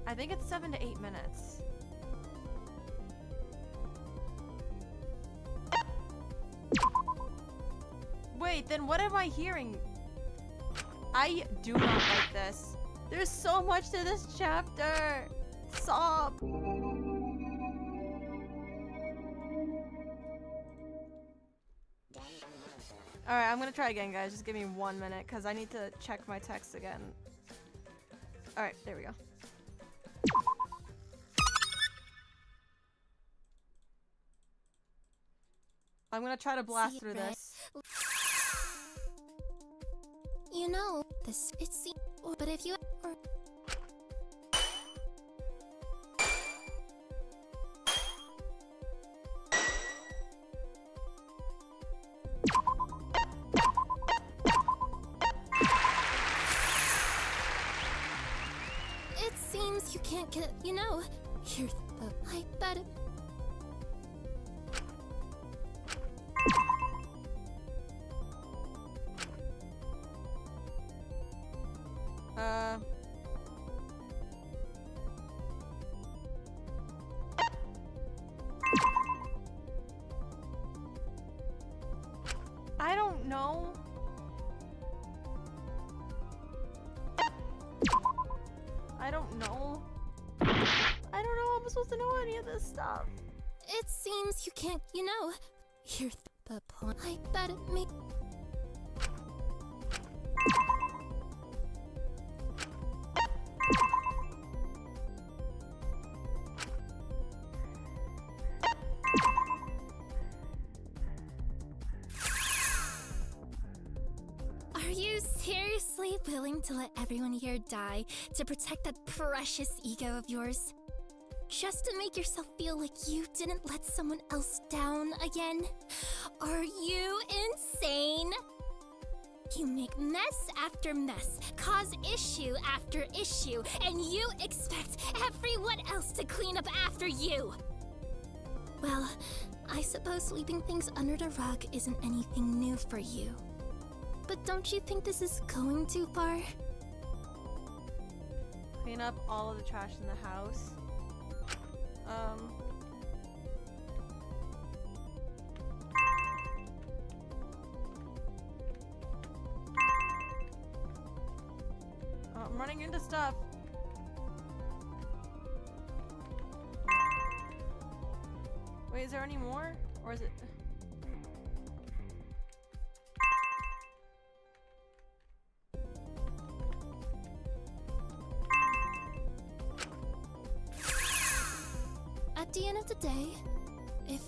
I think it's 7 to 8 minutes. Wait, then what am I hearing? I do not like this. There's so much to this chapter. Sob. Alright, I'm gonna try again, guys. Just give me 1 minute, because I need to check my text again. Alright, there we go. I'm gonna try to blast through Secret. this. You know, this it's but if you or it seems you can't get, you know, here's the I bet it. I don't know. I don't know. I don't know how I'm supposed to know any of this stuff. It seems you can't, you know, here's the point. I bet it may. Are you seriously willing to let everyone here die to protect that precious ego of yours? Just to make yourself feel like you didn't let someone else down again? Are you insane? You make mess after mess, cause issue after issue, and you expect everyone else to clean up after you! Well, I suppose sweeping things under the rug isn't anything new for you. But don't you think this is going too far? Clean up all of the trash in the house. I'm running into stuff. Wait, is there any more? Or is it... At the end of the day, if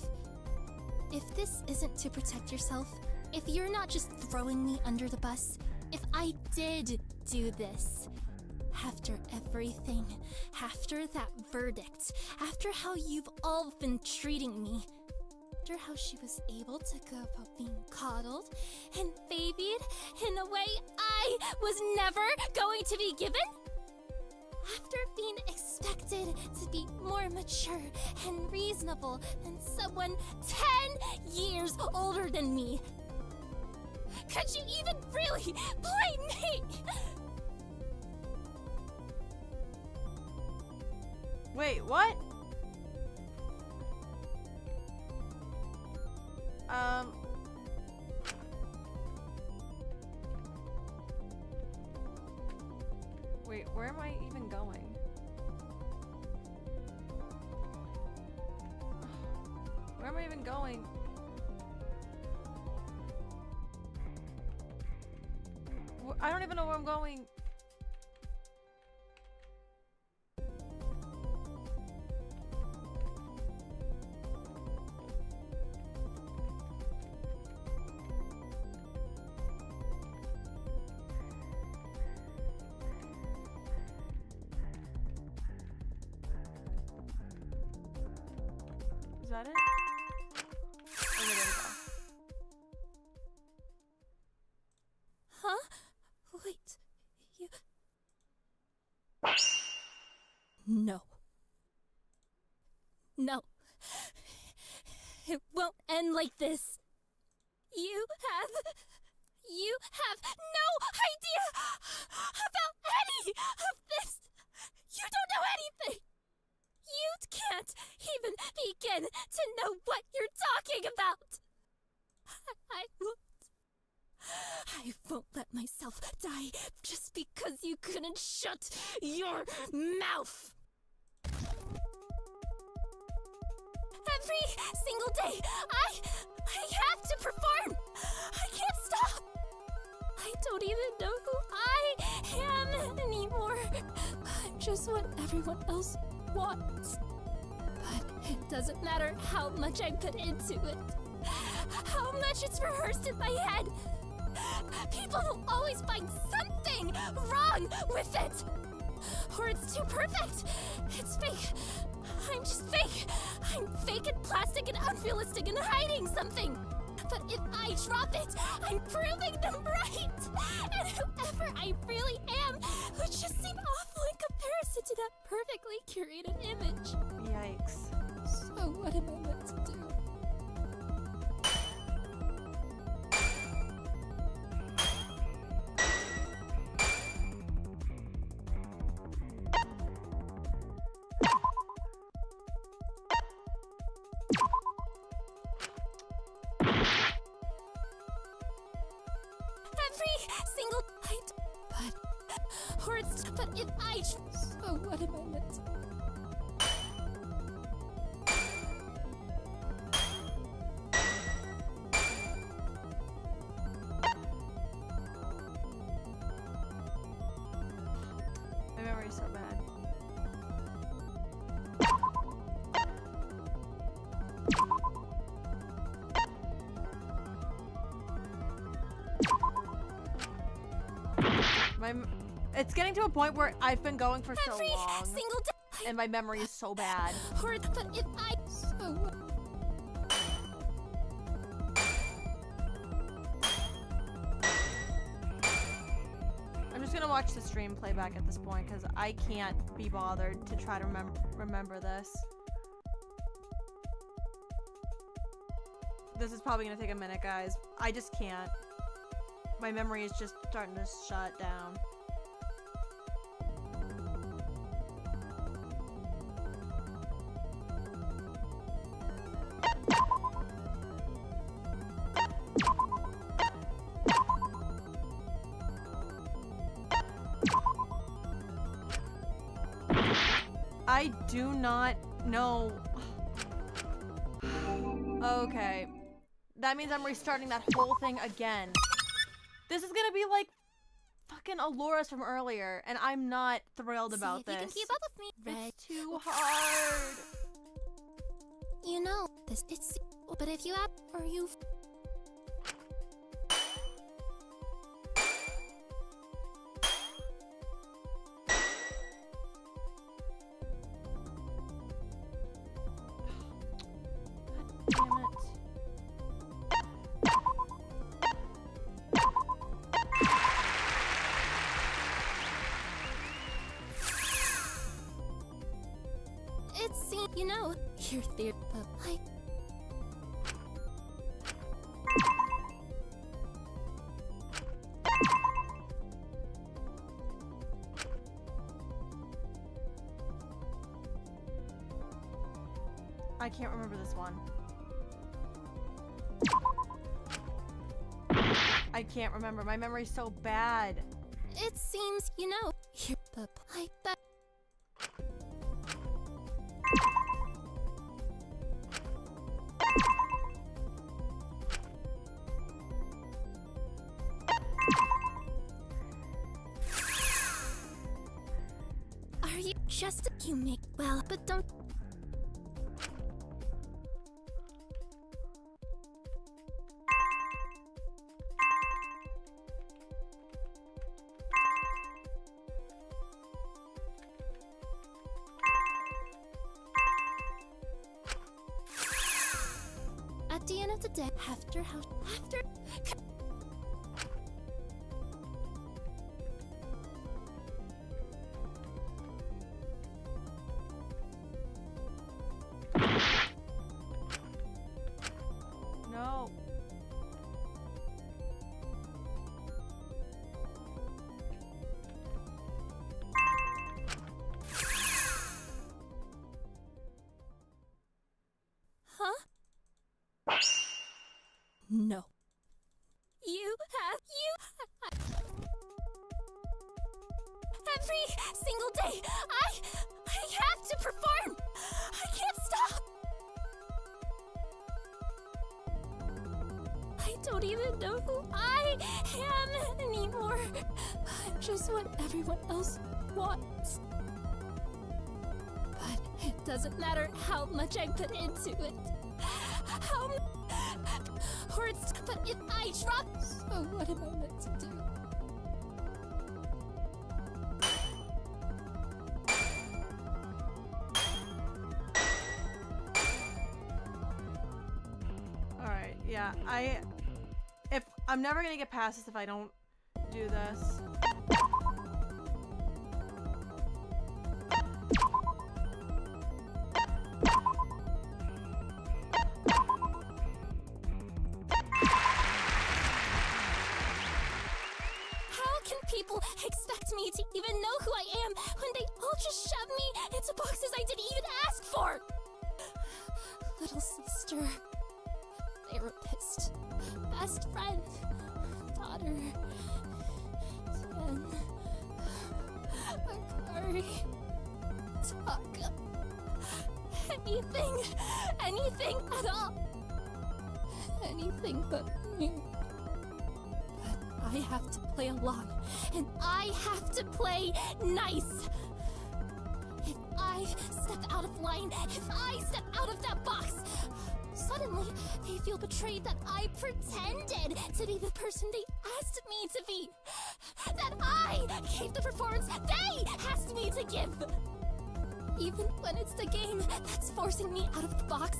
this isn't to protect yourself, if you're not just throwing me under the bus, if I did do this, after everything, after that verdict, after how you've all been treating me, after how she was able to go about being coddled and babied in a way I was never going to be given? After being expected to be more mature and reasonable than someone 10 years older than me, could you even really blame me? Wait, what? Wait, where am I even going? Where am I even going? I don't even know where I'm going. Is that it? Okay, there we go. Huh? Wait, you... No. No. It won't end like this. You have no idea about any of this. You don't know anything. You can't even begin to know what you're talking about. I won't let myself die just because you couldn't shut your mouth. Every single day, I have to perform. I can't stop. I don't even know who I am anymore. I'm just what everyone else wants. But it doesn't matter how much I put into it. much it's rehearsed in my head. People will always find something wrong with it. Or it's too perfect. It's fake. I'm just fake. I'm fake and plastic and unrealistic and hiding something. But if I drop it, I'm proving them right. And whoever I really am would just seem awful in comparison to that perfectly curated image. Yikes. So what am I meant to do? Single night, but if I so what am I meant to do? My memory's so bad. It's getting to a point where I've been going for so long, and my memory is so bad. But if I so I'm just gonna watch the stream playback at this point because I can't be bothered to try to remember this. This is probably gonna take a minute, guys. I just can't. My memory is just starting to shut down. I do not know. Okay. That means I'm restarting that whole thing again. This is gonna be like fucking Allora's from earlier, and I'm not thrilled about this. You can keep up with me. It's too hard. You know, it's but if you have or you Damn it. It's you know, your theory, but like I can't remember this one. I can't remember. My memory's so bad. it seems, you know, you're like that. Are you just you make well, but don't. At the end of the day, after No. Huh? No. You have every single day. I have to perform. I can't stop. I don't even know who I am anymore. I'm just what everyone else wants. But it doesn't matter how much I put into it. backwards, but if I drop... So what am I meant to do? Alright, yeah, I'm never gonna get past this if I don't do this. People expect me to even know who I am when they all just shove me into boxes I didn't even ask for. Little sister, therapist, best friend, daughter, Jen, Akari, Taka, anything at all. Anything but me. I have to play along, and I have to play nice. If I step out of line, if I step out of that box, suddenly they feel betrayed that I pretended to be the person they asked me to be. That I gave the performance they asked me to give. Even when it's the game that's forcing me out of the box,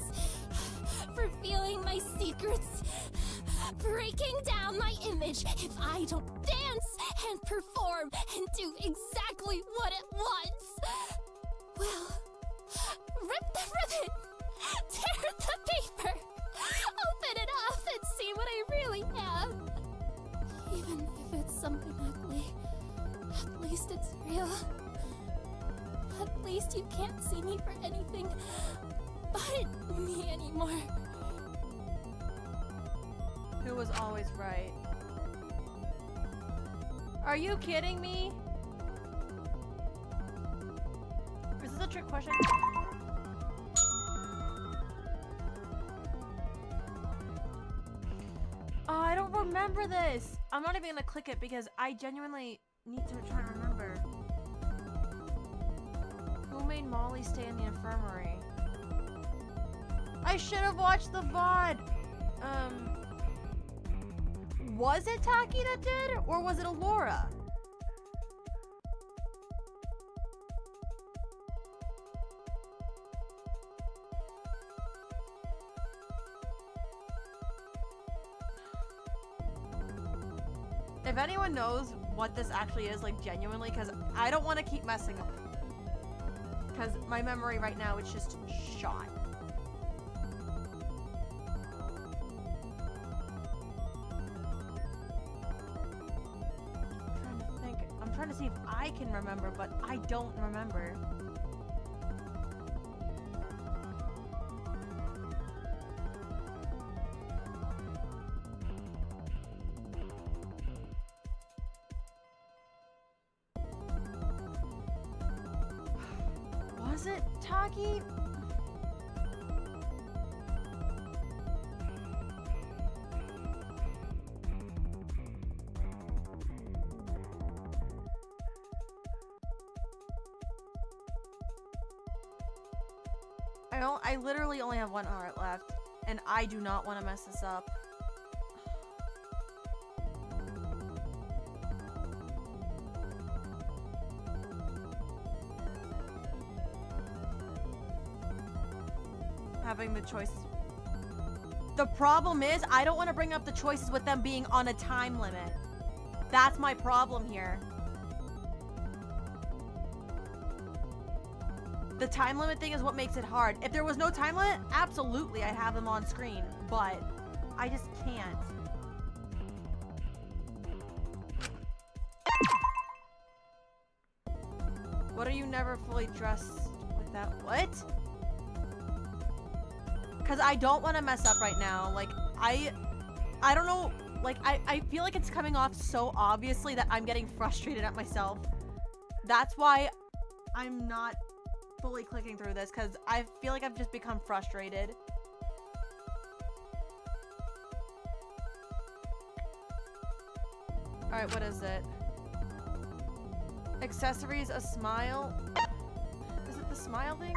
revealing my secrets, breaking down my image if I don't dance and perform and do exactly what it wants. Well, rip the ribbon, tear the paper, open it up and see what I really am. Even if it's something ugly, at least it's real. At least you can't see me for anything but me anymore. Who was always right? Are you kidding me? Is this a trick question? Oh, I don't remember this. I'm not even gonna click it because I genuinely need to try and remember. Who made Molly stay in the infirmary? I should have watched the VOD. Was it Taki that did, or was it Allora? If anyone knows what this actually is, like genuinely, because I don't want to keep messing up. Because my memory right now is just shot. I'm trying to see if I can remember, but I don't remember. Was it Taki? I literally only have one heart left, and I do not want to mess this up. Having the choices. The problem is, I don't want to bring up the choices with them being on a time limit. That's my problem here. The time limit thing is what makes it hard. If there was no time limit, absolutely I'd have them on screen, but I just can't. What are you never fully dressed with that? What? Because I don't want to mess up right now. Like, I don't know. Like, I feel like it's coming off so obviously that I'm getting frustrated at myself. That's why I'm not fully clicking through this, because I feel like I've just become frustrated. Alright, what is it? Accessories, a smile? Is it the smile thing?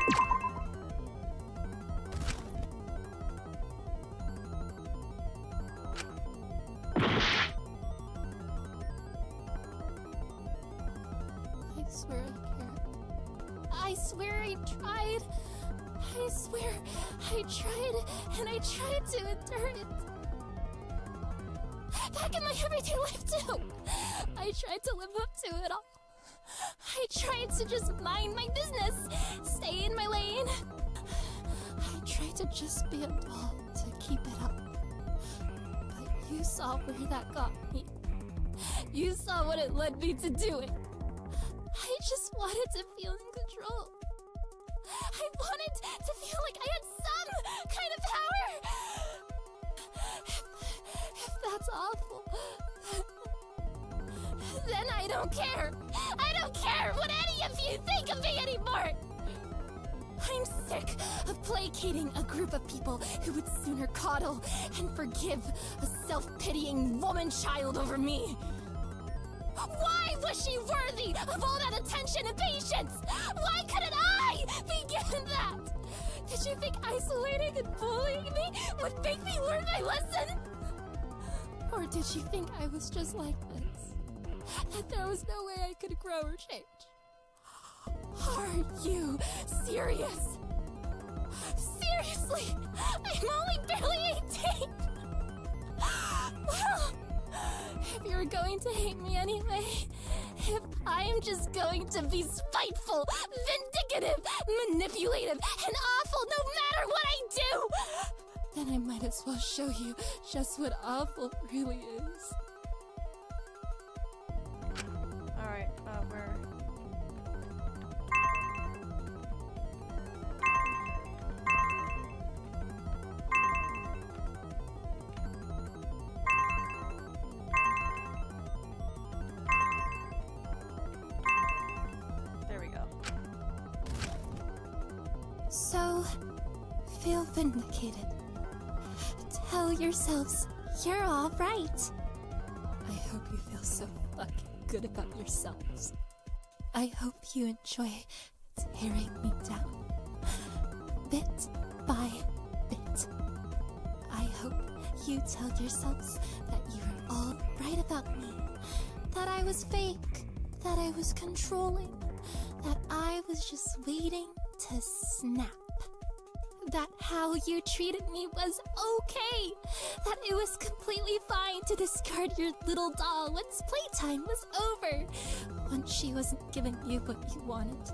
swear I care. I swear I tried. I swear I tried, and I tried to endure it. Back in my everyday life, too. I tried to live up to it all. I tried to just mind my business, stay in my lane. I tried to just be a doll to keep it up. But you saw where that got me. You saw what it led me to doing. I just wanted to feel in control. I wanted to feel like I had some kind of power. If that's awful, then I don't care. I don't care what any of you think of me anymore. I'm sick of placating a group of people who would sooner coddle and forgive a self-pitying woman-child over me. Why was she worthy of all that attention and patience? Why couldn't I be given that? Did you think isolating and bullying me would make me learn my lesson? Or did you think I was just like this? That there was no way I could grow or change? Are you serious? Seriously? I'm only barely 18! Well, if you're going to hate me anyway, if I'm just going to be spiteful, vindictive, manipulative, and awful no matter what I do, then I might as well show you just what awful really is. Alright, we're... There we go. So, feel vindicated. Tell yourselves you're all right. I hope you feel so fucking good about yourselves. I hope you enjoy tearing me down, bit by bit. I hope you tell yourselves that you are all right about me, that I was fake, that I was controlling, that I was just waiting to snap. That how you treated me was okay. That it was completely fine to discard your little doll once playtime was over. Once she wasn't giving you what you wanted.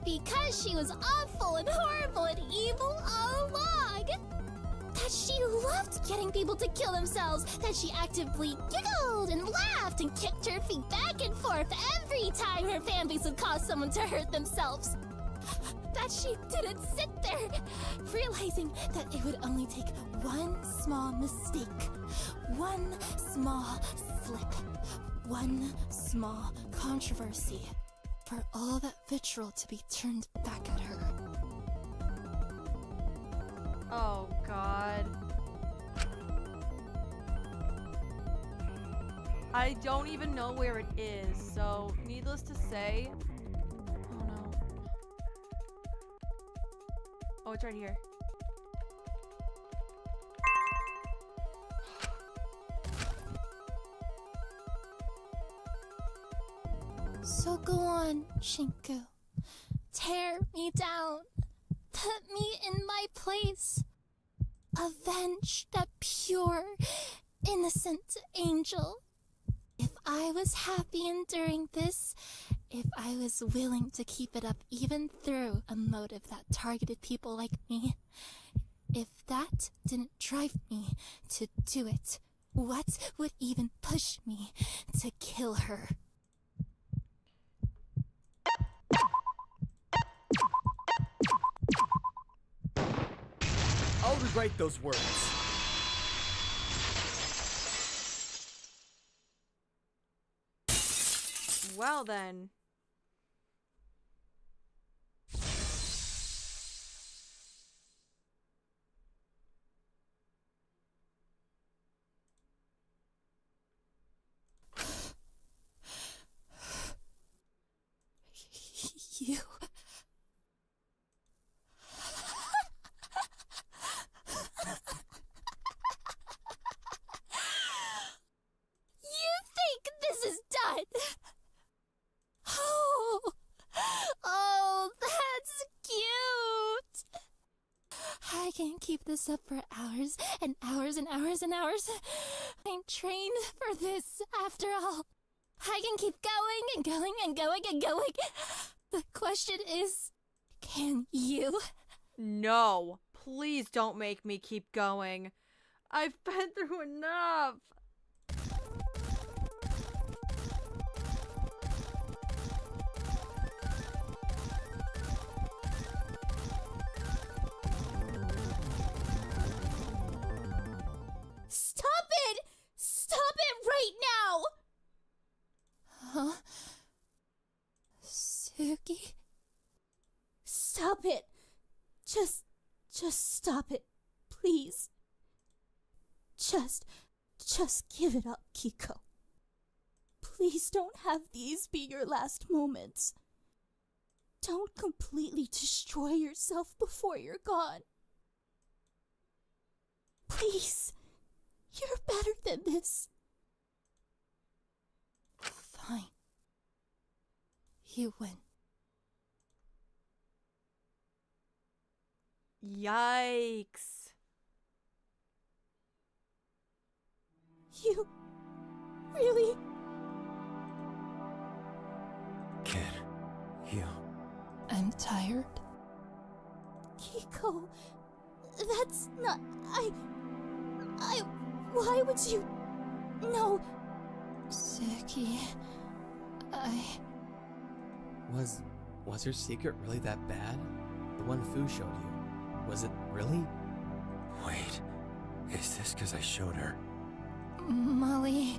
Because she was awful and horrible and evil all along. That she loved getting people to kill themselves. That she actively giggled and laughed and kicked her feet back and forth every time her fanbase would cause someone to hurt themselves. That she didn't sit there, realizing that it would only take one small mistake, one small slip, one small controversy, for all that vitriol to be turned back at her. Oh, God. I don't even know where it is, so needless to say... Oh, no. Oh, it's right here. So go on, Shinku. Tear me down. Put me in my place. Avenge that pure, innocent angel. If I was happy enduring this, if I was willing to keep it up even through a motive that targeted people like me, if that didn't drive me to do it, what would even push me to kill her? I'll rewrite those words. Well then. You... You think this is done? Oh, I can keep this up for hours and hours and hours and hours. I'm trained for this, after all. I can keep going and going and going and going. The question is, can you? No, please don't make me keep going. I've been through enough. Stop it! Stop it right now! Huh? Suki? Stop it! Just stop it, please. Just give it up, Kiko. Please don't have these be your last moments. Don't completely destroy yourself before you're gone. Please, you're better than this. Fine. You win. Yikes. You really? Kid, you... I'm tired. Kiko, that's not... Why would you... No. Suki, Was her secret really that bad? The one Fu showed you. Was it really? Wait, is this because I showed her? Molly,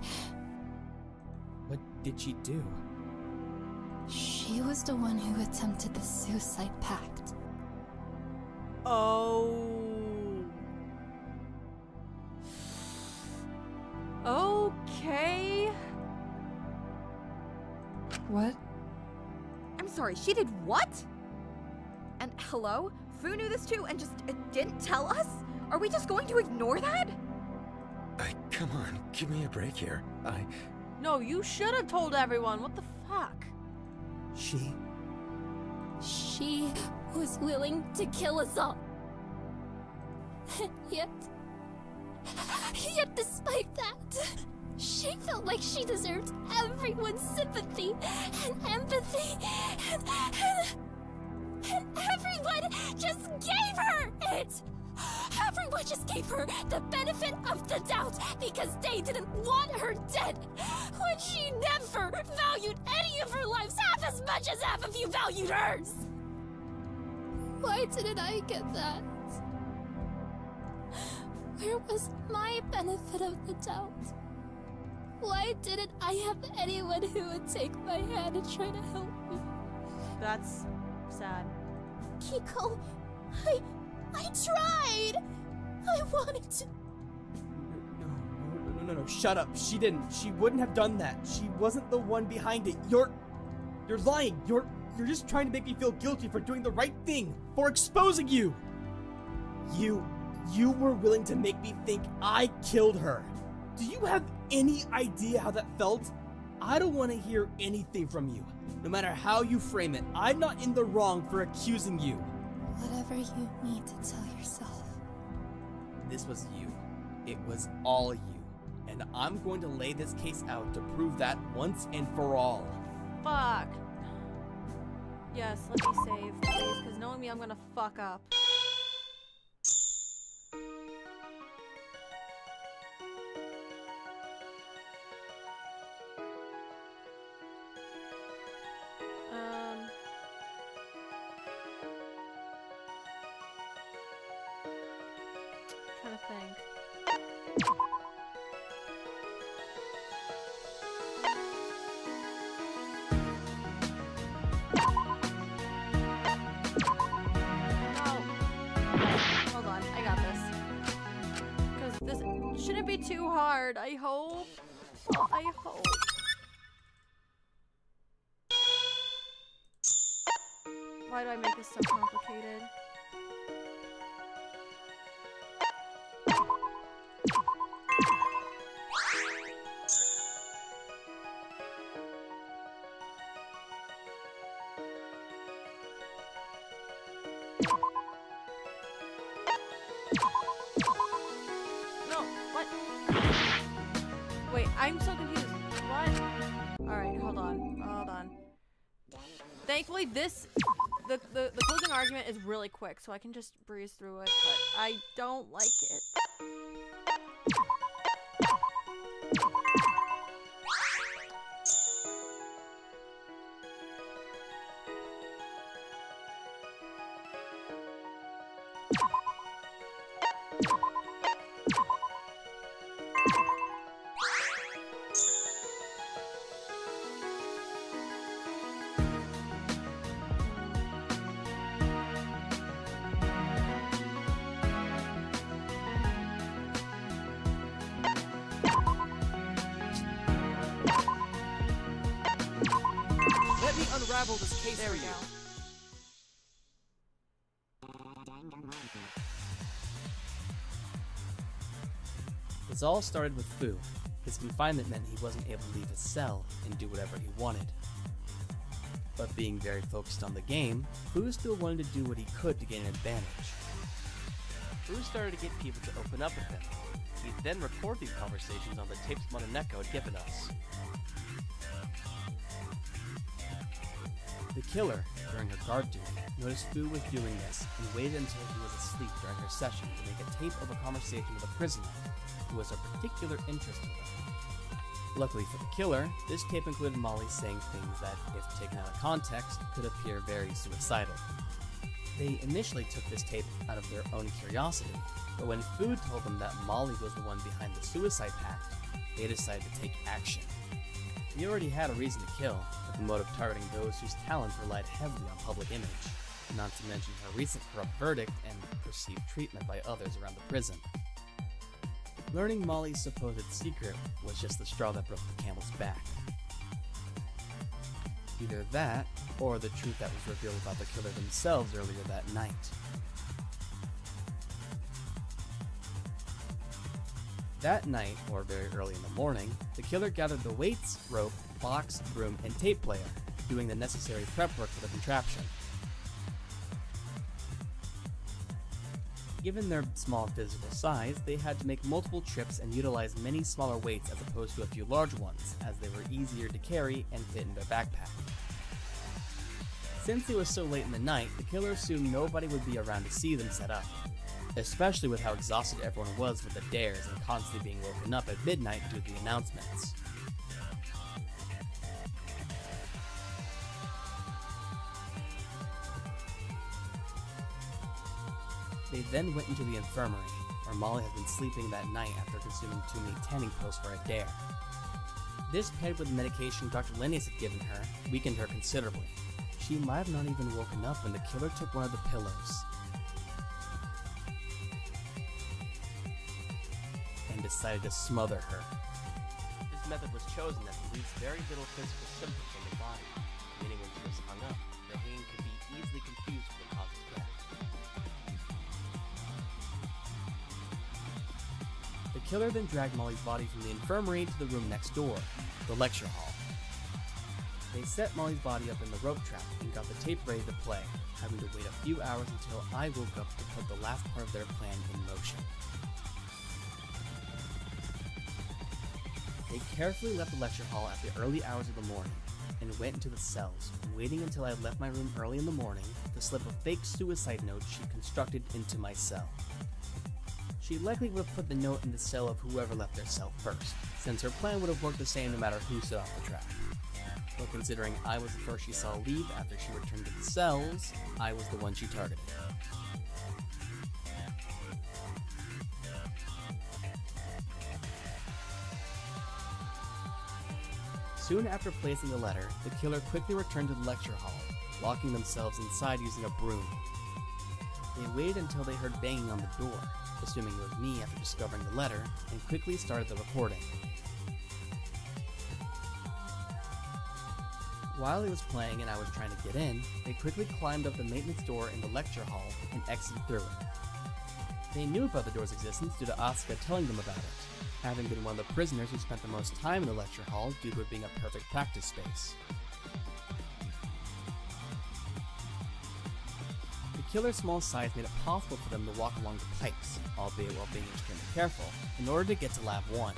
What did she do? she was the one who attempted the suicide pact. Oh. Okay. What? I'm sorry, she did what? And hello? Fu knew this too and just didn't tell us? Are we just going to ignore that? Come on, give me a break here. No, you should have told everyone. What the fuck? She was willing to kill us all. Yet despite that, she felt like she deserved everyone's sympathy and empathy, and everyone just gave her it! Everyone just gave her the benefit of the doubt because they didn't want her dead, when she never valued any of her lives half as much as half of you valued hers! Why didn't I get that? Where was my benefit of the doubt? Why didn't I have anyone who would take my hand and try to help me? That's sad. Kiko, I tried! I wanted to... No, shut up. She didn't. She wouldn't have done that. She wasn't the one behind it. You're lying. You're just trying to make me feel guilty for doing the right thing, for exposing you. You were willing to make me think I killed her. Do you have any idea how that felt? I don't want to hear anything from you. No matter how you frame it, I'm not in the wrong for accusing you. Whatever you need to tell yourself. This was you. It was all you. And I'm going to lay this case out to prove that once and for all. Fuck. Yes, let me save, please, because knowing me, I'm gonna fuck up. Trying to think. Hold on, I got this. Because this shouldn't be too hard, I hope. Oh, I hope. Why do I make this so complicated? I'm so confused. What? Alright, hold on. Thankfully, the closing argument is really quick, so I can just breeze through it, but I don't like it. Let me unravel this case There for we you. go. This all started with Fu. His confinement meant he wasn't able to leave his cell and do whatever he wanted. But being very focused on the game, Fu still wanted to do what he could to gain an advantage. Fu started to get people to open up with him. He'd then record these conversations on the tapes Mononeko had given us. The killer, during her guard duty, noticed Fu was doing this and waited until he was asleep during her session to make a tape of a conversation with a prisoner who was of particular interest to her. Luckily for the killer, this tape included Molly saying things that, if taken out of context, could appear very suicidal. They initially took this tape out of their own curiosity, but when Fu told them that Molly was the one behind the suicide pact, they decided to take action. He already had a reason to kill, with the motive targeting those whose talents relied heavily on public image, not to mention her recent corrupt verdict and perceived treatment by others around the prison. Learning Molly's supposed secret was just the straw that broke the camel's back. Either that, or the truth that was revealed about the killer themselves earlier that night. That night, or very early in the morning, the killer gathered the weights, rope, box, broom, and tape player, doing the necessary prep work for the contraption. Given their small physical size, they had to make multiple trips and utilize many smaller weights as opposed to a few large ones, as they were easier to carry and fit in their backpack. Since it was so late in the night, the killer assumed nobody would be around to see them set up, especially with how exhausted everyone was with the dares and constantly being woken up at midnight due to the announcements. They then went into the infirmary, where Molly had been sleeping that night after consuming too many tanning pills for a dare. This, paired with the medication Dr. Linnaeus had given her, weakened her considerably. She might have not even woken up when the killer took one of the pillows and decided to smother her. This method was chosen as it leaves very little physical symptoms on the body, meaning when she was hung up, the hanging could be easily confused with the cause of death. The killer then dragged Molly's body from the infirmary to the room next door, the lecture hall. They set Molly's body up in the rope trap and got the tape ready to play, having to wait a few hours until I woke up to put the last part of their plan in motion. They carefully left the lecture hall at the early hours of the morning and went into the cells, waiting until I left my room early in the morning to slip a fake suicide note she constructed into my cell. She likely would have put the note in the cell of whoever left their cell first, since her plan would have worked the same no matter who set off the trap. But considering I was the first she saw leave after she returned to the cells, I was the one she targeted. Soon after placing the letter, the killer quickly returned to the lecture hall, locking themselves inside using a broom. They waited until they heard banging on the door, assuming it was me after discovering the letter, and quickly started the recording. While it was playing and I was trying to get in, they quickly climbed up the maintenance door in the lecture hall and exited through it. They knew about the door's existence due to Asuka telling them about it, having been one of the prisoners who spent the most time in the lecture hall due to it being a perfect practice space. The killer's small size made it possible for them to walk along the pipes, albeit while being extremely careful, in order to get to Lab 1.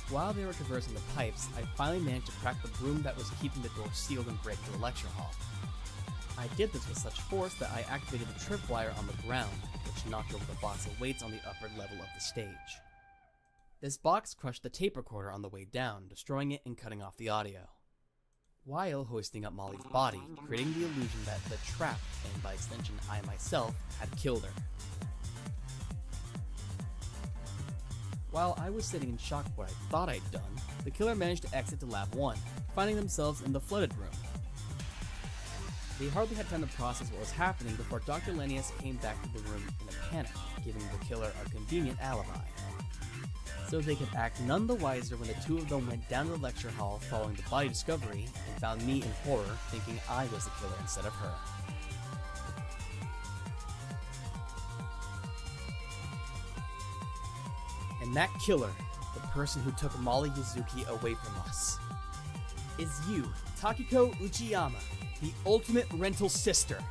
While they were traversing the pipes, I finally managed to crack the broom that was keeping the door sealed and break to the lecture hall. I did this with such force that I activated the tripwire on the ground, which knocked over the box of weights on the upper level of the stage. This box crushed the tape recorder on the way down, destroying it and cutting off the audio, while hoisting up Molly's body, creating the illusion that the trap, and by extension I myself, had killed her. While I was sitting in shock at what I thought I'd done, the killer managed to exit to Lab 1, finding themselves in the flooded room. They hardly had time to process what was happening before Dr. Lennius came back to the room in a panic, giving the killer a convenient alibi. So they could act none the wiser when the two of them went down to the lecture hall following the body discovery and found me in horror, thinking I was the killer instead of her. And that killer, the person who took Molly Yuzuki away from us, is you, Takiko Uchiyama, the ultimate rental sister.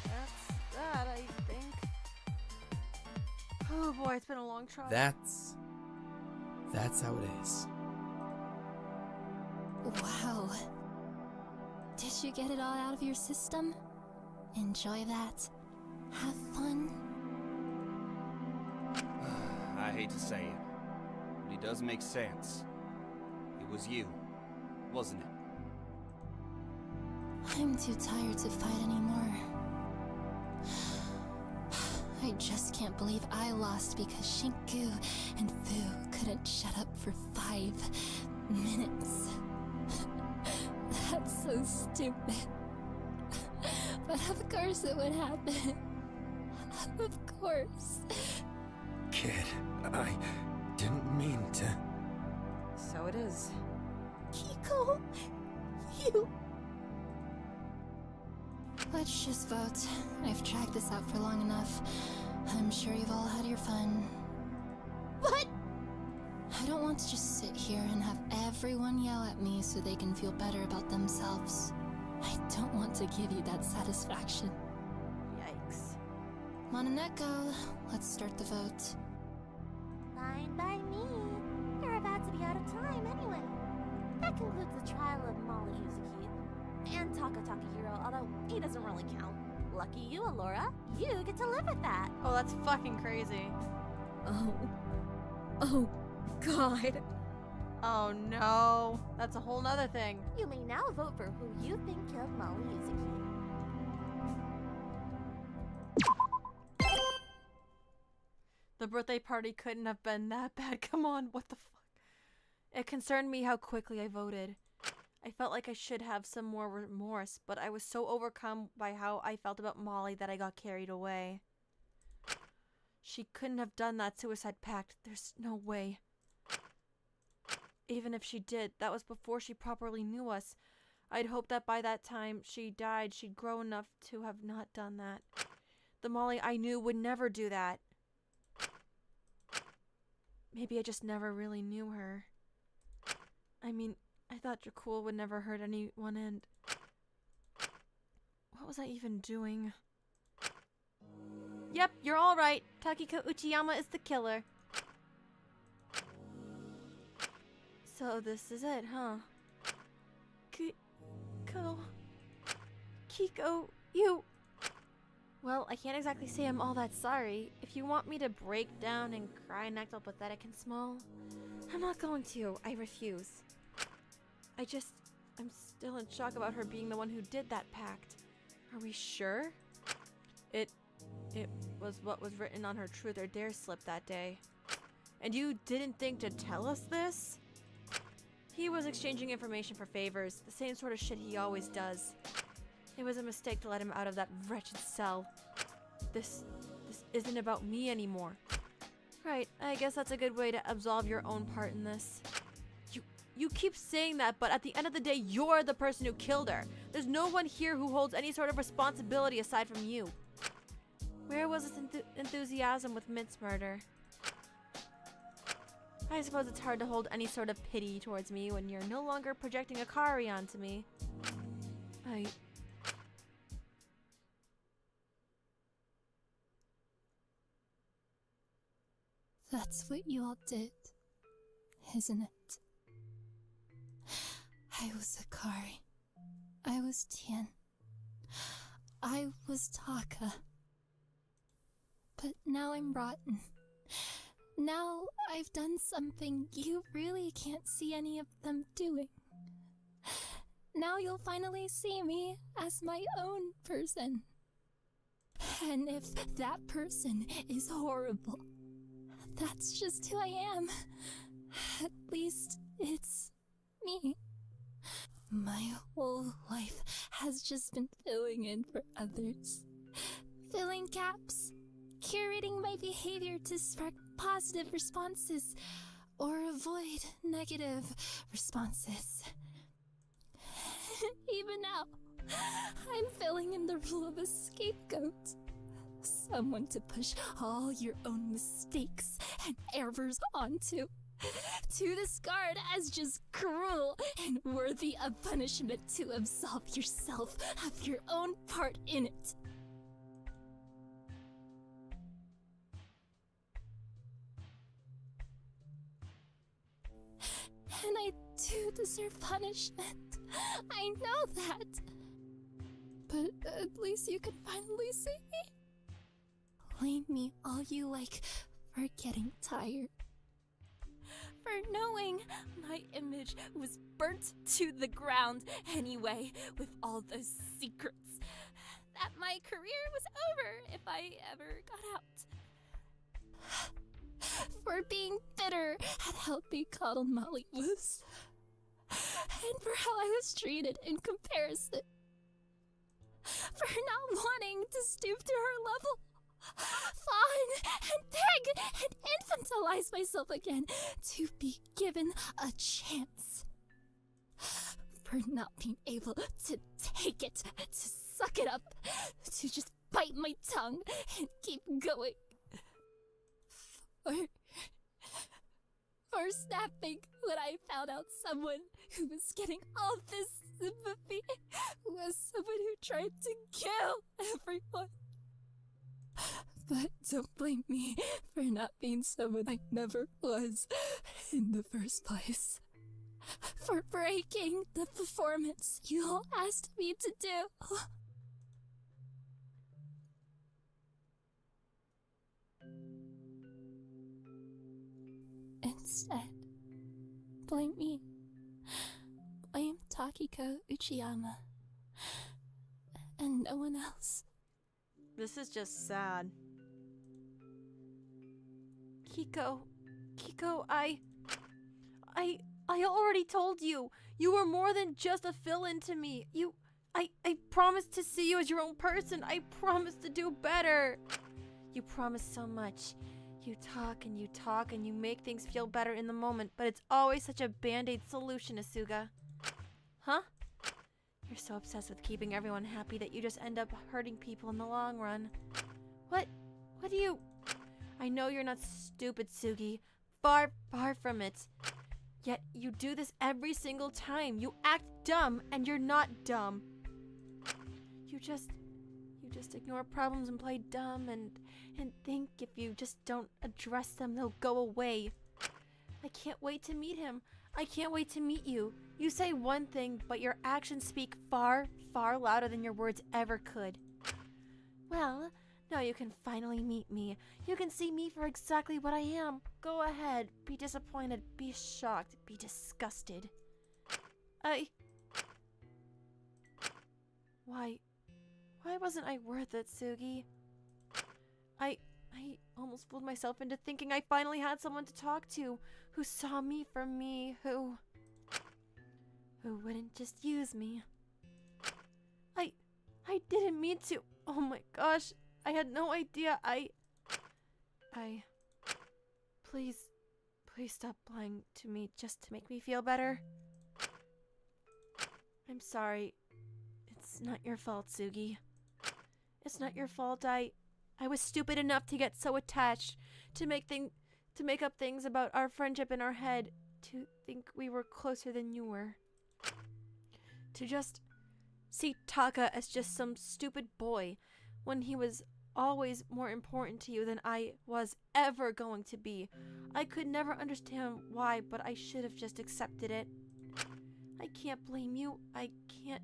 That's that, I think. Oh boy, it's been a long trial. That's how it is. Wow. Did you get it all out of your system? Enjoy that. Have fun. I hate to say it, but it does make sense. It was you, wasn't it? I'm too tired to fight anymore. I just can't believe I lost because Shinku and Fu couldn't shut up for 5 minutes. That's so stupid. But of course it would happen. Of course. Kid, I didn't mean to. So it is. Kiko, you... Let's just vote. I've dragged this out for long enough. I'm sure you've all had your fun. What? I don't want to just sit here and have everyone yell at me so they can feel better about themselves. I don't want to give you that satisfaction. Yikes. Mononeko, let's start the vote. Fine by me. You're about to be out of time anyway. That concludes the trial of Molly Yuzuki and Taka Takahiro, although he doesn't really count. Lucky you, Allora. You get to live with that. Oh, that's fucking crazy. Oh, God. Oh no. That's a whole nother thing. You may now vote for who you think killed Molly Yuzuki. The birthday party couldn't have been that bad. Come on, what the fuck? It concerned me how quickly I voted. I felt like I should have some more remorse, but I was so overcome by how I felt about Molly that I got carried away. She couldn't have done that suicide pact. There's no way. Even if she did, that was before she properly knew us. I'd hoped that by that time she died, she'd grow enough to have not done that. The Molly I knew would never do that. Maybe I just never really knew her. I mean, I thought Dracul would never hurt anyone, and... what was I even doing? Yep, you're all right. Takiko Uchiyama is the killer. So this is it, huh? Kiko, you... Well, I can't exactly say I'm all that sorry. If you want me to break down and cry and act all pathetic and small, I'm not going to. I refuse. I'm still in shock about her being the one who did that pact. Are we sure? It was what was written on her truth or dare slip that day. And you didn't think to tell us this? He was exchanging information for favors, the same sort of shit he always does. It was a mistake to let him out of that wretched cell. This isn't about me anymore. Right, I guess that's a good way to absolve your own part in this. You keep saying that, but at the end of the day, you're the person who killed her. There's no one here who holds any sort of responsibility aside from you. Where was this enthusiasm with Mint's murder? I suppose it's hard to hold any sort of pity towards me when you're no longer projecting Akari onto me. That's what you all did, isn't it? I was Akari. I was Tien. I was Taka. But now I'm rotten. Now I've done something you really can't see any of them doing. Now you'll finally see me as my own person. And if that person is horrible, that's just who I am. At least it's me. My whole life has just been filling in for others. Filling gaps. Curating my behavior to spark positive responses or avoid negative responses. Even now, I'm filling in the role of a scapegoat. Someone to push all your own mistakes and errors onto. To discard as just cruel and worthy of punishment to absolve yourself of your own part in it. And I do deserve punishment. I know that. But at least you can finally see me. Blame me all you like for getting tired. For knowing my image was burnt to the ground anyway with all those secrets. That my career was over if I ever got out. For being bitter at how they coddled Molly was. And for how I was treated in comparison. For not wanting to stoop to her level. Fawn and beg and infantilize myself again to be given a chance. For not being able to take it, to suck it up, to just bite my tongue and keep going. For snapping when I found out someone who was getting all this sympathy was someone who tried to kill everyone. But don't blame me for not being someone I never was in the first place. For breaking the performance you all asked me to do. Instead, blame me. Blame Takiko Uchiyama. And no one else. This is just sad. Kiko, I already told you. You were more than just a fill-in to me. I promised to see you as your own person. I promised to do better. You promised so much. You talk and you make things feel better in the moment, but it's always such a band-aid solution, Asuga. Huh? You're so obsessed with keeping everyone happy that you just end up hurting people in the long run. What do you... I know you're not stupid, Sugi. Far from it. Yet you do this every single time. You act dumb, and you're not dumb. You just ignore problems and play dumb and think if you just don't address them, they'll go away. I can't wait to meet him. I can't wait to meet you. You say one thing, but your actions speak far louder than your words ever could. Well, now you can finally meet me. You can see me for exactly what I am. Go ahead. Be disappointed. Be shocked. Be disgusted. Why wasn't I worth it, Sugi? I almost fooled myself into thinking I finally had someone to talk to, who saw me for me, who wouldn't just use me. I didn't mean to. Oh my gosh, I had no idea. Please stop lying to me just to make me feel better. I'm sorry. It's not your fault, Sugi. It's not your fault. I was stupid enough to get so attached, to make to make up things about our friendship in our head, to think we were closer than you were. To just see Taka as just some stupid boy when he was always more important to you than I was ever going to be. I could never understand why, but I should have just accepted it. I can't blame you. I can't.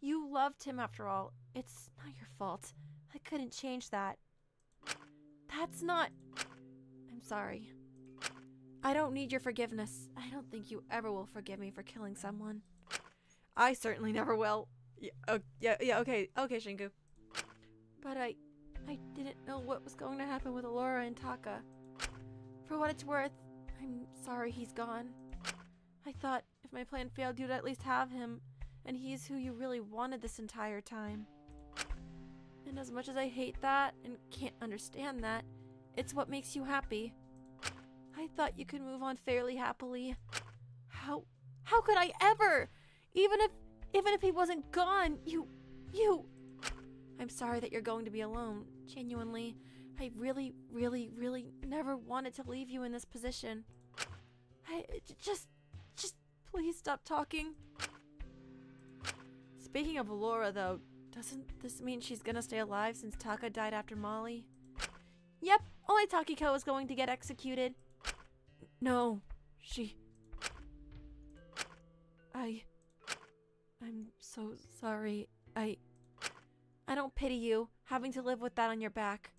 You loved him after all. It's not your fault. I couldn't change that. That's not... I'm sorry. I don't need your forgiveness. I don't think you ever will forgive me for killing someone. I certainly never will. Yeah, okay, Shinku. But I didn't know what was going to happen with Allora and Taka. For what it's worth, I'm sorry he's gone. I thought if my plan failed, you'd at least have him, and he's who you really wanted this entire time. And as much as I hate that and can't understand that, it's what makes you happy. I thought you could move on fairly happily. How could I ever? Even if he wasn't gone, you... I'm sorry that you're going to be alone. Genuinely, I really, really, really never wanted to leave you in this position. Just please stop talking. Speaking of Allora, though, doesn't this mean she's gonna stay alive since Taka died after Molly? Yep, only Takiko is going to get executed. No, I'm so sorry. I don't pity you, having to live with that on your back.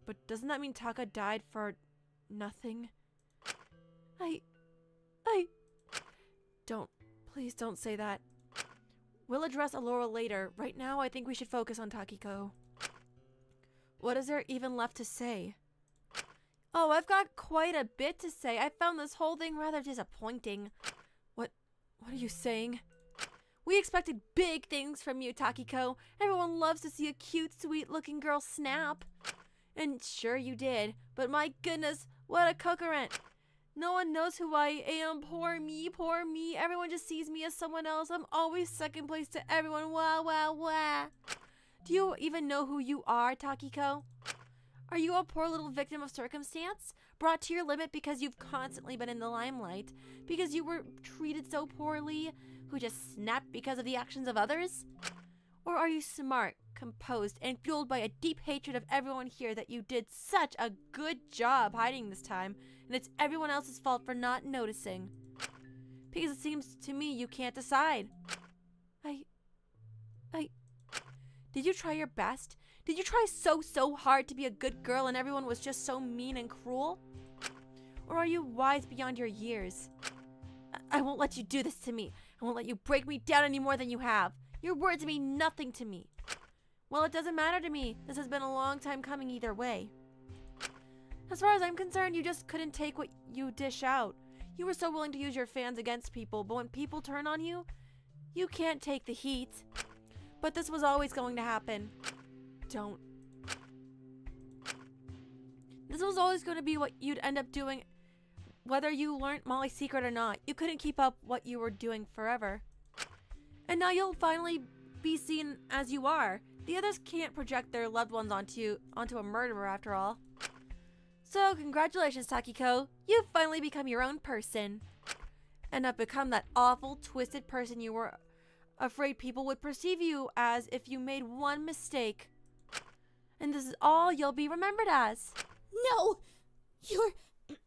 But doesn't that mean Taka died for nothing? Please don't say that. We'll address Allora later. Right now, I think we should focus on Takiko. What is there even left to say? Oh, I've got quite a bit to say. I found this whole thing rather disappointing. What are you saying? We expected big things from you, Takiko. Everyone loves to see a cute, sweet-looking girl snap. And sure you did, but my goodness, what a cocorant. No one knows who I am. Poor me, poor me. Everyone just sees me as someone else. I'm always second place to everyone. Wah, wah, wah. Do you even know who you are, Takiko? Are you a poor little victim of circumstance? Brought to your limit because you've constantly been in the limelight? Because you were treated so poorly? Who just snapped because of the actions of others? Or are you smart, composed, and fueled by a deep hatred of everyone here that you did such a good job hiding this time, and it's everyone else's fault for not noticing? Because it seems to me you can't decide. Did you try your best? Did you try so hard to be a good girl and everyone was just so mean and cruel? Or are you wise beyond your years? I won't let you do this to me. I won't let you break me down any more than you have. Your words mean nothing to me. Well, it doesn't matter to me. This has been a long time coming either way. As far as I'm concerned, you just couldn't take what you dish out. You were so willing to use your fans against people, but when people turn on you, you can't take the heat. But this was always going to happen. This was always going to be what you'd end up doing, whether you learned Molly's secret or not. You couldn't keep up what you were doing forever. And now you'll finally be seen as you are. The others can't project their loved ones onto a murderer after all. So congratulations, Takiko. You've finally become your own person. And have become that awful, twisted person you were afraid people would perceive you as if you made one mistake. And this is all you'll be remembered as. No!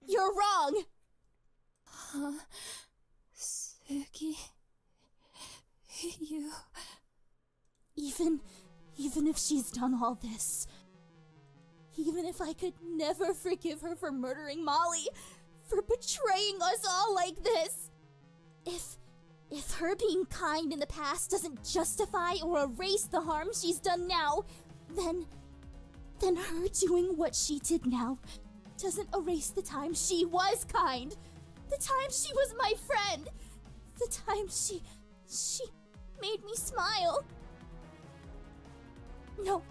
You're wrong! Suki... You... Even if she's done all this, even if I could never forgive her for murdering Molly, for betraying us all like this, if her being kind in the past doesn't justify or erase the harm she's done now, then her doing what she did now doesn't erase the time she was kind, the time she was my friend, the time she made me smile. No,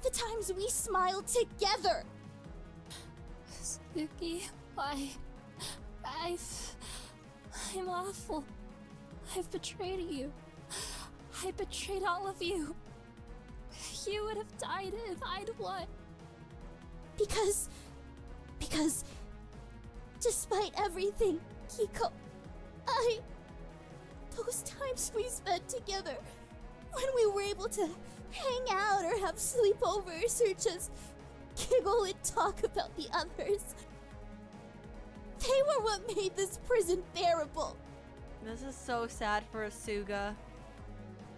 the times we smiled together. Suki, I'm awful. I've betrayed you. I betrayed all of you. You would have died if I'd won. Because Because despite everything, Kiko, those times we spent together, when we were able to hang out or have sleepovers or just giggle and talk about the others, they were what made this prison bearable. This is so sad for Asuga.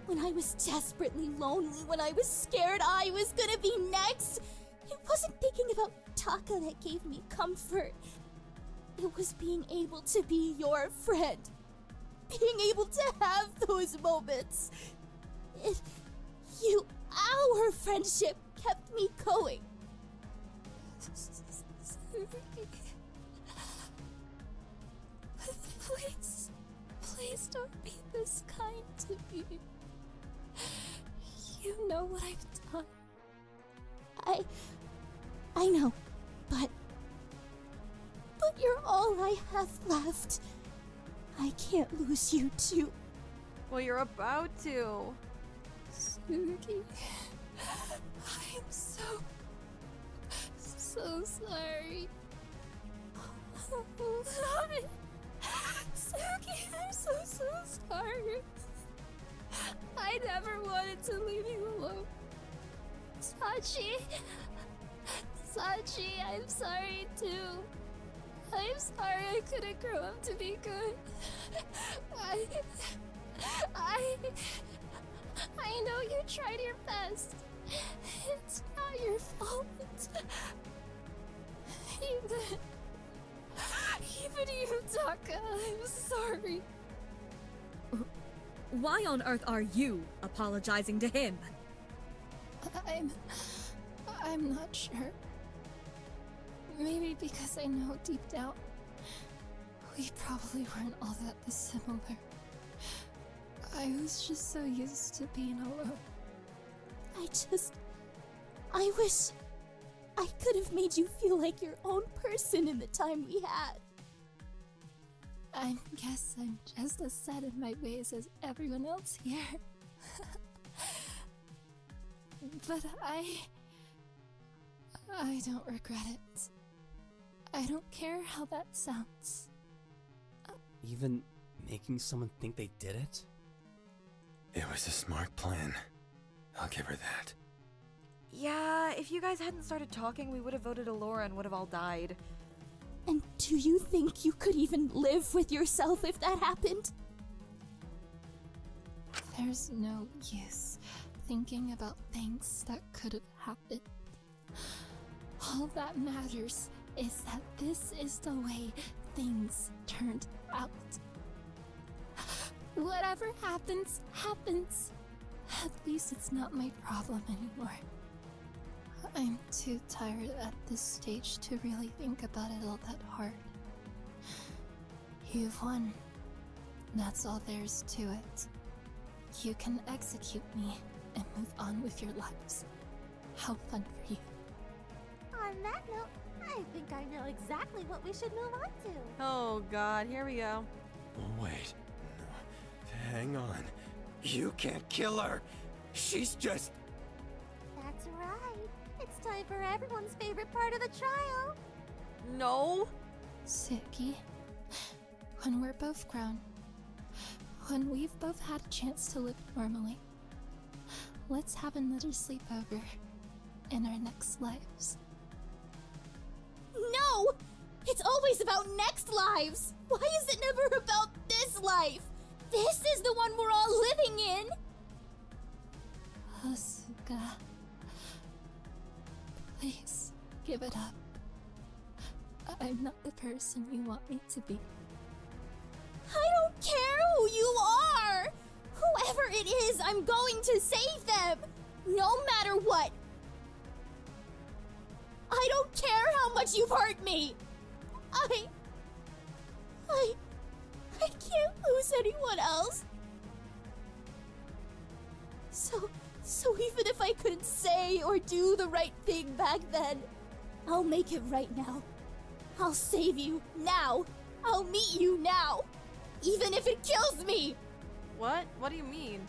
When I was desperately lonely, when I was scared I was gonna be next, it wasn't thinking about Taka that gave me comfort. It was being able to be your friend. Being able to have those moments. Our friendship kept me going. Please don't be this kind to me. You know what I've done. I know, but you're all I have left. I can't lose you too. Well, you're about to. Sugi, I'm so sorry. Sugi, I'm so sorry. I never wanted to leave you alone. Sachi, I'm sorry too. I'm sorry I couldn't grow up to be good. I know you tried your best. It's not your fault. Even you, Taka, I'm sorry. Why on earth are you apologizing to him? I'm not sure. Maybe because I know deep down we probably weren't all that dissimilar. I was just so used to being alone. I wish I could have made you feel like your own person in the time we had. I guess I'm just as set in my ways as everyone else here. But I don't regret it. I don't care how that sounds. Even making someone think they did it? It was a smart plan. I'll give her that. Yeah, if you guys hadn't started talking, we would have voted Allora and would have all died. And do you think you could even live with yourself if that happened? There's no use thinking about things that could have happened. All that matters is that this is the way things turned out. Whatever happens, happens. At least it's not my problem anymore. I'm too tired at this stage to really think about it all that hard. You've won. That's all there's to it. You can execute me and move on with your lives. How fun for you. On that note, I think I know exactly what we should move on to. Oh god, here we go. Wait. Hang on. You can't kill her. She's just... That's right. It's time for everyone's favorite part of the trial. No. Suki, when we're both grown, when we've both had a chance to live normally, let's have another sleepover in our next lives. No! It's always about next lives! Why is it never about this life? This is the one we're all living in! Asuka, please give it up. I'm not the person you want me to be. I don't care who you are! Whoever it is, I'm going to save them! No matter what! I don't care how much you've hurt me! I can't lose anyone else. So even if I couldn't say or do the right thing back then, I'll make it right now. I'll save you now. I'll meet you now. Even if it kills me! What? What do you mean?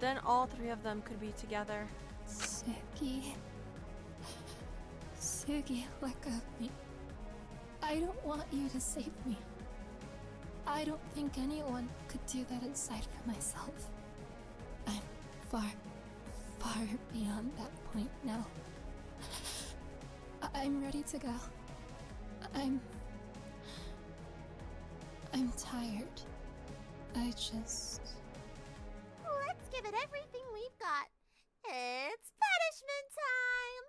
Then all three of them could be together. Suki. Sugi, let go of me. I don't want you to save me. I don't think anyone could do that aside from myself. I'm far, far beyond that point now. I'm ready to go. I'm tired. Let's give it everything we've got. It's punishment time!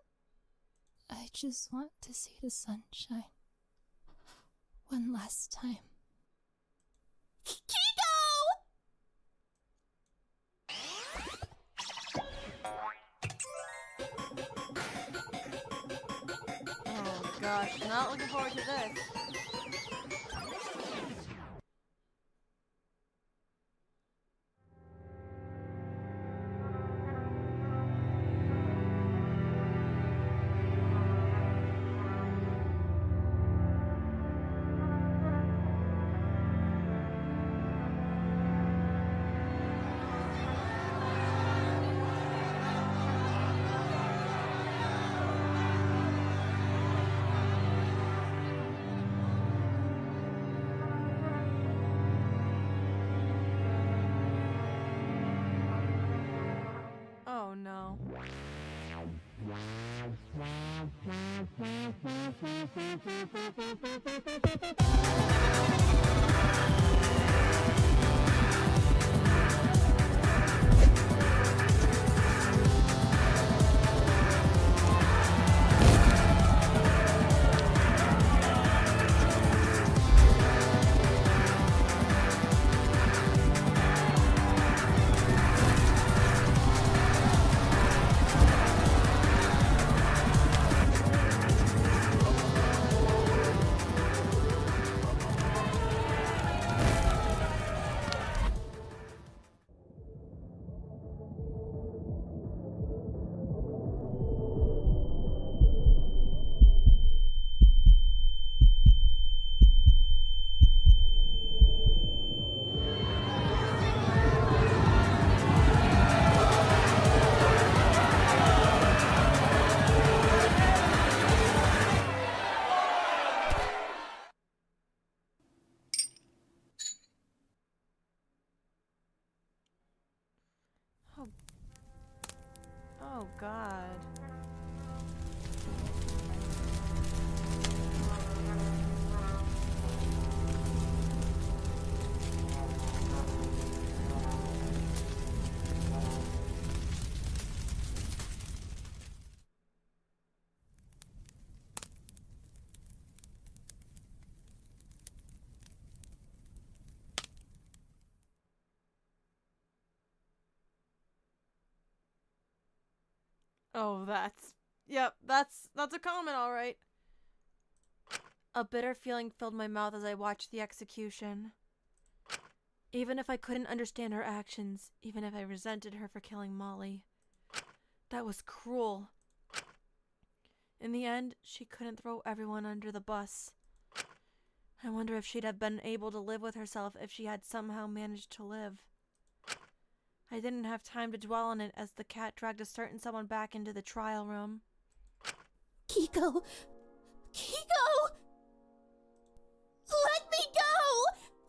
I just want to see the sunshine. One last time. Oh gosh, not looking forward to this. Oh no. Oh god. Oh, that's a comment, all right. A bitter feeling filled my mouth as I watched the execution. Even if I couldn't understand her actions, even if I resented her for killing Molly, that was cruel. In the end, she couldn't throw everyone under the bus. I wonder if she'd have been able to live with herself if she had somehow managed to live. I didn't have time to dwell on it as the cat dragged a certain someone back into the trial room. Kiko! Kiko! Let me go!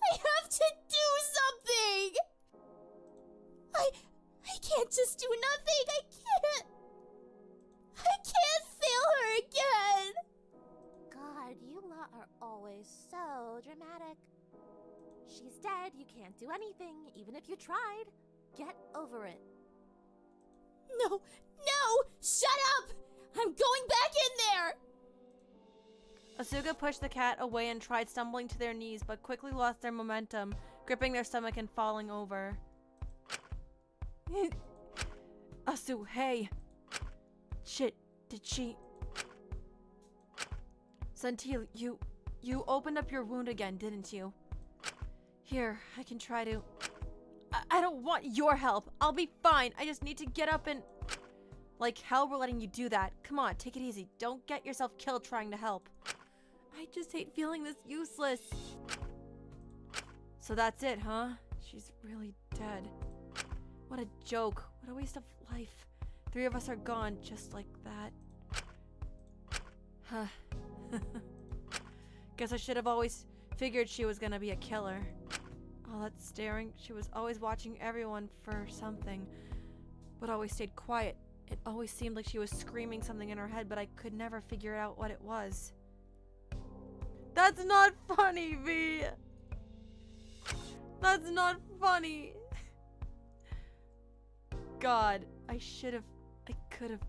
I have to do something! I can't just do nothing! I can't fail her again! God, you lot are always so dramatic. She's dead, you can't do anything, even if you tried. Get over it. No! Shut up! I'm going back in there! Asuka pushed the cat away and tried stumbling to their knees, but quickly lost their momentum, gripping their stomach and falling over. Asu, hey! Shit, did she... Sentil, you opened up your wound again, didn't you? Here, I can try to... I don't want your help. I'll be fine. I just need to get up and... Like hell we're letting you do that. Come on, take it easy. Don't get yourself killed trying to help. I just hate feeling this useless. So that's it, huh? She's really dead. What a joke. What a waste of life. 3 of us are gone just like that. Huh. Guess I should have always figured she was gonna be a killer. All that staring, she was always watching everyone for something, but always stayed quiet. It always seemed like she was screaming something in her head, but I could never figure out what it was. That's not funny, V! That's not funny! God, I could have.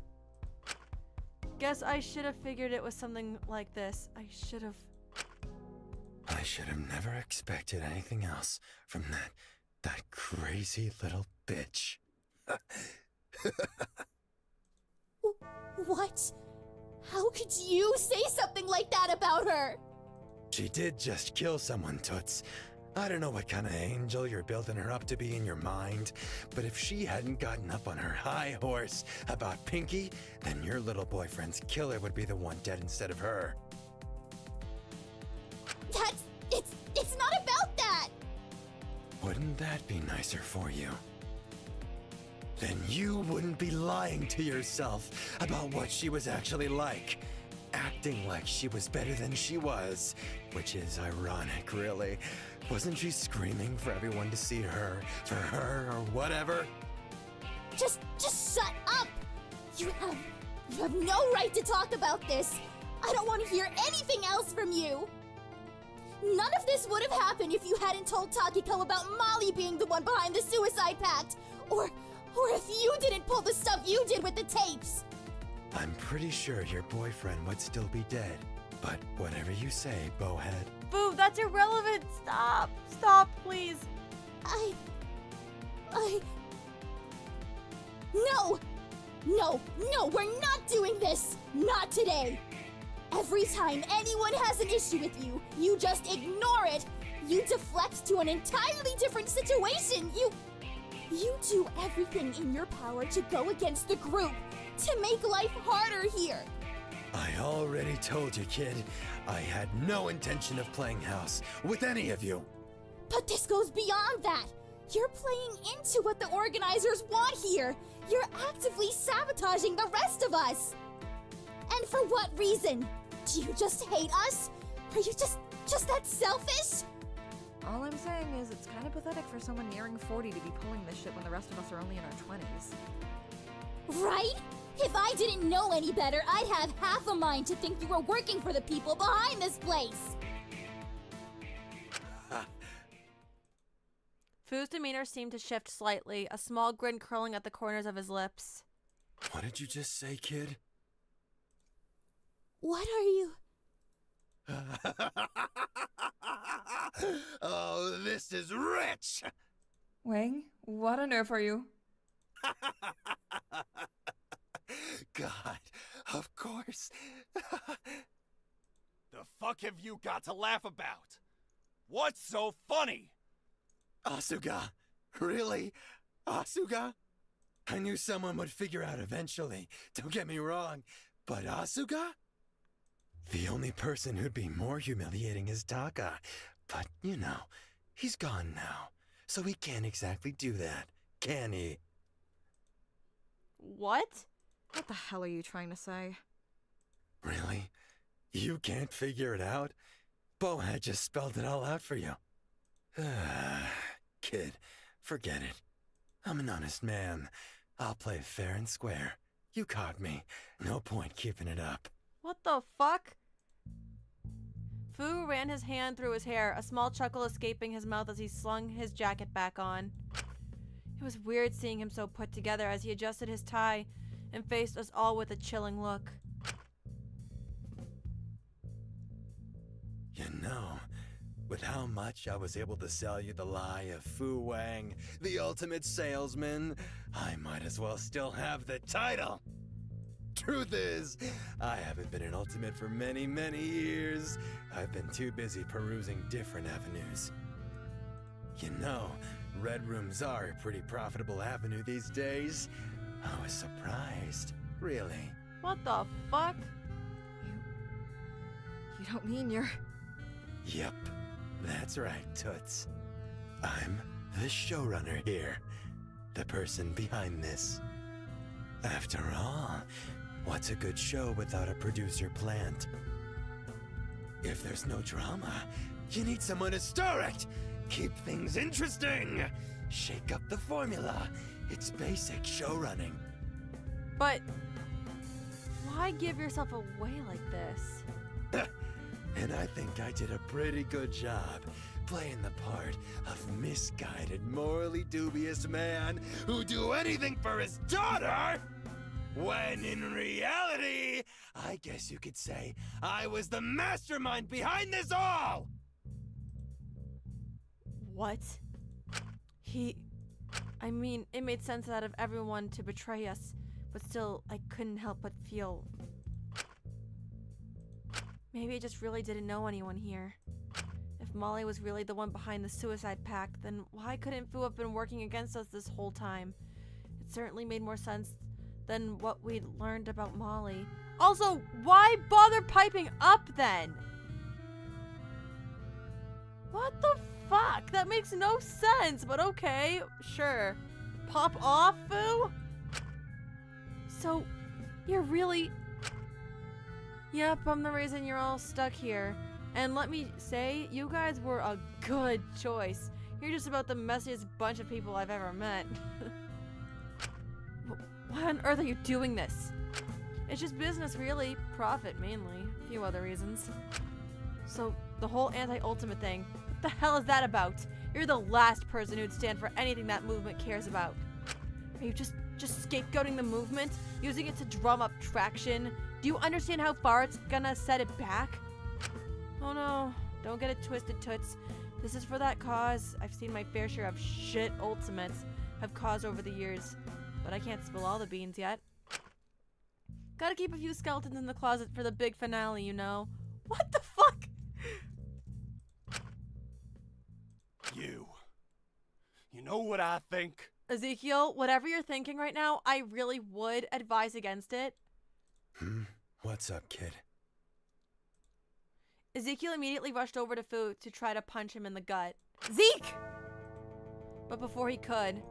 Guess I should have figured it was something like this. I should have never expected anything else from that crazy little bitch. What? How could you say something like that about her? She did just kill someone, Toots. I don't know what kind of angel you're building her up to be in your mind, but if she hadn't gotten up on her high horse about Pinky, then your little boyfriend's killer would be the one dead instead of her. It's not about that! Wouldn't that be nicer for you? Then you wouldn't be lying to yourself about what she was actually like. Acting like she was better than she was, which is ironic, really. Wasn't she screaming for everyone to see her, for her, or whatever? Just shut up! You have no right to talk about this! I don't want to hear anything else from you! None of this would have happened if you hadn't told Takiko about Molly being the one behind the suicide pact! Or if you didn't pull the stuff you did with the tapes! I'm pretty sure your boyfriend would still be dead. But whatever you say, Bowhead. Boo, that's irrelevant! Stop! Stop, please! No, we're not doing this! Not today! Every time anyone has an issue with you, you just ignore it! You deflect to an entirely different situation! You do everything in your power to go against the group, to make life harder here! I already told you, kid. I had no intention of playing house with any of you. But this goes beyond that! You're playing into what the organizers want here! You're actively sabotaging the rest of us! And for what reason? Do you just hate us? Are you just that selfish? All I'm saying is it's kind of pathetic for someone nearing 40 to be pulling this shit when the rest of us are only in our 20s. Right? If I didn't know any better, I'd have half a mind to think you were working for the people behind this place! Fu's demeanor seemed to shift slightly, a small grin curling at the corners of his lips. What did you just say, kid? What are you... Oh, this is rich! Wang, what on earth are you? God, of course. The fuck have you got to laugh about? What's so funny? Asuga? Really? Asuga? I knew someone would figure out eventually, don't get me wrong, but Asuga? The only person who'd be more humiliating is Taka, but you know, he's gone now, so he can't exactly do that, can he? What? What the hell are you trying to say? Really? You can't figure it out? Bowhead just spelled it all out for you. Kid, forget it. I'm an honest man. I'll play fair and square. You caught me. No point keeping it up. What the fuck? Fu ran his hand through his hair, a small chuckle escaping his mouth as he slung his jacket back on. It was weird seeing him so put together as he adjusted his tie and faced us all with a chilling look. You know, with how much I was able to sell you the lie of Fu Wang, the ultimate salesman, I might as well still have the title. Truth is, I haven't been an ultimate for many, many years. I've been too busy perusing different avenues. You know, red rooms are a pretty profitable avenue these days. I was surprised, really. What the fuck? You don't mean you're... Yep, that's right, Toots. I'm the showrunner here, the person behind this. After all, What's a good show without a producer plant? If there's no drama, you need someone to stir it. Keep things interesting. Shake up the formula. It's basic show running. But why give yourself away like this? And I think I did a pretty good job playing the part of misguided, morally dubious man who'd do anything for his daughter, when in reality, I guess you could say I was the mastermind behind this all! What? I mean, it made sense out of everyone to betray us, but still, I couldn't help but feel... Maybe I just really didn't know anyone here. If Molly was really the one behind the suicide pact, then why couldn't Fu have been working against us this whole time? It certainly made more sense than what we'd learned about Molly. Also, why bother piping up then? What the fuck? That makes no sense, but okay, sure. Pop off, Fu? So, you're really... Yep, I'm the reason you're all stuck here. And let me say, you guys were a good choice. You're just about the messiest bunch of people I've ever met. Why on earth are you doing this? It's just business, really. Profit, mainly. A few other reasons. So, the whole anti-ultimate thing, what the hell is that about? You're the last person who'd stand for anything that movement cares about. Are you just scapegoating the movement? Using it to drum up traction? Do you understand how far it's gonna set it back? Oh no, don't get it twisted, Toots. This is for that cause. I've seen my fair share of shit ultimates have caused over the years, but I can't spill all the beans yet. Gotta keep a few skeletons in the closet for the big finale, you know. What the fuck? You know what I think? Ezekiel, whatever you're thinking right now, I really would advise against it. What's up, kid? Ezekiel immediately rushed over to Fu to try to punch him in the gut. Zeke! But before he could,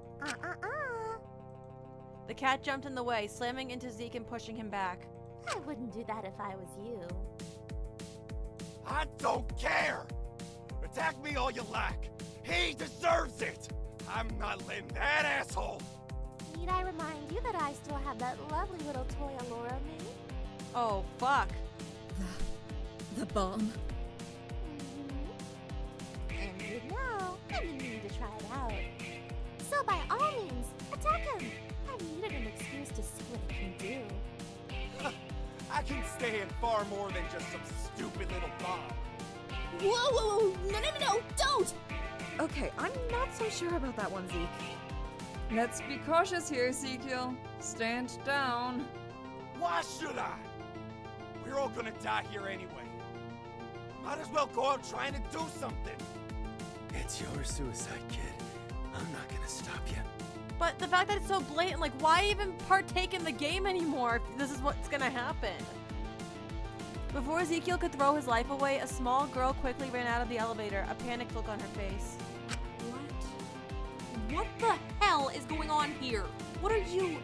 the cat jumped in the way, slamming into Zeke and pushing him back. I wouldn't do that if I was you. I don't care! Attack me all you like! He deserves it! I'm not letting that asshole! Need I remind you that I still have that lovely little toy Allora made? Oh, fuck. The bomb. And you know, I've been meaning to try it out. So by all means, attack him! I needed an excuse to see what it can do. I can stand far more than just some stupid little bomb. Whoa! No, don't! Okay, I'm not so sure about that one, Zeke. Let's be cautious here, Ezekiel. Stand down. Why should I? We're all gonna die here anyway. Might as well go out trying to do something. It's your suicide, kid. I'm not gonna stop you. But the fact that it's so blatant, like, why even partake in the game anymore if this is what's gonna happen? Before Ezekiel could throw his life away, a small girl quickly ran out of the elevator, a panicked look on her face. What the hell is going on here? What are you...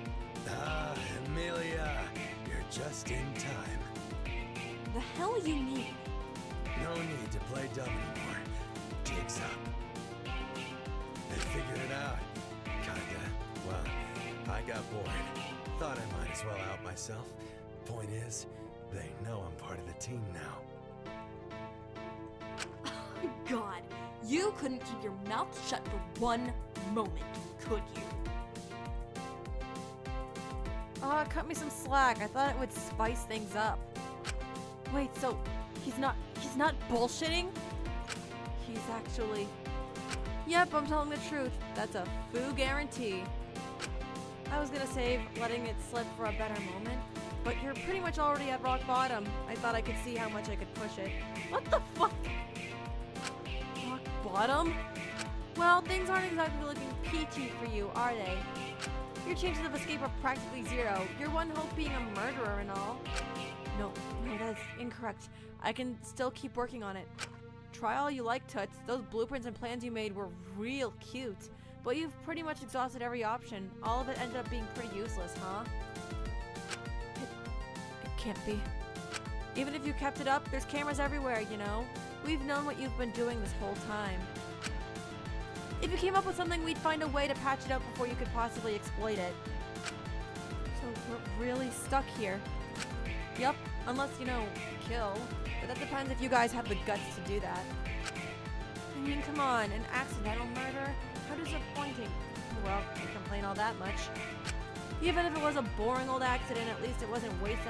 Amelia, you're just in time. The hell you mean? No need to play dumb anymore. Jig's up. They figured it out. Kinda. Well, I got bored. Thought I might as well out myself. Point is, they know I'm part of the team now. Oh, God, you couldn't keep your mouth shut for one moment, could you? Cut me some slack. I thought it would spice things up. Wait, so he's not bullshitting? He's actually... Yep, I'm telling the truth. That's a Fu guarantee. I was gonna save letting it slip for a better moment, but you're pretty much already at rock bottom. I thought I could see how much I could push it. What the fuck? Rock bottom? Well, things aren't exactly looking peachy for you, are they? Your chances of escape are practically zero. Your one hope being a murderer and all. No, that's incorrect. I can still keep working on it. Try all you like, Toots. Those blueprints and plans you made were real cute. But you've pretty much exhausted every option. All of it ended up being pretty useless, huh? can't be. Even if you kept it up, there's cameras everywhere, you know? We've known what you've been doing this whole time. If you came up with something, we'd find a way to patch it up before you could possibly exploit it. So we're really stuck here. Yep, unless, you know, kill. But that depends if you guys have the guts to do that. I mean, come on, an accidental murder? How disappointing. Well, you complain all that much. Even if it was a boring old accident, at least it wasn't wasted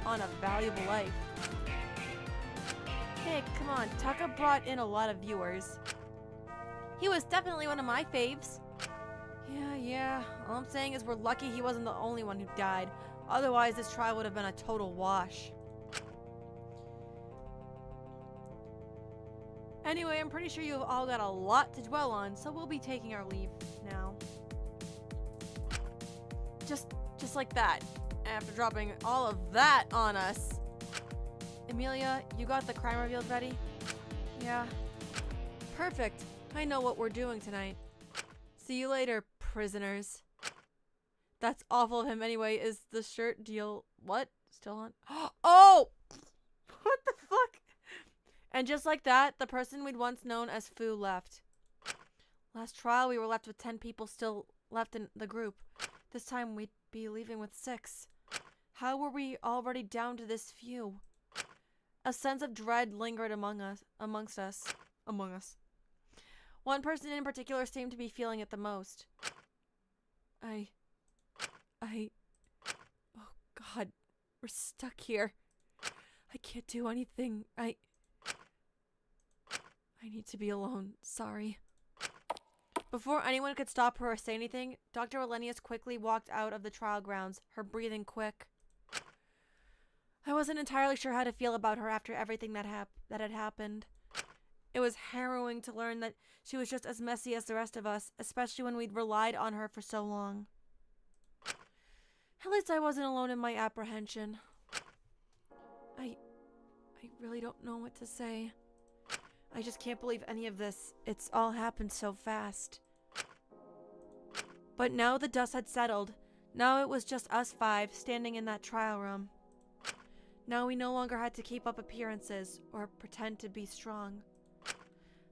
on a valuable life. Hey, come on, Taka brought in a lot of viewers. He was definitely one of my faves. Yeah, all I'm saying is we're lucky he wasn't the only one who died. Otherwise, this trial would have been a total wash. Anyway, I'm pretty sure you've all got a lot to dwell on, so we'll be taking our leave now. Just like that. After dropping all of that on us. Emilia, you got the crime revealed ready? Yeah. Perfect. I know what we're doing tonight. See you later, prisoners. That's awful of him anyway. Is the shirt deal... What? Still on? Oh! What the fuck? And just like that, the person we'd once known as Fu left. Last trial, we were left with 10 people still left in the group. This time, we'd be leaving with 6. How were we already down to this few? A sense of dread lingered amongst us. One person in particular seemed to be feeling it the most. Oh God, we're stuck here. I can't do anything. I need to be alone. Sorry. Before anyone could stop her or say anything, Dr. Elenius quickly walked out of the trial grounds, her breathing quick. I wasn't entirely sure how to feel about her after everything that had happened. It was harrowing to learn that she was just as messy as the rest of us, especially when we'd relied on her for so long. At least I wasn't alone in my apprehension. I really don't know what to say. I just can't believe any of this. It's all happened so fast. But now the dust had settled. Now it was just us 5 standing in that trial room. Now we no longer had to keep up appearances or pretend to be strong.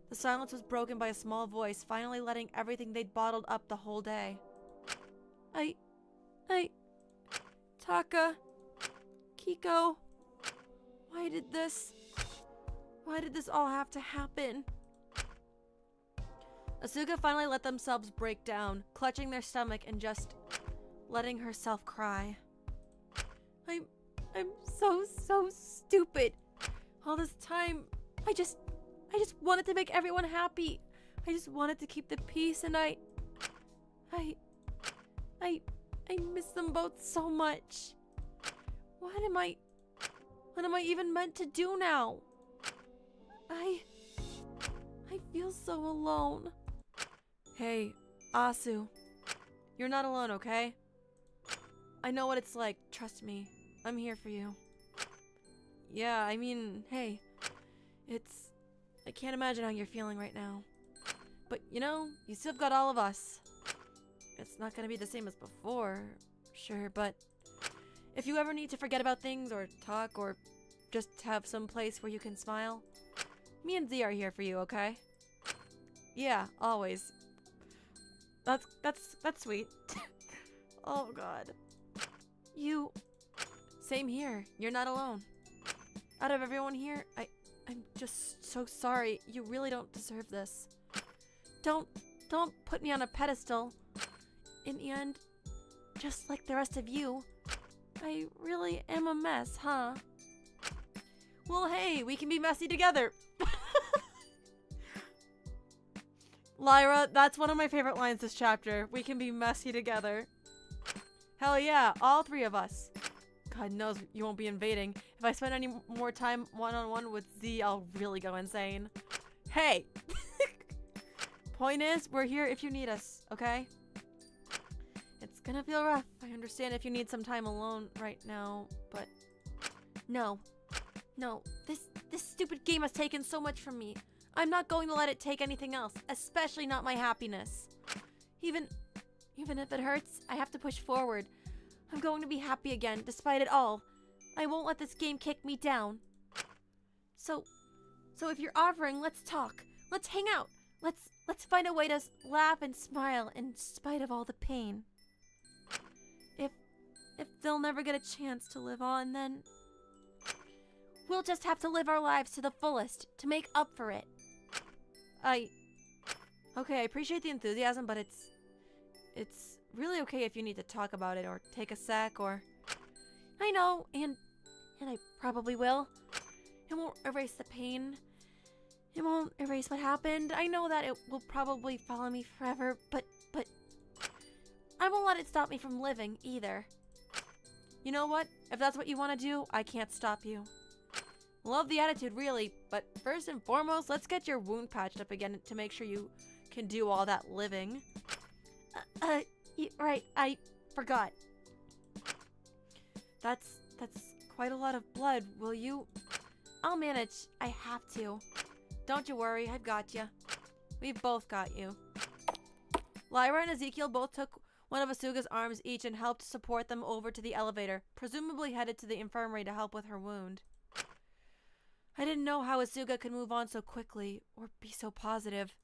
The silence was broken by a small voice, finally letting everything they'd bottled up the whole day. Taka, Kiko, why did this all have to happen? Asuka finally let themselves break down, clutching their stomach and just letting herself cry. I'm so stupid. All this time, I just wanted to make everyone happy. I just wanted to keep the peace, and I miss them both so much. What am I even meant to do now? I feel so alone. Hey, Asu. You're not alone, okay? I know what it's like, trust me. I'm here for you. Yeah, I mean, hey. I can't imagine how you're feeling right now. But, you know, you still have got all of us. It's not gonna be the same as before, sure, but if you ever need to forget about things or talk or just have some place where you can smile, me and Z are here for you, okay? Yeah, always. That's sweet. Oh God. Same here. You're not alone. Out of everyone here, I'm just so sorry. You really don't deserve this. Don't put me on a pedestal. In the end, just like the rest of you, I really am a mess, huh? Well, hey, we can be messy together. Lyra, that's one of my favorite lines this chapter. We can be messy together. Hell yeah, all 3 of us. God knows you won't be invading. If I spend any more time one-on-one with Z, I'll really go insane. Hey! Point is, we're here if you need us, okay? It's gonna feel rough. I understand if you need some time alone right now, but... No. This stupid game has taken so much from me. I'm not going to let it take anything else, especially not my happiness. Even if it hurts, I have to push forward. I'm going to be happy again, despite it all. I won't let this game kick me down. So if you're offering, let's talk. Let's hang out. Let's find a way to laugh and smile in spite of all the pain. If they'll never get a chance to live on, then we'll just have to live our lives to the fullest to make up for it. Okay, I appreciate the enthusiasm, but it's really okay if you need to talk about it or take a sec or... I know, and I probably will. It won't erase the pain. It won't erase what happened. I know that it will probably follow me forever, but I won't let it stop me from living either. You know what? If that's what you want to do, I can't stop you. Love the attitude, really, but first and foremost, let's get your wound patched up again to make sure you can do all that living. Right, I forgot. That's quite a lot of blood, will you? I'll manage. I have to. Don't you worry, I've got you. We've both got you. Lyra and Ezekiel both took one of Asuga's arms each and helped support them over to the elevator, presumably headed to the infirmary to help with her wound. I didn't know how Asuga could move on so quickly, or be so positive.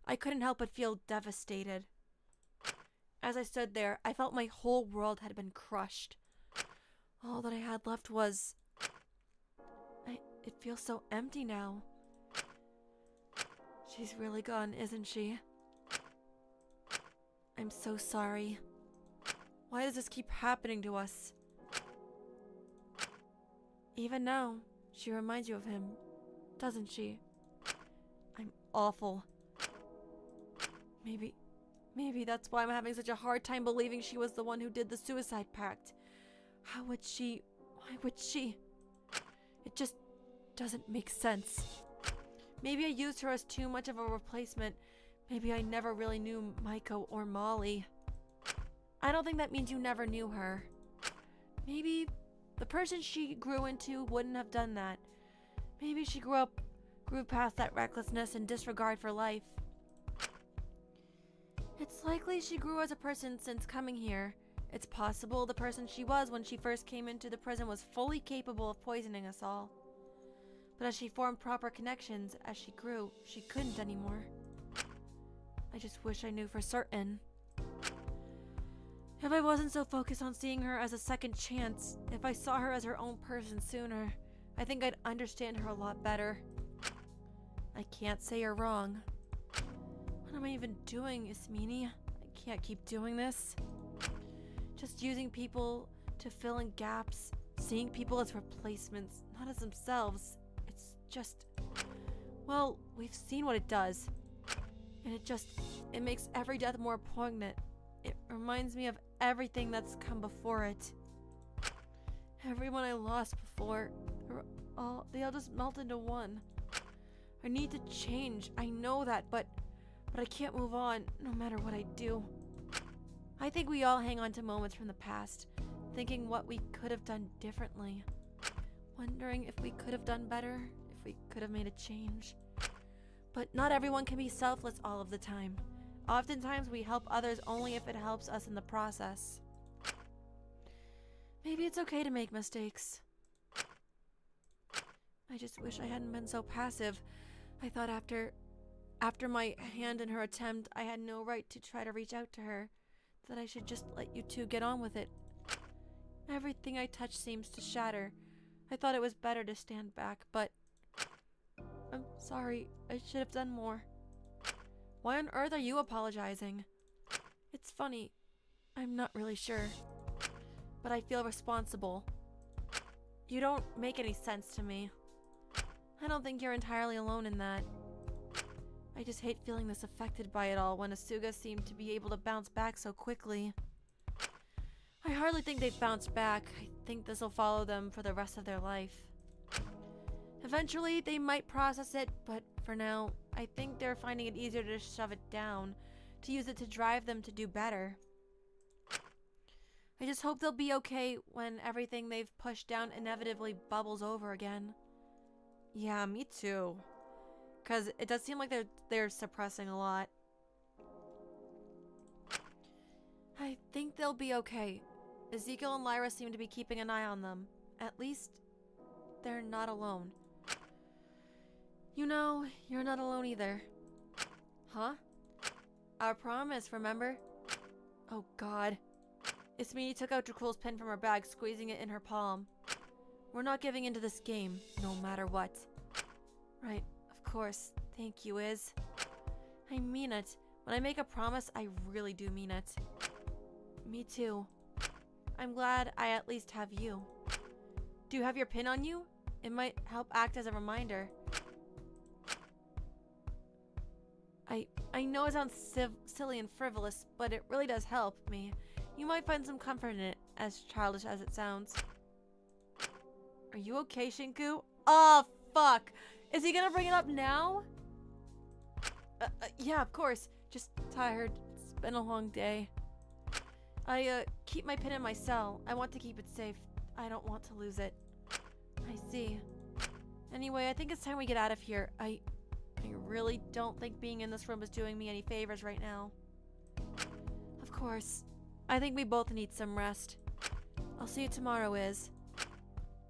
I couldn't help but feel devastated. As I stood there, I felt my whole world had been crushed. All that I had left was... It feels so empty now. She's really gone, isn't she? I'm so sorry. Why does this keep happening to us? Even now, she reminds you of him, doesn't she? I'm awful. Maybe that's why I'm having such a hard time believing she was the one who did the suicide pact. How would she? Why would she? It just doesn't make sense. Maybe I used her as too much of a replacement. Maybe I never really knew Maiko or Molly. I don't think that means you never knew her. Maybe the person she grew into wouldn't have done that. Maybe she grew past that recklessness and disregard for life. It's likely she grew as a person since coming here. It's possible the person she was when she first came into the prison was fully capable of poisoning us all. But as she formed proper connections, as she grew, she couldn't anymore. I just wish I knew for certain. If I wasn't so focused on seeing her as a second chance, if I saw her as her own person sooner, I think I'd understand her a lot better. I can't say you're wrong. What am I even doing, Ismini? I can't keep doing this. Just using people to fill in gaps, seeing people as replacements, not as themselves. It's just... Well, we've seen what it does. And it makes every death more poignant. It reminds me of everything that's come before it. Everyone I lost before, they all just melt into one. I need to change, I know that, but I can't move on, no matter what I do. I think we all hang on to moments from the past, thinking what we could have done differently. Wondering if we could have done better, if we could have made a change. But not everyone can be selfless all of the time. Oftentimes we help others only if it helps us in the process. Maybe it's okay to make mistakes. I just wish I hadn't been so passive. I thought after my hand in her attempt, I had no right to try to reach out to her. That I should just let you two get on with it. Everything I touch seems to shatter. I thought it was better to stand back, but... I'm sorry, I should have done more. Why on earth are you apologizing? It's funny, I'm not really sure. But I feel responsible. You don't make any sense to me. I don't think you're entirely alone in that. I just hate feeling this affected by it all when Asuga seemed to be able to bounce back so quickly. I hardly think they've bounced back. I think this'll follow them for the rest of their life. Eventually, they might process it, but for now, I think they're finding it easier to shove it down, to use it to drive them to do better. I just hope they'll be okay when everything they've pushed down inevitably bubbles over again. Yeah, me too. Because it does seem like they're suppressing a lot. I think they'll be okay. Ezekiel and Lyra seem to be keeping an eye on them. at least they're not alone. You know, you're not alone either. Huh? Our promise, remember? Oh god. Ismini took out Dracul's pen from her bag, squeezing it in her palm. We're not giving into this game, no matter what. Right, of course. Thank you, Iz. I mean it. When I make a promise, I really do mean it. Me too. I'm glad I at least have you. Do you have your pin on you? It might help act as a reminder. I know it sounds silly and frivolous, but it really does help me. You might find some comfort in it, as childish as it sounds. Are you okay, Shinku? Oh, fuck! Is he gonna bring it up now? Yeah, of course. Just tired. It's been a long day. I keep my pin in my cell. I want to keep it safe. I don't want to lose it. I see. Anyway, I think it's time we get out of here. I really don't think being in this room is doing me any favors right now. Of course. I think we both need some rest. I'll see you tomorrow, Iz.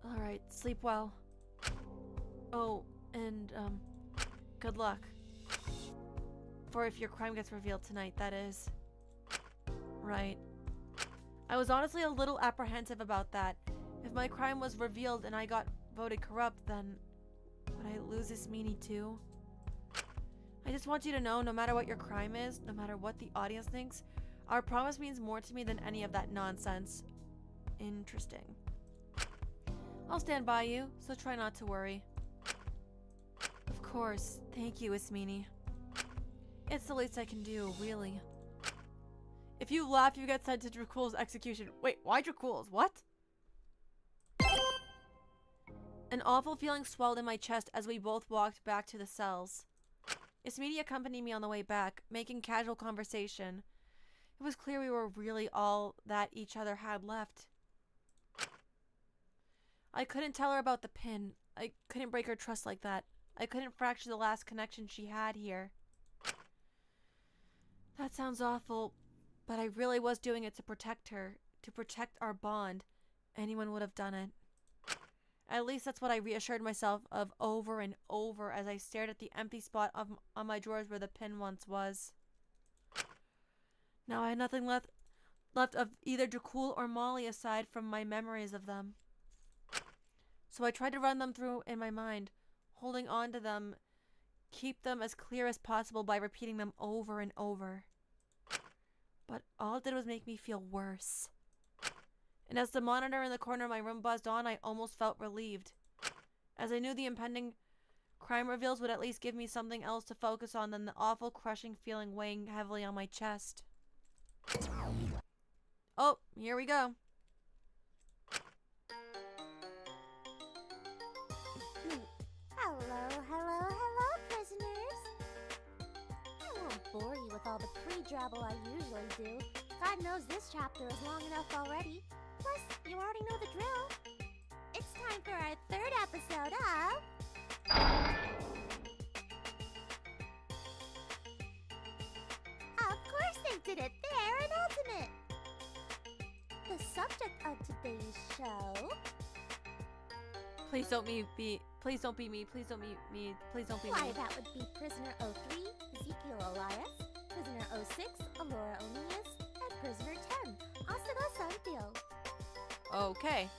Alright, sleep well. Oh, and, good luck. For if your crime gets revealed tonight, that is. Right. I was honestly a little apprehensive about that. If my crime was revealed and I got voted corrupt, then would I lose Ismini too? I just want you to know, no matter what your crime is, no matter what the audience thinks, our promise means more to me than any of that nonsense. Interesting. I'll stand by you, so try not to worry. Of course. Thank you, Ismini. It's the least I can do, really. If you laugh, you get sent to Dracul's execution. Wait, why Dracul's? What? An awful feeling swelled in my chest as we both walked back to the cells. Ismini accompanied me on the way back, making casual conversation. It was clear we were really all that each other had left. I couldn't tell her about the pin. I couldn't break her trust like that. I couldn't fracture the last connection she had here. That sounds awful, but I really was doing it to protect her, to protect our bond. Anyone would have done it. At least that's what I reassured myself of over and over as I stared at the empty spot on my drawers where the pin once was. Now I had nothing left of either Dracul or Molly aside from my memories of them. So I tried to run them through in my mind, holding on to them, keep them as clear as possible by repeating them over and over. But all it did was make me feel worse. And as the monitor in the corner of my room buzzed on, I almost felt relieved, as I knew the impending crime reveals would at least give me something else to focus on than the awful crushing feeling weighing heavily on my chest. Oh, here we go. Hello, prisoners. I won't bore you with all the pre-drabble I usually do. God knows this chapter is long enough already. Plus, you already know the drill. It's time for our third episode of... Of course they did it! They're an ultimate! The subject of today's show... Please don't be me. Please don't be me. Please don't be me. Please don't be me. Why, that would be Prisoner 03, Ezekiel Elias, Prisoner 06, Allora Onias, and Prisoner 10, Asuga Santil. Okay.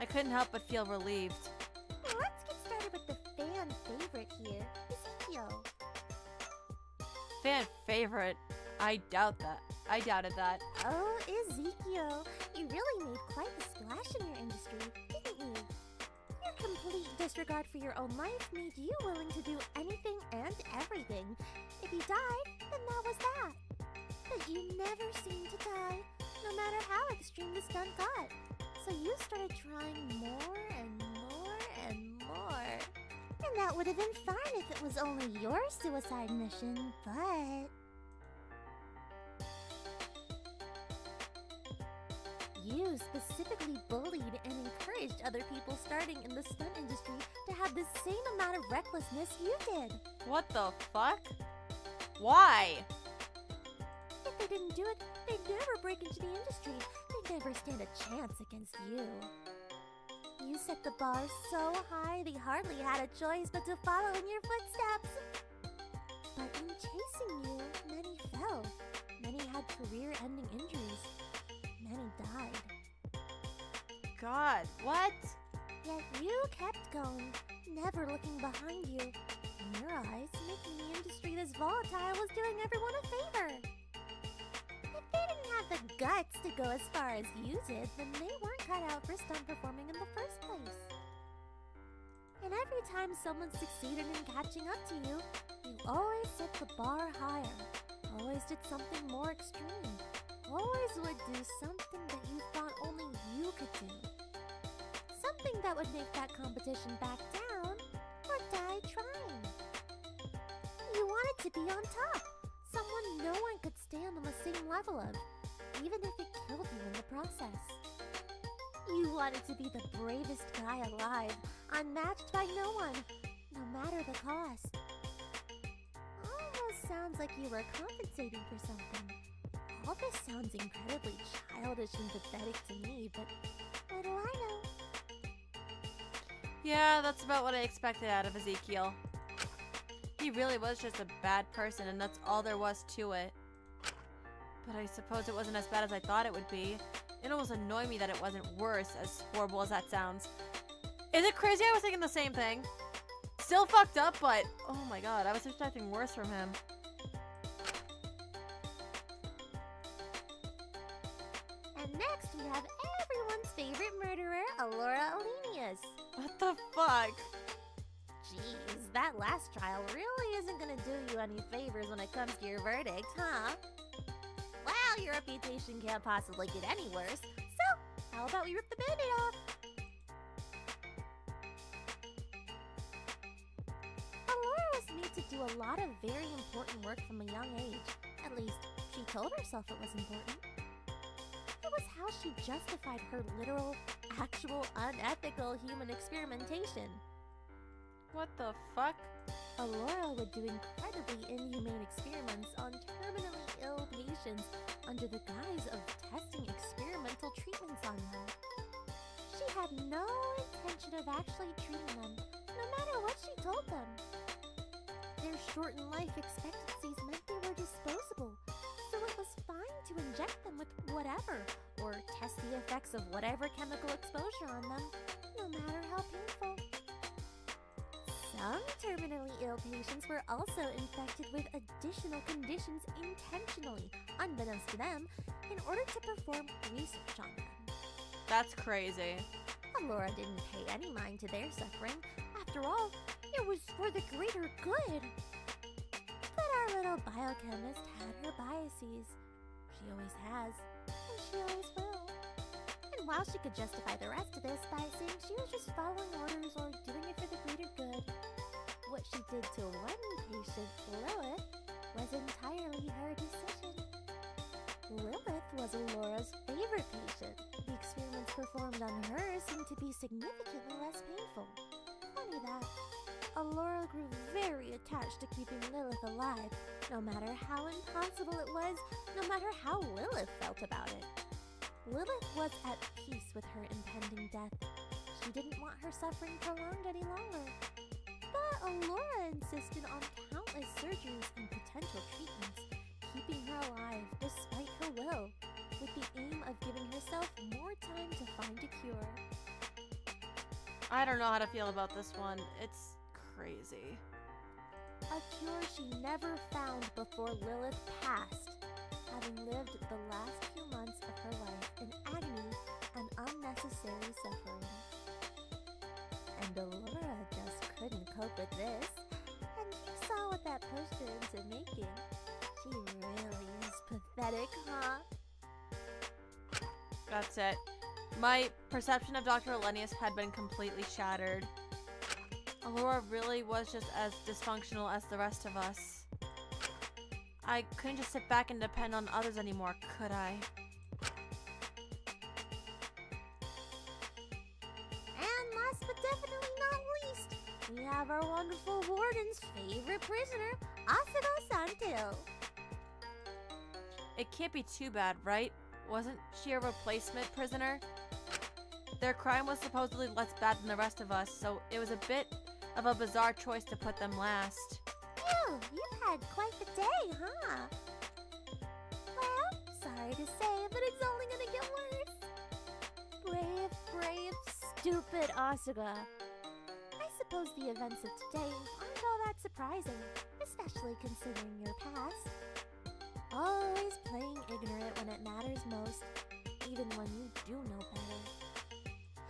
I couldn't help but feel relieved. Now let's get started with the fan favorite here, Ezekiel. Fan favorite? I doubt that. I doubted that. Oh, Ezekiel, you really made quite the splash in your industry, didn't you? Your complete disregard for your own life made you willing to do anything and everything. If you died, then that was that. But you never seemed to die, no matter how extreme the stunt got. So you started trying more and more and more. And that would have been fine if it was only your suicide mission, but... You specifically bullied and encouraged other people starting in the stunt industry to have the same amount of recklessness you did. What the fuck? Why? If they didn't do it, they'd never break into the industry. They'd never stand a chance against you. You set the bar so high they hardly had a choice but to follow in your footsteps. But in chasing you, many fell. Many had career-ending injuries. Many died. God, what? Yet you kept going, never looking behind you. In your eyes, making the industry this volatile was doing everyone a favor. If they didn't have the guts to go as far as you did, then they weren't cut out for stunt performing in the first place. And every time someone succeeded in catching up to you, you always set the bar higher, always did something more extreme, always would do something that you thought only you could do. Something that would make that competition back down or die trying. You wanted to be on top, someone no one could stand on the same level of, even if it killed you in the process. You wanted to be the bravest guy alive, unmatched by no one, no matter the cost. Almost sounds like you were compensating for something. All this sounds incredibly childish and pathetic to me, but what do I know? Yeah, that's about what I expected out of Ezekiel. He really was just a bad person, and that's all there was to it. But I suppose it wasn't as bad as I thought it would be. It almost annoyed me that it wasn't worse, as horrible as that sounds. Is it crazy? I was thinking the same thing. Still fucked up, but oh my god, I was expecting worse from him. And next we have everyone's favorite murderer, Allora. What the fuck? Jeez, that last trial really isn't gonna do you any favors when it comes to your verdict, huh? Well, your reputation can't possibly get any worse, so how about we rip the band-aid off? Allora was made to do a lot of very important work from a young age. At least, she told herself it was important. It was how she justified her literal, actual, unethical human experimentation. What the fuck? Allora would do incredibly inhumane experiments on terminally ill patients under the guise of testing experimental treatments on them. She had no intention of actually treating them, no matter what she told them. Their shortened life expectancies meant they were disposable, so it was fine to inject them with whatever, or test the effects of whatever chemical exposure on them, no matter how painful. Some terminally ill patients were also infected with additional conditions intentionally, unbeknownst to them, in order to perform research on them. That's crazy. Allora didn't pay any mind to their suffering. After all, it was for the greater good. But our little biochemist had her biases. She always has, and she always will. And while she could justify the rest of this by saying she was just following orders or doing it for the greater good, what she did to one patient, Lilith, was entirely her decision. Lilith was Allora's favorite patient. The experiments performed on her seemed to be significantly less painful. Funny that. Allora grew very attached to keeping Lilith alive, no matter how impossible it was, no matter how Lilith felt about it. Lilith was at peace with her impending death. She didn't want her suffering prolonged any longer. But Allora insisted on countless surgeries and potential treatments, keeping her alive despite her will, with the aim of giving herself more time to find a cure. I don't know how to feel about this one. It's crazy. A cure she never found before Lilith passed, having lived the last few months of her life in agony and unnecessary suffering. And Allora just couldn't cope with this, and you saw what that pushed her into making. She really is pathetic, huh? That's it. My perception of Dr. Elenius had been completely shattered. Allora really was just as dysfunctional as the rest of us. I couldn't just sit back and depend on others anymore, could I? And last but definitely not least, we have our wonderful warden's favorite prisoner, Asugo Santil. It can't be too bad, right? Wasn't she a replacement prisoner? Their crime was supposedly less bad than the rest of us, so it was a bit of a bizarre choice to put them last. Phew, you've had quite the day, huh? Well, sorry to say, but it's only gonna get worse. Brave, stupid Asuka. I suppose the events of today aren't all that surprising, especially considering your past. Always playing ignorant when it matters most, even when you do know better.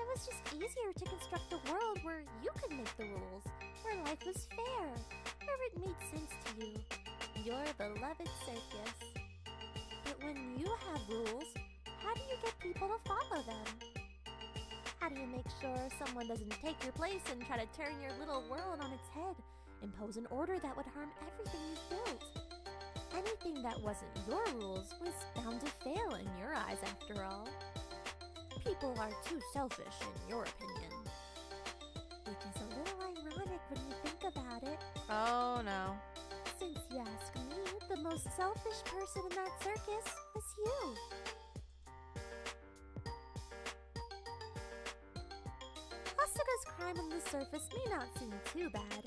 It was just easier to construct a world where you could make the rules, where life was fair, where it made sense to you, your beloved circus. But when you have rules, how do you get people to follow them? How do you make sure someone doesn't take your place and try to turn your little world on its head, impose an order that would harm everything you've built? Anything that wasn't your rules was bound to fail in your eyes, after all. People are too selfish, in your opinion. Which is a little ironic when you think about it. Oh no. Since you ask me, the most selfish person in that circus was you. Asuka's crime on the surface may not seem too bad.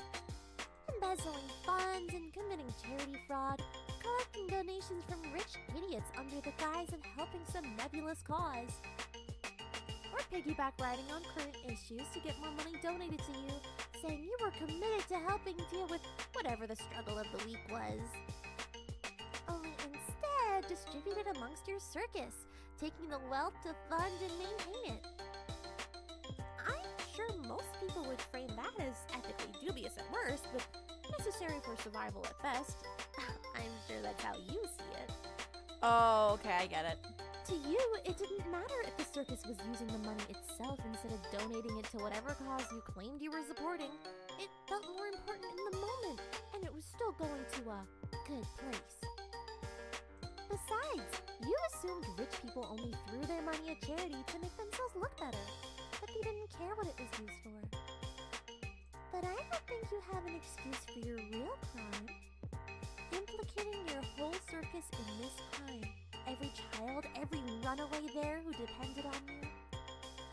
Embezzling funds and committing charity fraud, collecting donations from rich idiots under the guise of helping some nebulous cause. Or piggyback riding on current issues to get more money donated to you, saying you were committed to helping deal with whatever the struggle of the week was. Only instead distribute it amongst your circus, taking the wealth to fund and maintain it. I'm sure most people would frame that as ethically dubious at worst, but necessary for survival at best. I'm sure that's how you see it. Oh, okay, I get it. To you, it didn't matter if the circus was using the money itself instead of donating it to whatever cause you claimed you were supporting. It felt more important in the moment, and it was still going to a good place. Besides, you assumed rich people only threw their money at charity to make themselves look better, but they didn't care what it was used for. But I don't think you have an excuse for your real crime. Implicating your whole circus in this crime. Every child, every runaway there who depended on you.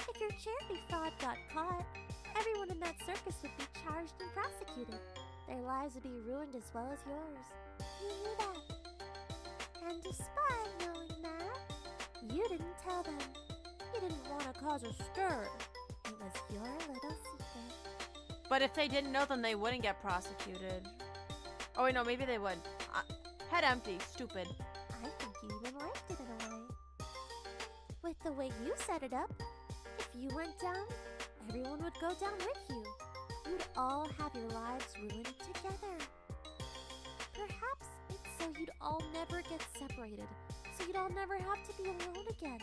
If your charity fraud got caught, everyone in that circus would be charged and prosecuted. Their lives would be ruined as well as yours. You knew that. And despite knowing that, you didn't tell them. You didn't want to cause a stir. It was your little secret. But if they didn't know, then they wouldn't get prosecuted. Oh wait, no, maybe they would. Head empty, stupid. I think you even liked it in a way. With the way you set it up, if you went down, everyone would go down with you. You'd all have your lives ruined together. Perhaps it's so you'd all never get separated, so you'd all never have to be alone again.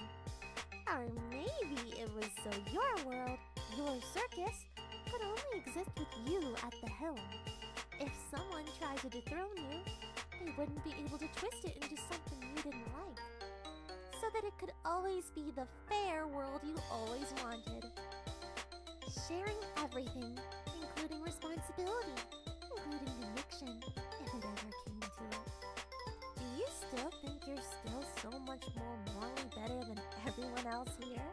Or maybe it was so your world, your circus, could only exist with you at the helm. If someone tried to dethrone you, they wouldn't be able to twist it into something you didn't like. So that it could always be the fair world you always wanted. Sharing everything, including responsibility, including conviction, if it ever came to it. Do you still think you're still so much more morally better than everyone else here?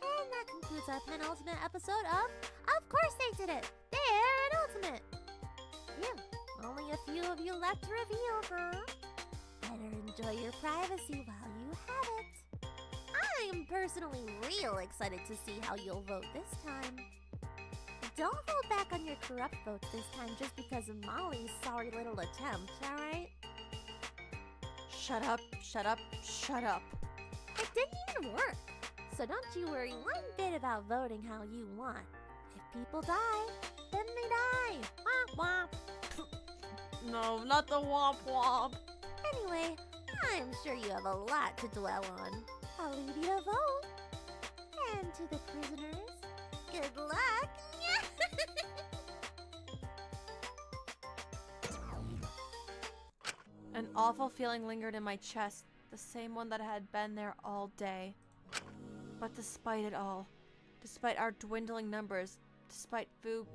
And that concludes our penultimate episode of course they did it! They're an ultimate! Phew, only a few of you left to reveal, huh? Better enjoy your privacy while you have it. I am personally real excited to see how you'll vote this time. Don't hold back on your corrupt votes this time just because of Molly's sorry little attempt, alright? Shut up, shut up, shut up. It didn't even work. So don't you worry one bit about voting how you want. If people die, then they die. Womp womp. No, not the womp womp. Anyway, I'm sure you have a lot to dwell on. I'll leave you to vote. And to the prisoners, good luck. An awful feeling lingered in my chest, the same one that had been there all day. But despite it all, despite our dwindling numbers, despite Fu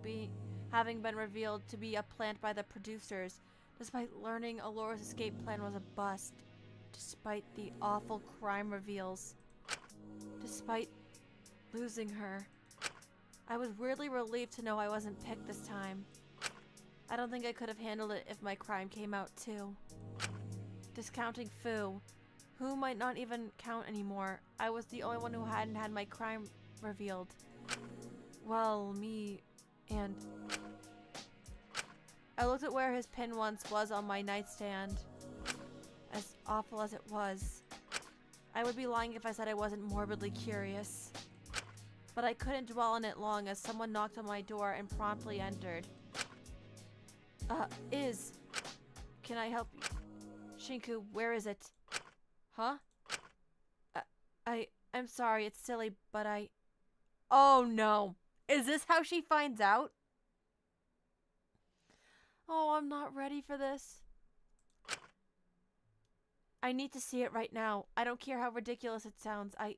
having been revealed to be a plant by the producers, despite learning Allora's escape plan was a bust, despite the awful crime reveals, despite losing her. I was weirdly relieved to know I wasn't picked this time. I don't think I could have handled it if my crime came out too. Discounting Fu, who might not even count anymore. I was the only one who hadn't had my crime revealed. Well, me and... I looked at where his pin once was on my nightstand. As awful as it was, I would be lying if I said I wasn't morbidly curious. But I couldn't dwell on it long as someone knocked on my door and promptly entered. Can I help you? Shinku, where is it? Huh? I'm sorry, it's silly, but Oh no! Is this how she finds out? Oh, I'm not ready for this. I need to see it right now. I don't care how ridiculous it sounds. I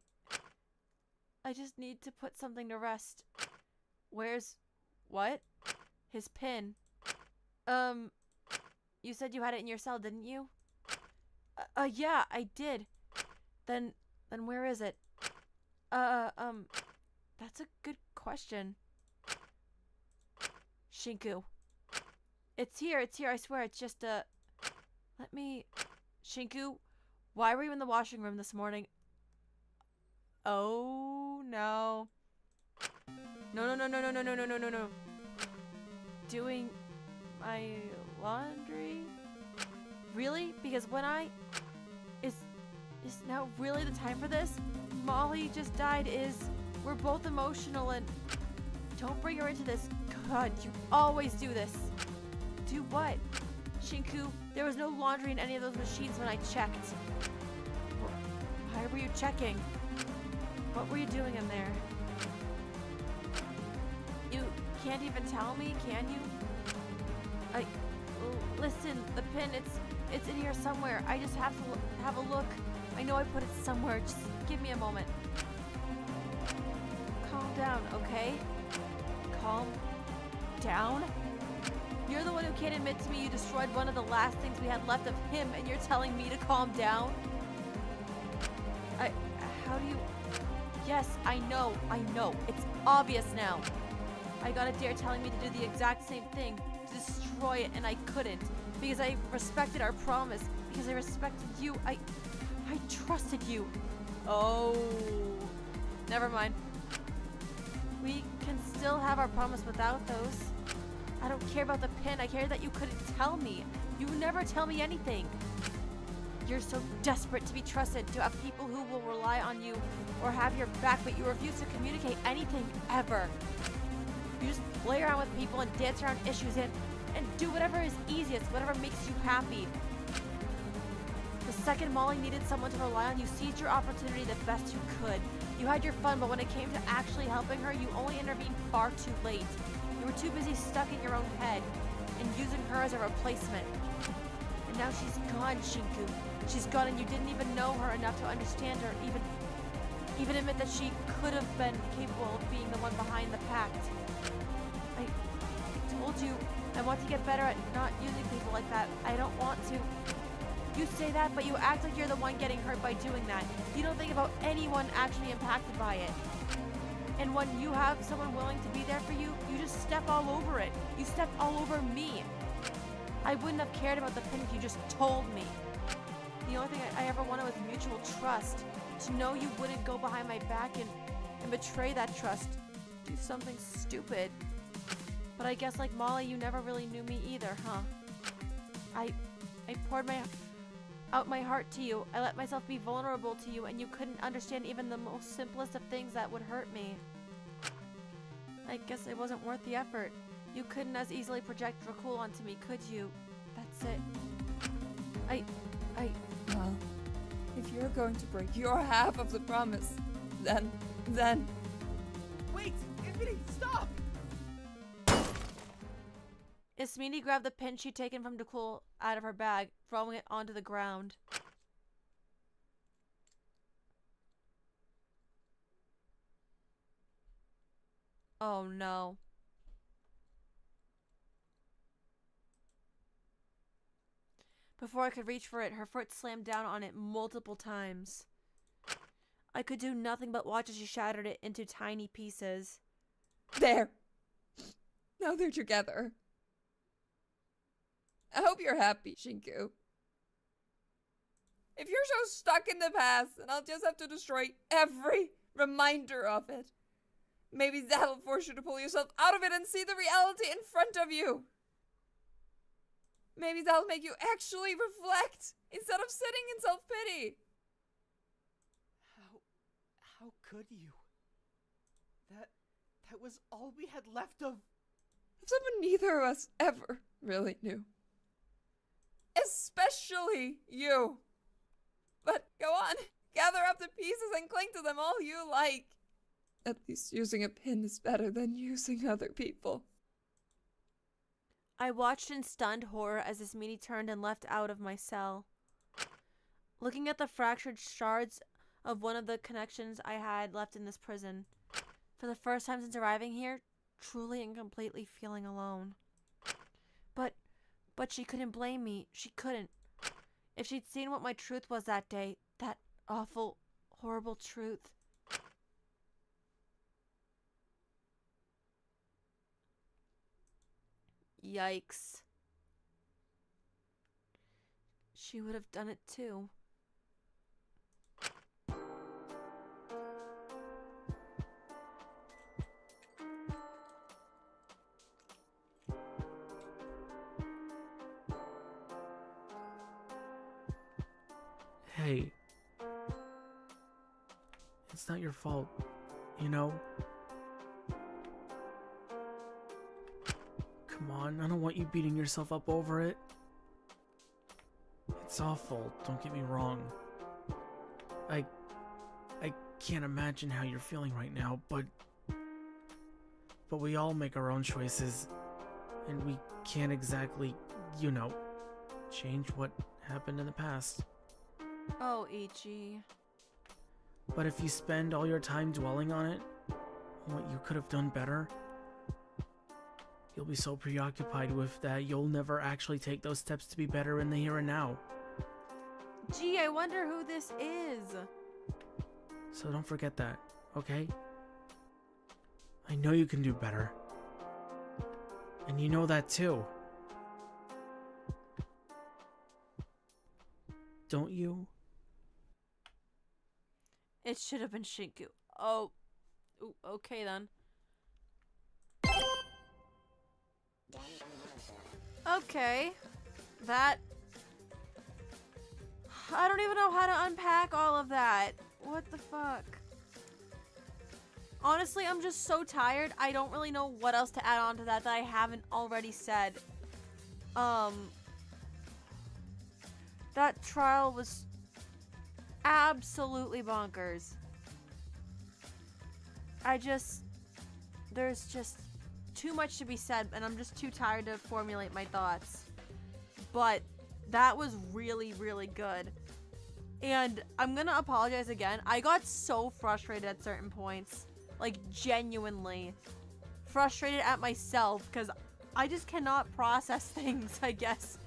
just need to put something to rest. Where's... what? His pin. You said you had it in your cell, didn't you? Yeah, I did. Then where is it? That's a good question. Shinku. It's here, I swear, it's just let me... Shinku, why were you in the washing room this morning? Oh, no. No. Doing my laundry? Really? Because when is now really the time for this? Molly just died. We're both emotional and don't bring her into this. God, you always do this. Do what? Shinku, there was no laundry in any of those machines when I checked. Why were you checking? What were you doing in there? You can't even tell me, can you? Listen, the pin, it's in here somewhere. I just have to have a look. I know I put it somewhere. Just give me a moment. Calm down, okay? Calm down? You're the one who can't admit to me you destroyed one of the last things we had left of him, and you're telling me to calm down? How do you... Yes, I know. It's obvious now. I got a dare telling me to do the exact same thing, to destroy it, and I couldn't. Because I respected our promise. Because I respected you. I trusted you. Oh. Never mind. We can still have our promise without those. I don't care about the pin. I care that you couldn't tell me. You never tell me anything. You're so desperate to be trusted, to have people who will rely on you or have your back, but you refuse to communicate anything ever. You just play around with people and dance around issues and do whatever is easiest, whatever makes you happy. The second Molly needed someone to rely on, you seized your opportunity the best you could. You had your fun, but when it came to actually helping her, you only intervened far too late. You were too busy stuck in your own head and using her as a replacement. And now she's gone, Shinku. She's gone and you didn't even know her enough to understand her, even admit that she could have been capable of being the one behind the pact. I told you, I want to get better at not using people like that. I don't want to. You say that, but you act like you're the one getting hurt by doing that. You don't think about anyone actually impacted by it. And when you have someone willing to be there for you, you just step all over it. You step all over me. I wouldn't have cared about the pin if you just told me. The only thing I ever wanted was mutual trust. To know you wouldn't go behind my back and betray that trust. Do something stupid. But I guess like Molly, you never really knew me either, huh? I poured out my heart to you. I let myself be vulnerable to you, and you couldn't understand even the most simplest of things that would hurt me. I guess it wasn't worth the effort. You couldn't as easily project Dracul onto me, could you? That's it. Well, if you're going to break your half of the promise, then... Wait! Infinity, stop! Ismini grabbed the pin she'd taken from Dracul out of her bag, throwing it onto the ground. Oh no. Before I could reach for it, her foot slammed down on it multiple times. I could do nothing but watch as she shattered it into tiny pieces. There. Now they're together. I hope you're happy, Shinku. If you're so stuck in the past, then I'll just have to destroy every reminder of it. Maybe that'll force you to pull yourself out of it and see the reality in front of you. Maybe that'll make you actually reflect instead of sitting in self-pity. How could you? That was all we had left of... Something neither of us ever really knew. Especially you. But go on, gather up the pieces and cling to them all you like. At least using a pin is better than using other people. I watched in stunned horror as this meanie turned and left out of my cell. Looking at the fractured shards of one of the connections I had left in this prison. For the first time since arriving here, truly and completely feeling alone. But she couldn't blame me. She couldn't. If she'd seen what my truth was that day, that awful, horrible truth. Yikes. She would have done it too. Hey. It's not your fault, you know? Come on, I don't want you beating yourself up over it. It's awful, don't get me wrong. I can't imagine how you're feeling right now, but we all make our own choices, and we can't exactly, you know, change what happened in the past. Oh, Ichi. But if you spend all your time dwelling on it, on what you could have done better, you'll be so preoccupied with that you'll never actually take those steps to be better in the here and now. Gee, I wonder who this is. So don't forget that, okay? I know you can do better. And you know that too. Don't you? It should have been Shinku. Oh, ooh, okay then. Okay, that... I don't even know how to unpack all of that. What the fuck? Honestly, I'm just so tired. I don't really know what else to add on to that I haven't already said. That trial was absolutely bonkers. There's just too much to be said, and I'm just too tired to formulate my thoughts. But that was really, really good. And I'm gonna apologize again. I got so frustrated at certain points. Like, genuinely frustrated at myself, because I just cannot process things, I guess.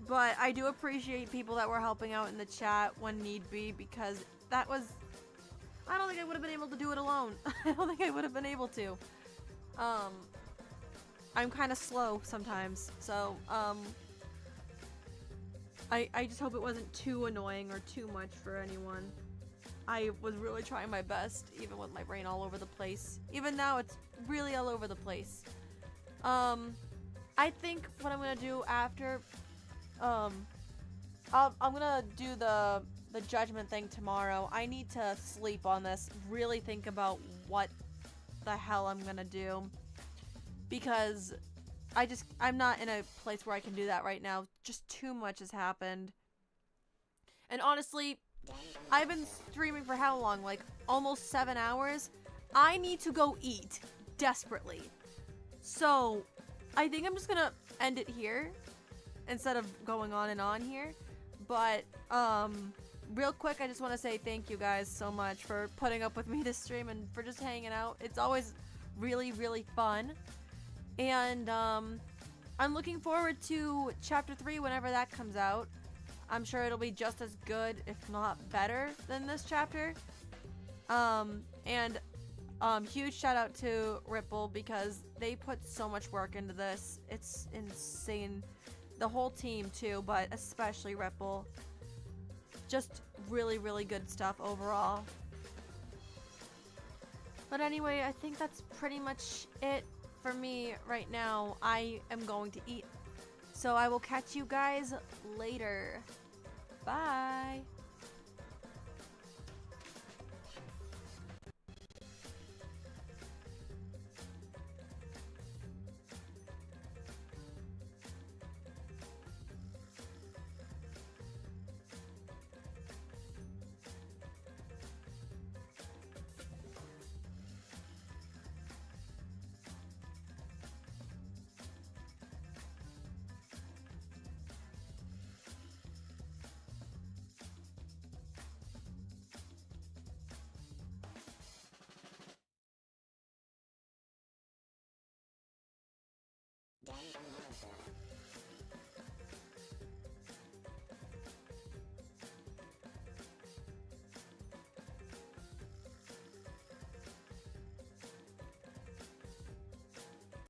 But I do appreciate people that were helping out in the chat when need be, because that was... I don't think I would have been able to do it alone. I don't think I would have been able to. I'm kind of slow sometimes, so, I just hope it wasn't too annoying or too much for anyone. I was really trying my best, even with my brain all over the place. Even now, it's really all over the place. I think what I'm gonna do after... I'm gonna do the judgment thing tomorrow. I need to sleep on this, really think about what the hell I'm gonna do, because I'm not in a place where I can do that right now. Just too much has happened. And honestly, I've been streaming for how long? Like almost 7 hours. I need to go eat desperately. So I think I'm just gonna end it here instead of going on and on here. But real quick, I just want to say thank you guys so much for putting up with me this stream and for just hanging out. It's always really, really fun. And I'm looking forward to chapter 3 whenever that comes out. I'm sure it'll be just as good, if not better, than this chapter. Huge shout out to Ripple because they put so much work into this. It's insane. The whole team too, but especially Ripple. Just really, really good stuff overall. But anyway, I think that's pretty much it for me right now. I am going to eat. So I will catch you guys later. Bye.